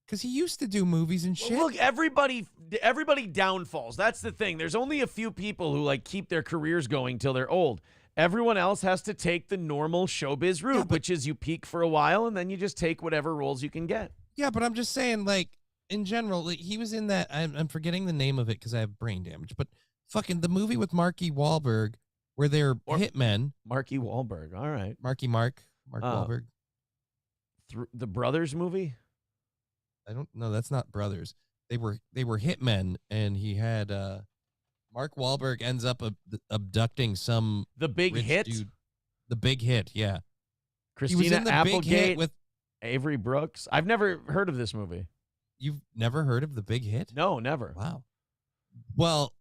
Because he used to do movies and shit. Well, look, everybody downfalls. That's the thing. There's only a few people who keep their careers going till they're old. Everyone else has to take the normal showbiz route, which is you peak for a while and then you just take whatever roles you can get. Yeah, but I'm just saying, in general, he was in that, I'm forgetting the name of it because I have brain damage, but fucking the movie with Marky Wahlberg where they're hitmen. Marky Wahlberg, all right. Mark Wahlberg. The Brothers movie? I don't know, that's not Brothers. They were hitmen, and he had, Mark Wahlberg ends up abducting some The Big Hit? dude. The Big Hit, yeah. Christina Applegate with Avery Brooks. I've never heard of this movie. You've never heard of The Big Hit? No, never. Wow. Well,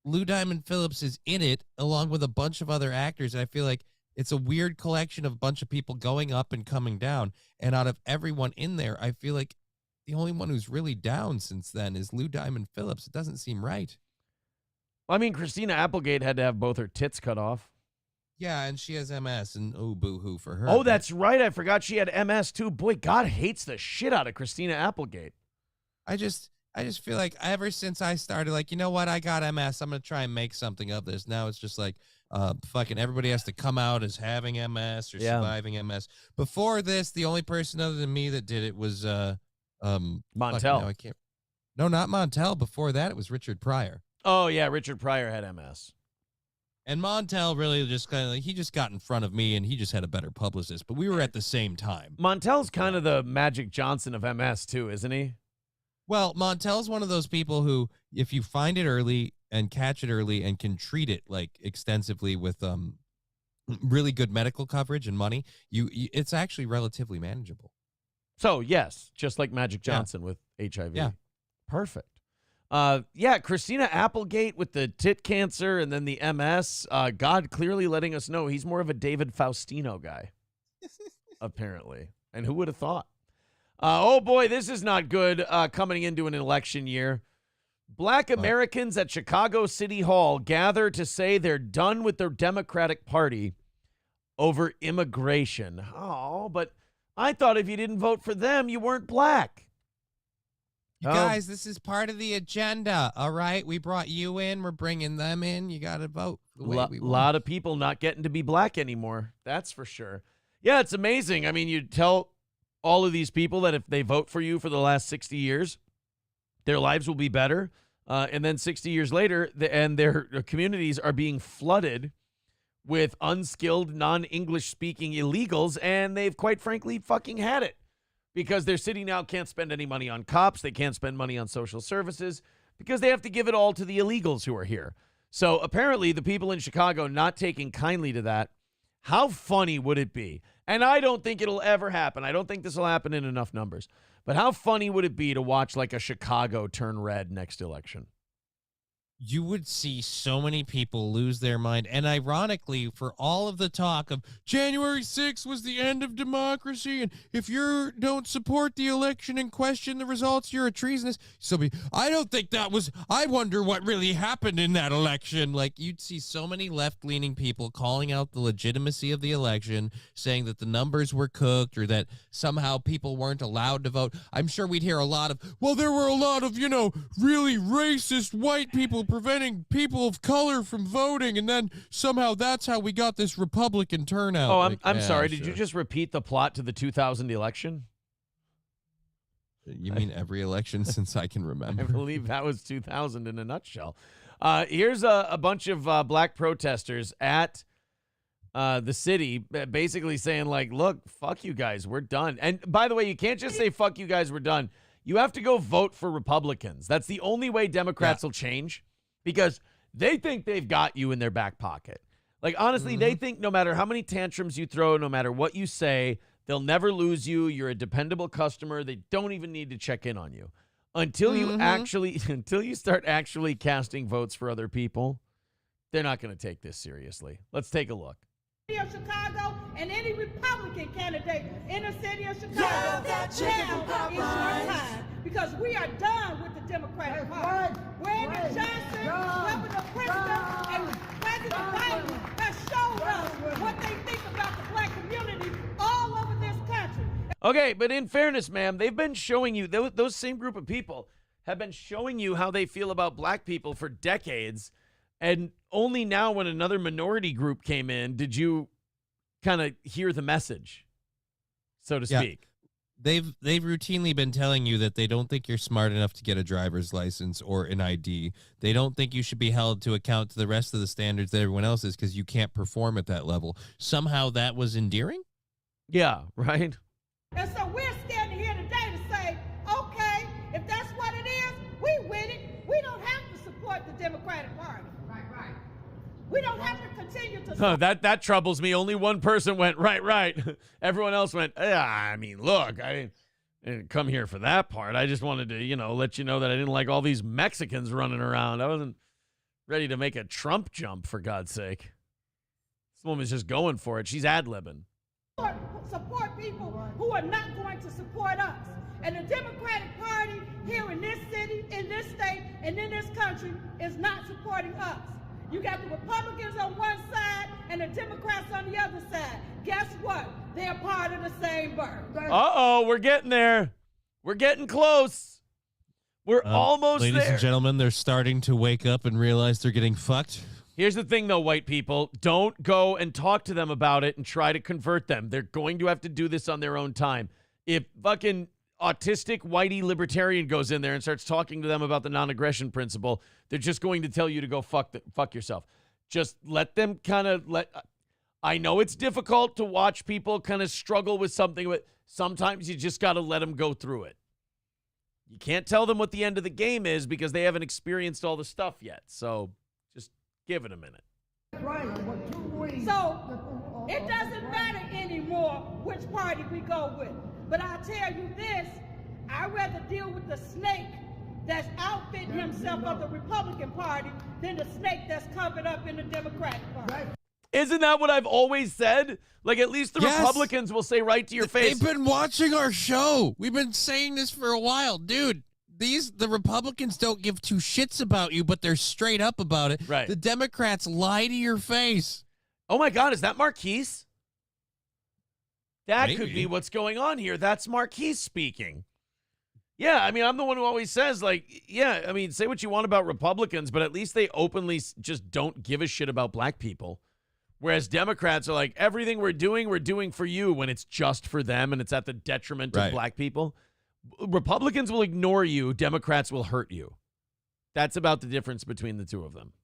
Lou Diamond Phillips is in it along with a bunch of other actors. And I feel like it's a weird collection of a bunch of people going up and coming down. And out of everyone in there, I feel like the only one who's really down since then is Lou Diamond Phillips. It doesn't seem right. I mean, Christina Applegate had to have both her tits cut off. Yeah, and she has MS, and oh, boo-hoo for her. Oh, that's right. I forgot she had MS, too. Boy, God hates the shit out of Christina Applegate. I just feel like ever since I started, you know what? I got MS. I'm going to try and make something of this. Now it's just fucking everybody has to come out as having MS or surviving MS. Before this, the only person other than me that did it was Montel. No, not Montel. Before that, it was Richard Pryor. Oh, yeah. Richard Pryor had MS. And Montel really just he just got in front of me and he just had a better publicist, but we were at the same time. Montel's kind of the Magic Johnson of MS too, isn't he? Well, Montel's one of those people who, if you find it early and catch it early and can treat it extensively with really good medical coverage and money, it's actually relatively manageable. So yes, just like Magic Johnson with HIV. Yeah. Perfect. Christina Applegate with the tit cancer and then the MS. God clearly letting us know he's more of a David Faustino guy, apparently. And who would have thought? Oh, boy, this is not good coming into an election year. Black Americans at Chicago City Hall gather to say they're done with their Democratic Party over immigration. Oh, but I thought if you didn't vote for them, you weren't black. You guys, this is part of the agenda, all right? We brought you in. We're bringing them in. You got to vote the way we want. A lot of people not getting to be black anymore. That's for sure. Yeah, it's amazing. I mean, you tell all of these people that if they vote for you for the last 60 years, their lives will be better. And then 60 years later, and their communities are being flooded with unskilled, non-English speaking illegals, and they've quite frankly fucking had it. Because their city now can't spend any money on cops. They can't spend money on social services because they have to give it all to the illegals who are here. So apparently the people in Chicago not taking kindly to that. How funny would it be? And I don't think it'll ever happen. I don't think this will happen in enough numbers. But how funny would it be to watch like a Chicago turn red next election? You would see so many people lose their mind. And ironically, for all of the talk of January 6th was the end of democracy, and if you don't support the election and question the results, you're a treasonous. So I don't think that was, I wonder what really happened in that election. Like, you'd see so many left-leaning people calling out the legitimacy of the election, saying that the numbers were cooked or that somehow people weren't allowed to vote. I'm sure we'd hear a lot of, well, there were a lot of, really racist white people preventing people of color from voting, and then somehow that's how we got this Republican turnout. Oh, I'm sorry. Did you just repeat the plot to the 2000 election? You mean every election since I can remember? I believe that was 2000 in a nutshell. Here's a bunch of black protesters at the city basically saying, like, look, fuck you guys, we're done. And by the way, you can't just say, fuck you guys, we're done. You have to go vote for Republicans. That's the only way Democrats will change. Because they think they've got you in their back pocket. Like, honestly, they think no matter how many tantrums you throw, no matter what you say, they'll never lose you. You're a dependable customer. They don't even need to check in on you. Until you until you start actually casting votes for other people, they're not going to take this seriously. Let's take a look. Of Chicago and any Republican candidate in the city of Chicago, now is your time, because we are done with the Democratic Party. Brandon Johnson, Governor Pritzker, and President Biden have showed us what they think about the black community all over this country. Okay, but in fairness, ma'am, they've been showing you, those same group of people have been showing you how they feel about black people for decades. And only now when another minority group came in did you kind of hear the message, so to speak. They've routinely been telling you that they don't think you're smart enough to get a driver's license or an ID. They don't think you should be held to account to the rest of the standards that everyone else is because you can't perform at that level. Somehow that was endearing? Yeah, right? And so we're standing here today to say, okay, if that's what it is, we win it. We don't have to support the Democratic Party. Right. We don't have to continue to... That troubles me. Only one person went, right. Everyone else went, I mean, look, I didn't come here for that part. I just wanted to, let you know that I didn't like all these Mexicans running around. I wasn't ready to make a Trump jump, for God's sake. This woman's just going for it. She's ad-libbing. Support people who are not going to support us. And the Democratic Party here in this city, in this state, and in this country is not supporting us. You got the Republicans on one side and the Democrats on the other side. Guess what? They're part of the same bird. Uh-oh, we're getting there. We're getting close. We're almost there. Ladies and gentlemen, they're starting to wake up and realize they're getting fucked. Here's the thing, though, white people. Don't go and talk to them about it and try to convert them. They're going to have to do this on their own time. If fucking autistic whitey libertarian goes in there and starts talking to them about the non-aggression principle, they're just going to tell you to go fuck yourself. Just let them I know it's difficult to watch people kind of struggle with something, but sometimes you just got to let them go through it. You can't tell them what the end of the game is because they haven't experienced all the stuff yet. So just give it a minute. So it doesn't matter anymore which party we go with. But I'll tell you this, I'd rather deal with the snake that's outfitting himself of the Republican Party than the snake that's covered up in the Democratic Party. Isn't that what I've always said? Like, at least the Republicans will say right to your face. They've been watching our show. We've been saying this for a while. Dude, the Republicans don't give two shits about you, but they're straight up about it. Right. The Democrats lie to your face. Oh, my God, is that Marquise? That could be what's going on here. That's Marquise speaking. Yeah, I mean, I'm the one who always says, like, yeah, I mean, say what you want about Republicans, but at least they openly just don't give a shit about black people. Whereas Democrats are like, everything we're doing for you, when it's just for them and it's at the detriment of black people. Republicans will ignore you. Democrats will hurt you. That's about the difference between the two of them.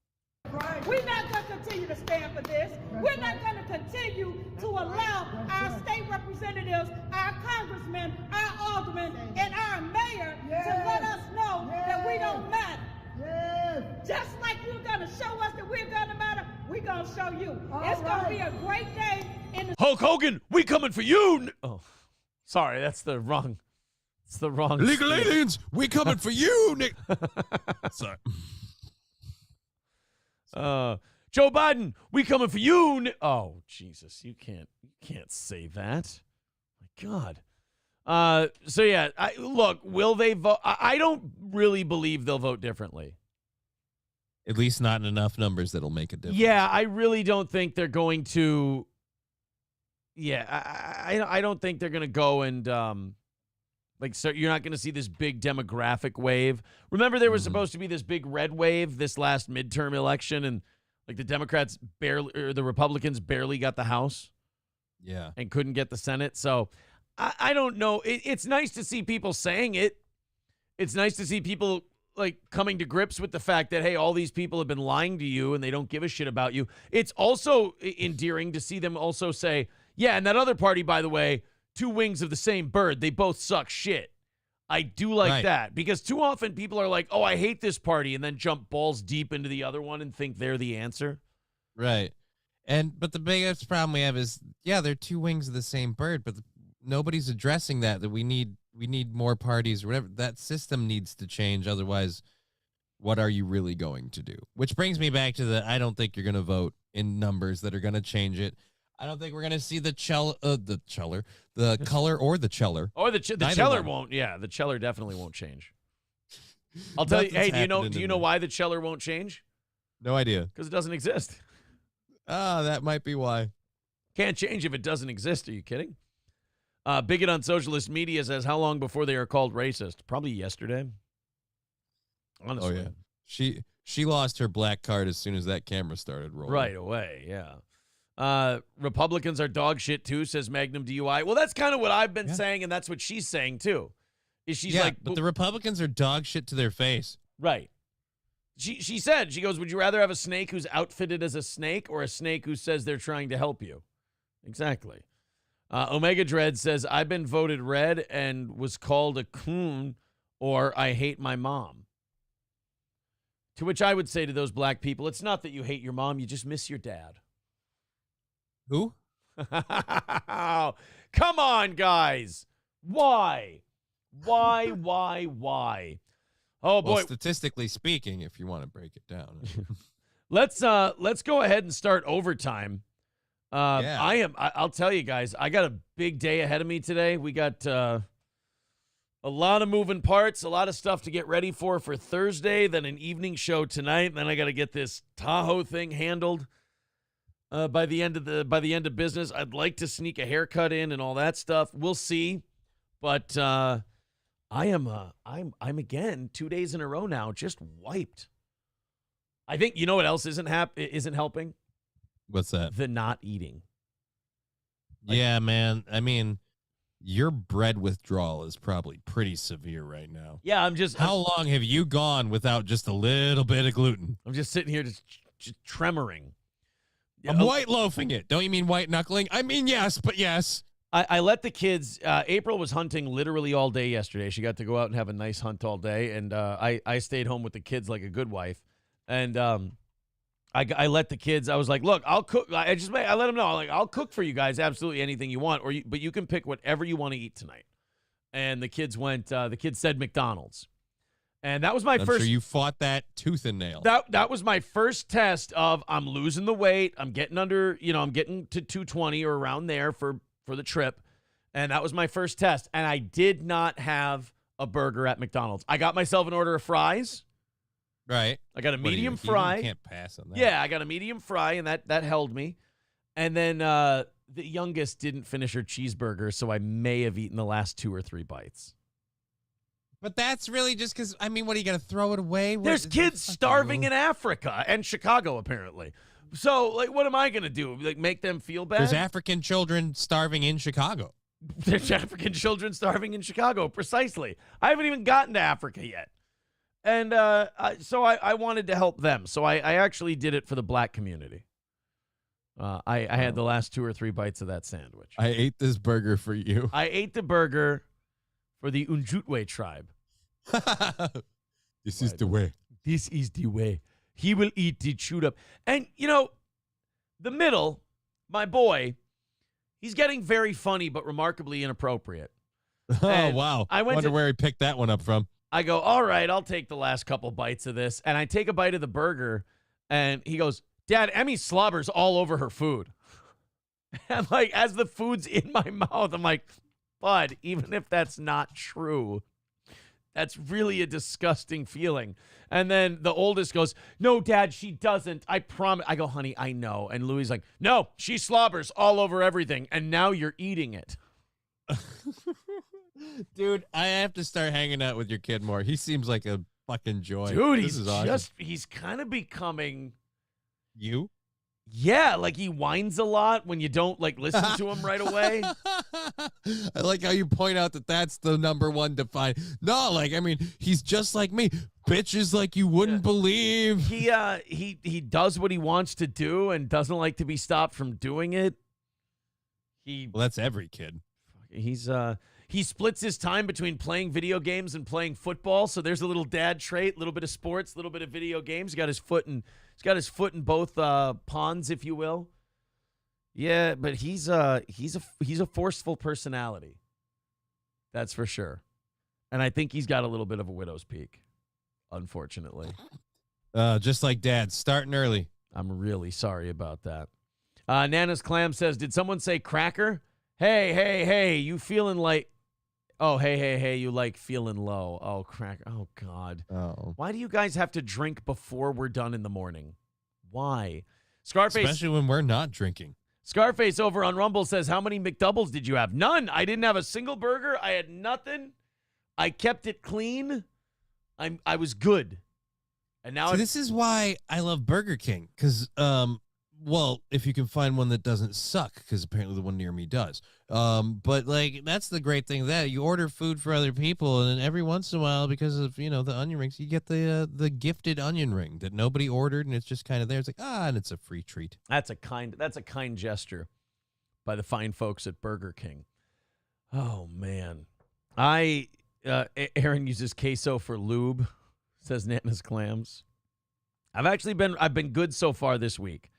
We're not going to continue to stand for this. We're not going to continue to allow our state representatives, our congressmen, our aldermen, and our mayor to let us know that we don't matter. Just like you're going to show us that we're going to matter, we're going to show you. It's going to be a great day in the Hulk Hogan, we coming for you. Oh, sorry, that's the wrong. It's the wrong. Illegal aliens, we coming for you, Nick. Sorry. Joe Biden, we coming for you. Oh, Jesus, you can't say that. My God. So yeah, look, will they vote? I don't really believe they'll vote differently. At least not in enough numbers that'll make a difference. Yeah, I really don't think they're going to. Yeah, I don't think they're going to go and so you're not going to see this big demographic wave. Remember, there was supposed to be this big red wave this last midterm election, and like the Democrats barely, or the Republicans barely got the House. Yeah, and couldn't get the Senate. So I don't know. It's nice to see people saying it. It's nice to see people like coming to grips with the fact that, hey, all these people have been lying to you and they don't give a shit about you. It's also endearing to see them also say, yeah, and that other party, by the way, two wings of the same bird. They both suck shit. I do like that, because too often people are like, oh, I hate this party, and then jump balls deep into the other one and think they're the answer. Right. But the biggest problem we have is, yeah, they're two wings of the same bird, but nobody's addressing that we need more parties or whatever. That system needs to change. Otherwise, what are you really going to do? Which brings me back to I don't think you're going to vote in numbers that are going to change it. I don't think we're going to see the color or the cheller. Or the cheller won't. Yeah, the cheller definitely won't change. I'll tell you. Hey, do you know why the cheller won't change? No idea. Because it doesn't exist. That might be why. Can't change if it doesn't exist. Are you kidding? Bigot on socialist media says, how long before they are called racist? Probably yesterday. Honestly. Oh, yeah. She lost her black card as soon as that camera started rolling. Right away, yeah. Republicans are dog shit too, says Magnum DUI. Well, that's kind of what I've been saying, and that's what she's saying too. She's like, but the Republicans are dog shit to their face. Right. She said, she goes, would you rather have a snake who's outfitted as a snake or a snake who says they're trying to help you? Exactly. Omega Dread says, I've been voted red and was called a coon, or I hate my mom. To which I would say to those black people, it's not that you hate your mom, you just miss your dad. Who? Come on, guys. Why? Oh, boy. Well, statistically speaking, if you want to break it down. Let's go ahead and start overtime. I'll tell you guys, I got a big day ahead of me today. We got a lot of moving parts, a lot of stuff to get ready for Thursday, then an evening show tonight, and then I got to get this Tahoe thing handled. By the end of business. I'd like to sneak a haircut in and all that stuff. We'll see, but I'm again 2 days in a row now just wiped. I think you know what else isn't helping? What's that? The not eating. Yeah, man. I mean, your bread withdrawal is probably pretty severe right now. Yeah, How long have you gone without just a little bit of gluten? I'm just sitting here just tremoring. I'm white loafing it. Don't you mean white knuckling? I mean, yes, but yes. I let the kids, April was hunting literally all day yesterday. She got to go out and have a nice hunt all day. And I stayed home with the kids like a good wife. And I let the kids, I was like, look, I'll cook. I let them know, like, I'll cook for you guys absolutely anything you want, but you can pick whatever you want to eat tonight. And the kids said McDonald's. And that was my first. I'm sure you fought that tooth and nail. That was my first test of I'm losing the weight. I'm getting I'm getting to 220 or around there for the trip. And that was my first test. And I did not have a burger at McDonald's. I got myself an order of fries. Right. I got a medium fry. You can't pass on that. Yeah, I got a medium fry, and that held me. And then the youngest didn't finish her cheeseburger, so I may have eaten the last 2 or 3 bites. But that's really just because, I mean, what, are you going to throw it away? There's kids starving in Africa and Chicago, apparently. So, like, what am I going to do? Like, make them feel bad? There's African children starving in Chicago. There's African children starving in Chicago, precisely. I haven't even gotten to Africa yet. And so I wanted to help them. So I actually did it for the black community. I had the last 2 or 3 bites of that sandwich. I ate this burger for you. I ate the burger for the Ojibwe tribe. This is the way. This is the way. He will eat the chewed up. And, you know, the middle, my boy, he's getting very funny but remarkably inappropriate. Oh, wow. I wonder where he picked that one up from. I go, all right, I'll take the last couple bites of this. And I take a bite of the burger, and he goes, Dad, Emmy slobbers all over her food. And, like, as the food's in my mouth, I'm like, bud, even if that's not true, that's really a disgusting feeling. And then the oldest goes, no, Dad, she doesn't. I promise. I go, honey, I know. And Louis like, no, she slobbers all over everything. And now you're eating it. Dude, I have to start hanging out with your kid more. He seems like a fucking joy. Dude, this is awesome. He's kind of becoming... You? Yeah, like he whines a lot when you don't like listen to him right away. I like how you point out that that's the number one define. No, like, I mean, he's just like me. Bitches like you wouldn't believe. He does what he wants to do and doesn't like to be stopped from doing it. Well, that's every kid. He splits his time between playing video games and playing football. So there's a little dad trait, a little bit of sports, a little bit of video games. He's got his foot in both ponds, if you will. Yeah, but he's a forceful personality. That's for sure. And I think he's got a little bit of a widow's peak, unfortunately. Just like Dad, starting early. I'm really sorry about that. Nana's Clam says, did someone say cracker? Hey, you feeling like... Oh, hey, you like feeling low. Oh, crack. Oh, God. Oh. Why do you guys have to drink before we're done in the morning? Why? Scarface. Especially when we're not drinking. Scarface over on Rumble says, how many McDoubles did you have? None. I didn't have a single burger. I had nothing. I kept it clean. I was good. And now this is why I love Burger King. Because, well, if you can find one that doesn't suck, because apparently the one near me does. But like that's the great thing that you order food for other people, and then every once in a while, because of the onion rings, you get the gifted onion ring that nobody ordered, and it's just kind of there. It's like and it's a free treat. That's a kind gesture by the fine folks at Burger King. Oh man, Aaron uses queso for lube, says Nana's Clams. I've been good so far this week.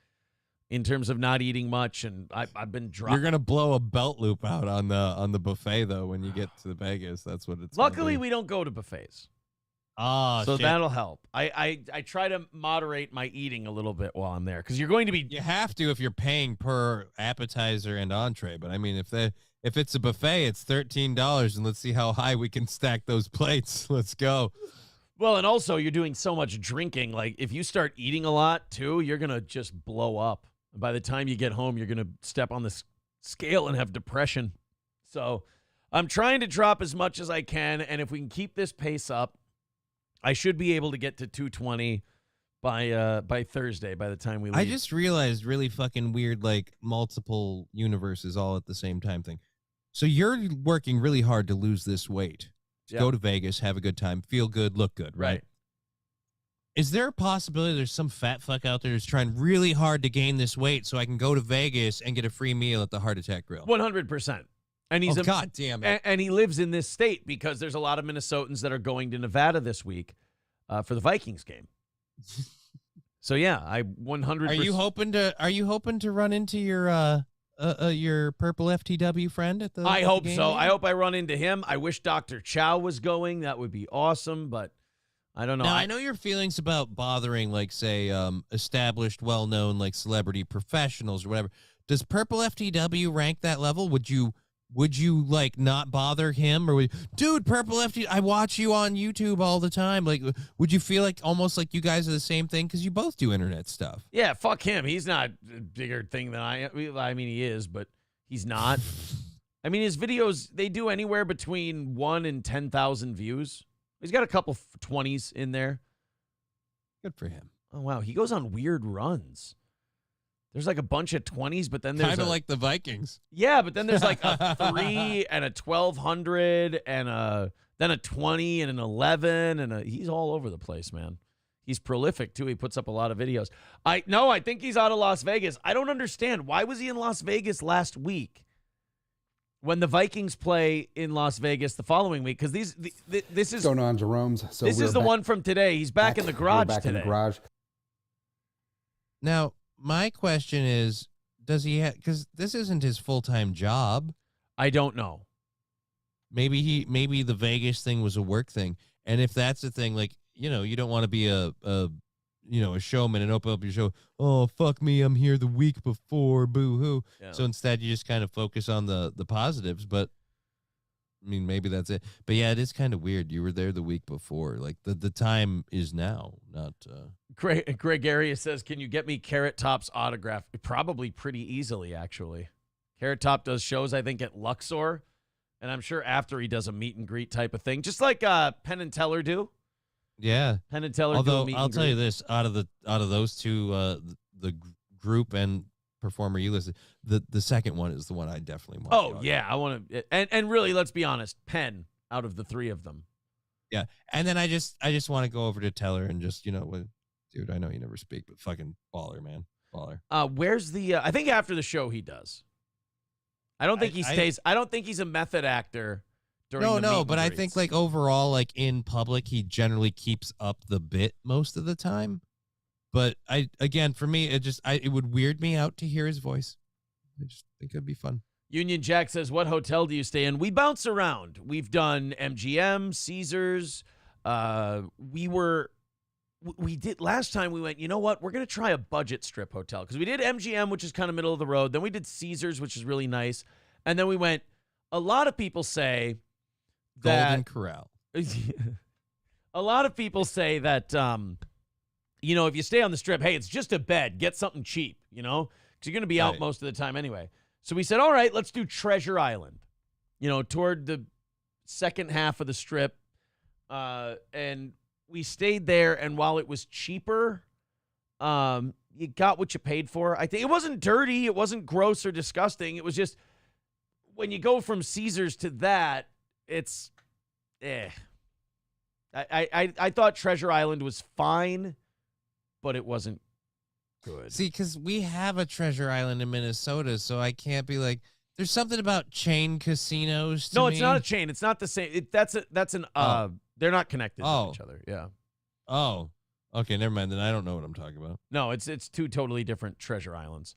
In terms of not eating much, and I've been dry. You're gonna blow a belt loop out on the buffet though when you get to Vegas. That's what it's. Luckily, we don't go to buffets. So shit. That'll help. I try to moderate my eating a little bit while I'm there because you're going to be. You have to if you're paying per appetizer and entree. But I mean, if it's a buffet, it's $13, and let's see how high we can stack those plates. Let's go. Well, and also you're doing so much drinking. Like if you start eating a lot too, you're gonna just blow up. By the time you get home, you're going to step on the scale and have depression. So I'm trying to drop as much as I can, and if we can keep this pace up, I should be able to get to 220 by Thursday, by the time we leave. I just realized really fucking weird, like, multiple universes all at the same time thing. So you're working really hard to lose this weight. Yep. Go to Vegas, have a good time, feel good, look good, right? Is there a possibility there's some fat fuck out there who's trying really hard to gain this weight so I can go to Vegas and get a free meal at the Heart Attack Grill? 100%. And he's God damn it. And he lives in this state because there's a lot of Minnesotans that are going to Nevada this week for the Vikings game. So yeah, I 100%. Are you hoping to run into your purple FTW friend at the? I hope game? So. I hope I run into him. I wish Dr. Chow was going. That would be awesome, but. I don't know. Now, I know your feelings about bothering, like, say, established, well-known, like, celebrity professionals or whatever. Does Purple FTW rank that level? Would you like, not bother him? Or dude, Purple FTW, I watch you on YouTube all the time. Like, would you feel like almost like you guys are the same thing? Because you both do internet stuff. Yeah, fuck him. He's not a bigger thing than I am. I mean, he is, but he's not. I mean, his videos, they do anywhere between 1 and 10,000 views. He's got a couple 20s in there. Good for him. Oh, wow. He goes on weird runs. There's like a bunch of 20s, but then there's kind of like the Vikings. Yeah, but then there's like a 3 and a 1200 and then a 20 and an 11 and he's all over the place, man. He's prolific too. He puts up a lot of videos. I think he's out of Las Vegas. I don't understand. Why was he in Las Vegas last week when the Vikings play in Las Vegas the following week? Because this is What's going on, Jerome's. So this is the one from today. He's back in the garage back today. in the garage. Now, my question is, does he have, because this isn't his full-time job. I don't know. Maybe the Vegas thing was a work thing. And if that's the thing, like, you know, you don't want to be a showman and open up your show. Oh, fuck me, I'm here the week before, boo-hoo. Yeah. So instead you just kind of focus on the positives, but I mean, maybe that's it. But yeah, it is kind of weird. You were there the week before. Like the time is now, not Gregarious says, can you get me Carrot Top's autograph? Probably pretty easily, actually. Carrot Top does shows, I think, at Luxor. And I'm sure after he does a meet and greet type of thing, just like Penn and Teller do. Yeah. Penn and Teller do a Although meet I'll and tell you greet. this, out of those two, the group and performer you listed, the second one is the one I definitely want. Oh, yeah. I want to. And really, let's be honest, Penn out of the three of them. Yeah. And then I just want to go over to Teller and just, you know, dude, I know you never speak, but fucking baller, man. Baller. Where's the, I think after the show he does. I don't think he stays. I don't think he's a method actor during the meet and but I greets. think like overall, like in public, he generally keeps up the bit most of the time. But for me, it would weird me out to hear his voice. I just think it'd be fun. Union Jack says, what hotel do you stay in? We bounce around. We've done MGM, Caesars. We did last time we went, you know what? We're going to try a budget strip hotel because we did MGM, which is kind of middle of the road. Then we did Caesars, which is really nice. And then we went, a lot of people say that Golden Corral. A lot of people say that, you know, if you stay on the strip, hey, it's just a bed. Get something cheap, you know, because you're going to be out most of the time anyway. So we said, all right, let's do Treasure Island, you know, toward the second half of the strip. And we stayed there, and while it was cheaper, you got what you paid for. I think it wasn't dirty. It wasn't gross or disgusting. It was just when you go from Caesars to that, it's I thought Treasure Island was fine, but it wasn't good. See, because we have a Treasure Island in Minnesota, so I can't be like, there's something about chain casinos to No, me. it's not a chain. It's not the same. That's an they're not connected to each other. Yeah. Oh, okay. Never mind. Then I don't know what I'm talking about. No, it's two totally different Treasure Islands.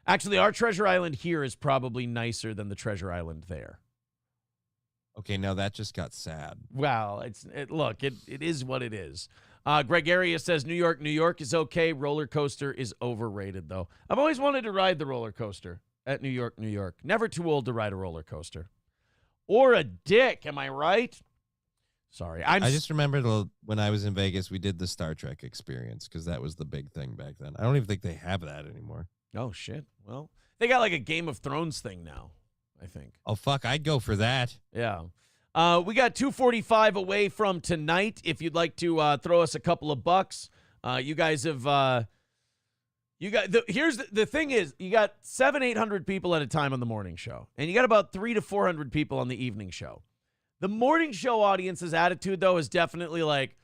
Actually, our Treasure Island here is probably nicer than the Treasure Island there. Okay, now that just got sad. Well, it is what it is. Gregarious says New York is okay. Roller coaster is overrated, though. I've always wanted to ride the roller coaster at New York. Never too old to ride a roller coaster. Or a dick, am I right? Sorry. I just remembered when I was in Vegas, we did the Star Trek experience because that was the big thing back then. I don't even think they have that anymore. Oh, shit. Well, they got like a Game of Thrones thing now, I think. Oh, fuck. I'd go for that. Yeah. We got 2:45 away from tonight. If you'd like to throw us a couple of bucks, you guys have here's the thing is, you got 700-800 people at a time on the morning show, and you got about 300 to 400 people on the evening show. The morning show audience's attitude, though, is definitely like,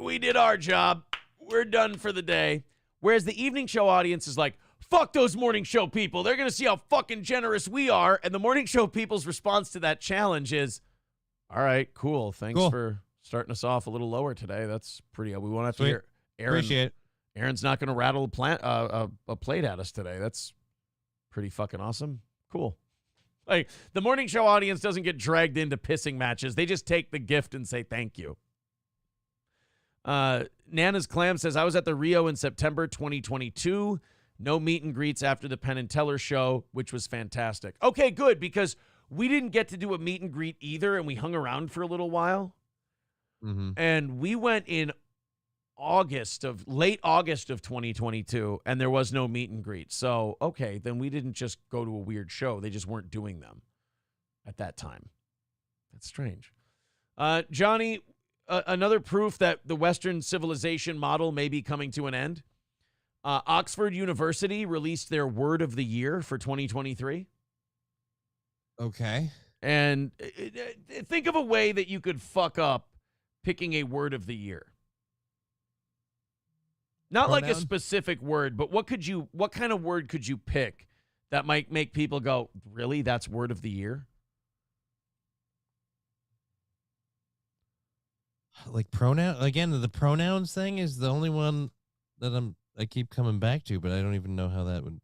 we did our job. We're done for the day. Whereas the evening show audience is like, fuck those morning show people. They're going to see how fucking generous we are. And the morning show people's response to that challenge is, all right, cool. Thanks for starting us off a little lower today. That's pretty. We won't have to hear Aaron. Appreciate it. Aaron's not going to rattle a plate at us today. That's pretty fucking awesome. Cool. Like, the morning show audience doesn't get dragged into pissing matches. They just take the gift and say thank you. Nana's Clam says, I was at the Rio in September 2022. No meet and greets after the Penn and Teller show, which was fantastic. Okay, good, because we didn't get to do a meet and greet either, and we hung around for a little while. Mm-hmm. And we went in late August of 2022, and there was no meet and greet. So, okay, then we didn't just go to a weird show. They just weren't doing them at that time. That's strange. Johnny, another proof that the Western civilization model may be coming to an end. Oxford University released their word of the year for 2023. Okay. And think of a way that you could fuck up picking a word of the year. Not Pronoun? like a specific word, but what kind of word could you pick that might make people go, really? That's word of the year? Like pronoun again, the pronouns thing is the only one that I keep coming back to, but I don't even know how that would.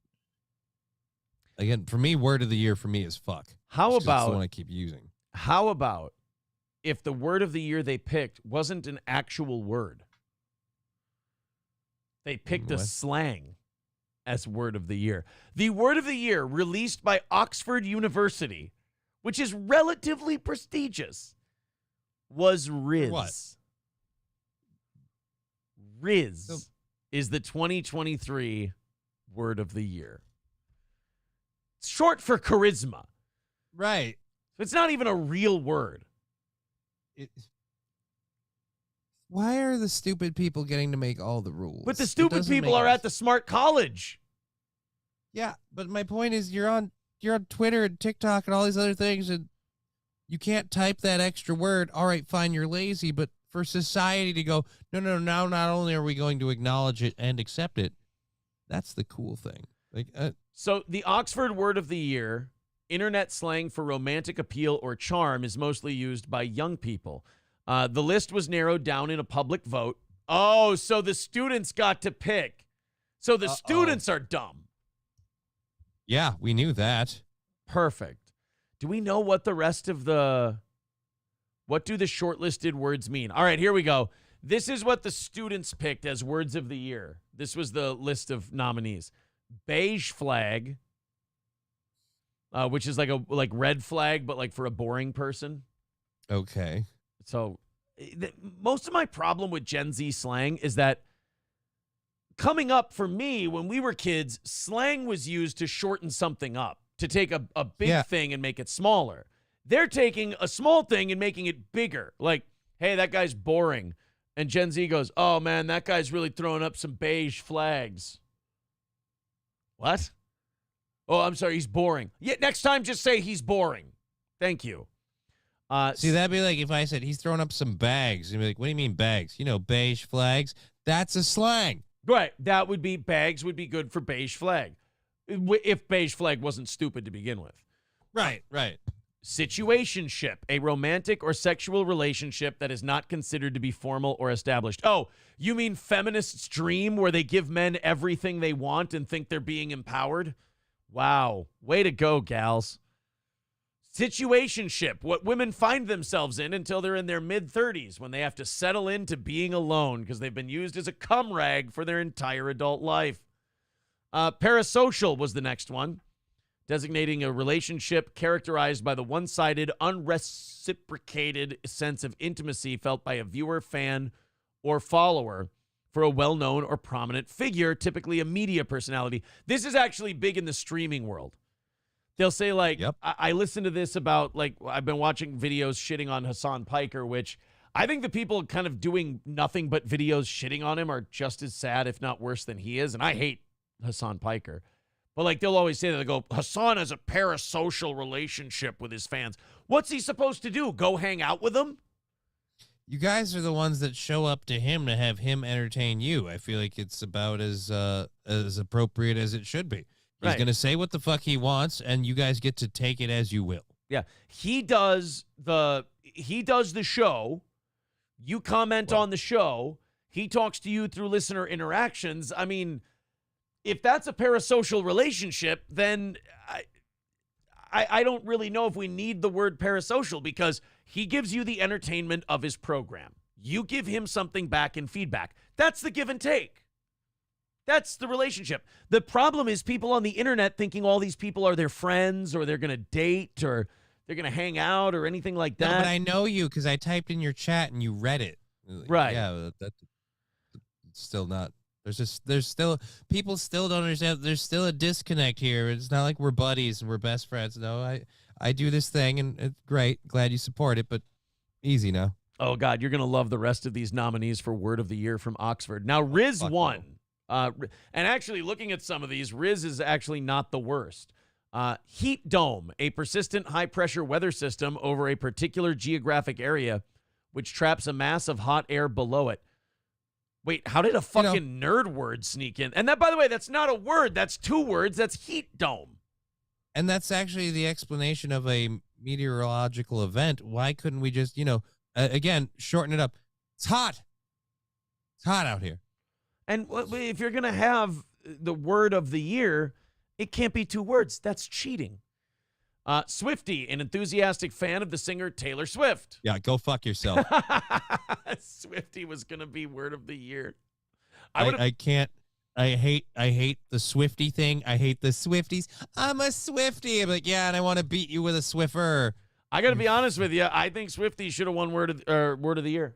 Again, for me, word of the year for me is fuck. How It's about the one I keep using? How about if the word of the year they picked wasn't an actual word? They picked a slang as word of the year. The word of the year released by Oxford University, which is relatively prestigious, was Riz. What? Riz is the 2023 word of the year. It's short for charisma. Right. So it's not even a real word. Why are the stupid people getting to make all the rules? But the stupid people are at the smart college. Yeah, but my point is you're on Twitter and TikTok and all these other things, and you can't type that extra word. All right, fine, you're lazy, but for society to go, no, now not only are we going to acknowledge it and accept it, that's the cool thing. Like, so the Oxford word of the year, internet slang for romantic appeal or charm, is mostly used by young people. The list was narrowed down in a public vote. Oh, so the students got to pick. So the students are dumb. Yeah, we knew that. Perfect. Do we know what the rest of what do the shortlisted words mean? All right, here we go. This is what the students picked as words of the year. This was the list of nominees. Beige flag, which is like red flag, but like for a boring person. Okay. So most of my problem with Gen Z slang is that coming up for me, when we were kids, slang was used to shorten something up, to take a big thing and make it smaller. They're taking a small thing and making it bigger. Like, hey, that guy's boring. And Gen Z goes, oh, man, that guy's really throwing up some beige flags. What? Oh, I'm sorry, he's boring. Yeah, next time just say he's boring. Thank you. See, that'd be like if I said he's throwing up some bags. You'd be like, what do you mean bags? You know, beige flags. That's a slang. Right. That would be, bags would be good for beige flag. If beige flag wasn't stupid to begin with. Right. Situationship, a romantic or sexual relationship that is not considered to be formal or established. Oh, you mean feminists' dream where they give men everything they want and think they're being empowered? Wow. Way to go, gals. Situationship, what women find themselves in until they're in their mid-30s when they have to settle into being alone because they've been used as a cum rag for their entire adult life. Parasocial was the next one, designating a relationship characterized by the one-sided, unreciprocated sense of intimacy felt by a viewer, fan, or follower for a well-known or prominent figure, typically a media personality. This is actually big in the streaming world. They'll say, like, I listened to this about, like, I've been watching videos shitting on Hassan Piker, which I think the people kind of doing nothing but videos shitting on him are just as sad, if not worse, than he is. And I hate Hassan Piker. But, like, they'll always say that. They go, Hassan has a parasocial relationship with his fans. What's he supposed to do? Go hang out with them? You guys are the ones that show up to him to have him entertain you. I feel like it's about as appropriate as it should be. He's going to say what the fuck he wants, and you guys get to take it as you will. Yeah. He does the show. You comment on the show. He talks to you through listener interactions. I mean, if that's a parasocial relationship, then I don't really know if we need the word parasocial, because he gives you the entertainment of his program. You give him something back in feedback. That's the give and take. That's the relationship. The problem is people on the internet thinking all these people are their friends, or they're going to date, or they're going to hang out, or anything like that. No, but I know you because I typed in your chat and you read it. Right. Yeah, that's still not. There's still people still don't understand. There's still a disconnect here. It's not like we're buddies and we're best friends. No, I do this thing and it's great. Glad you support it, but easy now. Oh, God, you're going to love the rest of these nominees for Word of the Year from Oxford. Now, Riz won. And actually, looking at some of these, Riz is actually not the worst. Heat dome, a persistent high-pressure weather system over a particular geographic area which traps a mass of hot air below it. Wait, how did a fucking nerd word sneak in? And that, by the way, that's not a word. That's 2 words. That's heat dome. And that's actually the explanation of a meteorological event. Why couldn't we just, again, shorten it up? It's hot. It's hot out here. And if you're going to have the word of the year, it can't be 2 words. That's cheating. Swiftie, an enthusiastic fan of the singer Taylor Swift. Yeah, go fuck yourself. Swiftie was going to be word of the year. I can't. I hate the Swiftie thing. I hate the Swifties. I'm a Swiftie. I'm like, yeah, and I want to beat you with a Swiffer. I got to be honest with you. I think Swiftie should have won word of the year.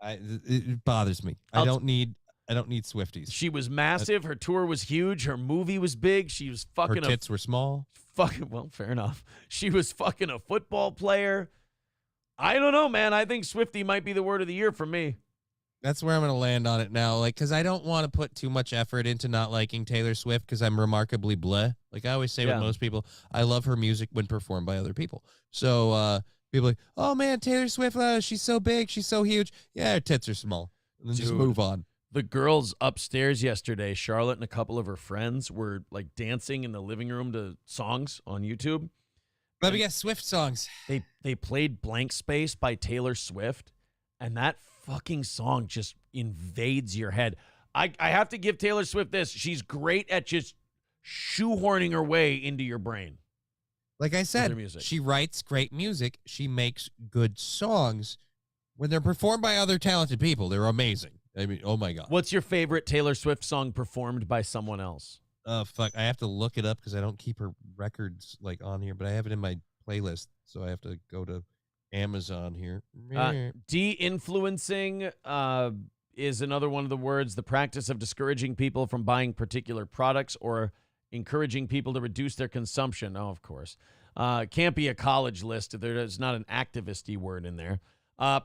It bothers me. I don't need Swifties. She was massive. Her tour was huge. Her movie was big. She was fucking. Her tits were small. Well, fair enough. She was fucking a football player. I don't know, man. I think Swiftie might be the word of the year for me. That's where I'm going to land on it now. Like, because I don't want to put too much effort into not liking Taylor Swift because I'm remarkably bleh. Like I always say with most people, I love her music when performed by other people. So people are like, oh, man, Taylor Swift, she's so big. She's so huge. Yeah, her tits are small. And then just move on. The girls upstairs yesterday, Charlotte and a couple of her friends were like dancing in the living room to songs on YouTube. Let me get Swift songs. They played Blank Space by Taylor Swift, and that fucking song just invades your head. I have to give Taylor Swift this. She's great at just shoehorning her way into your brain. Like I said, she writes great music. She makes good songs. When they're performed by other talented people, they're amazing. I mean, oh my God. What's your favorite Taylor Swift song performed by someone else? Fuck. I have to look it up because I don't keep her records like on here, but I have it in my playlist. So I have to go to Amazon here. De-influencing is another one of the words. The practice of discouraging people from buying particular products or encouraging people to reduce their consumption. Oh, of course. Can't be a college list. There's not an activist-y word in there.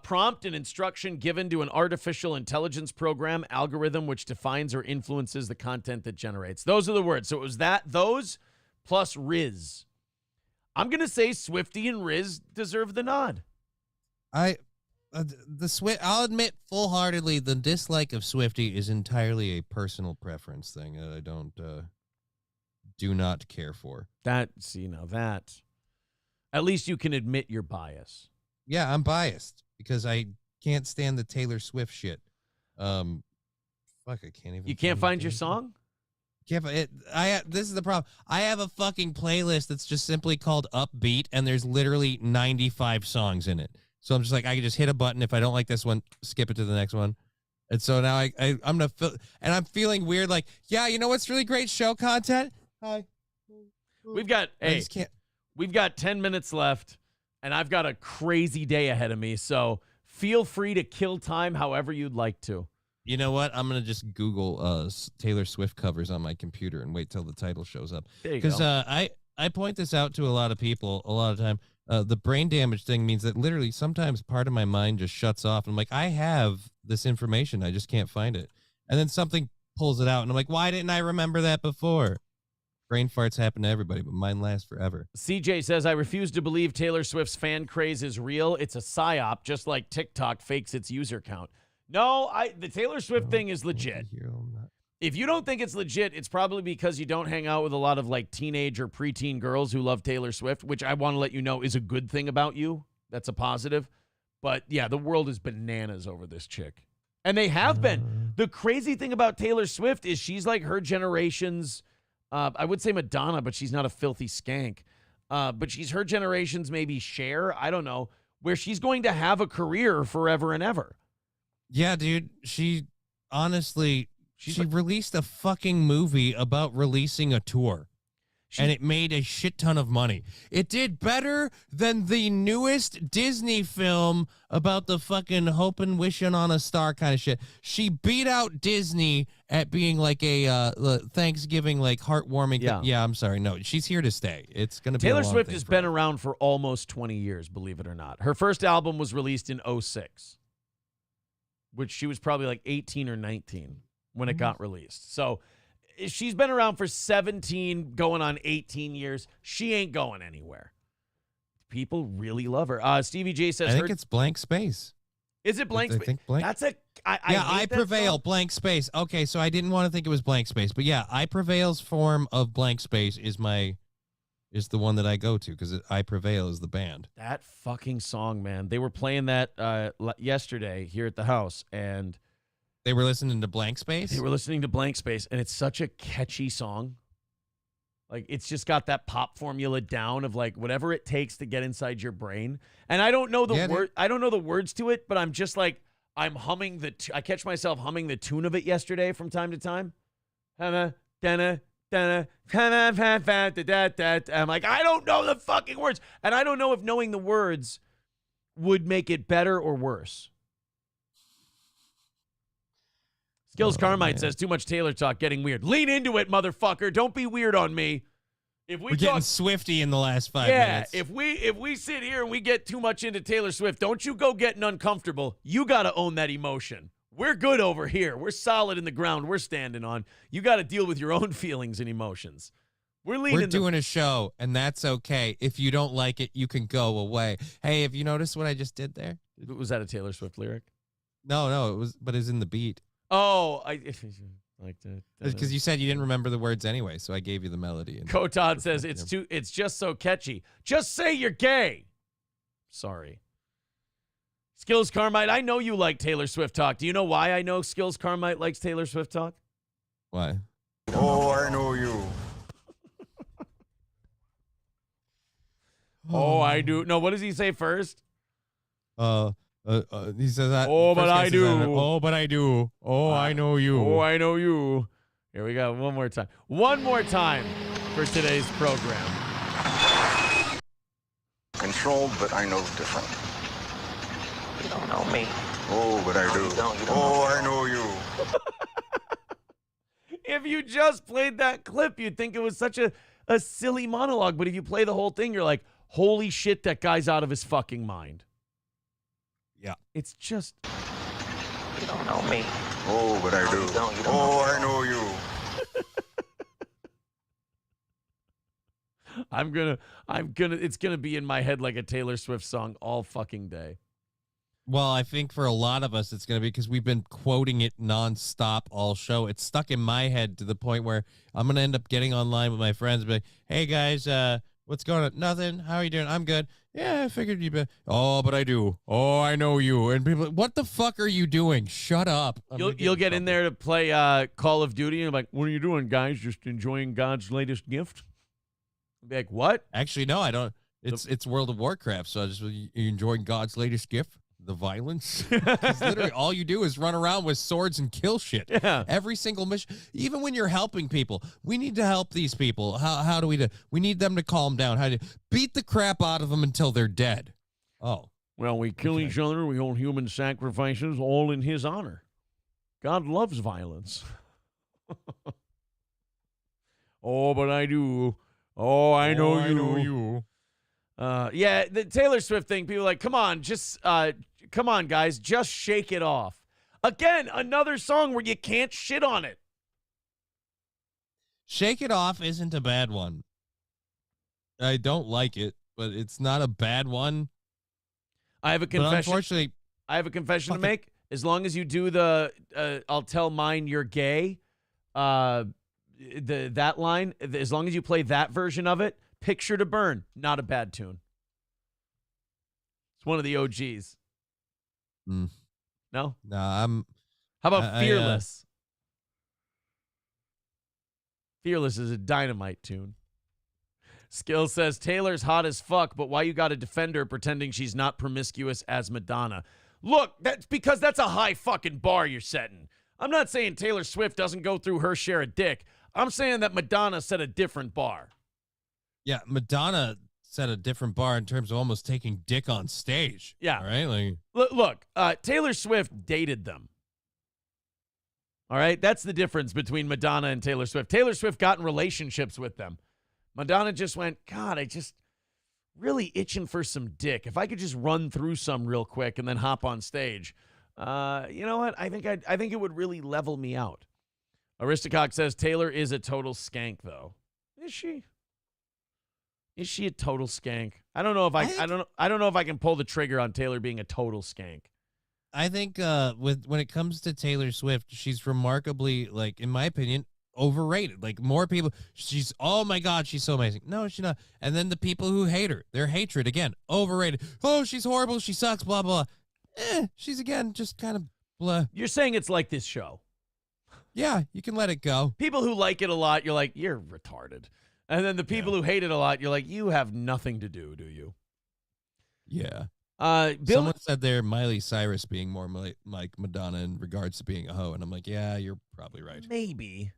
Prompt and instruction given to an artificial intelligence program algorithm which defines or influences the content that generates. Those are the words. So it was those plus Riz. I'm going to say Swiftie and Riz deserve the nod. I'll admit full-heartedly the dislike of Swiftie is entirely a personal preference thing that I do not care for. That at least you can admit your bias. Yeah, I'm biased because I can't stand the Taylor Swift shit. Fuck, I can't even. You can't find your song? This is the problem. I have a fucking playlist that's just simply called Upbeat, and there's literally 95 songs in it. So I'm just like, I can just hit a button. If I don't like this one, skip it to the next one. And so now I'm gonna feel, and I'm feeling weird. Like, yeah, you know what's really great show content? Hi. We've got 10 minutes left. And I've got a crazy day ahead of me, so feel free to kill time however you'd like to. You know what? I'm going to just Google Taylor Swift covers on my computer and wait till the title shows up. There you go. Because I point this out to a lot of people a lot of time. The brain damage thing means that literally sometimes part of my mind just shuts off. And I'm like, I have this information. I just can't find it. And then something pulls it out, and I'm like, why didn't I remember that before? Brain farts happen to everybody, but mine lasts forever. CJ says, I refuse to believe Taylor Swift's fan craze is real. It's a psyop, just like TikTok fakes its user count. No, the Taylor Swift thing is legit. If you don't think it's legit, it's probably because you don't hang out with a lot of like teenage or preteen girls who love Taylor Swift, which I want to let you know is a good thing about you. That's a positive. But yeah, the world is bananas over this chick. And they have been. The crazy thing about Taylor Swift is she's like her generation's I would say Madonna, but she's not a filthy skank. But she's her generation's maybe Cher, I don't know, where she's going to have a career forever and ever. Yeah, dude. She released a fucking movie about releasing a tour. and it made a shit ton of money. It did better than the newest Disney film about the fucking hoping, wishing on a star kind of shit. She beat out Disney at being like a Thanksgiving, like heartwarming. Yeah, I'm sorry. No, she's here to stay. It's going to be Taylor Swift has been around for almost 20 years, believe it or not. Her first album was released in 2006, which she was probably like 18 or 19 when it got released. So she's been around for 17, going on 18 years. She ain't going anywhere. People really love her. Stevie J says, I think it's Blank Space. Is it Blank Space? I think Blank. That's a. I Prevail, song. Blank Space. Okay, so I didn't want to think it was Blank Space, but yeah, I Prevail's form of Blank Space is the one that I go to because I Prevail is the band. That fucking song, man. They were playing that yesterday here at the house, and they were listening to Blank Space? They were listening to Blank Space, and it's such a catchy song. Like, it's just got that pop formula down of, like, whatever it takes to get inside your brain. And I don't know the word. I don't know the words to it, but I'm just like, I'm humming I catch myself humming the tune of it yesterday from time to time. I'm like, I don't know the fucking words. And I don't know if knowing the words would make it better or worse. Skills Carmine says, too much Taylor talk, getting weird. Lean into it, motherfucker. Don't be weird on me. If we're getting Swifty in the last 5 minutes. Yeah, if we sit here and we get too much into Taylor Swift, don't you go getting uncomfortable. You got to own that emotion. We're good over here. We're solid in the ground we're standing on. You got to deal with your own feelings and emotions. We're doing a show, and that's okay. If you don't like it, you can go away. Hey, have you noticed what I just did there? Was that a Taylor Swift lyric? No, but it's in the beat. Oh, I like that. Because you said you didn't remember the words anyway, so I gave you the melody. Kotod says it's just so catchy. Just say you're gay. Sorry. Skills Carmite, I know you like Taylor Swift talk. Do you know why I know Skills Carmite likes Taylor Swift talk? Why? Oh, I know you. Oh, I do. No, what does he say first? He says that. Oh, but I do. Oh, but I do. Oh, I know you. Oh, I know you. Here we go. One more time. One more time for today's program. Controlled, but I know different. You don't know me. Oh, but I do. You don't Oh, I know you. If you just played that clip, you'd think it was such a silly monologue. But if you play the whole thing, you're like, holy shit, that guy's out of his fucking mind. Yeah. It's just. You don't know me. Oh, but I do. You don't oh, I know you. It's gonna be in my head like a Taylor Swift song all fucking day. Well, I think for a lot of us, it's going to be because we've been quoting it nonstop all show. It's stuck in my head to the point where I'm going to end up getting online with my friends and be like, hey, guys, what's going on? Nothing. How are you doing? I'm good. Yeah, I figured you'd be. Oh, but I do. Oh, I know you. And people, what the fuck are you doing? Shut up. You'll get in there to play Call of Duty and like, what are you doing, guys? Just enjoying God's latest gift? I'll be like, what? Actually, no, I don't. It's World of Warcraft. So I just, you enjoying God's latest gift? The violence. Literally all you do is run around with swords and kill shit. Yeah. Every single mission. Even when you're helping people, we need to help these people. How do we do? We need them to calm down. How do beat the crap out of them until they're dead? Oh. Well, we kill each other. We hold human sacrifices, all in his honor. God loves violence. Oh, but I do. Oh, I know you. Yeah, the Taylor Swift thing, people are like, come on, come on, guys, just shake it off. Again, another song where you can't shit on it. Shake It Off isn't a bad one. I don't like it, but it's not a bad one. I have a confession. Unfortunately, I have a confession to make. As long as you do the I'll tell mine you're gay, that line, as long as you play that version of it, Picture to Burn, not a bad tune. It's one of the OGs. No? No, I'm... How about Fearless? Fearless is a dynamite tune. Skill says, Taylor's hot as fuck, but why you got to defend her pretending she's not promiscuous as Madonna? Look, that's because that's a high fucking bar you're setting. I'm not saying Taylor Swift doesn't go through her share of dick. I'm saying that Madonna set a different bar. Yeah, Madonna set a different bar in terms of almost taking dick on stage. Yeah. All right? Like, Look, Taylor Swift dated them. All right? That's the difference between Madonna and Taylor Swift. Taylor Swift got in relationships with them. Madonna just went, God, I just really itching for some dick. If I could just run through some real quick and then hop on stage. You know what? I think it would really level me out. Aristocock says Taylor is a total skank, though. Is she? Is she a total skank? I don't know if I don't know if I can pull the trigger on Taylor being a total skank. I think when it comes to Taylor Swift, she's remarkably, like, in my opinion, overrated. Like, more people, she's, oh my God, she's so amazing. No, she's not. And then the people who hate her, their hatred, again, overrated. Oh, she's horrible, she sucks, blah, blah. She's, again, just kind of blah. You're saying it's like this show. Yeah, you can let it go. People who like it a lot, you're like, you're retarded. And then the people who hate it a lot, you're like, you have nothing to do you? Yeah. Bill, someone said they're Miley Cyrus being more like Madonna in regards to being a hoe, and I'm like, yeah, you're probably right. Maybe.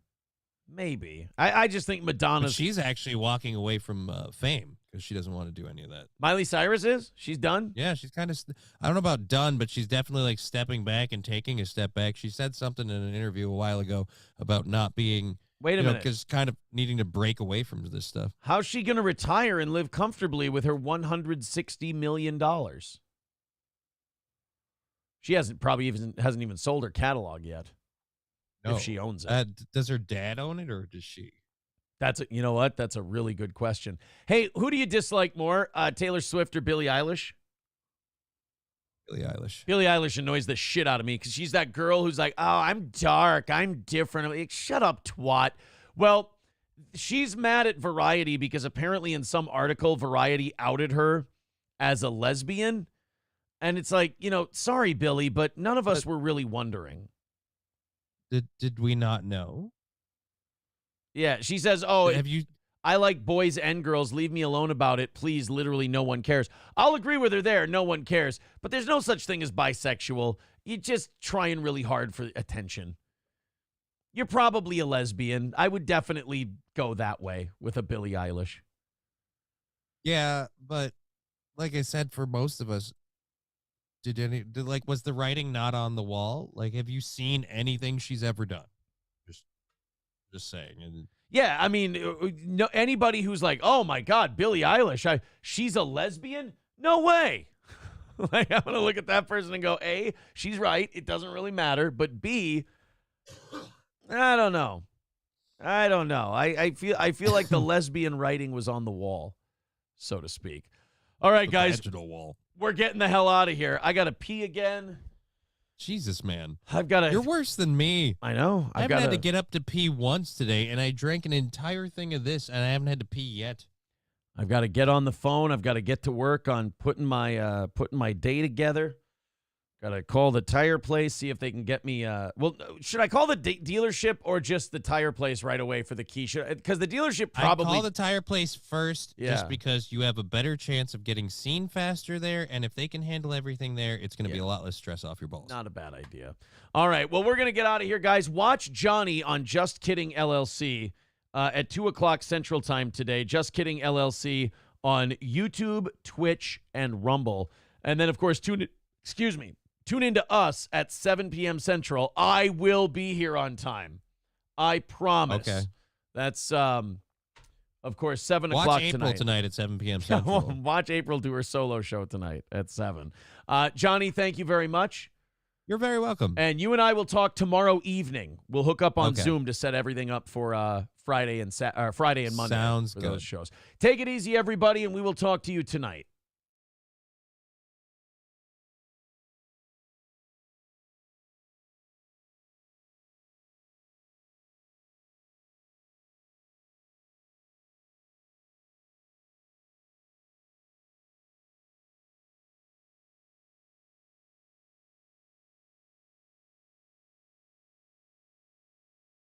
I just think Madonna's... But she's actually walking away from fame because she doesn't want to do any of that. Miley Cyrus is? She's done? Yeah, she's kind of... I don't know about done, but she's definitely like stepping back and taking a step back. She said something in an interview a while ago about not being... Wait a minute. Because kind of needing to break away from this stuff. How's she going to retire and live comfortably with her $160 million? She hasn't even sold her catalog yet. No. If she owns it. Does her dad own it, or does she? You know what? That's a really good question. Hey, who do you dislike more, Taylor Swift or Billie Eilish? Billie Eilish. Billie Eilish annoys the shit out of me because she's that girl who's like, oh, I'm dark, I'm different. I'm like, shut up, twat. Well, she's mad at Variety because apparently in some article, Variety outed her as a lesbian. And it's like, sorry, Billie, but none of us were really wondering. Did we not know? Yeah, she says, I like boys and girls. Leave me alone about it. Please, literally no one cares. I'll agree with her there. No one cares. But there's no such thing as bisexual. You're just trying really hard for attention. You're probably a lesbian. I would definitely go that way with a Billie Eilish. Yeah, but like I said, for most of us, was the writing not on the wall? Like, have you seen anything she's ever done? Just saying. And yeah, I mean, anybody who's like, oh my God, Billie Eilish, she's a lesbian? No way. Like, I'm going to look at that person and go, A, she's right. It doesn't really matter. But B, I don't know. I feel like the lesbian writing was on the wall, so to speak. All right, guys. Digital wall. We're getting the hell out of here. I got to pee again. Jesus, man. You're worse than me. I know. I haven't had to get up to pee once today, and I drank an entire thing of this, and I haven't had to pee yet. I've got to get on the phone. I've got to get to work on putting my day together. Got to call the tire place, see if they can get me. Should I call the dealership or just the tire place right away for the key? Because the dealership probably... I call the tire place first, just because you have a better chance of getting seen faster there, and if they can handle everything there, it's going to be a lot less stress off your balls. Not a bad idea. All right, well, we're going to get out of here, guys. Watch Johnny on Just Kidding LLC at 2 o'clock Central Time today. Just Kidding LLC on YouTube, Twitch, and Rumble. And then, of course, tune into us at 7 p.m. Central. I will be here on time. I promise. Okay. That's, of course, 7 o'clock tonight. Watch April tonight at 7 p.m. Central. Watch April do her solo show tonight at 7. Johnny, thank you very much. You're very welcome. And you and I will talk tomorrow evening. We'll hook up on Zoom to set everything up for Friday and Monday. Sounds for good. those shows. Take it easy, everybody, and we will talk to you tonight.